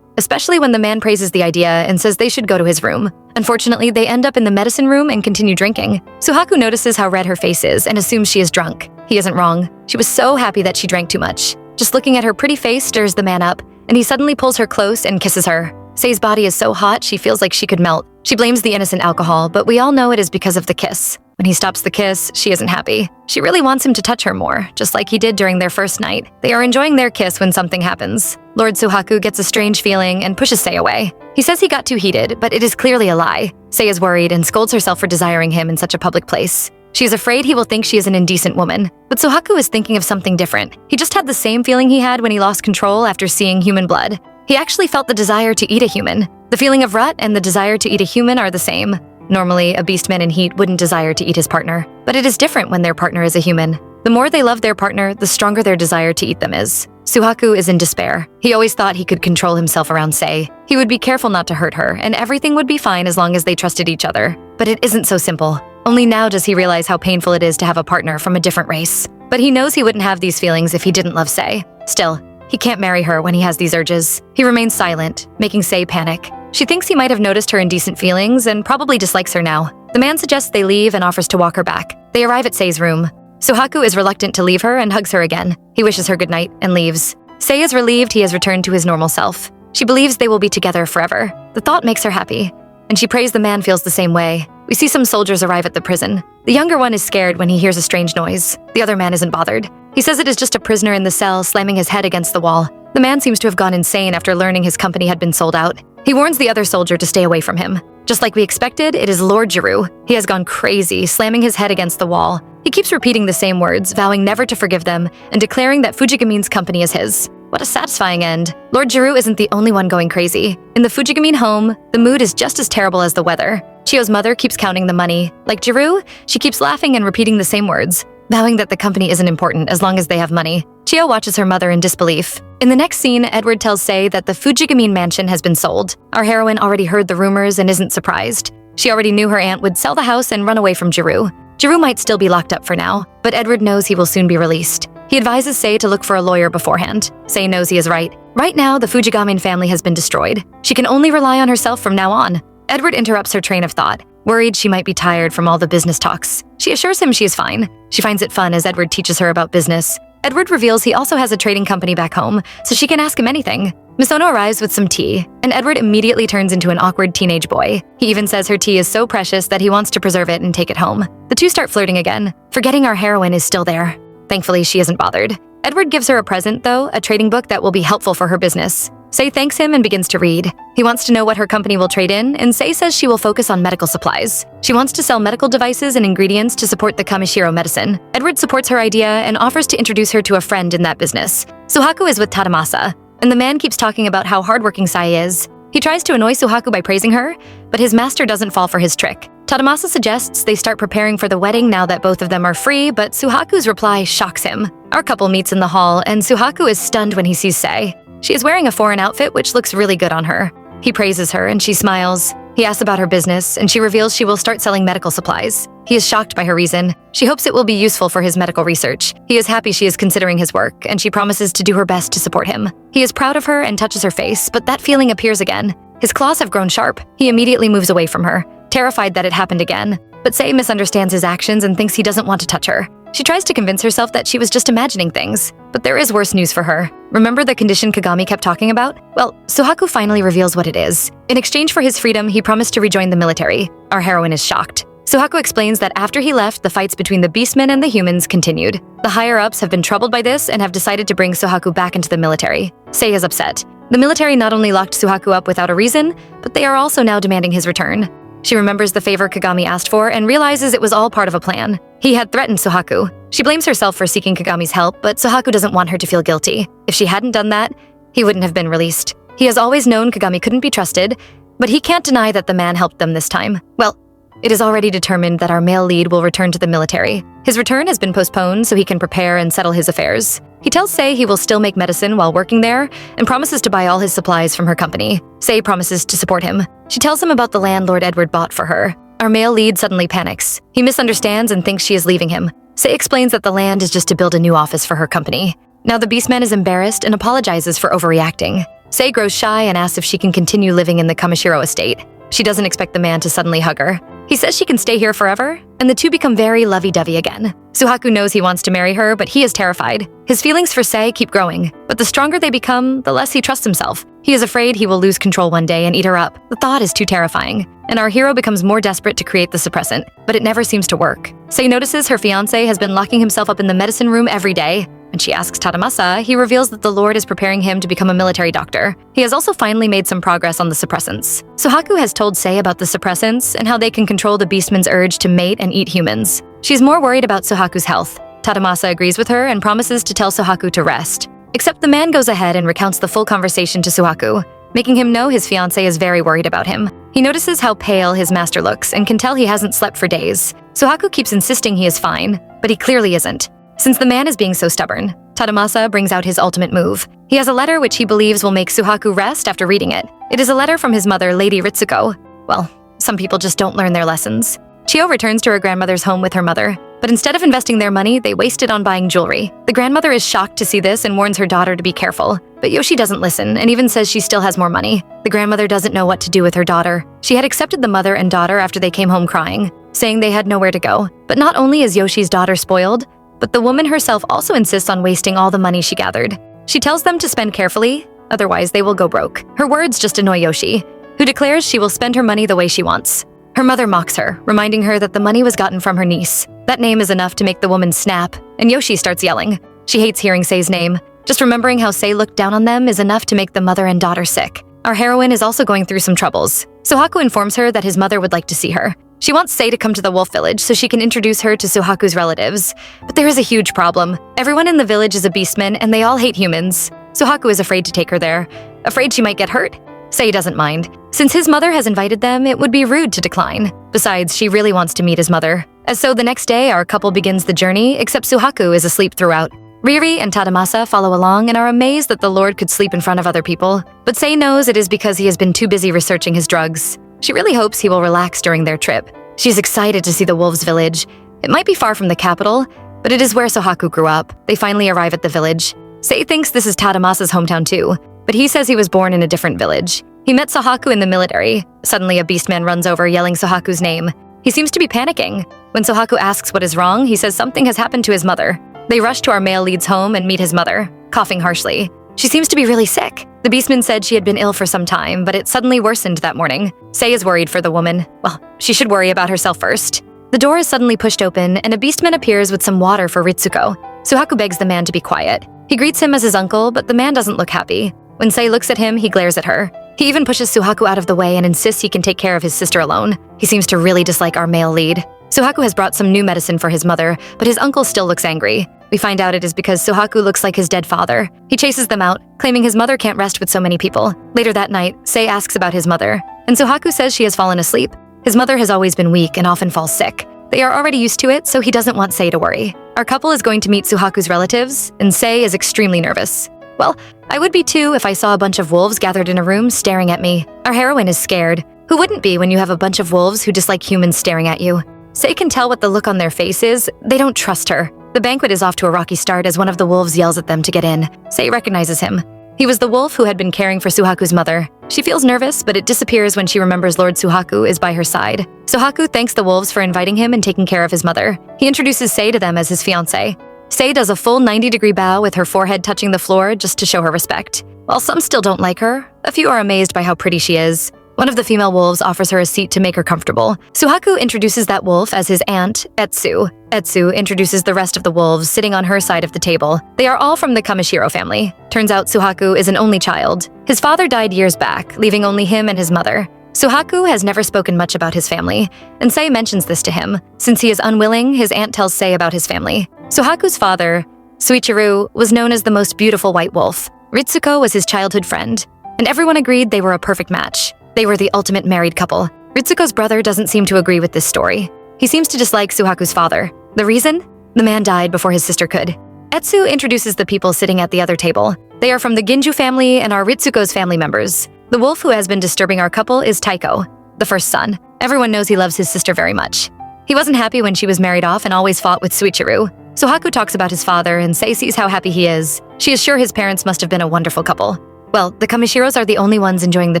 especially when the man praises the idea and says they should go to his room. Unfortunately, they end up in the medicine room and continue drinking. Sohaku notices how red her face is and assumes she is drunk. He isn't wrong. She was so happy that she drank too much. Just looking at her pretty face stirs the man up, and he suddenly pulls her close and kisses her. Sei's body is so hot she feels like she could melt. She blames the innocent alcohol, but we all know it is because of the kiss. When he stops the kiss, she isn't happy. She really wants him to touch her more, just like he did during their first night. They are enjoying their kiss when something happens. Lord Sohaku gets a strange feeling and pushes Sei away. He says he got too heated, but it is clearly a lie. Sei is worried and scolds herself for desiring him in such a public place. She is afraid he will think she is an indecent woman. But Sohaku is thinking of something different. He just had the same feeling he had when he lost control after seeing human blood. He actually felt the desire to eat a human. The feeling of rut and the desire to eat a human are the same. Normally, a beastman in heat wouldn't desire to eat his partner, but it is different when their partner is a human. The more they love their partner, the stronger their desire to eat them is. Sohaku is in despair. He always thought he could control himself around Sei. He would be careful not to hurt her, and everything would be fine as long as they trusted each other. But it isn't so simple. Only now does he realize how painful it is to have a partner from a different race. But he knows he wouldn't have these feelings if he didn't love Sei. Still, he can't marry her when he has these urges. He remains silent, making Sei panic. She thinks he might have noticed her indecent feelings and probably dislikes her now. The man suggests they leave and offers to walk her back. They arrive at Sei's room. Sohaku is reluctant to leave her and hugs her again. He wishes her goodnight and leaves. Sei is relieved he has returned to his normal self. She believes they will be together forever. The thought makes her happy, and she prays the man feels the same way. We see some soldiers arrive at the prison. The younger one is scared when he hears a strange noise. The other man isn't bothered. He says it is just a prisoner in the cell slamming his head against the wall. The man seems to have gone insane after learning his company had been sold out. He warns the other soldier to stay away from him. Just like we expected, it is Lord Jiru. He has gone crazy, slamming his head against the wall. He keeps repeating the same words, vowing never to forgive them, and declaring that Fujigamin's company is his. What a satisfying end. Lord Jiru isn't the only one going crazy. In the Fujigamin home, the mood is just as terrible as the weather. Chio's mother keeps counting the money. Like Jiru, she keeps laughing and repeating the same words, vowing that the company isn't important as long as they have money. Chio watches her mother in disbelief. In the next scene, Edward tells Sei that the Fujigamin mansion has been sold. Our heroine already heard the rumors and isn't surprised. She already knew her aunt would sell the house and run away from Jiru. Jiru might still be locked up for now, but Edward knows he will soon be released. He advises Sei to look for a lawyer beforehand. Sei knows he is right. Right now, the Fujigamin family has been destroyed. She can only rely on herself from now on. Edward interrupts her train of thought, worried she might be tired from all the business talks. She assures him she is fine. She finds it fun as Edward teaches her about business. Edward reveals he also has a trading company back home, so she can ask him anything. Misono arrives with some tea, and Edward immediately turns into an awkward teenage boy. He even says her tea is so precious that he wants to preserve it and take it home. The two start flirting again, forgetting our heroine is still there. Thankfully, she isn't bothered. Edward gives her a present, though, a trading book that will be helpful for her business. Sei thanks him and begins to read. He wants to know what her company will trade in, and Sei says she will focus on medical supplies. She wants to sell medical devices and ingredients to support the Kamishiro medicine. Edward supports her idea and offers to introduce her to a friend in that business. Suhaku is with Tadamasa, and the man keeps talking about how hardworking Sei is. He tries to annoy Suhaku by praising her, but his master doesn't fall for his trick. Tadamasa suggests they start preparing for the wedding now that both of them are free, but Suhaku's reply shocks him. Our couple meets in the hall, and Suhaku is stunned when he sees Sei. She is wearing a foreign outfit which looks really good on her. He praises her and she smiles. He asks about her business, and she reveals she will start selling medical supplies. He is shocked by her reason. She hopes it will be useful for his medical research. He is happy she is considering his work, and she promises to do her best to support him. He is proud of her and touches her face, but that feeling appears again. His claws have grown sharp. He immediately moves away from her, terrified that it happened again. But Sei misunderstands his actions and thinks he doesn't want to touch her. She tries to convince herself that she was just imagining things, but there is worse news for her. Remember the condition Kagami kept talking about? Well, Suhaku finally reveals what it is. In exchange for his freedom, he promised to rejoin the military. Our heroine is shocked. Suhaku explains that after he left, the fights between the beastmen and the humans continued. The higher-ups have been troubled by this and have decided to bring Suhaku back into the military. Sei is upset. The military not only locked Suhaku up without a reason, but they are also now demanding his return. She remembers the favor Kagami asked for and realizes it was all part of a plan. He had threatened Suhaku. She blames herself for seeking Kagami's help, but Suhaku doesn't want her to feel guilty. If she hadn't done that, he wouldn't have been released. He has always known Kagami couldn't be trusted, but he can't deny that the man helped them this time. Well, it is already determined that our male lead will return to the military. His return has been postponed so he can prepare and settle his affairs. He tells Sei he will still make medicine while working there and promises to buy all his supplies from her company. Sei promises to support him. She tells him about the land Lord Edward bought for her. Our male lead suddenly panics. He misunderstands and thinks she is leaving him. Sei explains that the land is just to build a new office for her company. Now the beastman is embarrassed and apologizes for overreacting. Sei grows shy and asks if she can continue living in the Kamishiro estate. She doesn't expect the man to suddenly hug her. He says she can stay here forever, and the two become very lovey-dovey again. Suhaku knows he wants to marry her, but he is terrified. His feelings for Sei keep growing, but the stronger they become, the less he trusts himself. He is afraid he will lose control one day and eat her up. The thought is too terrifying, and our hero becomes more desperate to create the suppressant, but it never seems to work. Sei notices her fiancé has been locking himself up in the medicine room every day. When she asks Tadamasa, he reveals that the Lord is preparing him to become a military doctor. He has also finally made some progress on the suppressants. Suhaku has told Sei about the suppressants and how they can control the beastman's urge to mate and eat humans. She's more worried about Suhaku's health. Tadamasa agrees with her and promises to tell Suhaku to rest. Except the man goes ahead and recounts the full conversation to Suhaku, making him know his fiancé is very worried about him. He notices how pale his master looks and can tell he hasn't slept for days. Suhaku keeps insisting he is fine, but he clearly isn't. Since the man is being so stubborn, Tadamasa brings out his ultimate move. He has a letter which he believes will make Suhaku rest after reading it. It is a letter from his mother, Lady Ritsuko. Well, some people just don't learn their lessons. Chio returns to her grandmother's home with her mother, but instead of investing their money, they waste it on buying jewelry. The grandmother is shocked to see this and warns her daughter to be careful, but Yoshi doesn't listen and even says she still has more money. The grandmother doesn't know what to do with her daughter. She had accepted the mother and daughter after they came home crying, saying they had nowhere to go. But not only is Yoshi's daughter spoiled, but the woman herself also insists on wasting all the money she gathered. She tells them to spend carefully, otherwise they will go broke. Her words just annoy Yoshi, who declares she will spend her money the way she wants. Her mother mocks her, reminding her that the money was gotten from her niece. That name is enough to make the woman snap, and Yoshi starts yelling. She hates hearing Sei's name. Just remembering how Sei looked down on them is enough to make the mother and daughter sick. Our heroine is also going through some troubles. Suhaku informs her that his mother would like to see her. She wants Sei to come to the wolf village so she can introduce her to Suhaku's relatives. But there is a huge problem. Everyone in the village is a beastman and they all hate humans. Suhaku is afraid to take her there, afraid she might get hurt. Sei doesn't mind. Since his mother has invited them, it would be rude to decline. Besides, she really wants to meet his mother. As so the next day, our couple begins the journey, except Suhaku is asleep throughout. Riri and Tadamasa follow along and are amazed that the Lord could sleep in front of other people. But Sei knows it is because he has been too busy researching his drugs. She really hopes he will relax during their trip. She's excited to see the wolves' village. It might be far from the capital, but it is where Suhaku grew up. They finally arrive at the village. Sei thinks this is Tadamasa's hometown too, but he says he was born in a different village. He met Suhaku in the military. Suddenly a beastman runs over yelling Suhaku's name. He seems to be panicking. When Suhaku asks what is wrong, he says something has happened to his mother. They rush to our male lead's home and meet his mother, coughing harshly. She seems to be really sick. The beastman said she had been ill for some time, but it suddenly worsened that morning. Sei is worried for the woman. Well, she should worry about herself first. The door is suddenly pushed open, and a beastman appears with some water for Ritsuko. Suhaku begs the man to be quiet. He greets him as his uncle, but the man doesn't look happy. When Sei looks at him, he glares at her. He even pushes Suhaku out of the way and insists he can take care of his sister alone. He seems to really dislike our male lead. Suhaku has brought some new medicine for his mother, but his uncle still looks angry. We find out it is because Suhaku looks like his dead father. He chases them out, claiming his mother can't rest with so many people. Later that night, Sei asks about his mother, and Suhaku says she has fallen asleep. His mother has always been weak and often falls sick. They are already used to it, so he doesn't want Sei to worry. Our couple is going to meet Suhaku's relatives, and Sei is extremely nervous. Well, I would be too if I saw a bunch of wolves gathered in a room staring at me. Our heroine is scared. Who wouldn't be when you have a bunch of wolves who dislike humans staring at you? Sei can tell what the look on their face is. They don't trust her. The banquet is off to a rocky start as one of the wolves yells at them to get in. Sei recognizes him. He was the wolf who had been caring for Suhaku's mother. She feels nervous, but it disappears when she remembers Lord Suhaku is by her side. Suhaku thanks the wolves for inviting him and taking care of his mother. He introduces Sei to them as his fiancé. Sei does a full 90-degree bow with her forehead touching the floor just to show her respect. While some still don't like her, a few are amazed by how pretty she is. One of the female wolves offers her a seat to make her comfortable. Suhaku introduces that wolf as his aunt, Etsu. Etsu introduces the rest of the wolves sitting on her side of the table. They are all from the Kamishiro family. Turns out Suhaku is an only child. His father died years back, leaving only him and his mother. Suhaku has never spoken much about his family, and Sei mentions this to him. Since he is unwilling, his aunt tells Sei about his family. Suhaku's father, Suichiru, was known as the most beautiful white wolf. Ritsuko was his childhood friend, and everyone agreed they were a perfect match. They were the ultimate married couple. Ritsuko's brother doesn't seem to agree with this story. He seems to dislike Suhaku's father. The reason? The man died before his sister could. Etsu introduces the people sitting at the other table. They are from the Ginju family and are Ritsuko's family members. The wolf who has been disturbing our couple is Taiko, the first son. Everyone knows he loves his sister very much. He wasn't happy when she was married off and always fought with Suichiru. Suhaku talks about his father and Sei sees how happy he is. She is sure his parents must have been a wonderful couple. Well, the Kamishiros are the only ones enjoying the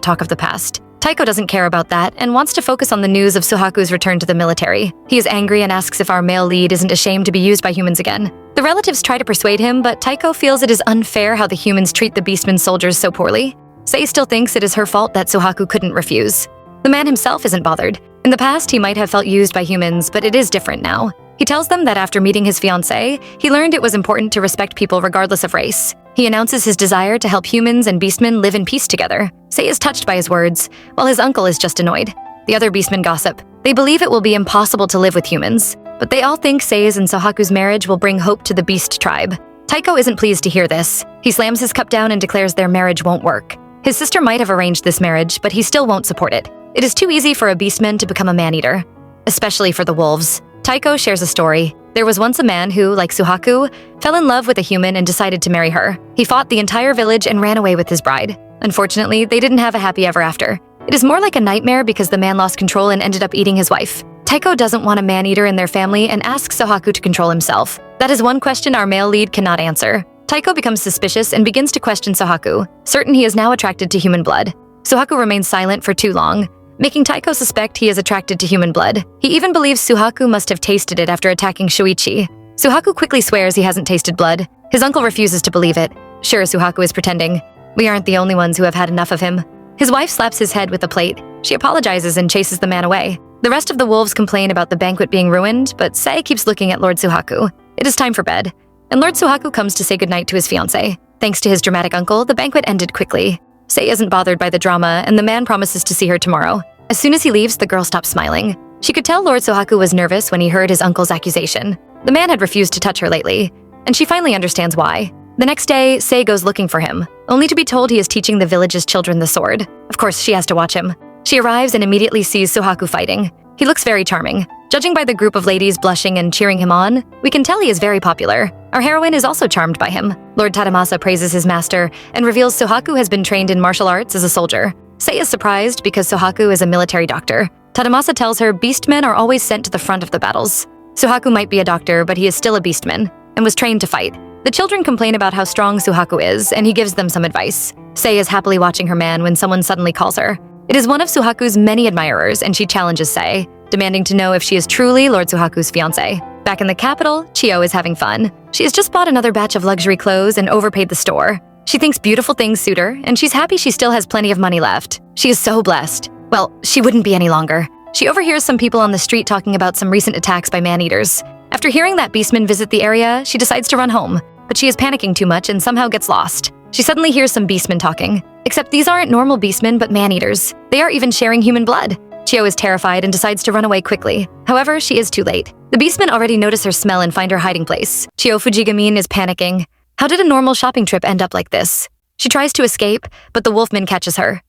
talk of the past. Taiko doesn't care about that and wants to focus on the news of Suhaku's return to the military. He is angry and asks if our male lead isn't ashamed to be used by humans again. The relatives try to persuade him, but Taiko feels it is unfair how the humans treat the Beastman soldiers so poorly. Sei still thinks it is her fault that Suhaku couldn't refuse. The man himself isn't bothered. In the past, he might have felt used by humans, but it is different now. He tells them that after meeting his fiancée, he learned it was important to respect people regardless of race. He announces his desire to help humans and beastmen live in peace together. Sei is touched by his words, while his uncle is just annoyed. The other beastmen gossip. They believe it will be impossible to live with humans, but they all think Sei's and Suhaku's marriage will bring hope to the beast tribe. Taiko isn't pleased to hear this. He slams his cup down and declares their marriage won't work. His sister might have arranged this marriage, but he still won't support it. It is too easy for a beastman to become a man-eater, especially for the wolves. Taiko shares a story. There was once a man who, like Suhaku, fell in love with a human and decided to marry her. He fought the entire village and ran away with his bride. Unfortunately, they didn't have a happy ever after. It is more like a nightmare because the man lost control and ended up eating his wife. Taiko doesn't want a man-eater in their family and asks Suhaku to control himself. That is one question our male lead cannot answer. Taiko becomes suspicious and begins to question Suhaku, certain he is now attracted to human blood. Suhaku remains silent for too long, making Taiko suspect he is attracted to human blood. He even believes Suhaku must have tasted it after attacking Shuichi. Suhaku quickly swears he hasn't tasted blood. His uncle refuses to believe it. Sure, Suhaku is pretending. We aren't the only ones who have had enough of him. His wife slaps his head with a plate. She apologizes and chases the man away. The rest of the wolves complain about the banquet being ruined, but Sei keeps looking at Lord Suhaku. It is time for bed, and Lord Suhaku comes to say goodnight to his fiancée. Thanks to his dramatic uncle, the banquet ended quickly. Sei isn't bothered by the drama, and the man promises to see her tomorrow. As soon as he leaves, the girl stops smiling. She could tell Lord Suhaku was nervous when he heard his uncle's accusation. The man had refused to touch her lately, and she finally understands why. The next day, Sei goes looking for him, only to be told he is teaching the village's children the sword. Of course, she has to watch him. She arrives and immediately sees Suhaku fighting. He looks very charming. Judging by the group of ladies blushing and cheering him on, we can tell he is very popular. Our heroine is also charmed by him. Lord Tadamasa praises his master and reveals Suhaku has been trained in martial arts as a soldier. Sei is surprised because Suhaku is a military doctor. Tadamasa tells her beastmen are always sent to the front of the battles. Suhaku might be a doctor, but he is still a beastman and was trained to fight. The children complain about how strong Suhaku is, and he gives them some advice. Sei is happily watching her man when someone suddenly calls her. It is one of Suhaku's many admirers, and she challenges Sei, demanding to know if she is truly Lord Suhaku's fiancée. Back in the capital, Chiyo is having fun. She has just bought another batch of luxury clothes and overpaid the store. She thinks beautiful things suit her, and she's happy she still has plenty of money left. She is so blessed. Well, she wouldn't be any longer. She overhears some people on the street talking about some recent attacks by man-eaters. After hearing that beastmen visit the area, she decides to run home, but she is panicking too much and somehow gets lost. She suddenly hears some beastmen talking. Except these aren't normal beastmen, but man-eaters. They are even sharing human blood. Chio is terrified and decides to run away quickly. However, she is too late. The beastmen already notice her smell and find her hiding place. Chio Fujigamin is panicking. How did a normal shopping trip end up like this? She tries to escape, but the wolfman catches her.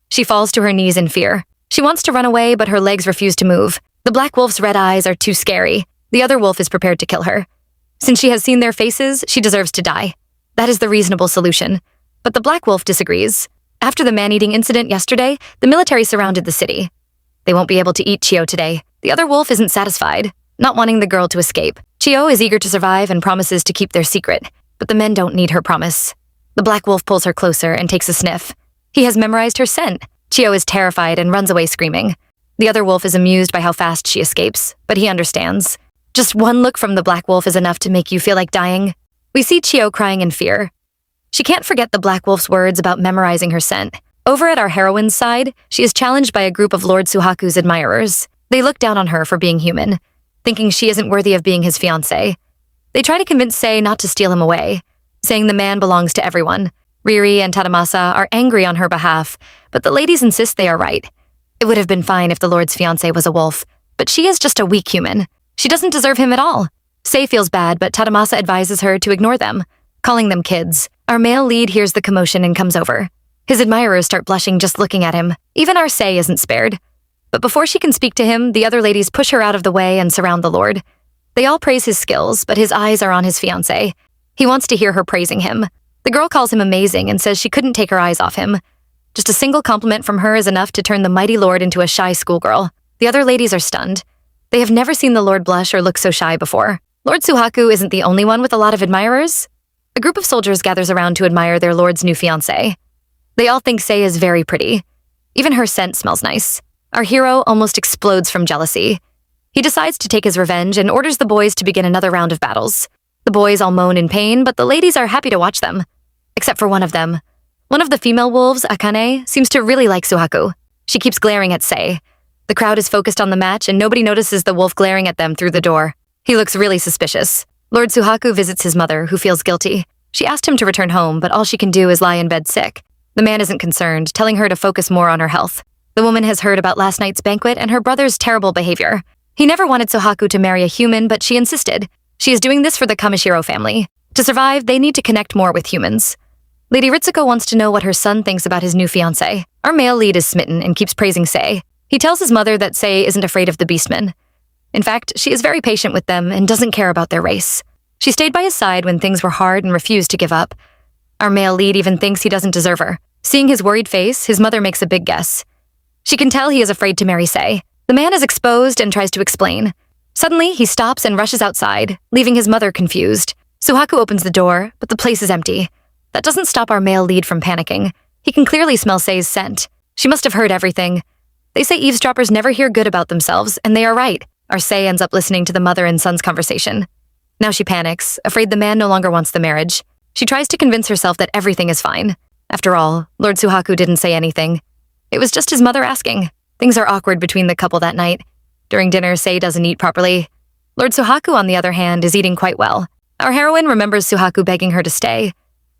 She falls to her knees in fear. She wants to run away, but her legs refuse to move. The black wolf's red eyes are too scary. The other wolf is prepared to kill her. Since she has seen their faces, she deserves to die. That is the reasonable solution. But the black wolf disagrees. After the man-eating incident yesterday, the military surrounded the city. They won't be able to eat Chio today. The other wolf isn't satisfied, not wanting the girl to escape. Chio is eager to survive and promises to keep their secret, but the men don't need her promise. The black wolf pulls her closer and takes a sniff. He has memorized her scent. Chio is terrified and runs away screaming. The other wolf is amused by how fast she escapes, but he understands. Just one look from the black wolf is enough to make you feel like dying. We see Chio crying in fear. She can't forget the black wolf's words about memorizing her scent. Over at our heroine's side, she is challenged by a group of Lord Suhaku's admirers. They look down on her for being human, thinking she isn't worthy of being his fiancé. They try to convince Sei not to steal him away, saying the man belongs to everyone. Riri and Tadamasa are angry on her behalf, but the ladies insist they are right. It would have been fine if the Lord's fiancé was a wolf, but she is just a weak human. She doesn't deserve him at all. Sei feels bad, but Tadamasa advises her to ignore them, calling them kids. Our male lead hears the commotion and comes over. His admirers start blushing just looking at him. Even our Sei isn't spared. But before she can speak to him, the other ladies push her out of the way and surround the Lord. They all praise his skills, but his eyes are on his fiancé. He wants to hear her praising him. The girl calls him amazing and says she couldn't take her eyes off him. Just a single compliment from her is enough to turn the mighty Lord into a shy schoolgirl. The other ladies are stunned. They have never seen the Lord blush or look so shy before. Lord Suhaku isn't the only one with a lot of admirers. A group of soldiers gathers around to admire their lord's new fiancée. They all think Sei is very pretty. Even her scent smells nice. Our hero almost explodes from jealousy. He decides to take his revenge and orders the boys to begin another round of battles. The boys all moan in pain, but the ladies are happy to watch them. Except for one of them. One of the female wolves, Akane, seems to really like Suhaku. She keeps glaring at Sei. The crowd is focused on the match and nobody notices the wolf glaring at them through the door. He looks really suspicious. Lord Suhaku visits his mother, who feels guilty. She asked him to return home, but all she can do is lie in bed sick. The man isn't concerned, telling her to focus more on her health. The woman has heard about last night's banquet and her brother's terrible behavior. He never wanted Suhaku to marry a human, but she insisted. She is doing this for the Kamishiro family. To survive, they need to connect more with humans. Lady Ritsuko wants to know what her son thinks about his new fiancé. Our male lead is smitten and keeps praising Sei. He tells his mother that Sei isn't afraid of the beastmen. In fact, she is very patient with them and doesn't care about their race. She stayed by his side when things were hard and refused to give up. Our male lead even thinks he doesn't deserve her. Seeing his worried face, his mother makes a big guess. She can tell he is afraid to marry Sei. The man is exposed and tries to explain. Suddenly, he stops and rushes outside, leaving his mother confused. Suhaku opens the door, but the place is empty. That doesn't stop our male lead from panicking. He can clearly smell Sei's scent. She must have heard everything. They say eavesdroppers never hear good about themselves, and they are right. Our Sei ends up listening to the mother and son's conversation. Now she panics, afraid the man no longer wants the marriage. She tries to convince herself that everything is fine. After all, Lord Suhaku didn't say anything. It was just his mother asking. Things are awkward between the couple that night. During dinner, Sei doesn't eat properly. Lord Suhaku, on the other hand, is eating quite well. Our heroine remembers Suhaku begging her to stay.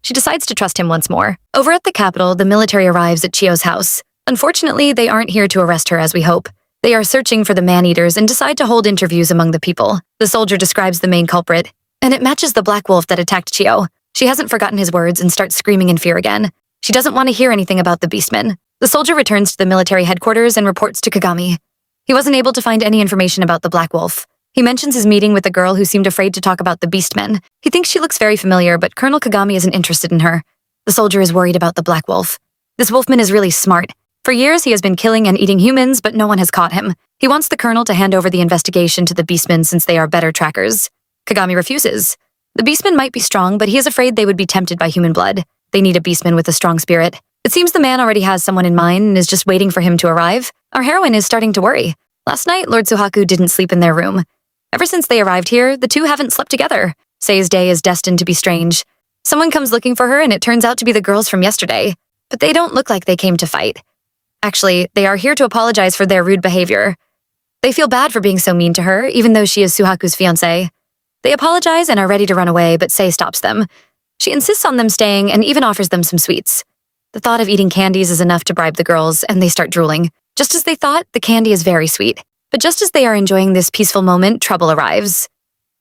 She decides to trust him once more. Over at the capital, the military arrives at Chio's house. Unfortunately, they aren't here to arrest her as we hope. They are searching for the man-eaters and decide to hold interviews among the people. The soldier describes the main culprit, and it matches the black wolf that attacked Chio. She hasn't forgotten his words and starts screaming in fear again. She doesn't want to hear anything about the beastmen. The soldier returns to the military headquarters and reports to Kagami. He wasn't able to find any information about the black wolf. He mentions his meeting with the girl who seemed afraid to talk about the beastmen. He thinks she looks very familiar, but Colonel Kagami isn't interested in her. The soldier is worried about the black wolf. This wolfman is really smart. For years, he has been killing and eating humans, but no one has caught him. He wants the colonel to hand over the investigation to the beastmen since they are better trackers. Kagami refuses. The beastmen might be strong, but he is afraid they would be tempted by human blood. They need a beastman with a strong spirit. It seems the man already has someone in mind and is just waiting for him to arrive. Our heroine is starting to worry. Last night, Lord Suhaku didn't sleep in their room. Ever since they arrived here, the two haven't slept together. Sei's day is destined to be strange. Someone comes looking for her and it turns out to be the girls from yesterday. But they don't look like they came to fight. Actually, they are here to apologize for their rude behavior. They feel bad for being so mean to her, even though she is Suhaku's fiancé. They apologize and are ready to run away, but Sei stops them. She insists on them staying and even offers them some sweets. The thought of eating candies is enough to bribe the girls, and they start drooling. Just as they thought, the candy is very sweet. But just as they are enjoying this peaceful moment, trouble arrives.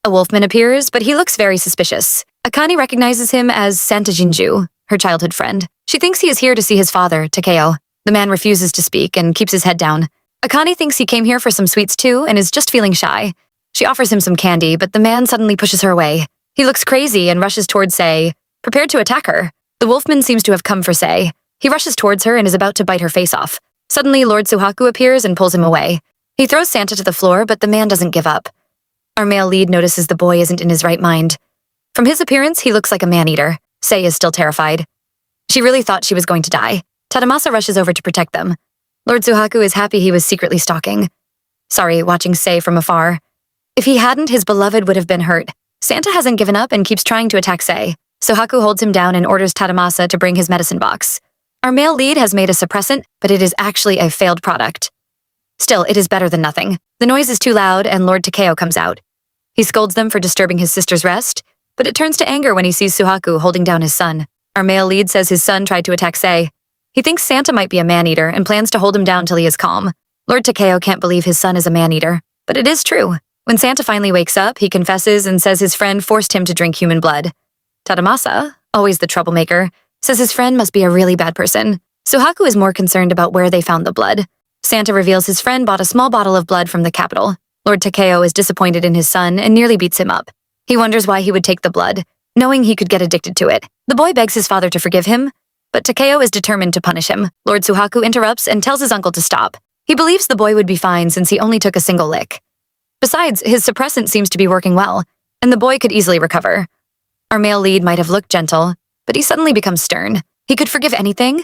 A wolfman appears, but he looks very suspicious. Akane recognizes him as Santa Jinju, her childhood friend. She thinks he is here to see his father, Takeo. The man refuses to speak and keeps his head down. Akane thinks he came here for some sweets too and is just feeling shy. She offers him some candy, but the man suddenly pushes her away. He looks crazy and rushes towards Sei, prepared to attack her. The wolfman seems to have come for Sei. He rushes towards her and is about to bite her face off. Suddenly, Lord Suhaku appears and pulls him away. He throws Santa to the floor, but the man doesn't give up. Our male lead notices the boy isn't in his right mind. From his appearance, he looks like a man-eater. Sei is still terrified. She really thought she was going to die. Tadamasa rushes over to protect them. Lord Suhaku is happy he was secretly stalking. Sorry, watching Sei from afar. If he hadn't, his beloved would have been hurt. Santa hasn't given up and keeps trying to attack Sei. Suhaku holds him down and orders Tadamasa to bring his medicine box. Our male lead has made a suppressant, but it is actually a failed product. Still, it is better than nothing. The noise is too loud and Lord Takeo comes out. He scolds them for disturbing his sister's rest, but it turns to anger when he sees Suhaku holding down his son. Our male lead says his son tried to attack Sei. He thinks Santa might be a man-eater and plans to hold him down till he is calm. Lord Takeo can't believe his son is a man-eater, but it is true. When Santa finally wakes up, he confesses and says his friend forced him to drink human blood. Tadamasa, always the troublemaker, says his friend must be a really bad person. Suhaku is more concerned about where they found the blood. Santa reveals his friend bought a small bottle of blood from the capital. Lord Takeo is disappointed in his son and nearly beats him up. He wonders why he would take the blood, knowing he could get addicted to it. The boy begs his father to forgive him, but Takeo is determined to punish him. Lord Suhaku interrupts and tells his uncle to stop. He believes the boy would be fine since he only took a single lick. Besides, his suppressant seems to be working well, and the boy could easily recover. Our male lead might have looked gentle, but he suddenly becomes stern. He could forgive anything,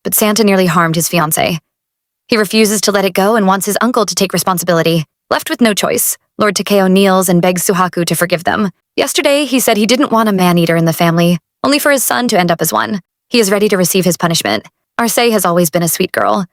but Santa nearly harmed his fiancée. He refuses to let it go and wants his uncle to take responsibility. Left with no choice, Lord Takeo kneels and begs Suhaku to forgive them. Yesterday, he said he didn't want a man-eater in the family, only for his son to end up as one. He is ready to receive his punishment. Arce has always been a sweet girl.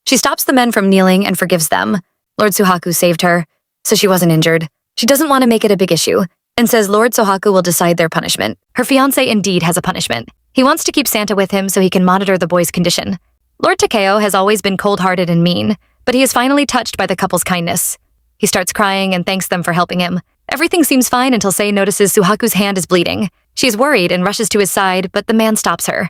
She stops the men from kneeling and forgives them. Lord Suhaku saved her, so she wasn't injured. She doesn't want to make it a big issue, and says Lord Suhaku will decide their punishment. Her fiancé indeed has a punishment. He wants to keep Santa with him so he can monitor the boy's condition. Lord Takeo has always been cold-hearted and mean, but he is finally touched by the couple's kindness. He starts crying and thanks them for helping him. Everything seems fine until Sei notices Suhaku's hand is bleeding. She is worried and rushes to his side, but the man stops her.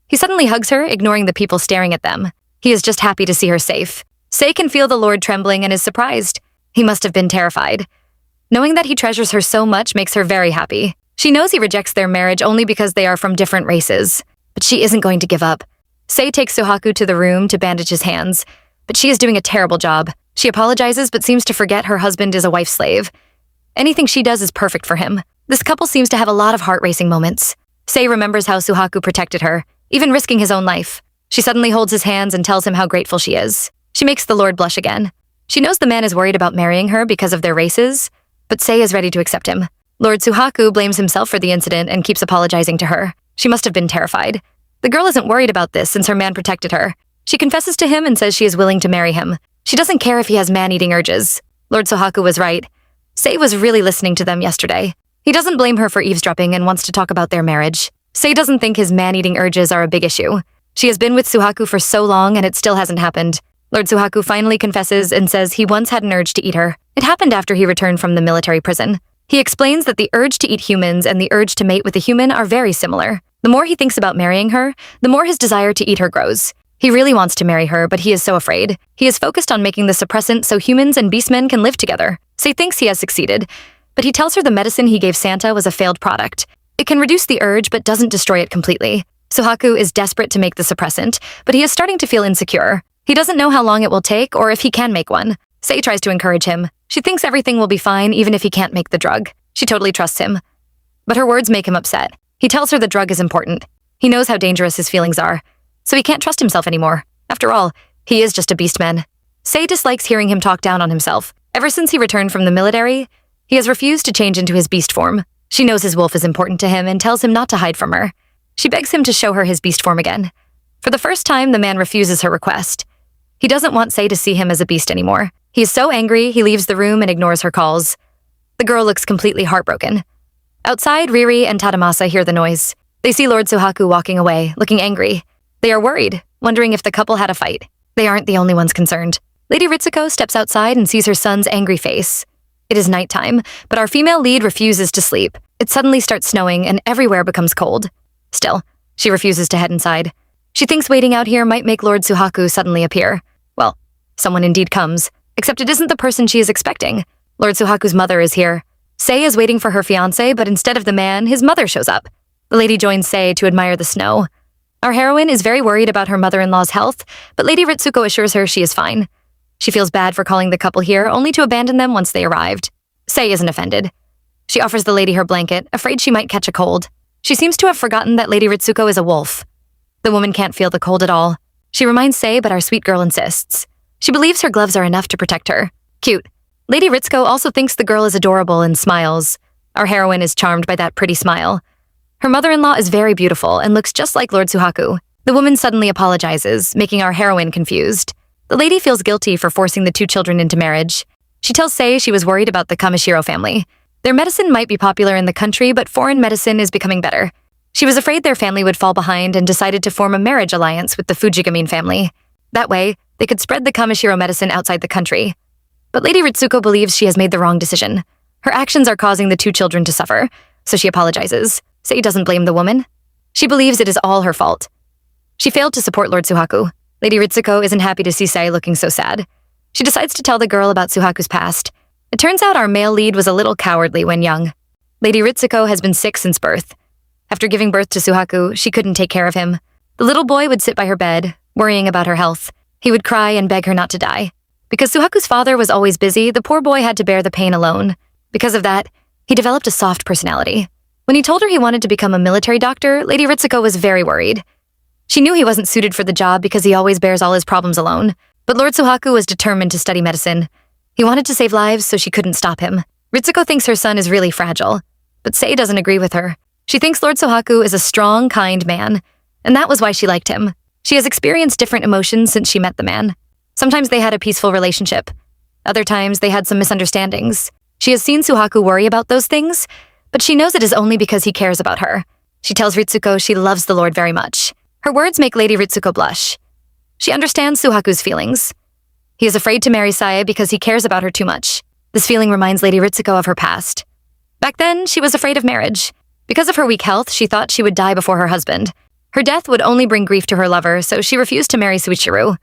He suddenly hugs her, ignoring the people staring at them. He is just happy to see her safe. Sei can feel the Lord trembling and is surprised. He must have been terrified. Knowing that he treasures her so much makes her very happy. She knows he rejects their marriage only because they are from different races. But she isn't going to give up. Sei takes Suhaku to the room to bandage his hands, but she is doing a terrible job. She apologizes but seems to forget her husband is a wife slave. Anything she does is perfect for him. This couple seems to have a lot of heart-racing moments. Sei remembers how Suhaku protected her, even risking his own life. She suddenly holds his hands and tells him how grateful she is. She makes the Lord blush again. She knows the man is worried about marrying her because of their races, but Sei is ready to accept him. Lord Suhaku blames himself for the incident and keeps apologizing to her. She must have been terrified. The girl isn't worried about this since her man protected her. She confesses to him and says she is willing to marry him. She doesn't care if he has man-eating urges. Lord Suhaku was right. Sei was really listening to them yesterday. He doesn't blame her for eavesdropping and wants to talk about their marriage. Sei doesn't think his man-eating urges are a big issue. She has been with Suhaku for so long and it still hasn't happened. Lord Suhaku finally confesses and says he once had an urge to eat her. It happened after he returned from the military prison. He explains that the urge to eat humans and the urge to mate with a human are very similar. The more he thinks about marrying her, the more his desire to eat her grows. He really wants to marry her, but he is so afraid. He is focused on making the suppressant so humans and beastmen can live together. Sei thinks he has succeeded, but he tells her the medicine he gave Santa was a failed product. It can reduce the urge but doesn't destroy it completely. Suhaku is desperate to make the suppressant, but he is starting to feel insecure. He doesn't know how long it will take or if he can make one. Sei tries to encourage him. She thinks everything will be fine even if he can't make the drug. She totally trusts him. But her words make him upset. He tells her the drug is important. He knows how dangerous his feelings are, so he can't trust himself anymore. After all, he is just a beastman. Sei dislikes hearing him talk down on himself. Ever since he returned from the military, he has refused to change into his beast form. She knows his wolf is important to him and tells him not to hide from her. She begs him to show her his beast form again. For the first time, the man refuses her request. He doesn't want Sei to see him as a beast anymore. He is so angry, he leaves the room and ignores her calls. The girl looks completely heartbroken. Outside, Riri and Tadamasa hear the noise. They see Lord Suhaku walking away, looking angry. They are worried, wondering if the couple had a fight. They aren't the only ones concerned. Lady Ritsuko steps outside and sees her son's angry face. It is nighttime, but our female lead refuses to sleep. It suddenly starts snowing and everywhere becomes cold. Still, she refuses to head inside. She thinks waiting out here might make Lord Suhaku suddenly appear. Well, someone indeed comes, except it isn't the person she is expecting. Lord Suhaku's mother is here. Sei is waiting for her fiancé, but instead of the man, his mother shows up. The lady joins Sei to admire the snow. Our heroine is very worried about her mother-in-law's health, but Lady Ritsuko assures her she is fine. She feels bad for calling the couple here, only to abandon them once they arrived. Sei isn't offended. She offers the lady her blanket, afraid she might catch a cold. She seems to have forgotten that Lady Ritsuko is a wolf. The woman can't feel the cold at all. She reminds Sei, but our sweet girl insists. She believes her gloves are enough to protect her. Cute. Lady Ritsuko also thinks the girl is adorable and smiles. Our heroine is charmed by that pretty smile. Her mother-in-law is very beautiful and looks just like Lord Suhaku. The woman suddenly apologizes, making our heroine confused. The lady feels guilty for forcing the two children into marriage. She tells Sei she was worried about the Kamishiro family. Their medicine might be popular in the country, but foreign medicine is becoming better. She was afraid their family would fall behind and decided to form a marriage alliance with the Fujigamine family. That way, they could spread the Kamishiro medicine outside the country. But Lady Ritsuko believes she has made the wrong decision. Her actions are causing the two children to suffer, so she apologizes. Sei doesn't blame the woman. She believes it is all her fault. She failed to support Lord Suhaku. Lady Ritsuko isn't happy to see Sei looking so sad. She decides to tell the girl about Suhaku's past. It turns out our male lead was a little cowardly when young. Lady Ritsuko has been sick since birth. After giving birth to Suhaku, she couldn't take care of him. The little boy would sit by her bed, worrying about her health. He would cry and beg her not to die. Because Suhaku's father was always busy, the poor boy had to bear the pain alone. Because of that, he developed a soft personality. When he told her he wanted to become a military doctor, Lady Ritsuko was very worried. She knew he wasn't suited for the job because he always bears all his problems alone. But Lord Suhaku was determined to study medicine. He wanted to save lives, so she couldn't stop him. Ritsuko thinks her son is really fragile, but Sei doesn't agree with her. She thinks Lord Suhaku is a strong, kind man, and that was why she liked him. She has experienced different emotions since she met the man. Sometimes they had a peaceful relationship. Other times they had some misunderstandings. She has seen Suhaku worry about those things, but she knows it is only because he cares about her. She tells Ritsuko she loves the Lord very much. Her words make Lady Ritsuko blush. She understands Suhaku's feelings. He is afraid to marry Saya because he cares about her too much. This feeling reminds Lady Ritsuko of her past. Back then, she was afraid of marriage. Because of her weak health, she thought she would die before her husband. Her death would only bring grief to her lover, so she refused to marry Suichiro.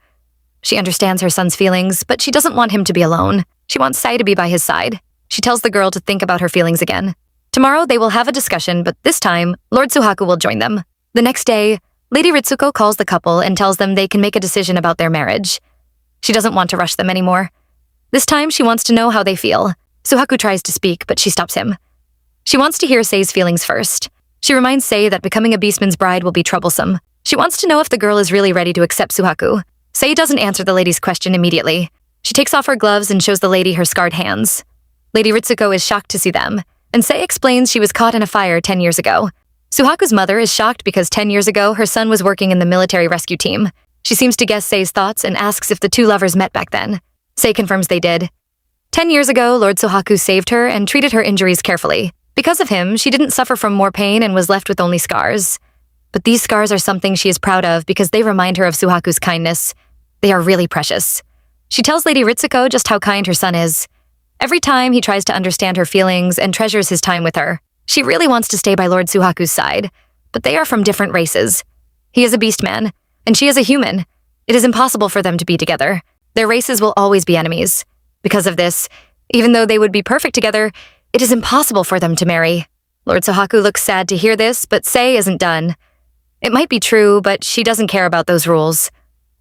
She understands her son's feelings, but she doesn't want him to be alone. She wants Sai to be by his side. She tells the girl to think about her feelings again. Tomorrow, they will have a discussion, but this time, Lord Suhaku will join them. The next day, Lady Ritsuko calls the couple and tells them they can make a decision about their marriage. She doesn't want to rush them anymore. This time, she wants to know how they feel. Suhaku tries to speak, but she stops him. She wants to hear Sei's feelings first. She reminds Sei that becoming a beastman's bride will be troublesome. She wants to know if the girl is really ready to accept Suhaku. Sei doesn't answer the lady's question immediately. She takes off her gloves and shows the lady her scarred hands. Lady Ritsuko is shocked to see them, and Sei explains she was caught in a fire 10 years ago. Suhaku's mother is shocked because 10 years ago, her son was working in the military rescue team. She seems to guess Sei's thoughts and asks if the two lovers met back then. Sei confirms they did. 10 years ago, Lord Suhaku saved her and treated her injuries carefully. Because of him, she didn't suffer from more pain and was left with only scars. But these scars are something she is proud of because they remind her of Suhaku's kindness. They are really precious. She tells Lady Ritsuko just how kind her son is. Every time he tries to understand her feelings and treasures his time with her. She really wants to stay by Lord Suhaku's side, but they are from different races. He is a beastman, and she is a human. It is impossible for them to be together. Their races will always be enemies. Because of this, even though they would be perfect together, it is impossible for them to marry. Lord Suhaku looks sad to hear this, but Sei isn't done. It might be true, but she doesn't care about those rules.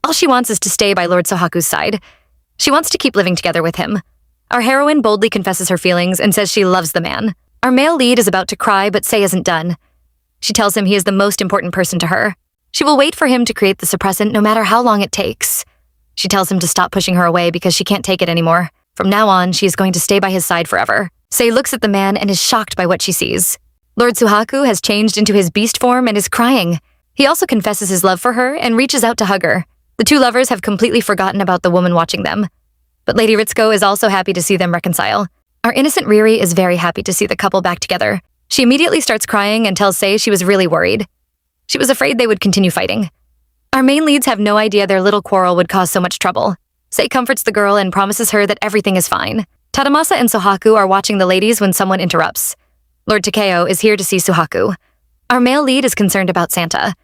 All she wants is to stay by Lord Suhaku's side. She wants to keep living together with him. Our heroine boldly confesses her feelings and says she loves the man. Our male lead is about to cry, but Sei isn't done. She tells him he is the most important person to her. She will wait for him to create the suppressant no matter how long it takes. She tells him to stop pushing her away because she can't take it anymore. From now on, she is going to stay by his side forever. Sei looks at the man and is shocked by what she sees. Lord Suhaku has changed into his beast form and is crying. He also confesses his love for her and reaches out to hug her. The two lovers have completely forgotten about the woman watching them. But Lady Ritsuko is also happy to see them reconcile. Our innocent Riri is very happy to see the couple back together. She immediately starts crying and tells Sei she was really worried. She was afraid they would continue fighting. Our main leads have no idea their little quarrel would cause so much trouble. Sei comforts the girl and promises her that everything is fine. Tadamasa and Suhaku are watching the ladies when someone interrupts. Lord Takeo is here to see Suhaku. Our male lead is concerned about Santa.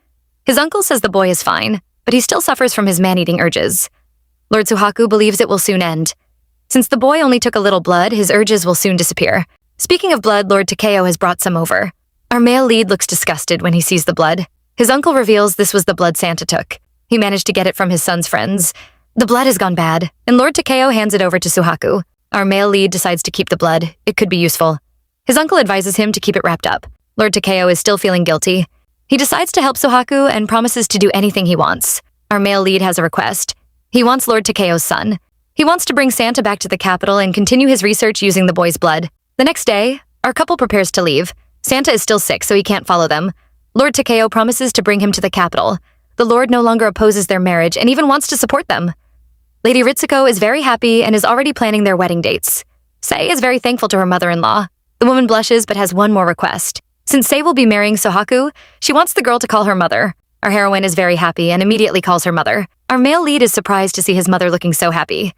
His uncle says the boy is fine, but he still suffers from his man-eating urges. Lord Suhaku believes it will soon end. Since the boy only took a little blood, his urges will soon disappear. Speaking of blood, Lord Takeo has brought some over. Our male lead looks disgusted when he sees the blood. His uncle reveals this was the blood Santa took. He managed to get it from his son's friends. The blood has gone bad, and Lord Takeo hands it over to Suhaku. Our male lead decides to keep the blood. It could be useful. His uncle advises him to keep it wrapped up. Lord Takeo is still feeling guilty. He decides to help Suhaku and promises to do anything he wants. Our male lead has a request. He wants Lord Takeo's son. He wants to bring Santa back to the capital and continue his research using the boy's blood. The next day, our couple prepares to leave. Santa is still sick, so he can't follow them. Lord Takeo promises to bring him to the capital. The Lord no longer opposes their marriage and even wants to support them. Lady Ritsuko is very happy and is already planning their wedding dates. Sei is very thankful to her mother-in-law. The woman blushes but has one more request. Since Sei will be marrying Suhaku, she wants the girl to call her mother. Our heroine is very happy and immediately calls her mother. Our male lead is surprised to see his mother looking so happy.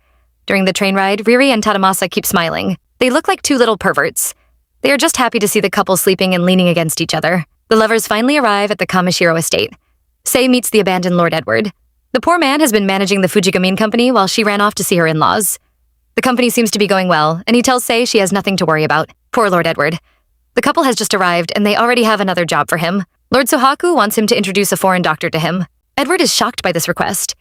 During the train ride, Riri and Tadamasa keep smiling. They look like two little perverts. They are just happy to see the couple sleeping and leaning against each other. The lovers finally arrive at the Kamishiro estate. Sei meets the abandoned Lord Edward. The poor man has been managing the Fujigamine company while she ran off to see her in-laws. The company seems to be going well, and he tells Sei she has nothing to worry about. Poor Lord Edward. The couple has just arrived, and they already have another job for him. Lord Suhaku wants him to introduce a foreign doctor to him. Edward is shocked by this request.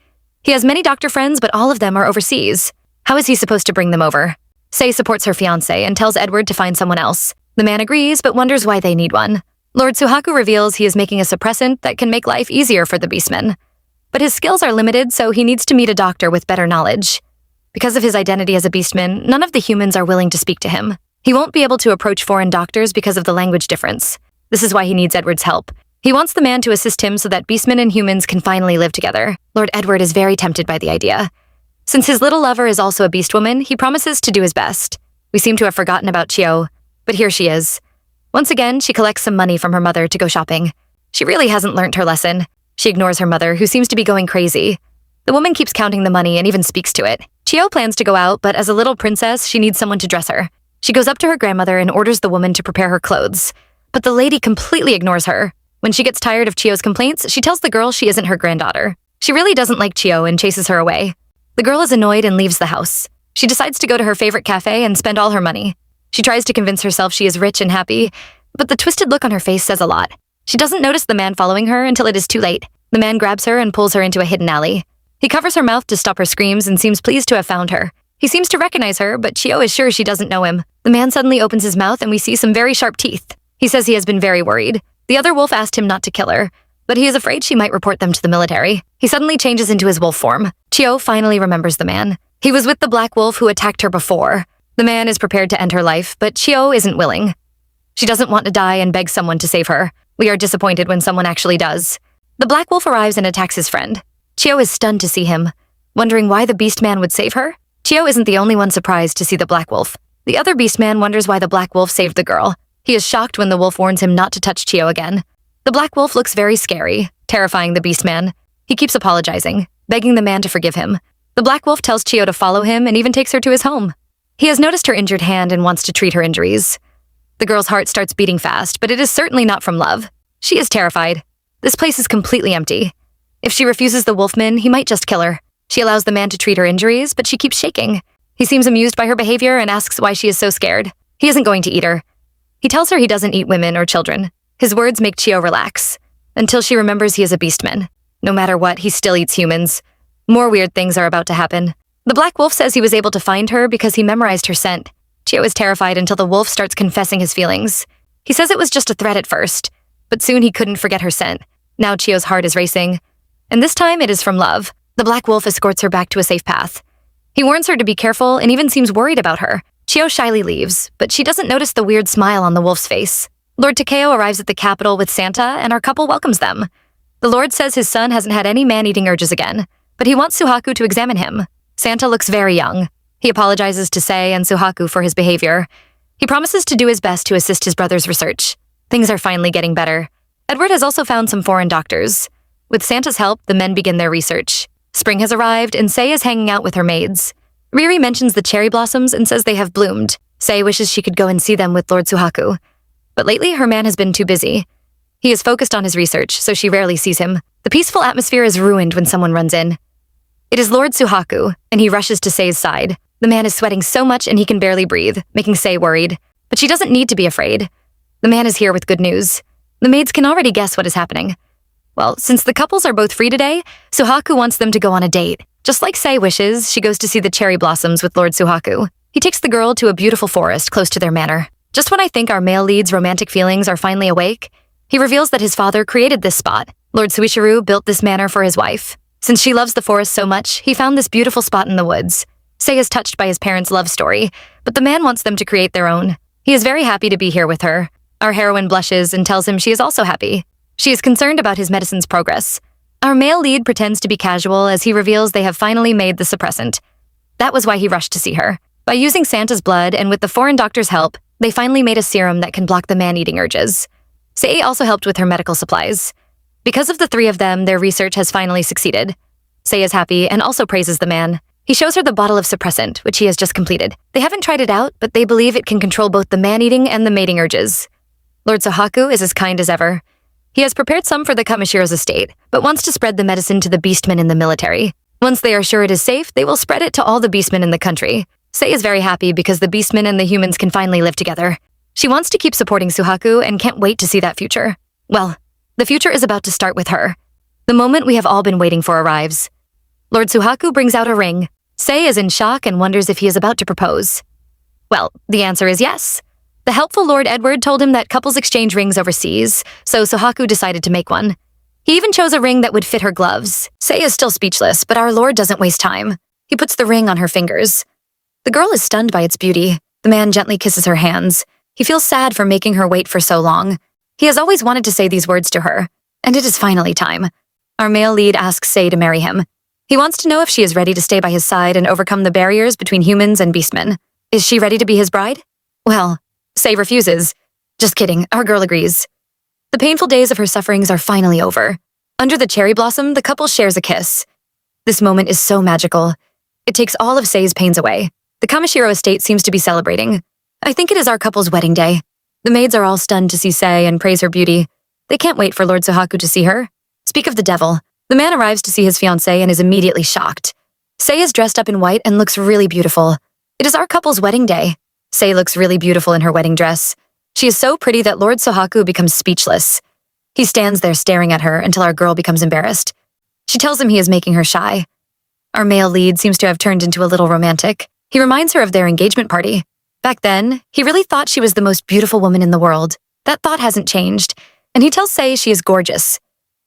He has many doctor friends, but all of them are overseas. How is he supposed to bring them over? Sei supports her fiancé and tells Edward to find someone else. The man agrees, but wonders why they need one. Lord Suhaku reveals he is making a suppressant that can make life easier for the beastmen. But his skills are limited, so he needs to meet a doctor with better knowledge. Because of his identity as a beastman, none of the humans are willing to speak to him. He won't be able to approach foreign doctors because of the language difference. This is why he needs Edward's help. He wants the man to assist him so that beastmen and humans can finally live together. Lord Edward is very tempted by the idea. Since his little lover is also a beast woman, he promises to do his best. We seem to have forgotten about Chio, but here she is. Once again, she collects some money from her mother to go shopping. She really hasn't learnt her lesson. She ignores her mother, who seems to be going crazy. The woman keeps counting the money and even speaks to it. Chio plans to go out, but as a little princess, she needs someone to dress her. She goes up to her grandmother and orders the woman to prepare her clothes. But the lady completely ignores her. When she gets tired of Chio's complaints, she tells the girl she isn't her granddaughter. She really doesn't like Chio and chases her away. The girl is annoyed and leaves the house. She decides to go to her favorite cafe and spend all her money. She tries to convince herself she is rich and happy, but the twisted look on her face says a lot. She doesn't notice the man following her until it is too late. The man grabs her and pulls her into a hidden alley. He covers her mouth to stop her screams and seems pleased to have found her. He seems to recognize her, but Chio is sure she doesn't know him. The man suddenly opens his mouth and we see some very sharp teeth. He says he has been very worried. The other wolf asked him not to kill her, but he is afraid she might report them to the military. He suddenly changes into his wolf form. Chio finally remembers the man. He was with the black wolf who attacked her before. The man is prepared to end her life, but Chio isn't willing. She doesn't want to die and begs someone to save her. We are disappointed when someone actually does. The black wolf arrives and attacks his friend. Chio is stunned to see him. Wondering why the beast man would save her? Chio isn't the only one surprised to see the black wolf. The other beast man wonders why the black wolf saved the girl. He is shocked when the wolf warns him not to touch Chio again. The black wolf looks very scary, terrifying the beast man. He keeps apologizing, begging the man to forgive him. The black wolf tells Chio to follow him and even takes her to his home. He has noticed her injured hand and wants to treat her injuries. The girl's heart starts beating fast, but it is certainly not from love. She is terrified. This place is completely empty. If she refuses the wolfman, he might just kill her. She allows the man to treat her injuries, but she keeps shaking. He seems amused by her behavior and asks why she is so scared. He isn't going to eat her. He tells her he doesn't eat women or children. His words make Chio relax, until she remembers he is a beastman. No matter what, he still eats humans. More weird things are about to happen. The black wolf says he was able to find her because he memorized her scent. Chio is terrified until the wolf starts confessing his feelings. He says it was just a threat at first, but soon he couldn't forget her scent. Now Chio's heart is racing, and this time it is from love. The black wolf escorts her back to a safe path. He warns her to be careful and even seems worried about her. Chio shyly leaves, but she doesn't notice the weird smile on the wolf's face. Lord Takeo arrives at the capital with Santa, and our couple welcomes them. The Lord says his son hasn't had any man-eating urges again, but he wants Suhaku to examine him. Santa looks very young. He apologizes to Sei and Suhaku for his behavior. He promises to do his best to assist his brother's research. Things are finally getting better. Edward has also found some foreign doctors. With Santa's help, the men begin their research. Spring has arrived, and Sei is hanging out with her maids. Riri mentions the cherry blossoms and says they have bloomed. Sei wishes she could go and see them with Lord Suhaku. But lately, her man has been too busy. He is focused on his research, so she rarely sees him. The peaceful atmosphere is ruined when someone runs in. It is Lord Suhaku, and he rushes to Sei's side. The man is sweating so much and he can barely breathe, making Sei worried. But she doesn't need to be afraid. The man is here with good news. The maids can already guess what is happening. Well, since the couples are both free today, Suhaku wants them to go on a date. Just like Sei wishes, she goes to see the cherry blossoms with Lord Suhaku. He takes the girl to a beautiful forest close to their manor. Just when I think our male lead's romantic feelings are finally awake, he reveals that his father created this spot. Lord Suishiru built this manor for his wife. Since she loves the forest so much, he found this beautiful spot in the woods. Sei is touched by his parents' love story, but the man wants them to create their own. He is very happy to be here with her. Our heroine blushes and tells him she is also happy. She is concerned about his medicine's progress. Our male lead pretends to be casual as he reveals they have finally made the suppressant. That was why he rushed to see her. By using Santa's blood and with the foreign doctor's help, they finally made a serum that can block the man-eating urges. Sei also helped with her medical supplies. Because of the three of them, their research has finally succeeded. Sei is happy and also praises the man. He shows her the bottle of suppressant, which he has just completed. They haven't tried it out, but they believe it can control both the man-eating and the mating urges. Lord Suhaku is as kind as ever. He has prepared some for the Kamashiro's estate, but wants to spread the medicine to the beastmen in the military. Once they are sure it is safe, they will spread it to all the beastmen in the country. Sei is very happy because the beastmen and the humans can finally live together. She wants to keep supporting Suhaku and can't wait to see that future. Well, the future is about to start with her. The moment we have all been waiting for arrives. Lord Suhaku brings out a ring. Sei is in shock and wonders if he is about to propose. Well, the answer is yes. The helpful Lord Edward told him that couples exchange rings overseas, so Suhaku decided to make one. He even chose a ring that would fit her gloves. Sei is still speechless, but our Lord doesn't waste time. He puts the ring on her fingers. The girl is stunned by its beauty. The man gently kisses her hands. He feels sad for making her wait for so long. He has always wanted to say these words to her, and it is finally time. Our male lead asks Sei to marry him. He wants to know if she is ready to stay by his side and overcome the barriers between humans and beastmen. Is she ready to be his bride? Well, Sei refuses. Just kidding, our girl agrees. The painful days of her sufferings are finally over. Under the cherry blossom, the couple shares a kiss. This moment is so magical. It takes all of Sei's pains away. The Kamashiro estate seems to be celebrating. I think it is our couple's wedding day. The maids are all stunned to see Sei and praise her beauty. They can't wait for Lord Suhaku to see her. Speak of the devil. The man arrives to see his fiancée and is immediately shocked. Sei is dressed up in white and looks really beautiful. It is our couple's wedding day. Sei looks really beautiful in her wedding dress. She is so pretty that Lord Suhaku becomes speechless. He stands there staring at her until our girl becomes embarrassed. She tells him he is making her shy. Our male lead seems to have turned into a little romantic. He reminds her of their engagement party. Back then, he really thought she was the most beautiful woman in the world. That thought hasn't changed, and he tells Sei she is gorgeous.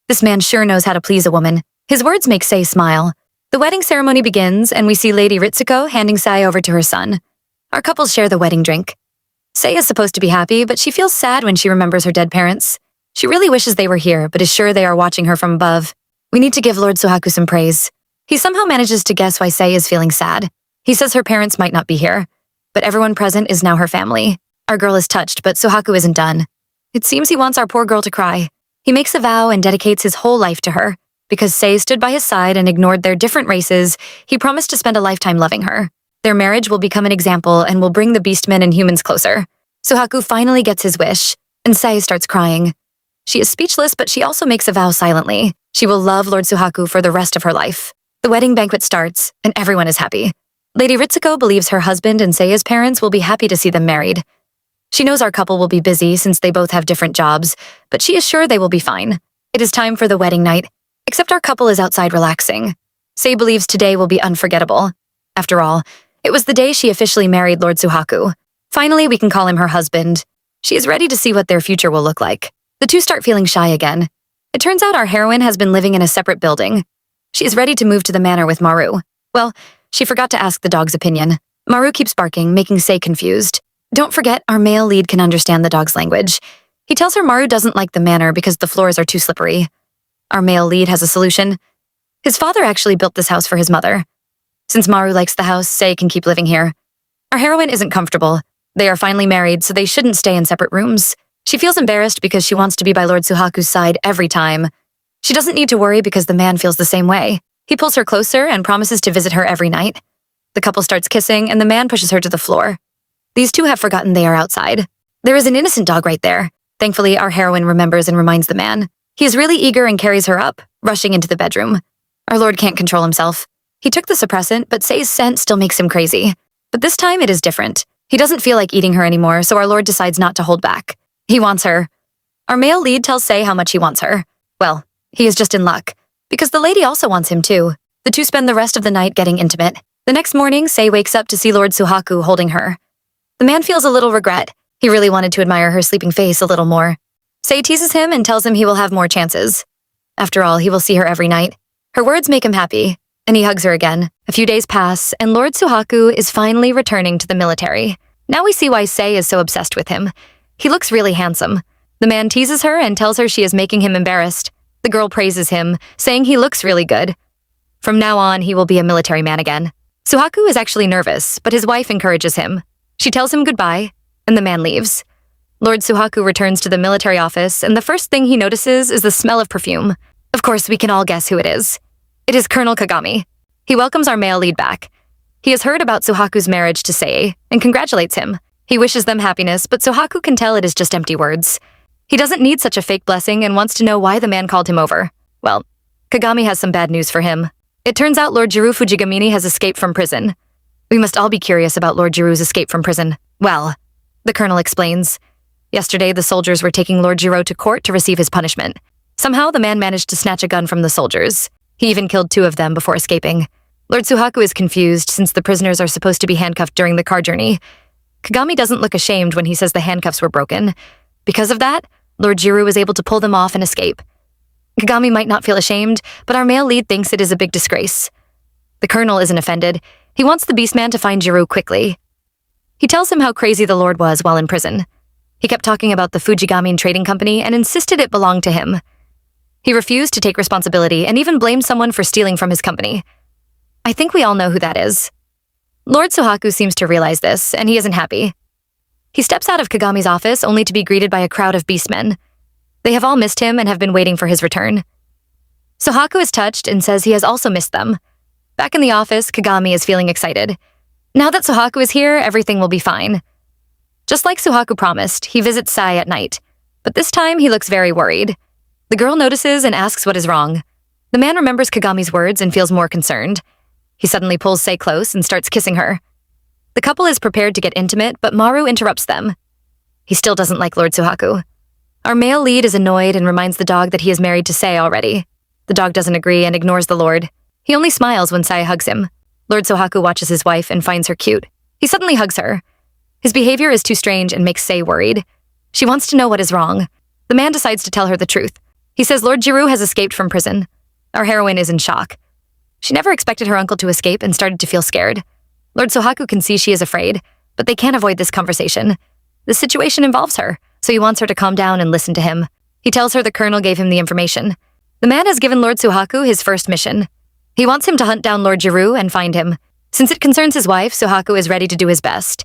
This man sure knows how to please a woman. His words make Sei smile. The wedding ceremony begins, and we see Lady Ritsuko handing Sei over to her son. Our couples share the wedding drink. Sei is supposed to be happy, but she feels sad when she remembers her dead parents. She really wishes they were here, but is sure they are watching her from above. We need to give Lord Suhaku some praise. He somehow manages to guess why Sei is feeling sad. He says her parents might not be here, but everyone present is now her family. Our girl is touched, but Suhaku isn't done. It seems he wants our poor girl to cry. He makes a vow and dedicates his whole life to her. Because Sei stood by his side and ignored their different races, he promised to spend a lifetime loving her. Their marriage will become an example and will bring the beastmen and humans closer. Suhaku finally gets his wish, and Sei starts crying. She is speechless, but she also makes a vow silently. She will love Lord Suhaku for the rest of her life. The wedding banquet starts, and everyone is happy. Lady Ritsuko believes her husband and Seiya's parents will be happy to see them married. She knows our couple will be busy since they both have different jobs, but she is sure they will be fine. It is time for the wedding night, except our couple is outside relaxing. Sei believes today will be unforgettable. After all, it was the day she officially married Lord Suhaku. Finally, we can call him her husband. She is ready to see what their future will look like. The two start feeling shy again. It turns out our heroine has been living in a separate building. She is ready to move to the manor with Maru. Well, she forgot to ask the dog's opinion. Maru keeps barking, making Sei confused. Don't forget, our male lead can understand the dog's language. He tells her Maru doesn't like the manor because the floors are too slippery. Our male lead has a solution. His father actually built this house for his mother. Since Maru likes the house, Sei can keep living here. Our heroine isn't comfortable, They are finally married, so they shouldn't stay in separate rooms. She feels embarrassed because she wants to be by Lord Suhaku's side every time. She doesn't need to worry because the man feels the same way. He pulls her closer and promises to visit her every night. The couple starts kissing, and the man pushes her to the floor. These two have forgotten they are outside. There is an innocent dog right there. Thankfully, our heroine remembers and reminds the man. He is really eager and carries her up, rushing into the bedroom. Our lord can't control himself. He took the suppressant, but Sei's scent still makes him crazy. But this time it is different. He doesn't feel like eating her anymore, so our lord decides not to hold back. He wants her. Our male lead tells Sei how much he wants her. Well, he is just in luck, because the lady also wants him too. The two spend the rest of the night getting intimate. The next morning, Sei wakes up to see Lord Suhaku holding her. The man feels a little regret. He really wanted to admire her sleeping face a little more. Sei teases him and tells him he will have more chances. After all, he will see her every night. Her words make him happy, and he hugs her again. A few days pass, and Lord Suhaku is finally returning to the military. Now we see why Sei is so obsessed with him. He looks really handsome. The man teases her and tells her she is making him embarrassed. The girl praises him, saying he looks really good. From now on, he will be a military man again. Suhaku is actually nervous, but his wife encourages him. She tells him goodbye, and the man leaves. Lord Suhaku returns to the military office, and the first thing he notices is the smell of perfume. Of course, we can all guess who it is. It is Colonel Kagami. He welcomes our male lead back. He has heard about Suhaku's marriage to Sei and congratulates him. He wishes them happiness, but Suhaku can tell it is just empty words. He doesn't need such a fake blessing and wants to know why the man called him over. Well, Kagami has some bad news for him. It turns out Lord Jiro Fujigamini has escaped from prison. We must all be curious about Lord Jiro's escape from prison. Well, the colonel explains. Yesterday, the soldiers were taking Lord Jiro to court to receive his punishment. Somehow, the man managed to snatch a gun from the soldiers. He even killed 2 of them before escaping. Lord Suhaku is confused since the prisoners are supposed to be handcuffed during the car journey. Kagami doesn't look ashamed when he says the handcuffs were broken. Because of that, Lord Jiro was able to pull them off and escape. Kagami might not feel ashamed, but our male lead thinks it is a big disgrace. The colonel isn't offended. He wants the Beastman to find Jiro quickly. He tells him how crazy the Lord was while in prison. He kept talking about the Fujigamin Trading Company and insisted it belonged to him. He refused to take responsibility and even blamed someone for stealing from his company. I think we all know who that is. Lord Suhaku seems to realize this, and he isn't happy. He steps out of Kagami's office only to be greeted by a crowd of beastmen. They have all missed him and have been waiting for his return. Suhaku is touched and says he has also missed them. Back in the office, Kagami is feeling excited. Now that Suhaku is here, everything will be fine. Just like Suhaku promised, he visits Sai at night, but this time he looks very worried. The girl notices and asks what is wrong. The man remembers Kagami's words and feels more concerned. He suddenly pulls Sei close and starts kissing her. The couple is prepared to get intimate, but Maru interrupts them. He still doesn't like Lord Suhaku. Our male lead is annoyed and reminds the dog that he is married to Sei already. The dog doesn't agree and ignores the Lord. He only smiles when Sai hugs him. Lord Suhaku watches his wife and finds her cute. He suddenly hugs her. His behavior is too strange and makes Sei worried. She wants to know what is wrong. The man decides to tell her the truth. He says Lord Jiro has escaped from prison. Our heroine is in shock. She never expected her uncle to escape and started to feel scared. Lord Suhaku can see she is afraid, but they can't avoid this conversation. The situation involves her, so he wants her to calm down and listen to him. He tells her the colonel gave him the information. The man has given Lord Suhaku his first mission. He wants him to hunt down Lord Jiro and find him. Since it concerns his wife, Suhaku is ready to do his best.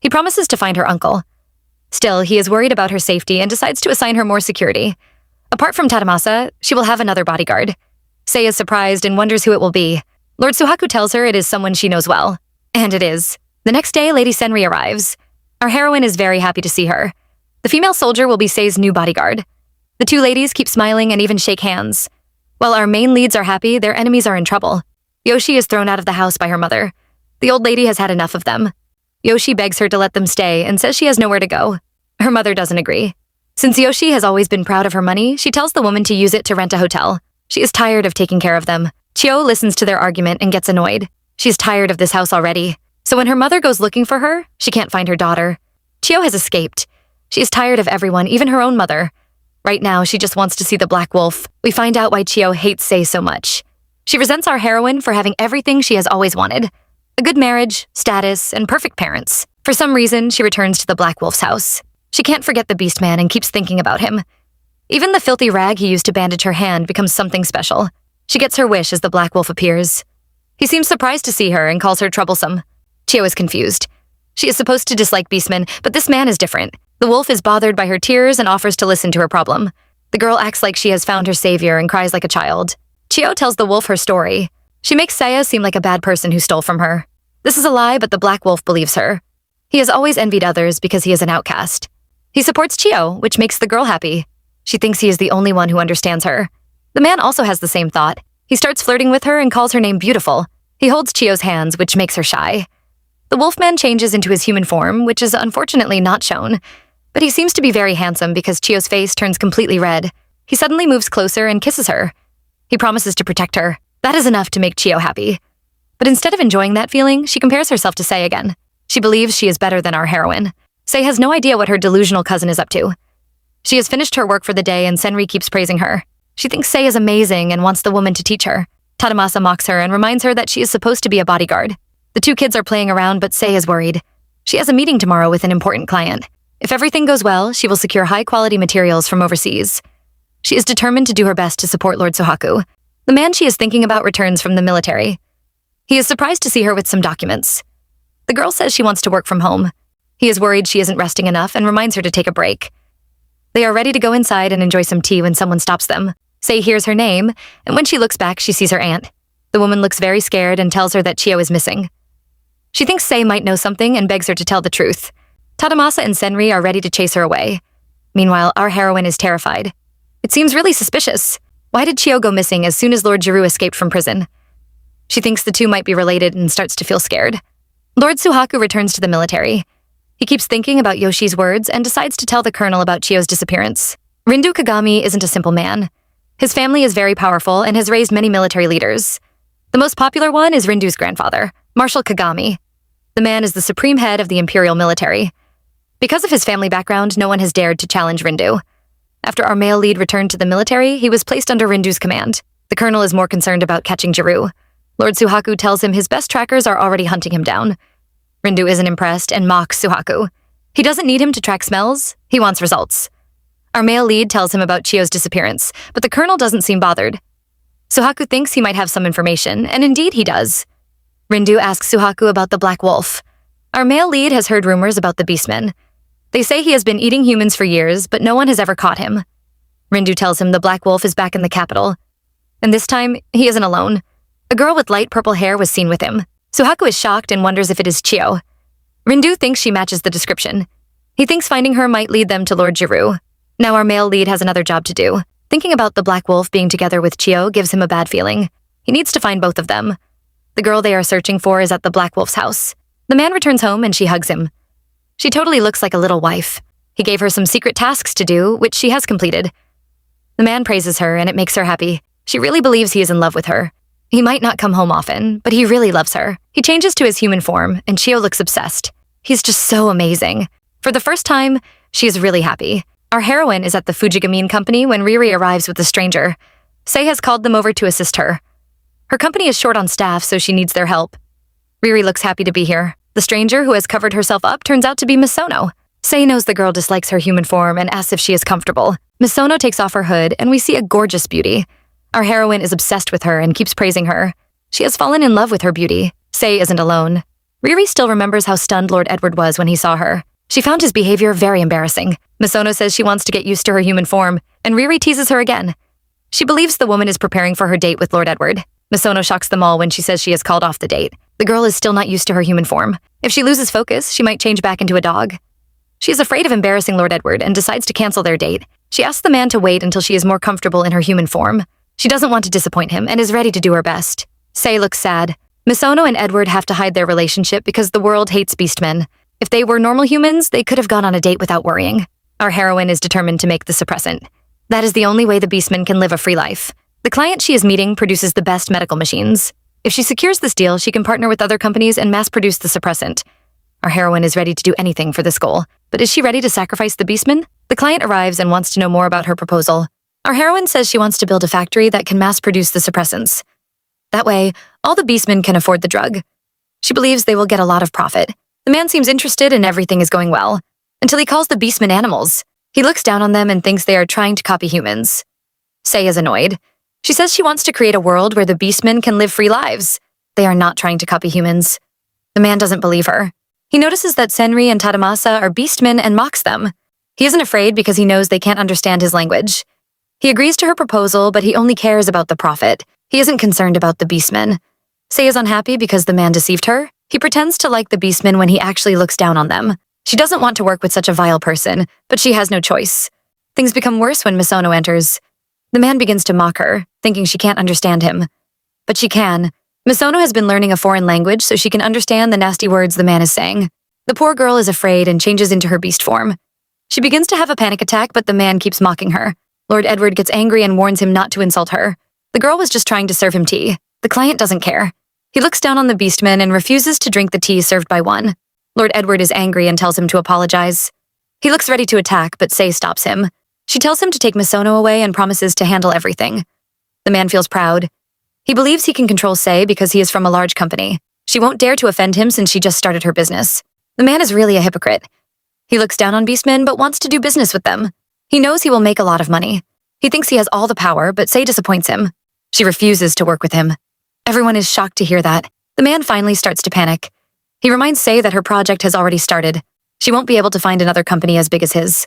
He promises to find her uncle. Still, he is worried about her safety and decides to assign her more security. Apart from Tadamasa, she will have another bodyguard. Sei is surprised and wonders who it will be. Lord Suhaku tells her it is someone she knows well. And it is. The next day, Lady Senri arrives. Our heroine is very happy to see her. The female soldier will be Sei's new bodyguard. The 2 ladies keep smiling and even shake hands. While our main leads are happy, their enemies are in trouble. Yoshi is thrown out of the house by her mother. The old lady has had enough of them. Yoshi begs her to let them stay and says she has nowhere to go. Her mother doesn't agree. Since Yoshi has always been proud of her money, she tells the woman to use it to rent a hotel. She is tired of taking care of them. Chio listens to their argument and gets annoyed. She's tired of this house already. So when her mother goes looking for her, she can't find her daughter. Chio has escaped. She is tired of everyone, even her own mother. Right now, she just wants to see the Black Wolf. We find out why Chio hates Sei so much. She resents our heroine for having everything she has always wanted. A good marriage, status, and perfect parents. For some reason, she returns to the Black Wolf's house. She can't forget the Beastman and keeps thinking about him. Even the filthy rag he used to bandage her hand becomes something special. She gets her wish as the Black Wolf appears. He seems surprised to see her and calls her troublesome. Chio is confused. She is supposed to dislike beastmen, but this man is different. The wolf is bothered by her tears and offers to listen to her problem. The girl acts like she has found her savior and cries like a child. Chio tells the wolf her story. She makes Saya seem like a bad person who stole from her. This is a lie, but the black wolf believes her. He has always envied others because he is an outcast. He supports Chio, which makes the girl happy. She thinks he is the only one who understands her. The man also has the same thought. He starts flirting with her and calls her name beautiful. He holds Chio's hands, which makes her shy. The wolfman changes into his human form, which is unfortunately not shown. But he seems to be very handsome because Chio's face turns completely red. He suddenly moves closer and kisses her. He promises to protect her. That is enough to make Chio happy. But instead of enjoying that feeling, she compares herself to Sei again. She believes she is better than our heroine. Sei has no idea what her delusional cousin is up to. She has finished her work for the day and Senri keeps praising her. She thinks Sei is amazing and wants the woman to teach her. Tadamasa mocks her and reminds her that she is supposed to be a bodyguard. The two kids are playing around, but Sei is worried. She has a meeting tomorrow with an important client. If everything goes well, she will secure high-quality materials from overseas. She is determined to do her best to support Lord Suhaku. The man she is thinking about returns from the military. He is surprised to see her with some documents. The girl says she wants to work from home. He is worried she isn't resting enough and reminds her to take a break. They are ready to go inside and enjoy some tea when someone stops them. Sei hears her name, and when she looks back, she sees her aunt. The woman looks very scared and tells her that Chio is missing. She thinks Sei might know something and begs her to tell the truth. Tadamasa and Senri are ready to chase her away. Meanwhile, our heroine is terrified. It seems really suspicious. Why did Chio go missing as soon as Lord Jiru escaped from prison? She thinks the two might be related and starts to feel scared. Lord Suhaku returns to the military. He keeps thinking about Yoshi's words and decides to tell the colonel about Chio's disappearance. Rindu Kagami isn't a simple man. His family is very powerful and has raised many military leaders. The most popular one is Rindu's grandfather, Marshal Kagami. The man is the supreme head of the imperial military. Because of his family background, no one has dared to challenge Rindu. After our male lead returned to the military, he was placed under Rindu's command. The colonel is more concerned about catching Jiru. Lord Suhaku tells him his best trackers are already hunting him down. Rindu isn't impressed and mocks Suhaku. He doesn't need him to track smells, he wants results. Our male lead tells him about Chio's disappearance, but the colonel doesn't seem bothered. Suhaku thinks he might have some information, and indeed he does. Rindu asks Suhaku about the Black Wolf. Our male lead has heard rumors about the Beastman. They say he has been eating humans for years, but no one has ever caught him. Rindu tells him the Black Wolf is back in the capital. And this time, he isn't alone. A girl with light purple hair was seen with him. Suhaku is shocked and wonders if it is Chio. Rindu thinks she matches the description. He thinks finding her might lead them to Lord Jiru. Now our male lead has another job to do. Thinking about the Black Wolf being together with Chio gives him a bad feeling. He needs to find both of them. The girl they are searching for is at the Black Wolf's house. The man returns home and she hugs him. She totally looks like a little wife. He gave her some secret tasks to do, which she has completed. The man praises her and it makes her happy. She really believes he is in love with her. He might not come home often, but he really loves her. He changes to his human form, and Chio looks obsessed. He's just so amazing. For the first time, she is really happy. Our heroine is at the Fujigamine company when Riri arrives with a stranger. Sei has called them over to assist her. Her company is short on staff, so she needs their help. Riri looks happy to be here. The stranger, who has covered herself up, turns out to be Misono. Sei knows the girl dislikes her human form and asks if she is comfortable. Misono takes off her hood, and we see a gorgeous beauty. Our heroine is obsessed with her and keeps praising her. She has fallen in love with her beauty. Sei isn't alone. Riri still remembers how stunned Lord Edward was when he saw her. She found his behavior very embarrassing. Misono says she wants to get used to her human form, and Riri teases her again. She believes the woman is preparing for her date with Lord Edward. Misono shocks them all when she says she has called off the date. The girl is still not used to her human form. If she loses focus, she might change back into a dog. She is afraid of embarrassing Lord Edward and decides to cancel their date. She asks the man to wait until she is more comfortable in her human form. She doesn't want to disappoint him and is ready to do her best. Sei looks sad. Misono and Edward have to hide their relationship because the world hates beastmen. If they were normal humans, they could have gone on a date without worrying. Our heroine is determined to make the suppressant. That is the only way the beastman can live a free life. The client she is meeting produces the best medical machines. If she secures this deal, she can partner with other companies and mass-produce the suppressant. Our heroine is ready to do anything for this goal. But is she ready to sacrifice the beastman? The client arrives and wants to know more about her proposal. Our heroine says she wants to build a factory that can mass-produce the suppressants. That way, all the beastmen can afford the drug. She believes they will get a lot of profit. The man seems interested and everything is going well, until he calls the beastmen animals. He looks down on them and thinks they are trying to copy humans. Sei is annoyed. She says she wants to create a world where the beastmen can live free lives. They are not trying to copy humans. The man doesn't believe her. He notices that Senri and Tadamasa are beastmen and mocks them. He isn't afraid because he knows they can't understand his language. He agrees to her proposal, but he only cares about the profit. He isn't concerned about the beastmen. Sei is unhappy because the man deceived her. He pretends to like the beastmen when he actually looks down on them. She doesn't want to work with such a vile person, but she has no choice. Things become worse when Misono enters. The man begins to mock her, thinking she can't understand him. But she can. Misono has been learning a foreign language so she can understand the nasty words the man is saying. The poor girl is afraid and changes into her beast form. She begins to have a panic attack, but the man keeps mocking her. Lord Edward gets angry and warns him not to insult her. The girl was just trying to serve him tea. The client doesn't care. He looks down on the beastmen and refuses to drink the tea served by one. Lord Edward is angry and tells him to apologize. He looks ready to attack, but Sei stops him. She tells him to take Misono away and promises to handle everything. The man feels proud. He believes he can control Sei because he is from a large company. She won't dare to offend him since she just started her business. The man is really a hypocrite. He looks down on beastmen but wants to do business with them. He knows he will make a lot of money. He thinks he has all the power, but Sei disappoints him. She refuses to work with him. Everyone is shocked to hear that. The man finally starts to panic. He reminds Sei that her project has already started. She won't be able to find another company as big as his.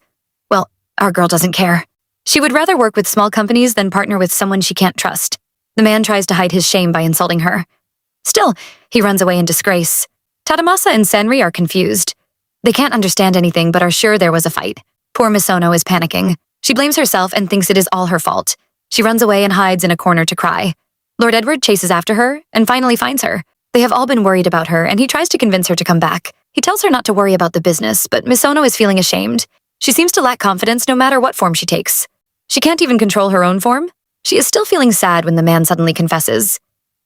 Well, our girl doesn't care. She would rather work with small companies than partner with someone she can't trust. The man tries to hide his shame by insulting her. Still, he runs away in disgrace. Tadamasa and Senri are confused. They can't understand anything but are sure there was a fight. Poor Misono is panicking. She blames herself and thinks it is all her fault. She runs away and hides in a corner to cry. Lord Edward chases after her and finally finds her. They have all been worried about her, and he tries to convince her to come back. He tells her not to worry about the business, but Misono is feeling ashamed. She seems to lack confidence no matter what form she takes. She can't even control her own form. She is still feeling sad when the man suddenly confesses.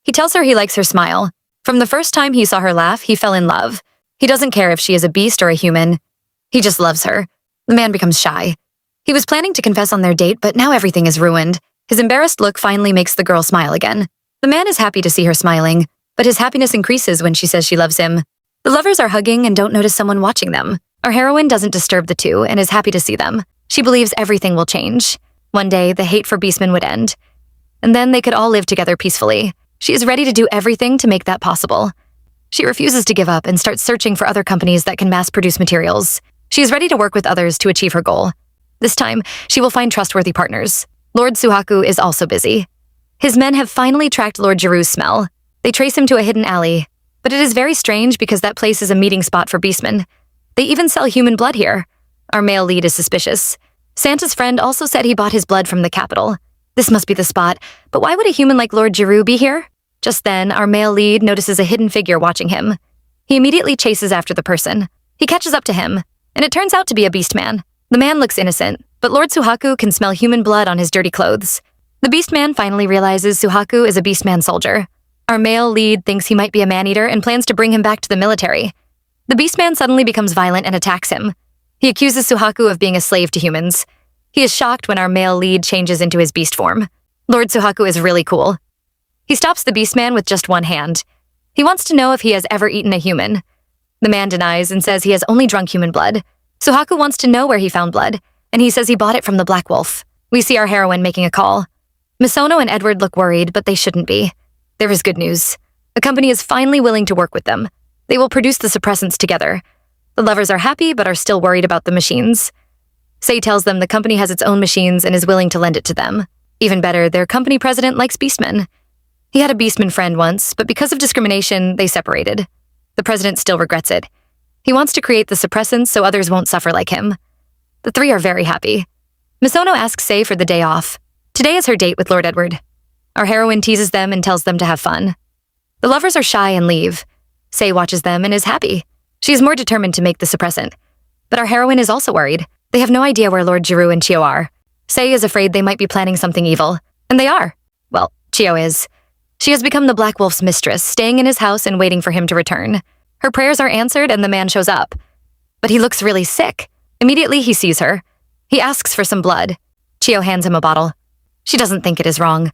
He tells her he likes her smile. From the first time he saw her laugh, he fell in love. He doesn't care if she is a beast or a human. He just loves her. The man becomes shy. He was planning to confess on their date, but now everything is ruined. His embarrassed look finally makes the girl smile again. The man is happy to see her smiling, but his happiness increases when she says she loves him. The lovers are hugging and don't notice someone watching them. Our heroine doesn't disturb the two and is happy to see them. She believes everything will change. One day, the hate for beastmen would end. And then they could all live together peacefully. She is ready to do everything to make that possible. She refuses to give up and starts searching for other companies that can mass-produce materials. She is ready to work with others to achieve her goal. This time, she will find trustworthy partners. Lord Suhaku is also busy. His men have finally tracked Lord Jiru's smell. They trace him to a hidden alley. But it is very strange because that place is a meeting spot for beastmen. They even sell human blood here. Our male lead is suspicious. Santa's friend also said he bought his blood from the capital. This must be the spot, but why would a human like Lord Jiru be here? Just then, our male lead notices a hidden figure watching him. He immediately chases after the person. He catches up to him, and it turns out to be a beastman. The man looks innocent, but Lord Suhaku can smell human blood on his dirty clothes. The beastman finally realizes Suhaku is a beastman soldier. Our male lead thinks he might be a man-eater and plans to bring him back to the military. The beastman suddenly becomes violent and attacks him. He accuses Suhaku of being a slave to humans. He is shocked when our male lead changes into his beast form. Lord Suhaku is really cool. He stops the beastman with just one hand. He wants to know if he has ever eaten a human. The man denies and says he has only drunk human blood. Suhaku wants to know where he found blood, and he says he bought it from the Black Wolf. We see our heroine making a call. Misono and Edward look worried, but they shouldn't be. There is good news. A company is finally willing to work with them. They will produce the suppressants together. The lovers are happy, but are still worried about the machines. Sei tells them the company has its own machines and is willing to lend it to them. Even better, their company president likes beastmen. He had a beastman friend once, but because of discrimination, they separated. The president still regrets it. He wants to create the suppressants so others won't suffer like him. The three are very happy. Misono asks Sei for the day off. Today is her date with Lord Edward. Our heroine teases them and tells them to have fun. The lovers are shy and leave. Sei watches them and is happy. She is more determined to make the suppressant. But our heroine is also worried. They have no idea where Lord Jiru and Chio are. Sei is afraid they might be planning something evil. And they are. Well, Chio is. She has become the Black Wolf's mistress, staying in his house and waiting for him to return. Her prayers are answered and the man shows up. But he looks really sick. Immediately he sees her. He asks for some blood. Chio hands him a bottle. She doesn't think it is wrong.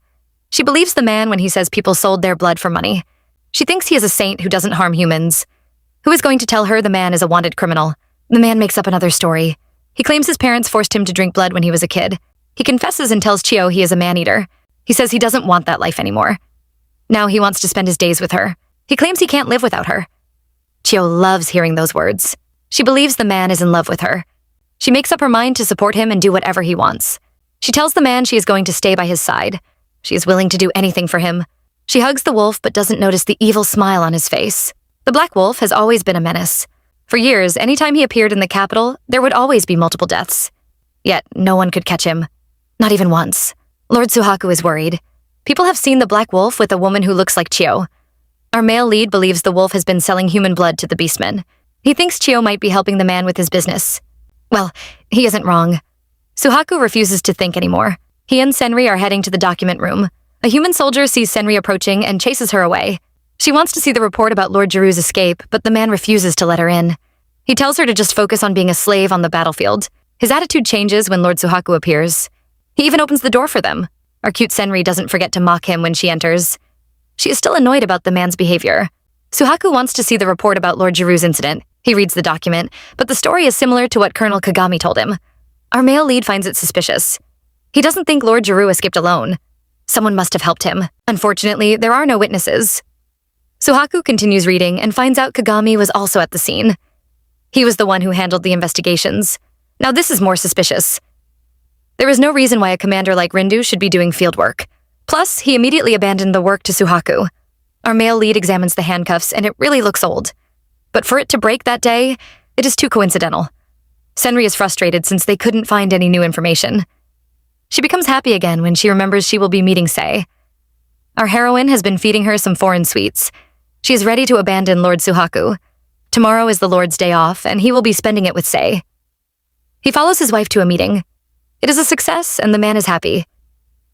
She believes the man when he says people sold their blood for money. She thinks he is a saint who doesn't harm humans. Who is going to tell her the man is a wanted criminal? The man makes up another story. He claims his parents forced him to drink blood when he was a kid. He confesses and tells Chio he is a man-eater. He says he doesn't want that life anymore. Now he wants to spend his days with her. He claims he can't live without her. Chio loves hearing those words. She believes the man is in love with her. She makes up her mind to support him and do whatever he wants. She tells the man she is going to stay by his side. She is willing to do anything for him. She hugs the wolf but doesn't notice the evil smile on his face. The black wolf has always been a menace. For years, anytime he appeared in the capital, there would always be multiple deaths. Yet, no one could catch him. Not even once. Lord Suhaku is worried. People have seen the black wolf with a woman who looks like Chio. Our male lead believes the wolf has been selling human blood to the beastmen. He thinks Chio might be helping the man with his business. Well, he isn't wrong. Suhaku refuses to think anymore. He and Senri are heading to the document room. A human soldier sees Senri approaching and chases her away. She wants to see the report about Lord Jiru's escape, but the man refuses to let her in. He tells her to just focus on being a slave on the battlefield. His attitude changes when Lord Suhaku appears. He even opens the door for them. Our cute Senri doesn't forget to mock him when she enters. She is still annoyed about the man's behavior. Suhaku wants to see the report about Lord Jiru's incident. He reads the document, but the story is similar to what Colonel Kagami told him. Our male lead finds it suspicious. He doesn't think Lord Jiru escaped alone. Someone must have helped him. Unfortunately, there are no witnesses. Suhaku continues reading and finds out Kagami was also at the scene. He was the one who handled the investigations. Now this is more suspicious. There is no reason why a commander like Rindu should be doing field work. Plus, he immediately abandoned the work to Suhaku. Our male lead examines the handcuffs and it really looks old. But for it to break that day, it is too coincidental. Senri is frustrated since they couldn't find any new information. She becomes happy again when she remembers she will be meeting Sei. Our heroine has been feeding her some foreign sweets. She is ready to abandon Lord Suhaku. Tomorrow is the Lord's day off, and he will be spending it with Sei. He follows his wife to a meeting. It is a success, and the man is happy.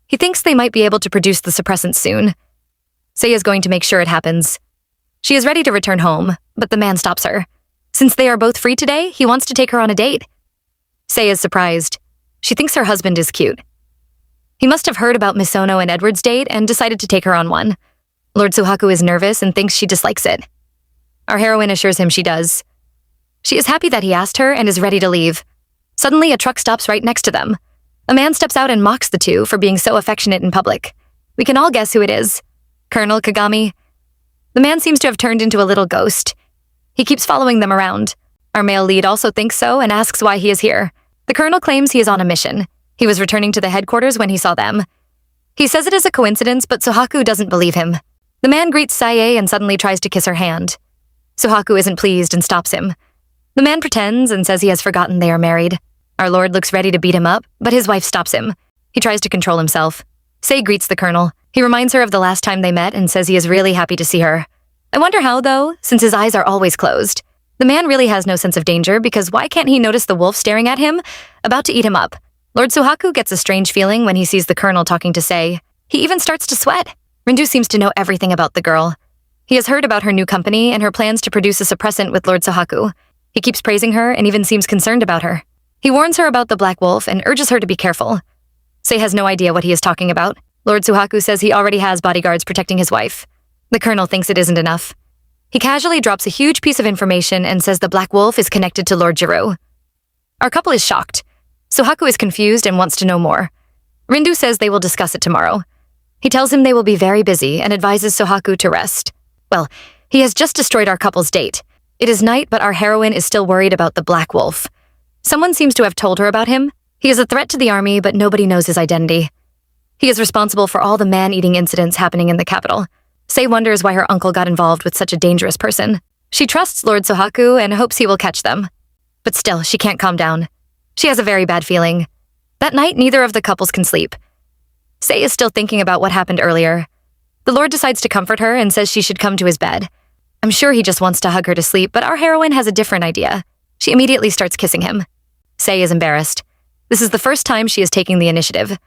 He thinks they might be able to produce the suppressant soon. Sei is going to make sure it happens. She is ready to return home, but the man stops her. Since they are both free today, he wants to take her on a date. Sei is surprised. She thinks her husband is cute. He must have heard about Misono and Edward's date and decided to take her on one. Lord Suhaku is nervous and thinks she dislikes it. Our heroine assures him she does. She is happy that he asked her and is ready to leave. Suddenly, a truck stops right next to them. A man steps out and mocks the two for being so affectionate in public. We can all guess who it is. Colonel Kagami. The man seems to have turned into a little ghost. He keeps following them around. Our male lead also thinks so and asks why he is here. The colonel claims he is on a mission. He was returning to the headquarters when he saw them. He says it is a coincidence, but Suhaku doesn't believe him. The man greets Sae and suddenly tries to kiss her hand. Suhaku isn't pleased and stops him. The man pretends and says he has forgotten they are married. Our lord looks ready to beat him up, but his wife stops him. He tries to control himself. Sei greets the colonel. He reminds her of the last time they met and says he is really happy to see her. I wonder how, though, since his eyes are always closed. The man really has no sense of danger because why can't he notice the wolf staring at him, about to eat him up? Lord Suhaku gets a strange feeling when he sees the colonel talking to Sei. He even starts to sweat. Rindu seems to know everything about the girl. He has heard about her new company and her plans to produce a suppressant with Lord Suhaku. He keeps praising her and even seems concerned about her. He warns her about the Black Wolf and urges her to be careful. Sei has no idea what he is talking about. Lord Suhaku says he already has bodyguards protecting his wife. The colonel thinks it isn't enough. He casually drops a huge piece of information and says the Black Wolf is connected to Lord Jiru. Our couple is shocked. Suhaku is confused and wants to know more. Rindu says they will discuss it tomorrow. He tells him they will be very busy and advises Suhaku to rest. Well, he has just destroyed our couple's date. It is night, but our heroine is still worried about the Black Wolf. Someone seems to have told her about him. He is a threat to the army, but nobody knows his identity. He is responsible for all the man-eating incidents happening in the capital. Sei wonders why her uncle got involved with such a dangerous person. She trusts Lord Suhaku and hopes he will catch them. But still, she can't calm down. She has a very bad feeling. That night, neither of the couples can sleep. Sei is still thinking about what happened earlier. The Lord decides to comfort her and says she should come to his bed. I'm sure he just wants to hug her to sleep, but our heroine has a different idea. She immediately starts kissing him. Sei is embarrassed. This is the first time she is taking the initiative.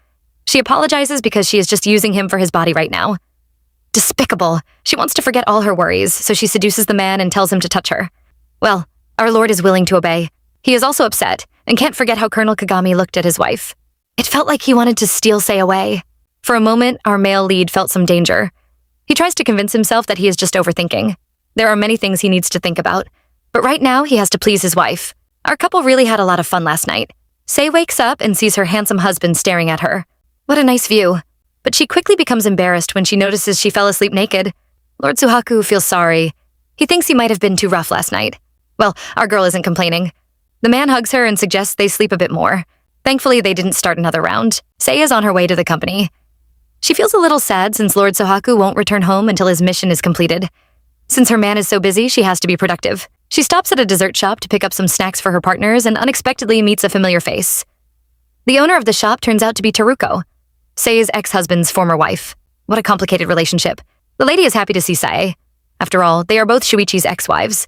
She apologizes because she is just using him for his body right now. Despicable. She wants to forget all her worries, so she seduces the man and tells him to touch her. Well, our lord is willing to obey. He is also upset and can't forget how Colonel Kagami looked at his wife. It felt like he wanted to steal Sei away. For a moment, our male lead felt some danger. He tries to convince himself that he is just overthinking. There are many things he needs to think about, but right now he has to please his wife. Our couple really had a lot of fun last night. Sei wakes up and sees her handsome husband staring at her. What a nice view. But she quickly becomes embarrassed when she notices she fell asleep naked. Lord Suhaku feels sorry. He thinks he might have been too rough last night. Well, our girl isn't complaining. The man hugs her and suggests they sleep a bit more. Thankfully, they didn't start another round. Sei is on her way to the company. She feels a little sad since Lord Sohaku won't return home until his mission is completed. Since her man is so busy, she has to be productive. She stops at a dessert shop to pick up some snacks for her partners and unexpectedly meets a familiar face. The owner of the shop turns out to be Teruko, Sei's ex-husband's former wife. What a complicated relationship. The lady is happy to see Sei. After all, they are both Shuichi's ex-wives.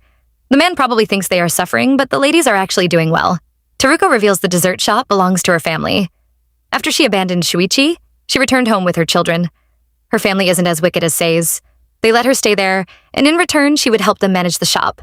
The man probably thinks they are suffering, but the ladies are actually doing well. Teruko reveals the dessert shop belongs to her family. After she abandoned Shuichi, she returned home with her children. Her family isn't as wicked as Sei's. They let her stay there, and in return, she would help them manage the shop.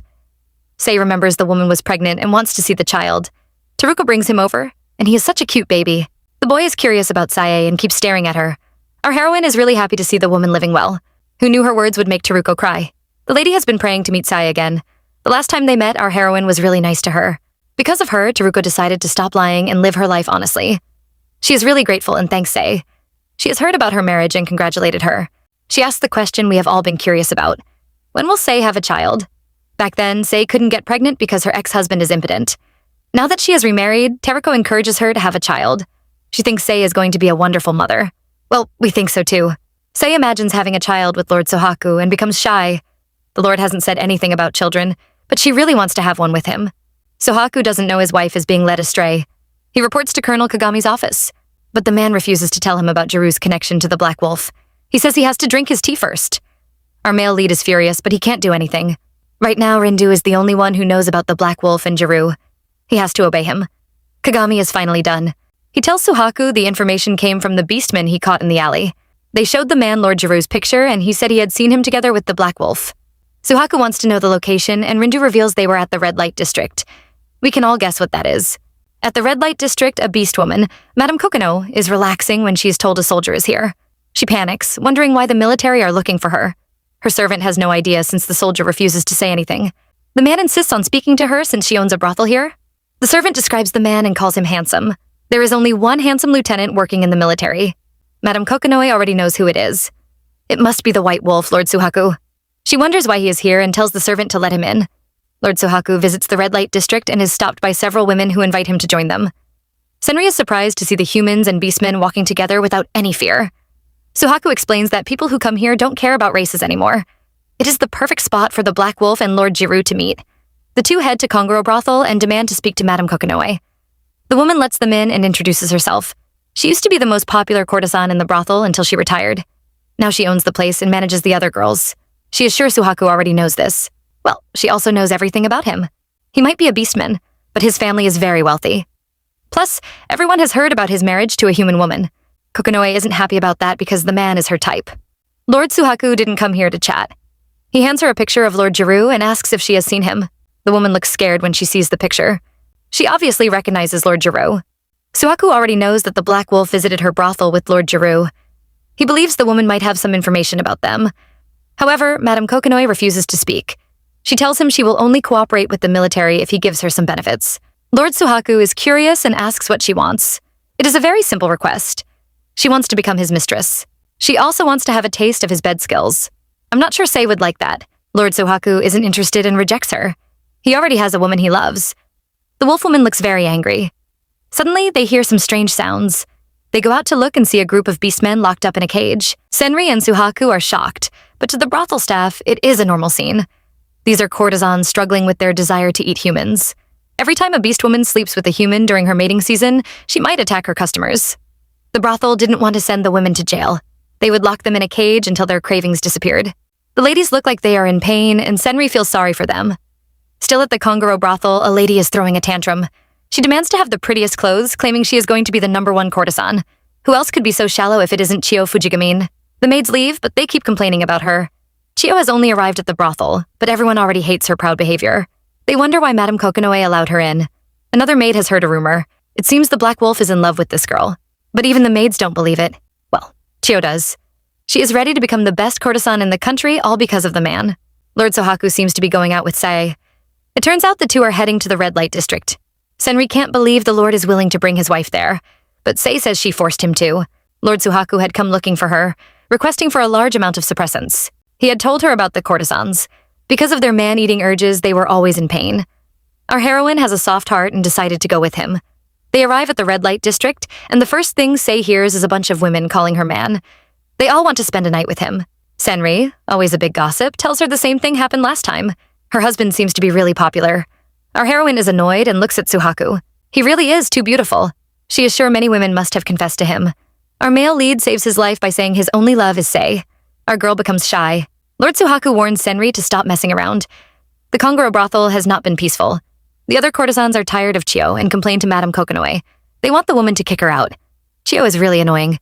Sei remembers the woman was pregnant and wants to see the child. Teruko brings him over, and he is such a cute baby. The boy is curious about Sae and keeps staring at her. Our heroine is really happy to see the woman living well. Who knew her words would make Teruko cry? The lady has been praying to meet Sae again. The last time they met, our heroine was really nice to her. Because of her, Teruko decided to stop lying and live her life honestly. She is really grateful and thanks Sei. She has heard about her marriage and congratulated her. She asked the question we have all been curious about. When will Sei have a child? Back then, Sei couldn't get pregnant because her ex-husband is impotent. Now that she is remarried, Teruko encourages her to have a child. She thinks Sei is going to be a wonderful mother. Well, we think so too. Sei imagines having a child with Lord Sohaku and becomes shy. The Lord hasn't said anything about children, but she really wants to have one with him. Sohaku doesn't know his wife is being led astray. He reports to Colonel Kagami's office, but the man refuses to tell him about Jiru's connection to the Black Wolf. He says he has to drink his tea first. Our male lead is furious, but he can't do anything. Right now, Rindu is the only one who knows about the Black Wolf and Jiru. He has to obey him. Kagami is finally done. He tells Sohaku the information came from the beastman he caught in the alley. They showed the man Lord Jiru's picture, and he said he had seen him together with the Black Wolf. Sohaku wants to know the location, and Rindu reveals they were at the Red Light District. We can all guess what that is. At the Red Light District, a beast woman, Madame Kokono, is relaxing when she is told a soldier is here. She panics, wondering why the military are looking for her. Her servant has no idea since the soldier refuses to say anything. The man insists on speaking to her since she owns a brothel here. The servant describes the man and calls him handsome. There is only one handsome lieutenant working in the military. Madame Kokonoe already knows who it is. It must be the White Wolf, Lord Sohaku. She wonders why he is here and tells the servant to let him in. Lord Sohaku visits the Red Light District and is stopped by several women who invite him to join them. Senri is surprised to see the humans and beastmen walking together without any fear. Sohaku explains that people who come here don't care about races anymore. It is the perfect spot for the Black Wolf and Lord Jiru to meet. The two head to Kongoro Brothel and demand to speak to Madame Kokonoe. The woman lets them in and introduces herself. She used to be the most popular courtesan in the brothel until she retired. Now she owns the place and manages the other girls. She is sure Sohaku already knows this. Well, she also knows everything about him. He might be a beastman, but his family is very wealthy. Plus, everyone has heard about his marriage to a human woman. Kokonoe isn't happy about that because the man is her type. Lord Sohaku didn't come here to chat. He hands her a picture of Lord Jiru and asks if she has seen him. The woman looks scared when she sees the picture. She obviously recognizes Lord Jiru. Sohaku already knows that the Black Wolf visited her brothel with Lord Jiru. He believes the woman might have some information about them. However, Madame Kokonoe refuses to speak. She tells him she will only cooperate with the military if he gives her some benefits. Lord Sohaku is curious and asks what she wants. It is a very simple request. She wants to become his mistress. She also wants to have a taste of his bed skills. I'm not sure Sei would like that. Lord Sohaku isn't interested and rejects her. He already has a woman he loves. The wolfwoman looks very angry. Suddenly, they hear some strange sounds. They go out to look and see a group of beastmen locked up in a cage. Senri and Sohaku are shocked, but to the brothel staff, it is a normal scene. These are courtesans struggling with their desire to eat humans. Every time a beastwoman sleeps with a human during her mating season, she might attack her customers. The brothel didn't want to send the women to jail. They would lock them in a cage until their cravings disappeared. The ladies look like they are in pain, and Senri feels sorry for them. Still at the Kongoro brothel, a lady is throwing a tantrum. She demands to have the prettiest clothes, claiming she is going to be the #1 courtesan. Who else could be so shallow if it isn't Chio Fujigamin? The maids leave, but they keep complaining about her. Chio has only arrived at the brothel, but everyone already hates her proud behavior. They wonder why Madame Kokonoe allowed her in. Another maid has heard a rumor. It seems the Black Wolf is in love with this girl. But even the maids don't believe it. Well, Chio does. She is ready to become the best courtesan in the country, all because of the man. Lord Sohaku seems to be going out with Sei. It turns out the two are heading to the Red Light District. Senri can't believe the Lord is willing to bring his wife there, but Sei says she forced him to. Lord Sohaku had come looking for her, requesting for a large amount of suppressants. He had told her about the courtesans. Because of their man-eating urges, they were always in pain. Our heroine has a soft heart and decided to go with him. They arrive at the red light district, and the first thing Sei hears is a bunch of women calling her man. They all want to spend a night with him. Senri, always a big gossip, tells her the same thing happened last time. Her husband seems to be really popular. Our heroine is annoyed and looks at Suhaku. He really is too beautiful. She is sure many women must have confessed to him. Our male lead saves his life by saying his only love is Sei. Our girl becomes shy. Lord Suhaku warns Senri to stop messing around. The Kongoro brothel has not been peaceful. The other courtesans are tired of Chiyo and complain to Madame Kokonoe. They want the woman to kick her out. Chiyo is really annoying.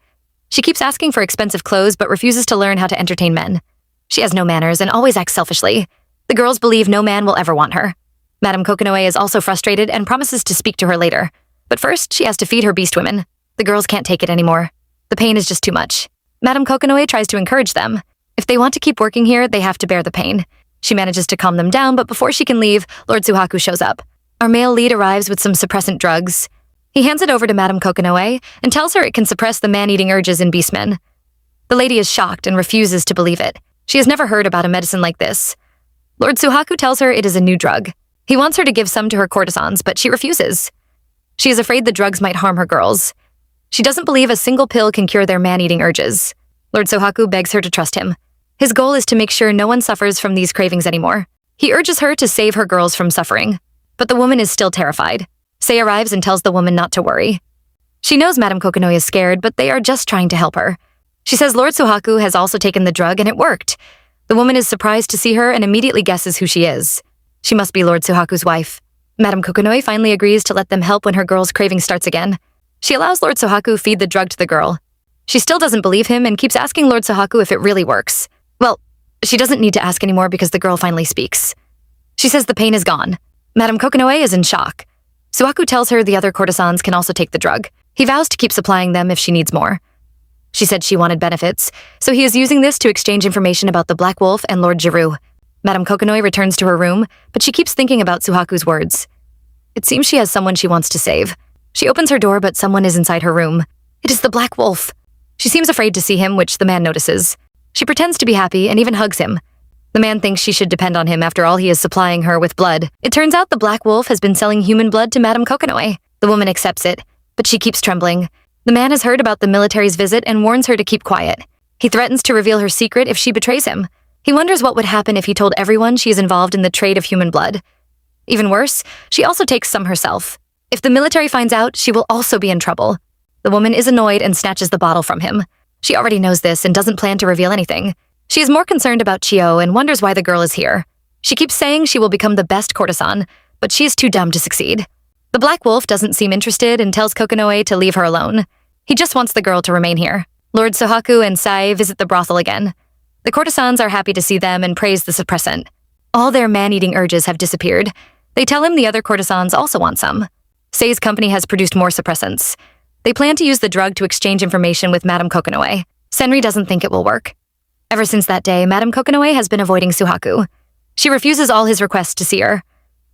She keeps asking for expensive clothes but refuses to learn how to entertain men. She has no manners and always acts selfishly. The girls believe no man will ever want her. Madame Kokonoe is also frustrated and promises to speak to her later. But first, she has to feed her beast women. The girls can't take it anymore. The pain is just too much. Madame Kokonoe tries to encourage them. If they want to keep working here, they have to bear the pain. She manages to calm them down, but before she can leave, Lord Suhaku shows up. Our male lead arrives with some suppressant drugs. He hands it over to Madame Kokonoe and tells her it can suppress the man-eating urges in beastmen. The lady is shocked and refuses to believe it. She has never heard about a medicine like this. Lord Suhaku tells her it is a new drug. He wants her to give some to her courtesans, but she refuses. She is afraid the drugs might harm her girls. She doesn't believe a single pill can cure their man-eating urges. Lord Suhaku begs her to trust him. His goal is to make sure no one suffers from these cravings anymore. He urges her to save her girls from suffering. But the woman is still terrified. Sei arrives and tells the woman not to worry. She knows Madame Kokonoe is scared, but they are just trying to help her. She says Lord Suhaku has also taken the drug and it worked. The woman is surprised to see her and immediately guesses who she is. She must be Lord Suhaku's wife. Madame Kokonoe finally agrees to let them help when her girl's craving starts again. She allows Lord Suhaku feed the drug to the girl. She still doesn't believe him and keeps asking Lord Suhaku if it really works. Well, she doesn't need to ask anymore because the girl finally speaks. She says the pain is gone. Madame Kokonoe is in shock. Suhaku tells her the other courtesans can also take the drug. He vows to keep supplying them if she needs more. She said she wanted benefits, so he is using this to exchange information about the Black Wolf and Lord Jiru. Madame Kokonoe returns to her room, but she keeps thinking about Suhaku's words. It seems she has someone she wants to save. She opens her door, but someone is inside her room. It is the Black Wolf. She seems afraid to see him, which the man notices. She pretends to be happy and even hugs him. The man thinks she should depend on him after all he is supplying her with blood. It turns out the Black Wolf has been selling human blood to Madame Kokonoe. The woman accepts it, but she keeps trembling. The man has heard about the military's visit and warns her to keep quiet. He threatens to reveal her secret if she betrays him. He wonders what would happen if he told everyone she is involved in the trade of human blood. Even worse, she also takes some herself. If the military finds out, she will also be in trouble. The woman is annoyed and snatches the bottle from him. She already knows this and doesn't plan to reveal anything. She is more concerned about Chiyo and wonders why the girl is here. She keeps saying she will become the best courtesan, but she is too dumb to succeed. The Black Wolf doesn't seem interested and tells Kokonoe to leave her alone. He just wants the girl to remain here. Lord Suhaku and Sai visit the brothel again. The courtesans are happy to see them and praise the suppressant. All their man-eating urges have disappeared. They tell him the other courtesans also want some. Sei's company has produced more suppressants. They plan to use the drug to exchange information with Madame Kokonoe. Senri doesn't think it will work. Ever since that day, Madame Kokonoe has been avoiding Suhaku. She refuses all his requests to see her.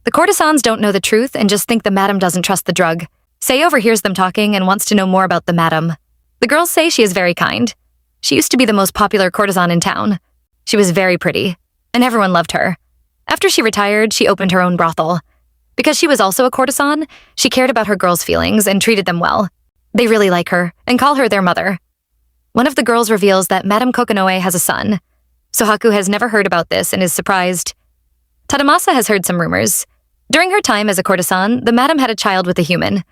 The courtesans don't know the truth and just think the madam doesn't trust the drug. Sei overhears them talking and wants to know more about the madam. The girls say she is very kind. She used to be the most popular courtesan in town. She was very pretty, and everyone loved her. After she retired, she opened her own brothel. Because she was also a courtesan, she cared about her girls' feelings and treated them well. They really like her and call her their mother. One of the girls reveals that Madame Kokonoe has a son. Suhaku has never heard about this and is surprised. Tadamasa has heard some rumors. During her time as a courtesan, the madam had a child with a human.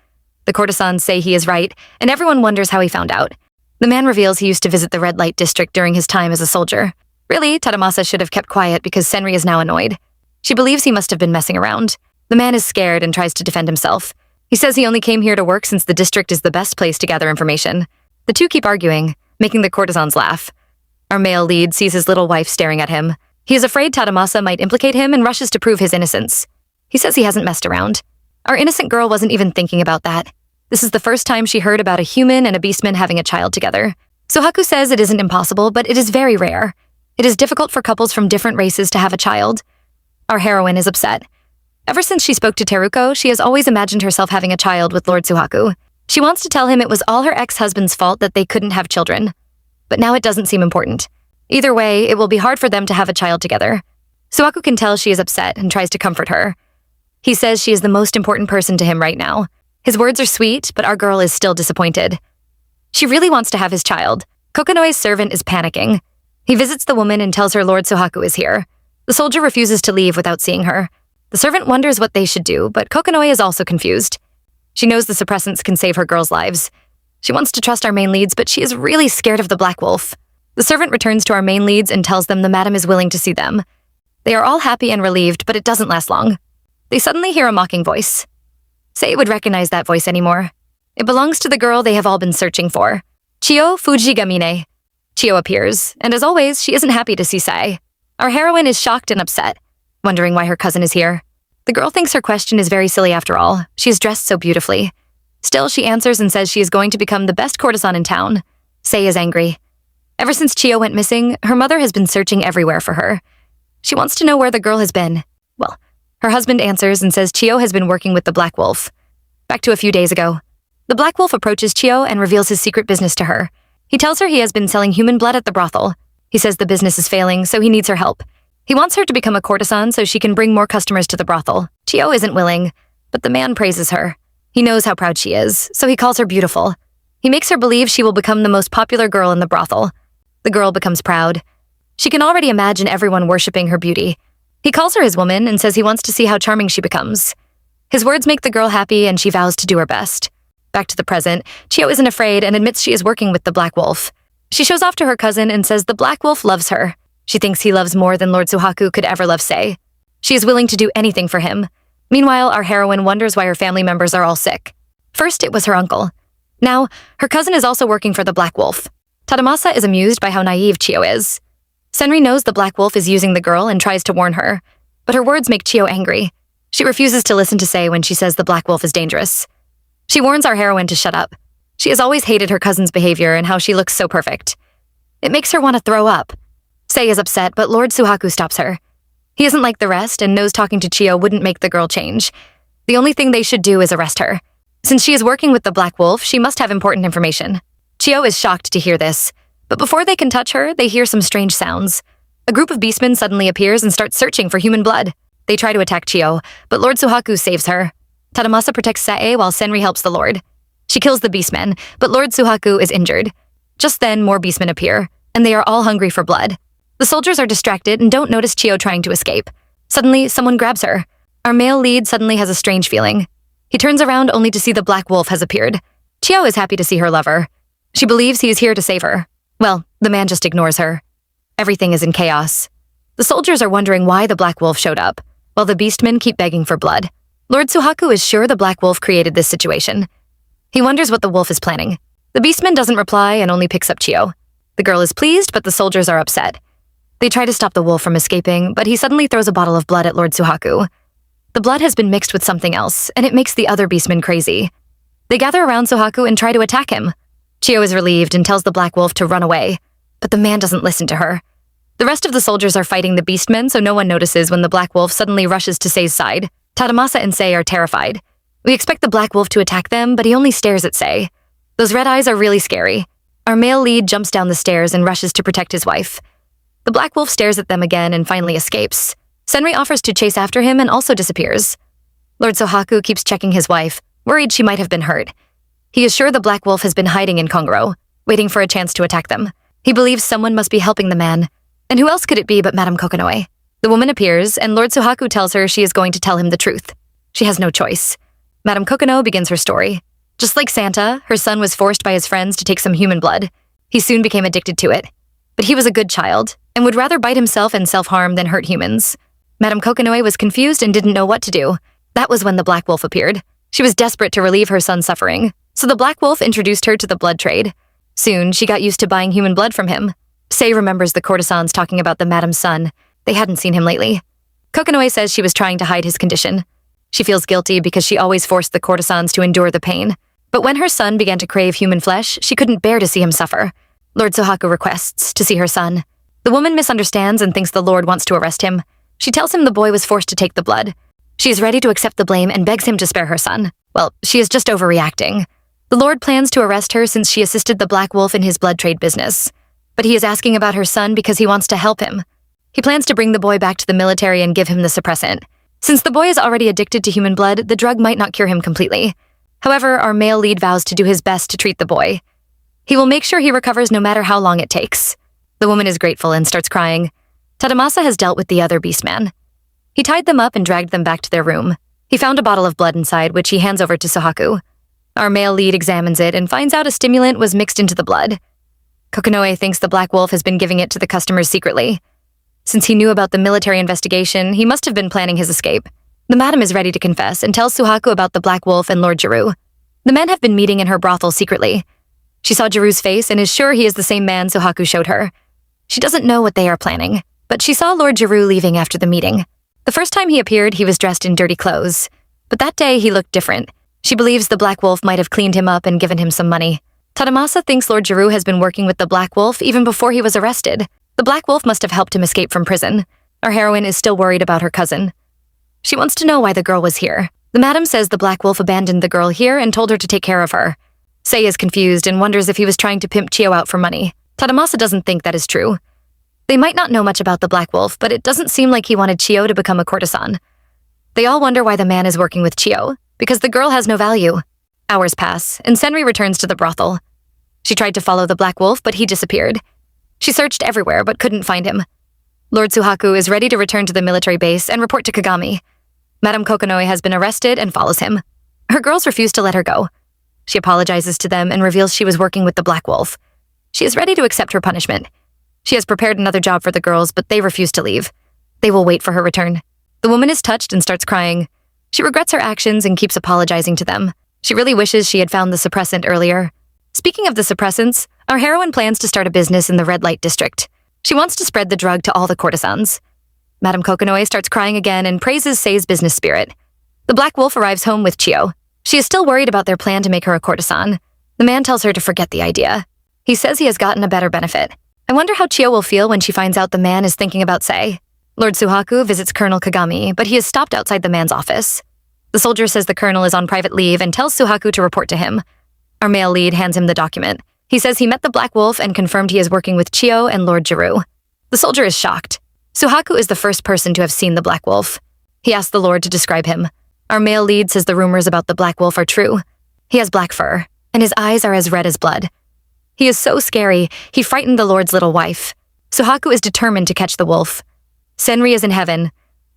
The courtesans say he is right, and everyone wonders how he found out. The man reveals he used to visit the red light district during his time as a soldier. Really, Tadamasa should have kept quiet because Senri is now annoyed. She believes he must have been messing around. The man is scared and tries to defend himself. He says he only came here to work since the district is the best place to gather information. The two keep arguing, making the courtesans laugh. Our male lead sees his little wife staring at him. He is afraid Tadamasa might implicate him and rushes to prove his innocence. He says he hasn't messed around. Our innocent girl wasn't even thinking about that. This is the first time she heard about a human and a beastman having a child together. Suhaku says it isn't impossible, but it is very rare. It is difficult for couples from different races to have a child. Our heroine is upset. Ever since she spoke to Teruko, she has always imagined herself having a child with Lord Suhaku. She wants to tell him it was all her ex-husband's fault that they couldn't have children. But now it doesn't seem important. Either way, it will be hard for them to have a child together. Suhaku can tell she is upset and tries to comfort her. He says she is the most important person to him right now. His words are sweet, but our girl is still disappointed. She really wants to have his child. Kokonoe's servant is panicking. He visits the woman and tells her Lord Suhaku is here. The soldier refuses to leave without seeing her. The servant wonders what they should do, but Kokonoe is also confused. She knows the suppressants can save her girls' lives. She wants to trust our main leads, but she is really scared of the Black Wolf. The servant returns to our main leads and tells them the madam is willing to see them. They are all happy and relieved, but it doesn't last long. They suddenly hear a mocking voice. Sei would recognize that voice anymore. It belongs to the girl they have all been searching for. Chiyo Fujigamine. Chiyo appears, and as always, she isn't happy to see Sei. Our heroine is shocked and upset, wondering why her cousin is here. The girl thinks her question is very silly after all. She is dressed so beautifully. Still, she answers and says she is going to become the best courtesan in town. Sei is angry. Ever since Chiyo went missing, her mother has been searching everywhere for her. She wants to know where the girl has been. Well, her husband answers and says Chiyo has been working with the Black Wolf. Back to a few days ago. The Black Wolf approaches Chiyo and reveals his secret business to her. He tells her he has been selling human blood at the brothel. He says the business is failing, so he needs her help. He wants her to become a courtesan so she can bring more customers to the brothel. Chiyo isn't willing, but the man praises her. He knows how proud she is, so he calls her beautiful. He makes her believe she will become the most popular girl in the brothel. The girl becomes proud. She can already imagine everyone worshipping her beauty. He calls her his woman and says he wants to see how charming she becomes. His words make the girl happy and she vows to do her best. Back to the present, Chiyo isn't afraid and admits she is working with the Black Wolf. She shows off to her cousin and says the Black Wolf loves her. She thinks he loves more than Lord Suhaku could ever love Sei. She is willing to do anything for him. Meanwhile, our heroine wonders why her family members are all sick. First, it was her uncle. Now, her cousin is also working for the Black Wolf. Tadamasa is amused by how naive Chiyo is. Senri knows the Black Wolf is using the girl and tries to warn her, but her words make Chiyo angry. She refuses to listen to Sei when she says the Black Wolf is dangerous. She warns our heroine to shut up. She has always hated her cousin's behavior and how she looks so perfect. It makes her want to throw up. Sei is upset, but Lord Suhaku stops her. He isn't like the rest and knows talking to Chiyo wouldn't make the girl change. The only thing they should do is arrest her. Since she is working with the Black Wolf, she must have important information. Chiyo is shocked to hear this, but before they can touch her, they hear some strange sounds. A group of beastmen suddenly appears and starts searching for human blood. They try to attack Chiyo, but Lord Suhaku saves her. Tadamasa protects Sae while Senri helps the Lord. She kills the beastmen, but Lord Suhaku is injured. Just then, more beastmen appear, and they are all hungry for blood. The soldiers are distracted and don't notice Chiyo trying to escape. Suddenly, someone grabs her. Our male lead suddenly has a strange feeling. He turns around only to see the Black Wolf has appeared. Chiyo is happy to see her lover. She believes he is here to save her. Well, the man just ignores her. Everything is in chaos. The soldiers are wondering why the Black Wolf showed up, while the beastmen keep begging for blood. Lord Suhaku is sure the Black Wolf created this situation. He wonders what the wolf is planning. The beastman doesn't reply and only picks up Chiyo. The girl is pleased, but the soldiers are upset. They try to stop the wolf from escaping, but he suddenly throws a bottle of blood at Lord Suhaku. The blood has been mixed with something else, and it makes the other beastmen crazy. They gather around Suhaku and try to attack him. Chiyo is relieved and tells the Black Wolf to run away, but the man doesn't listen to her. The rest of the soldiers are fighting the beastmen, so no one notices when the Black Wolf suddenly rushes to Sei's side. Tadamasa and Sei are terrified. We expect the Black Wolf to attack them, but he only stares at Sei. Those red eyes are really scary. Our male lead jumps down the stairs and rushes to protect his wife. The Black Wolf stares at them again and finally escapes. Senri offers to chase after him and also disappears. Lord Suhaku keeps checking his wife, worried she might have been hurt. He is sure the Black Wolf has been hiding in Kongoro, waiting for a chance to attack them. He believes someone must be helping the man. And who else could it be but Madame Kokonoe? The woman appears, and Lord Suhaku tells her she is going to tell him the truth. She has no choice. Madame Kokonoe begins her story. Just like Santa, her son was forced by his friends to take some human blood. He soon became addicted to it. But he was a good child, and would rather bite himself and self-harm than hurt humans. Madame Kokonoe was confused and didn't know what to do. That was when the Black Wolf appeared. She was desperate to relieve her son's suffering, so the Black Wolf introduced her to the blood trade. Soon, she got used to buying human blood from him. Sei remembers the courtesans talking about the Madame's son. They hadn't seen him lately. Kokonoe says she was trying to hide his condition. She feels guilty because she always forced the courtesans to endure the pain. But when her son began to crave human flesh, she couldn't bear to see him suffer. Lord Suhaku requests to see her son. The woman misunderstands and thinks the Lord wants to arrest him. She tells him the boy was forced to take the blood. She is ready to accept the blame and begs him to spare her son. Well, she is just overreacting. The Lord plans to arrest her since she assisted the Black Wolf in his blood trade business. But he is asking about her son because he wants to help him. He plans to bring the boy back to the military and give him the suppressant. Since the boy is already addicted to human blood, the drug might not cure him completely. However, our male lead vows to do his best to treat the boy. He will make sure he recovers no matter how long it takes. The woman is grateful and starts crying. Tadamasa has dealt with the other beastman. He tied them up and dragged them back to their room. He found a bottle of blood inside, which he hands over to Suhaku. Our male lead examines it and finds out a stimulant was mixed into the blood. Kokonoe thinks the Black Wolf has been giving it to the customers secretly. Since he knew about the military investigation, he must have been planning his escape. The madam is ready to confess and tells Suhaku about the Black Wolf and Lord Jiru. The men have been meeting in her brothel secretly. She saw Jiru's face and is sure he is the same man Suhaku showed her. She doesn't know what they are planning, but she saw Lord Jiru leaving after the meeting. The first time he appeared, he was dressed in dirty clothes. But that day, he looked different. She believes the Black Wolf might have cleaned him up and given him some money. Tadamasa thinks Lord Jiru has been working with the Black Wolf even before he was arrested. The Black Wolf must have helped him escape from prison. Our heroine is still worried about her cousin. She wants to know why the girl was here. The madam says the Black Wolf abandoned the girl here and told her to take care of her. Sei is confused and wonders if he was trying to pimp Chio out for money. Tadamasa doesn't think that is true. They might not know much about the Black Wolf, but it doesn't seem like he wanted Chio to become a courtesan. They all wonder why the man is working with Chio, because the girl has no value. Hours pass, and Senri returns to the brothel. She tried to follow the Black Wolf, but he disappeared. She searched everywhere, but couldn't find him. Lord Suhaku is ready to return to the military base and report to Kagami. Madame Kokonoe has been arrested and follows him. Her girls refuse to let her go. She apologizes to them and reveals she was working with the Black Wolf. She is ready to accept her punishment. She has prepared another job for the girls, but they refuse to leave. They will wait for her return. The woman is touched and starts crying. She regrets her actions and keeps apologizing to them. She really wishes she had found the suppressant earlier. Speaking of the suppressants, our heroine plans to start a business in the red light district. She wants to spread the drug to all the courtesans. Madame Kokonoe starts crying again and praises Sei's business spirit. The Black Wolf arrives home with Chio. She is still worried about their plan to make her a courtesan. The man tells her to forget the idea. He says he has gotten a better benefit. I wonder how Chio will feel when she finds out the man is thinking about Sei. Lord Suhaku visits Colonel Kagami, but he is stopped outside the man's office. The soldier says the colonel is on private leave and tells Suhaku to report to him. Our male lead hands him the document. He says he met the Black Wolf and confirmed he is working with Chio and Lord Jiru. The soldier is shocked. Suhaku is the first person to have seen the Black Wolf. He asks the Lord to describe him. Our male lead says the rumors about the Black Wolf are true. He has black fur, and his eyes are as red as blood. He is so scary, he frightened the Lord's little wife. Suhaku is determined to catch the wolf. Senri is in heaven.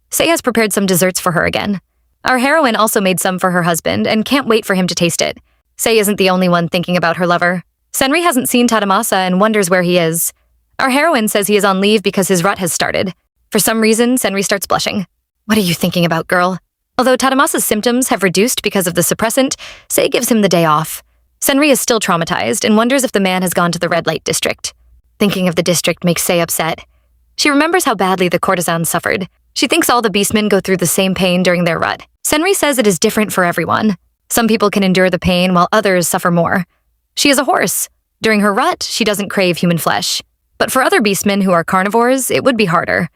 Sei has prepared some desserts for her again. Our heroine also made some for her husband and can't wait for him to taste it. Sei isn't the only one thinking about her lover. Senri hasn't seen Tadamasa and wonders where he is. Our heroine says he is on leave because his rut has started. For some reason, Senri starts blushing. What are you thinking about, girl? Although Tadamasa's symptoms have reduced because of the suppressant, Sei gives him the day off. Senri is still traumatized and wonders if the man has gone to the red light district. Thinking of the district makes Sei upset. She remembers how badly the courtesans suffered. She thinks all the beastmen go through the same pain during their rut. Senri says it is different for everyone. Some people can endure the pain while others suffer more. She is a horse. During her rut, she doesn't crave human flesh. But for other beastmen who are carnivores, it would be harder.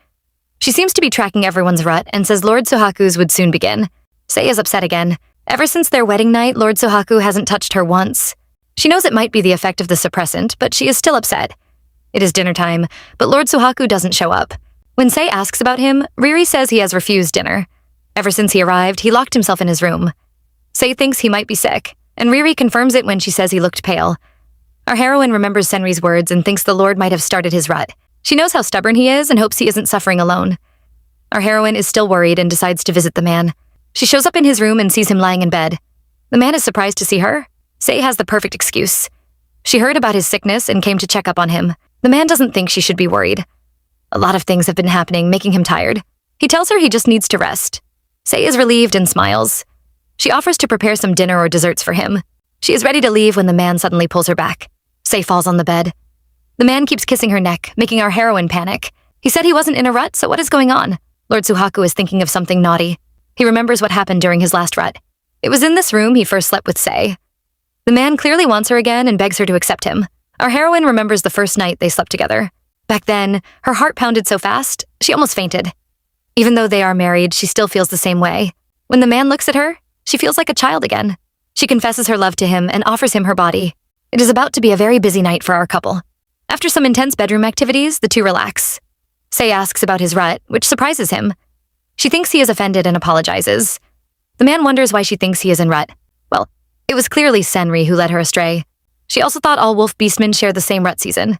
She seems to be tracking everyone's rut and says Lord Suhaku's would soon begin. Sei is upset again. Ever since their wedding night, Lord Suhaku hasn't touched her once. She knows it might be the effect of the suppressant, but she is still upset. It is dinner time, but Lord Suhaku doesn't show up. When Sei asks about him, Riri says he has refused dinner. Ever since he arrived, he locked himself in his room. Sei thinks he might be sick, and Riri confirms it when she says he looked pale. Our heroine remembers Senri's words and thinks the Lord might have started his rut. She knows how stubborn he is and hopes he isn't suffering alone. Our heroine is still worried and decides to visit the man. She shows up in his room and sees him lying in bed. The man is surprised to see her. Sei has the perfect excuse. She heard about his sickness and came to check up on him. The man doesn't think she should be worried. A lot of things have been happening, making him tired. He tells her he just needs to rest. Sei is relieved and smiles. She offers to prepare some dinner or desserts for him. She is ready to leave when the man suddenly pulls her back. Sei falls on the bed. The man keeps kissing her neck, making our heroine panic. He said he wasn't in a rut, so what is going on? Lord Suhaku is thinking of something naughty. He remembers what happened during his last rut. It was in this room he first slept with Sei. The man clearly wants her again and begs her to accept him. Our heroine remembers the first night they slept together. Back then, her heart pounded so fast, she almost fainted. Even though they are married, she still feels the same way. When the man looks at her, she feels like a child again. She confesses her love to him and offers him her body. It is about to be a very busy night for our couple. After some intense bedroom activities, the two relax. Sei asks about his rut, which surprises him. She thinks he is offended and apologizes. The man wonders why she thinks he is in rut. Well, it was clearly Senri who led her astray. She also thought all wolf beastmen share the same rut season.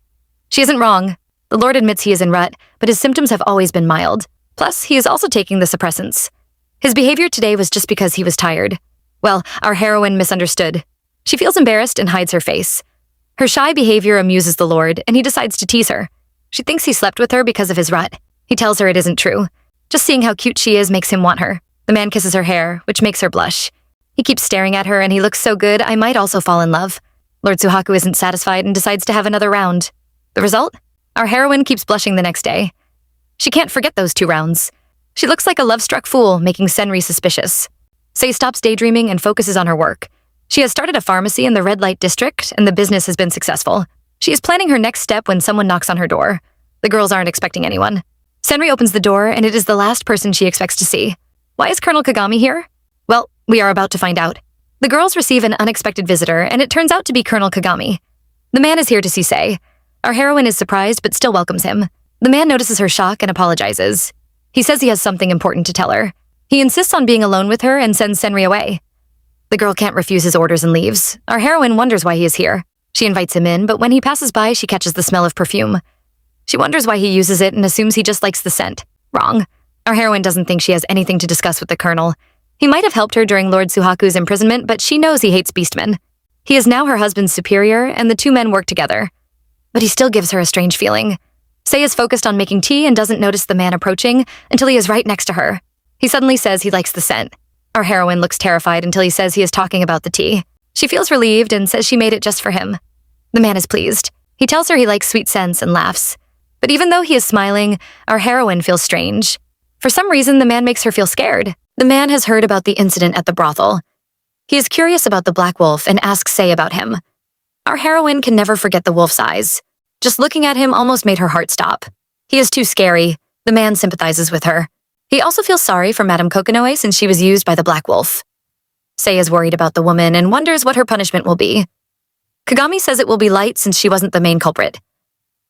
She isn't wrong. The Lord admits he is in rut, but his symptoms have always been mild. Plus, he is also taking the suppressants. His behavior today was just because he was tired. Well, our heroine misunderstood. She feels embarrassed and hides her face. Her shy behavior amuses the Lord, and he decides to tease her. She thinks he slept with her because of his rut. He tells her it isn't true. Just seeing how cute she is makes him want her. The man kisses her hair, which makes her blush. He keeps staring at her, and he looks so good, I might also fall in love. Lord Suhaku isn't satisfied and decides to have another round. The result? Our heroine keeps blushing the next day. She can't forget those 2 rounds. She looks like a love-struck fool, making Senri suspicious. Sei stops daydreaming and focuses on her work. She has started a pharmacy in the red light district, and the business has been successful. She is planning her next step when someone knocks on her door. The girls aren't expecting anyone. Senri opens the door, and it is the last person she expects to see. Why is Colonel Kagami here? Well, we are about to find out. The girls receive an unexpected visitor, and it turns out to be Colonel Kagami. The man is here to see Sei. Our heroine is surprised but still welcomes him. The man notices her shock and apologizes. He says he has something important to tell her. He insists on being alone with her and sends Senri away. The girl can't refuse his orders and leaves. Our heroine wonders why he is here. She invites him in, but when he passes by, she catches the smell of perfume. She wonders why he uses it and assumes he just likes the scent. Wrong. Our heroine doesn't think she has anything to discuss with the colonel. He might have helped her during Lord Suhaku's imprisonment, but she knows he hates beastmen. He is now her husband's superior, and the 2 men work together. But he still gives her a strange feeling. Sei is focused on making tea and doesn't notice the man approaching until he is right next to her. He suddenly says he likes the scent. Our heroine looks terrified until he says he is talking about the tea. She feels relieved and says she made it just for him. The man is pleased. He tells her he likes sweet scents and laughs. But even though he is smiling, our heroine feels strange. For some reason, the man makes her feel scared. The man has heard about the incident at the brothel. He is curious about the black wolf and asks Sei about him. Our heroine can never forget the wolf's eyes. Just looking at him almost made her heart stop. He is too scary. The man sympathizes with her. He also feels sorry for Madame Kokonoe since she was used by the black wolf. Sei is worried about the woman and wonders what her punishment will be. Kagami says it will be light since she wasn't the main culprit.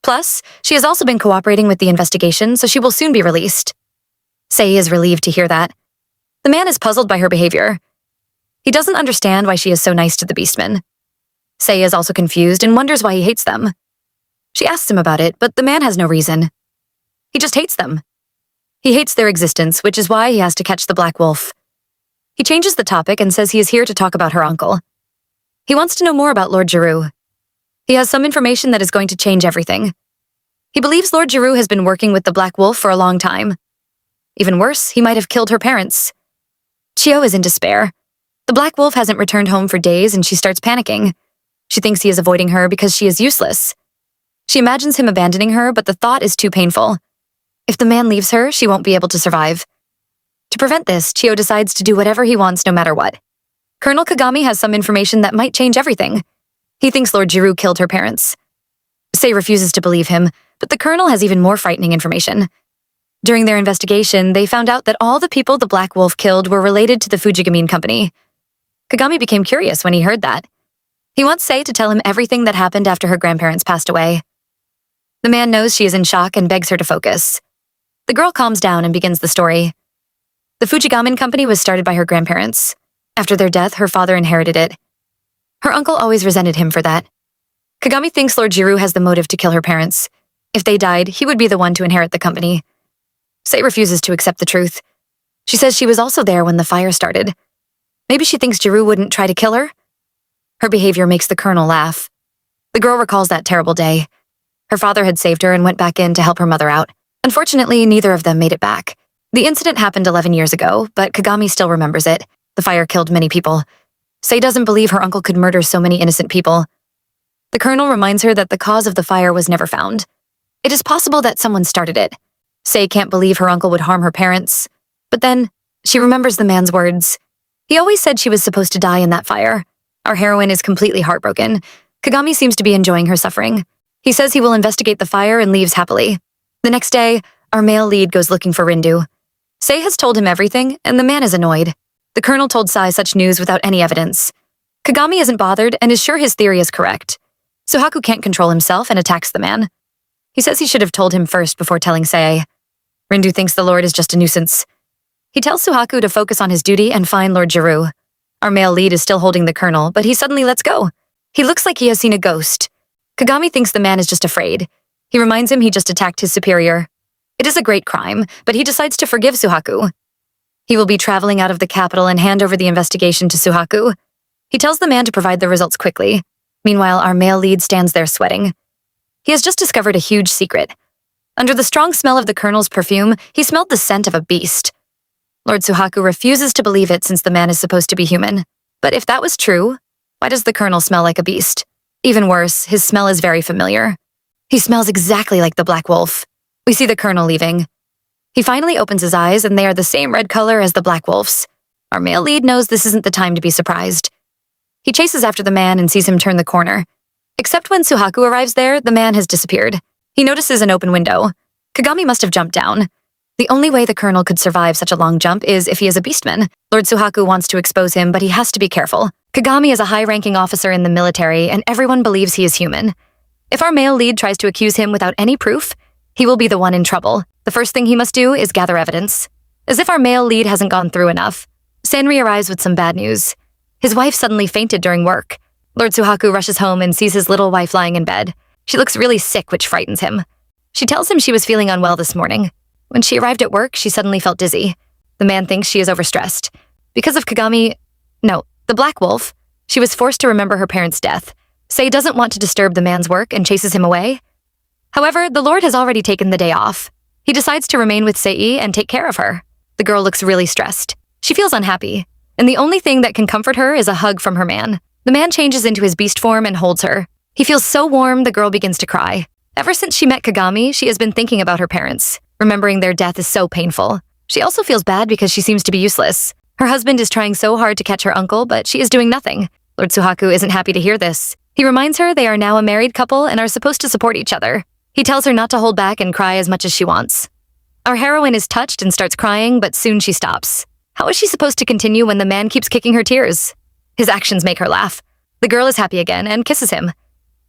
Plus, she has also been cooperating with the investigation, so she will soon be released. Sei is relieved to hear that. The man is puzzled by her behavior. He doesn't understand why she is so nice to the beastmen. Sei is also confused and wonders why he hates them. She asks him about it, but the man has no reason. He just hates them. He hates their existence, which is why he has to catch the black wolf. He changes the topic and says he is here to talk about her uncle. He wants to know more about Lord Giroux. He has some information that is going to change everything. He believes Lord Giroux has been working with the black wolf for a long time. Even worse, he might have killed her parents. Chio is in despair. The black wolf hasn't returned home for days and she starts panicking. She thinks he is avoiding her because she is useless. She imagines him abandoning her, but the thought is too painful. If the man leaves her, she won't be able to survive. To prevent this, Chio decides to do whatever he wants no matter what. Colonel Kagami has some information that might change everything. He thinks Lord Giroux killed her parents. Sei refuses to believe him, but the colonel has even more frightening information. During their investigation, they found out that all the people the Black Wolf killed were related to the Fujigamine Company. Kagami became curious when he heard that. He wants Sei to tell him everything that happened after her grandparents passed away. The man knows she is in shock and begs her to focus. The girl calms down and begins the story. The Fujigamine Company was started by her grandparents. After their death, her father inherited it. Her uncle always resented him for that. Kagami thinks Lord Giroux has the motive to kill her parents. If they died, he would be the one to inherit the company. Sei refuses to accept the truth. She says she was also there when the fire started. Maybe she thinks Giroux wouldn't try to kill her? Her behavior makes the colonel laugh. The girl recalls that terrible day. Her father had saved her and went back in to help her mother out. Unfortunately, neither of them made it back. The incident happened 11 years ago, but Kagami still remembers it. The fire killed many people. Sei doesn't believe her uncle could murder so many innocent people. The colonel reminds her that the cause of the fire was never found. It is possible that someone started it. Sei can't believe her uncle would harm her parents. But then, she remembers the man's words. He always said she was supposed to die in that fire. Our heroine is completely heartbroken. Kagami seems to be enjoying her suffering. He says he will investigate the fire and leaves happily. The next day, our male lead goes looking for Rindu. Sei has told him everything, and the man is annoyed. The colonel told Sai such news without any evidence. Kagami isn't bothered and is sure his theory is correct. Suhaku can't control himself and attacks the man. He says he should have told him first before telling Sae. Rindu thinks the Lord is just a nuisance. He tells Suhaku to focus on his duty and find Lord Jiru. Our male lead is still holding the colonel, but he suddenly lets go. He looks like he has seen a ghost. Kagami thinks the man is just afraid. He reminds him he just attacked his superior. It is a great crime, but he decides to forgive Suhaku. He will be traveling out of the capital and hand over the investigation to Suhaku. He tells the man to provide the results quickly. Meanwhile, our male lead stands there sweating. He has just discovered a huge secret. Under the strong smell of the colonel's perfume, he smelled the scent of a beast. Lord Suhaku refuses to believe it since the man is supposed to be human. But if that was true, why does the colonel smell like a beast? Even worse, his smell is very familiar. He smells exactly like the Black Wolf. We see the colonel leaving. He finally opens his eyes and they are the same red color as the Black Wolf's. Our male lead knows this isn't the time to be surprised. He chases after the man and sees him turn the corner. Except when Suhaku arrives there, the man has disappeared. He notices an open window. Kagami must have jumped down. The only way the colonel could survive such a long jump is if he is a beastman. Lord Suhaku wants to expose him, but he has to be careful. Kagami is a high-ranking officer in the military, and everyone believes he is human. If our male lead tries to accuse him without any proof, he will be the one in trouble. The first thing he must do is gather evidence. As if our male lead hasn't gone through enough, Sanri arrives with some bad news. His wife suddenly fainted during work. Lord Suhaku rushes home and sees his little wife lying in bed. She looks really sick, which frightens him. She tells him she was feeling unwell this morning. When she arrived at work, she suddenly felt dizzy. The man thinks she is overstressed. Because of the Black Wolf, she was forced to remember her parents' death. Sae doesn't want to disturb the man's work and chases him away. However, the Lord has already taken the day off. He decides to remain with Sae and take care of her. The girl looks really stressed. She feels unhappy, and the only thing that can comfort her is a hug from her man. The man changes into his beast form and holds her. He feels so warm, the girl begins to cry. Ever since she met Kagami, she has been thinking about her parents. Remembering their death is so painful. She also feels bad because she seems to be useless. Her husband is trying so hard to catch her uncle, but she is doing nothing. Lord Suhaku isn't happy to hear this. He reminds her they are now a married couple and are supposed to support each other. He tells her not to hold back and cry as much as she wants. Our heroine is touched and starts crying, but soon she stops. How is she supposed to continue when the man keeps kicking her tears? His actions make her laugh. The girl is happy again and kisses him.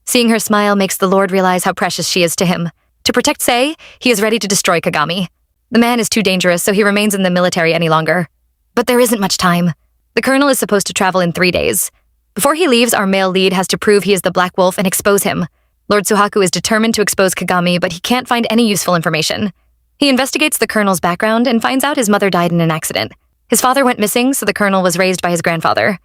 Seeing her smile makes the Lord realize how precious she is to him. To protect Sae, he is ready to destroy Kagami. The man is too dangerous, so he remains in the military any longer. But there isn't much time. The colonel is supposed to travel in 3 days. Before he leaves, our male lead has to prove he is the Black Wolf and expose him. Lord Suhaku is determined to expose Kagami, but he can't find any useful information. He investigates the colonel's background and finds out his mother died in an accident. His father went missing, so the colonel was raised by his grandfather.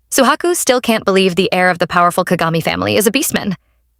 Suhaku still can't believe the heir of the powerful Kagami family is a beastman.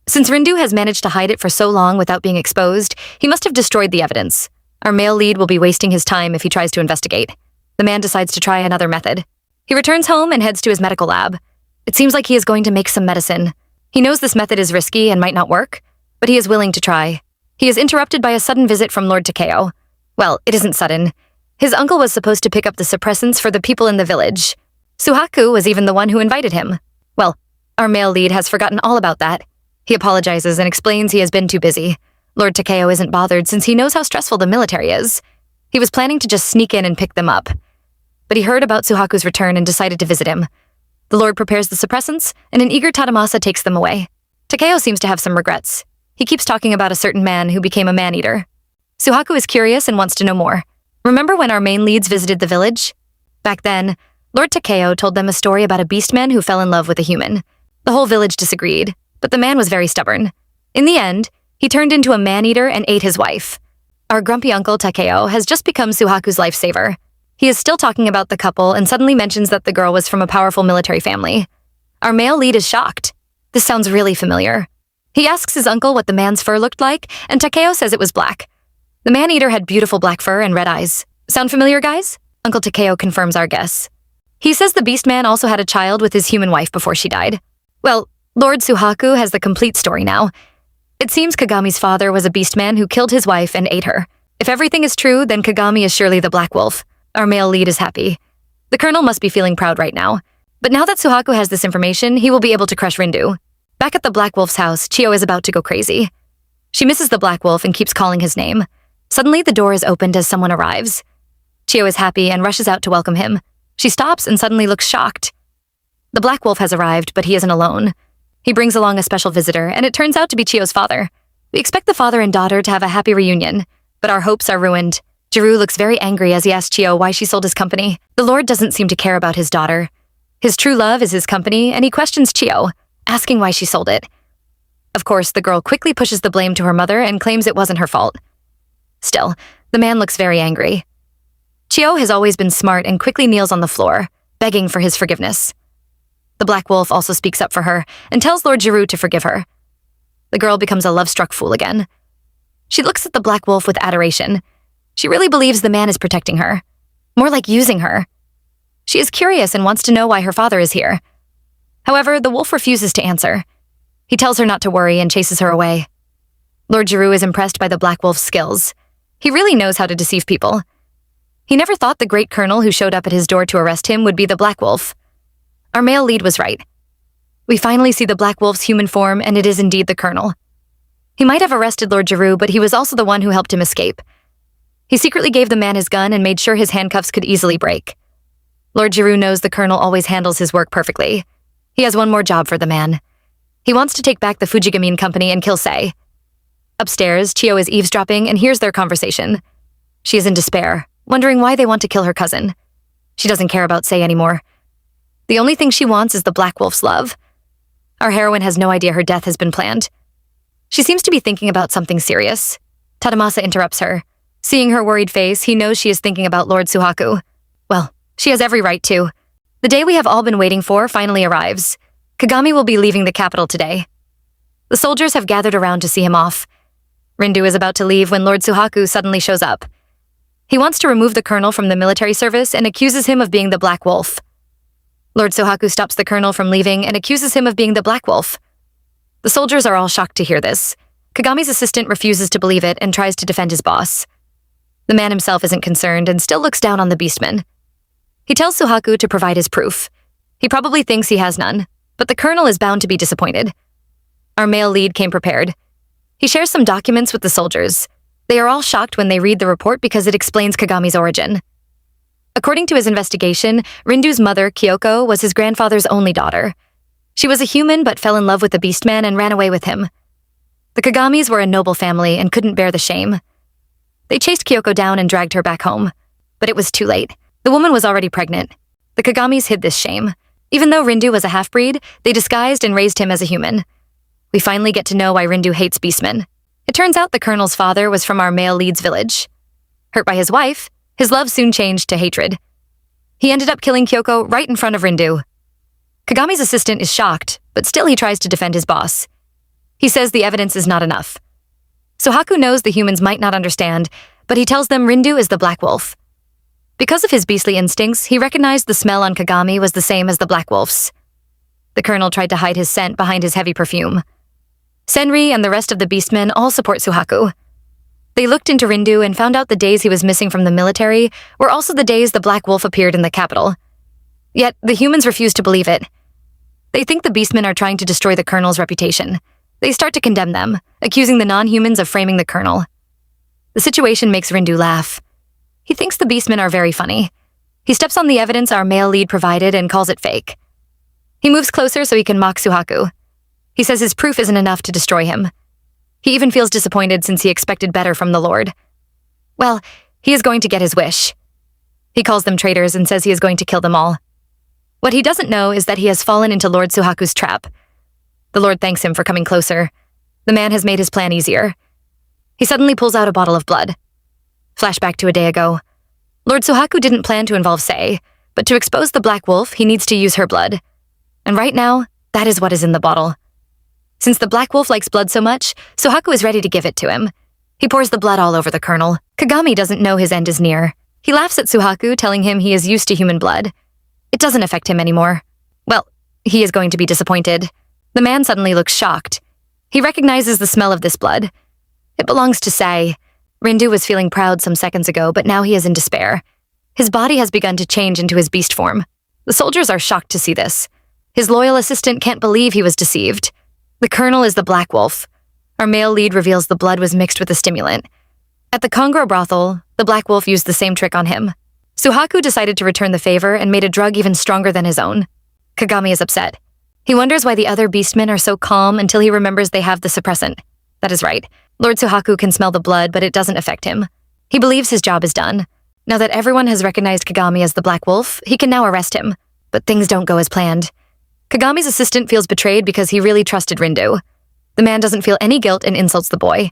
Since Rindu has managed to hide it for so long without being exposed, he must have destroyed the evidence. Our male lead will be wasting his time if he tries to investigate. The man decides to try another method. He returns home and heads to his medical lab. It seems like he is going to make some medicine. He knows this method is risky and might not work, but he is willing to try. He is interrupted by a sudden visit from Lord Takeo. Well, it isn't sudden. His uncle was supposed to pick up the suppressants for the people in the village. Suhaku was even the one who invited him. Well, our male lead has forgotten all about that. He apologizes and explains he has been too busy. Lord Takeo isn't bothered since he knows how stressful the military is. He was planning to just sneak in and pick them up. But he heard about Suhaku's return and decided to visit him. The Lord prepares the suppressants, and an eager Tadamasa takes them away. Takeo seems to have some regrets. He keeps talking about a certain man who became a man-eater. Suhaku is curious and wants to know more. Remember when our main leads visited the village? Back then, Lord Takeo told them a story about a beastman who fell in love with a human. The whole village disagreed, but the man was very stubborn. In the end, he turned into a man-eater and ate his wife. Our grumpy uncle Takeo has just become Suhaku's lifesaver. He is still talking about the couple and suddenly mentions that the girl was from a powerful military family. Our male lead is shocked. This sounds really familiar. He asks his uncle what the man's fur looked like, and Takeo says it was black. The man-eater had beautiful black fur and red eyes. Sound familiar, guys? Uncle Takeo confirms our guess. He says the beastman also had a child with his human wife before she died. Well, Lord Suhaku has the complete story now. It seems Kagami's father was a beastman who killed his wife and ate her. If everything is true, then Kagami is surely the Black Wolf. Our male lead is happy. The colonel must be feeling proud right now. But now that Suhaku has this information, he will be able to crush Rindu. Back at the Black Wolf's house, Chiyo is about to go crazy. She misses the Black Wolf and keeps calling his name. Suddenly, the door is opened as someone arrives. Chiyo is happy and rushes out to welcome him. She stops and suddenly looks shocked. The Black Wolf has arrived, but he isn't alone. He brings along a special visitor, and it turns out to be Chiyo's father. We expect the father and daughter to have a happy reunion, but our hopes are ruined. Jiru looks very angry as he asks Chio why she sold his company. The Lord doesn't seem to care about his daughter. His true love is his company, and he questions Chio, asking why she sold it. Of course, the girl quickly pushes the blame to her mother and claims it wasn't her fault. Still, the man looks very angry. Chio has always been smart and quickly kneels on the floor, begging for his forgiveness. The Black Wolf also speaks up for her and tells Lord Jiru to forgive her. The girl becomes a love-struck fool again. She looks at the Black Wolf with adoration. She really believes the man is protecting her, more like using her. She is curious and wants to know why her father is here. However, the wolf refuses to answer. He tells her not to worry and chases her away. Lord Jiru is impressed by the Black Wolf's skills. He really knows how to deceive people. He never thought the great colonel who showed up at his door to arrest him would be the Black Wolf. Our male lead was right. We finally see the Black Wolf's human form, and it is indeed the colonel. He might have arrested Lord Jiru, but he was also the one who helped him escape. He secretly gave the man his gun and made sure his handcuffs could easily break. Lord Jiru knows the colonel always handles his work perfectly. He has one more job for the man. He wants to take back the Fujigamin company and kill Sei. Upstairs, Chio is eavesdropping and hears their conversation. She is in despair, wondering why they want to kill her cousin. She doesn't care about Sei anymore. The only thing she wants is the Black Wolf's love. Our heroine has no idea her death has been planned. She seems to be thinking about something serious. Tadamasa interrupts her. Seeing her worried face, he knows she is thinking about Lord Suhaku. Well, she has every right to. The day we have all been waiting for finally arrives. Kagami will be leaving the capital today. The soldiers have gathered around to see him off. Rindu is about to leave when Lord Suhaku suddenly shows up. He wants to remove the colonel from the military service and accuses him of being the Black Wolf. Lord Suhaku stops the colonel from leaving and accuses him of being the Black Wolf. The soldiers are all shocked to hear this. Kagami's assistant refuses to believe it and tries to defend his boss. The man himself isn't concerned and still looks down on the beastman. He tells Suhaku to provide his proof. He probably thinks he has none, but the colonel is bound to be disappointed. Our male lead came prepared. He shares some documents with the soldiers. They are all shocked when they read the report because it explains Kagami's origin. According to his investigation, Rindu's mother, Kyoko, was his grandfather's only daughter. She was a human but fell in love with the beastman and ran away with him. The Kagamis were a noble family and couldn't bear the shame. They chased Kyoko down and dragged her back home. But it was too late. The woman was already pregnant. The Kagamis hid this shame. Even though Rindu was a half-breed, they disguised and raised him as a human. We finally get to know why Rindu hates beastmen. It turns out the colonel's father was from our male lead's village. Hurt by his wife, his love soon changed to hatred. He ended up killing Kyoko right in front of Rindu. Kagami's assistant is shocked, but still he tries to defend his boss. He says the evidence is not enough. Suhaku knows the humans might not understand, but he tells them Rindu is the Black Wolf. Because of his beastly instincts, he recognized the smell on Kagami was the same as the Black Wolf's. The colonel tried to hide his scent behind his heavy perfume. Senri and the rest of the beastmen all support Suhaku. They looked into Rindu and found out the days he was missing from the military were also the days the Black Wolf appeared in the capital. Yet, the humans refuse to believe it. They think the beastmen are trying to destroy the colonel's reputation. They start to condemn them, accusing the non-humans of framing the colonel. The situation makes Rindu laugh. He thinks the beastmen are very funny. He steps on the evidence our male lead provided and calls it fake. He moves closer so he can mock Suhaku. He says his proof isn't enough to destroy him. He even feels disappointed since he expected better from the Lord. Well, he is going to get his wish. He calls them traitors and says he is going to kill them all. What he doesn't know is that he has fallen into Lord Suhaku's trap. The Lord thanks him for coming closer. The man has made his plan easier. He suddenly pulls out a bottle of blood. Flashback to a day ago. Lord Suhaku didn't plan to involve Sei, but to expose the Black Wolf, he needs to use her blood. And right now, that is what is in the bottle. Since the Black Wolf likes blood so much, Suhaku is ready to give it to him. He pours the blood all over the colonel. Kagami doesn't know his end is near. He laughs at Suhaku, telling him he is used to human blood. It doesn't affect him anymore. Well, he is going to be disappointed. The man suddenly looks shocked. He recognizes the smell of this blood. It belongs to Sei. Rindu was feeling proud some seconds ago, but now he is in despair. His body has begun to change into his beast form. The soldiers are shocked to see this. His loyal assistant can't believe he was deceived. The colonel is the Black Wolf. Our male lead reveals the blood was mixed with a stimulant. At the Kongro brothel, the Black Wolf used the same trick on him. Suhaku decided to return the favor and made a drug even stronger than his own. Kagami is upset. He wonders why the other beastmen are so calm until he remembers they have the suppressant. That is right. Lord Suhaku can smell the blood, but it doesn't affect him. He believes his job is done. Now that everyone has recognized Kagami as the Black Wolf, he can now arrest him. But things don't go as planned. Kagami's assistant feels betrayed because he really trusted Rindu. The man doesn't feel any guilt and insults the boy.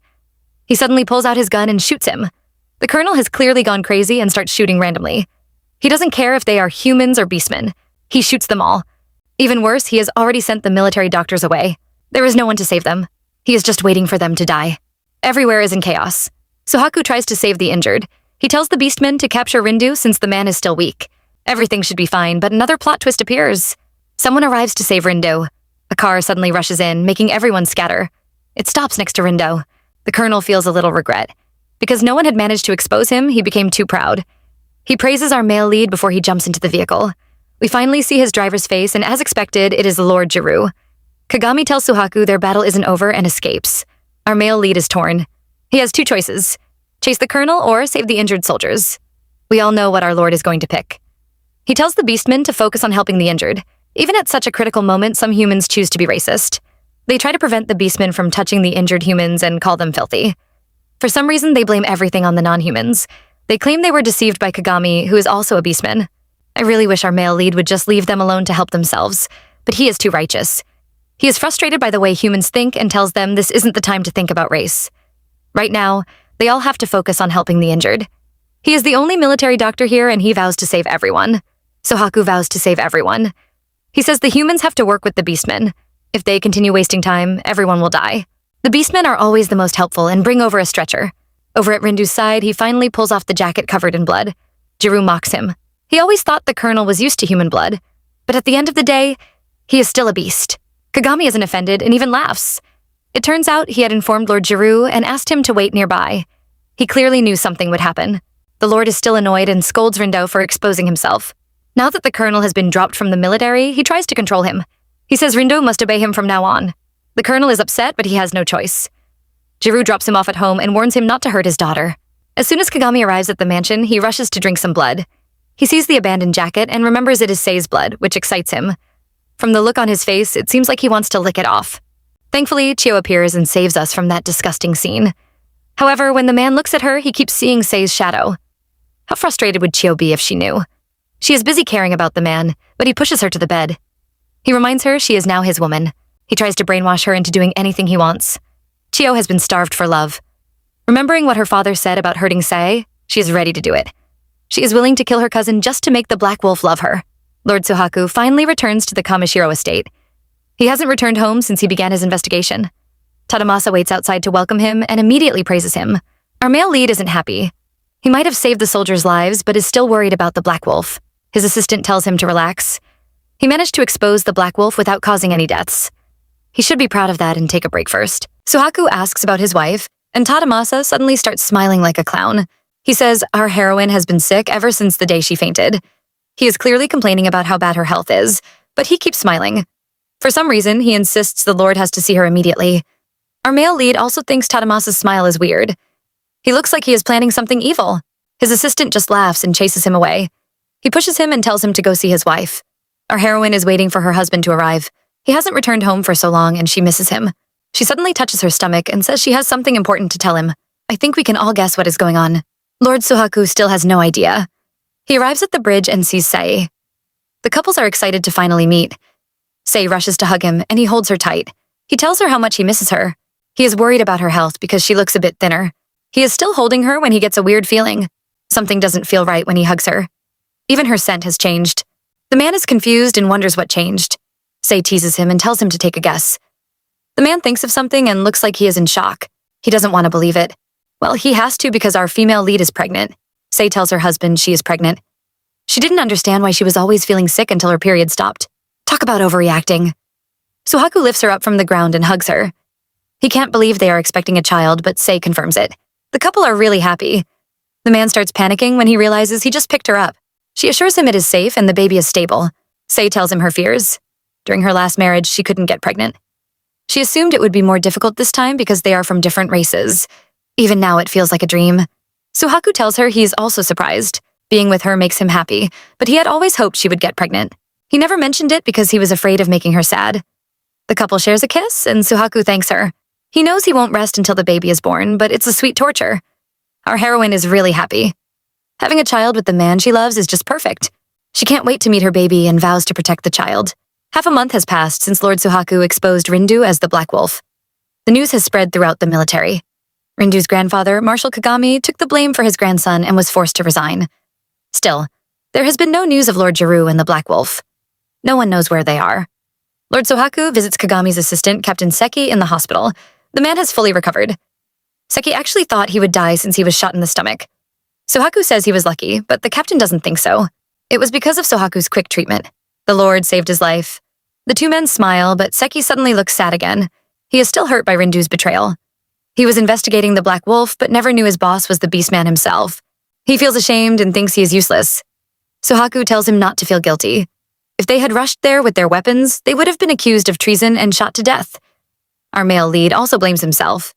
He suddenly pulls out his gun and shoots him. The colonel has clearly gone crazy and starts shooting randomly. He doesn't care if they are humans or beastmen. He shoots them all. Even worse, he has already sent the military doctors away. There is no one to save them. He is just waiting for them to die. Everywhere is in chaos. Suhaku tries to save the injured. He tells the beastmen to capture Rindu since the man is still weak. Everything should be fine, but another plot twist appears. Someone arrives to save Rindu. A car suddenly rushes in, making everyone scatter. It stops next to Rindu. The colonel feels a little regret. Because no one had managed to expose him, he became too proud. He praises our male lead before he jumps into the vehicle. We finally see his driver's face, and as expected, it is Lord Jiru. Kagami tells Suhaku their battle isn't over and escapes. Our male lead is torn. He has two choices: chase the colonel or save the injured soldiers. We all know what our lord is going to pick. He tells the beastmen to focus on helping the injured. Even at such a critical moment, some humans choose to be racist. They try to prevent the beastmen from touching the injured humans and call them filthy. For some reason, they blame everything on the non-humans. They claim they were deceived by Kagami, who is also a beastman. I really wish our male lead would just leave them alone to help themselves, but he is too righteous. He is frustrated by the way humans think and tells them this isn't the time to think about race. Right now, they all have to focus on helping the injured. He is the only military doctor here and he vows to save everyone. Suhaku vows to save everyone. He says the humans have to work with the beastmen. If they continue wasting time, everyone will die. The beastmen are always the most helpful and bring over a stretcher. Over at Rindu's side, he finally pulls off the jacket covered in blood. Jiru mocks him. He always thought the colonel was used to human blood, but at the end of the day, he is still a beast. Kagami isn't offended and even laughs. It turns out he had informed Lord Jiru and asked him to wait nearby. He clearly knew something would happen. The lord is still annoyed and scolds Rindu for exposing himself. Now that the colonel has been dropped from the military, he tries to control him. He says Rindu must obey him from now on. The colonel is upset, but he has no choice. Jiru drops him off at home and warns him not to hurt his daughter. As soon as Kagami arrives at the mansion, he rushes to drink some blood. He sees the abandoned jacket and remembers it is Sei's blood, which excites him. From the look on his face, it seems like he wants to lick it off. Thankfully, Chio appears and saves us from that disgusting scene. However, when the man looks at her, he keeps seeing Sei's shadow. How frustrated would Chio be if she knew? She is busy caring about the man, but he pushes her to the bed. He reminds her she is now his woman. He tries to brainwash her into doing anything he wants. Chio has been starved for love. Remembering what her father said about hurting Sei, she is ready to do it. She is willing to kill her cousin just to make the Black Wolf love her. Lord Suhaku finally returns to the Kamishiro estate. He hasn't returned home since he began his investigation. Tadamasa waits outside to welcome him and immediately praises him. Our male lead isn't happy. He might have saved the soldiers' lives, but is still worried about the Black Wolf. His assistant tells him to relax. He managed to expose the Black Wolf without causing any deaths. He should be proud of that and take a break first. Suhaku asks about his wife, and Tadamasa suddenly starts smiling like a clown. He says our heroine has been sick ever since the day she fainted. He is clearly complaining about how bad her health is, but he keeps smiling. For some reason, he insists the Lord has to see her immediately. Our male lead also thinks Tadamasa's smile is weird. He looks like he is planning something evil. His assistant just laughs and chases him away. He pushes him and tells him to go see his wife. Our heroine is waiting for her husband to arrive. He hasn't returned home for so long and she misses him. She suddenly touches her stomach and says she has something important to tell him. I think we can all guess what is going on. Lord Suhaku still has no idea. He arrives at the bridge and sees Sei. The couples are excited to finally meet. Sei rushes to hug him and he holds her tight. He tells her how much he misses her. He is worried about her health because she looks a bit thinner. He is still holding her when he gets a weird feeling. Something doesn't feel right when he hugs her. Even her scent has changed. The man is confused and wonders what changed. Sei teases him and tells him to take a guess. The man thinks of something and looks like he is in shock. He doesn't want to believe it. Well, he has to because our female lead is pregnant. Sei tells her husband she is pregnant. She didn't understand why she was always feeling sick until her period stopped. Talk about overreacting. Suhaku lifts her up from the ground and hugs her. He can't believe they are expecting a child, but Sei confirms it. The couple are really happy. The man starts panicking when he realizes he just picked her up. She assures him it is safe and the baby is stable. Sei tells him her fears. During her last marriage, she couldn't get pregnant. She assumed it would be more difficult this time because they are from different races. Even now, it feels like a dream. Suhaku tells her he is also surprised. Being with her makes him happy, but he had always hoped she would get pregnant. He never mentioned it because he was afraid of making her sad. The couple shares a kiss, and Suhaku thanks her. He knows he won't rest until the baby is born, but it's a sweet torture. Our heroine is really happy. Having a child with the man she loves is just perfect. She can't wait to meet her baby and vows to protect the child. Half a month has passed since Lord Suhaku exposed Rindu as the Black Wolf. The news has spread throughout the military. Rindu's grandfather, Marshal Kagami, took the blame for his grandson and was forced to resign. Still, there has been no news of Lord Jiru and the Black Wolf. No one knows where they are. Lord Suhaku visits Kagami's assistant, Captain Seki, in the hospital. The man has fully recovered. Seki actually thought he would die since he was shot in the stomach. Suhaku says he was lucky, but the captain doesn't think so. It was because of Suhaku's quick treatment. The Lord saved his life. The two men smile, but Seki suddenly looks sad again. He is still hurt by Rindu's betrayal. He was investigating the Black Wolf, but never knew his boss was the Beastman himself. He feels ashamed and thinks he is useless. Suhaku tells him not to feel guilty. If they had rushed there with their weapons, they would have been accused of treason and shot to death. Our male lead also blames himself.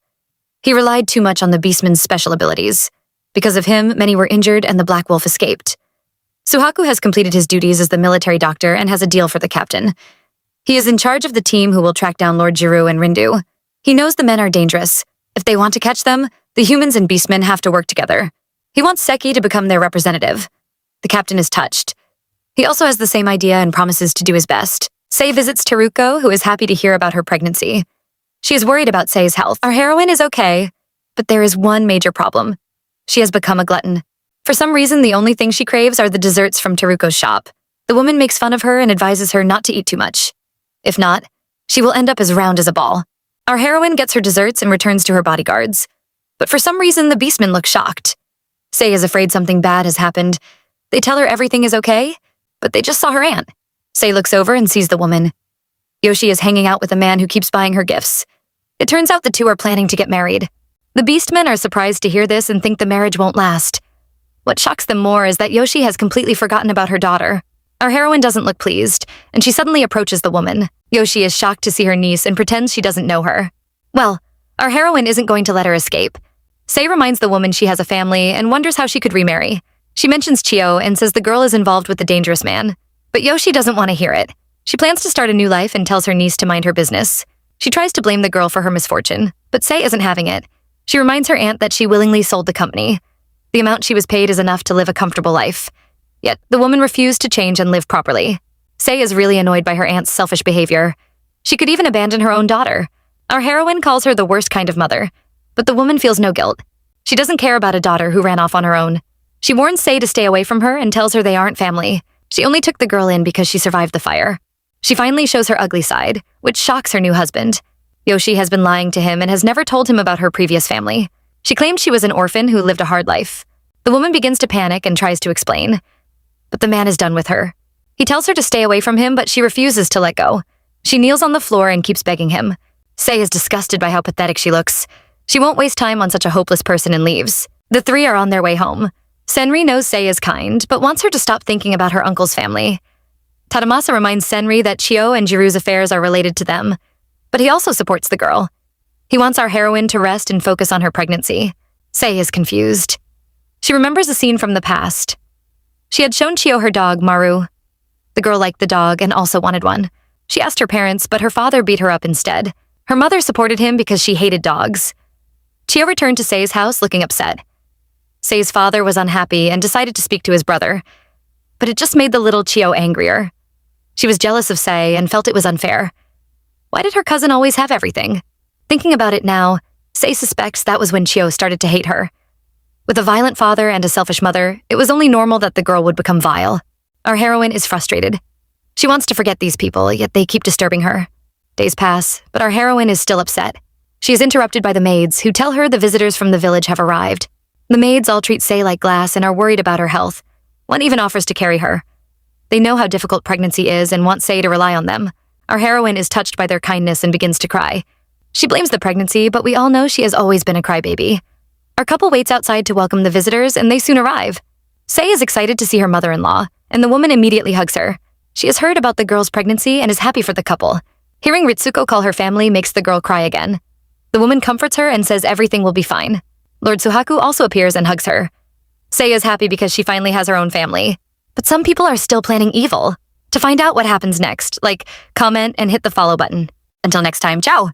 He relied too much on the Beastman's special abilities. Because of him, many were injured and the Black Wolf escaped. Suhaku has completed his duties as the military doctor and has a deal for the captain. He is in charge of the team who will track down Lord Jiru and Rindu. He knows the men are dangerous. If they want to catch them, the humans and Beastmen have to work together. He wants Seki to become their representative. The captain is touched. He also has the same idea and promises to do his best. Sei visits Teruko, who is happy to hear about her pregnancy. She is worried about Sei's health. Our heroine is okay, but there is one major problem. She has become a glutton. For some reason, the only thing she craves are the desserts from Teruko's shop. The woman makes fun of her and advises her not to eat too much. If not, she will end up as round as a ball. Our heroine gets her desserts and returns to her bodyguards. But for some reason, the Beastmen look shocked. Sei is afraid something bad has happened. They tell her everything is okay, but they just saw her aunt. Sei looks over and sees the woman. Yoshi is hanging out with a man who keeps buying her gifts. It turns out the two are planning to get married. The Beastmen are surprised to hear this and think the marriage won't last. What shocks them more is that Yoshi has completely forgotten about her daughter. Our heroine doesn't look pleased, and she suddenly approaches the woman. Yoshi is shocked to see her niece and pretends she doesn't know her. Well, our heroine isn't going to let her escape. Sei reminds the woman she has a family and wonders how she could remarry. She mentions Chio and says the girl is involved with the dangerous man. But Yoshi doesn't want to hear it. She plans to start a new life and tells her niece to mind her business. She tries to blame the girl for her misfortune, but Sei isn't having it. She reminds her aunt that she willingly sold the company. The amount she was paid is enough to live a comfortable life. Yet, the woman refused to change and live properly. Sei is really annoyed by her aunt's selfish behavior. She could even abandon her own daughter. Our heroine calls her the worst kind of mother, but the woman feels no guilt. She doesn't care about a daughter who ran off on her own. She warns Sei to stay away from her and tells her they aren't family. She only took the girl in because she survived the fire. She finally shows her ugly side, which shocks her new husband. Yoshi has been lying to him and has never told him about her previous family. She claimed she was an orphan who lived a hard life. The woman begins to panic and tries to explain. But the man is done with her. He tells her to stay away from him, but she refuses to let go. She kneels on the floor and keeps begging him. Sei is disgusted by how pathetic she looks. She won't waste time on such a hopeless person and leaves. The three are on their way home. Senri knows Sei is kind, but wants her to stop thinking about her uncle's family. Tadamasa reminds Senri that Chio and Jiru's affairs are related to them, but he also supports the girl. He wants our heroine to rest and focus on her pregnancy. Sei is confused. She remembers a scene from the past. She had shown Chio her dog, Maru. The girl liked the dog and also wanted one. She asked her parents, but her father beat her up instead. Her mother supported him because she hated dogs. Chio returned to Sei's house looking upset. Sei's father was unhappy and decided to speak to his brother, but it just made the little Chio angrier. She was jealous of Sei and felt it was unfair. Why did her cousin always have everything? Thinking about it now, Sei suspects that was when Chio started to hate her. With a violent father and a selfish mother, it was only normal that the girl would become vile. Our heroine is frustrated. She wants to forget these people, yet they keep disturbing her. Days pass, but our heroine is still upset. She is interrupted by the maids, who tell her the visitors from the village have arrived. The maids all treat Sei like glass and are worried about her health. One even offers to carry her. They know how difficult pregnancy is and want Sei to rely on them. Our heroine is touched by their kindness and begins to cry. She blames the pregnancy, but we all know she has always been a crybaby. Our couple waits outside to welcome the visitors, and they soon arrive. Sei is excited to see her mother-in-law, and the woman immediately hugs her. She has heard about the girl's pregnancy and is happy for the couple. Hearing Ritsuko call her family makes the girl cry again. The woman comforts her and says everything will be fine. Lord Suhaku also appears and hugs her. Sei is happy because she finally has her own family. But some people are still planning evil. To find out what happens next, comment and hit the follow button. Until next time, ciao!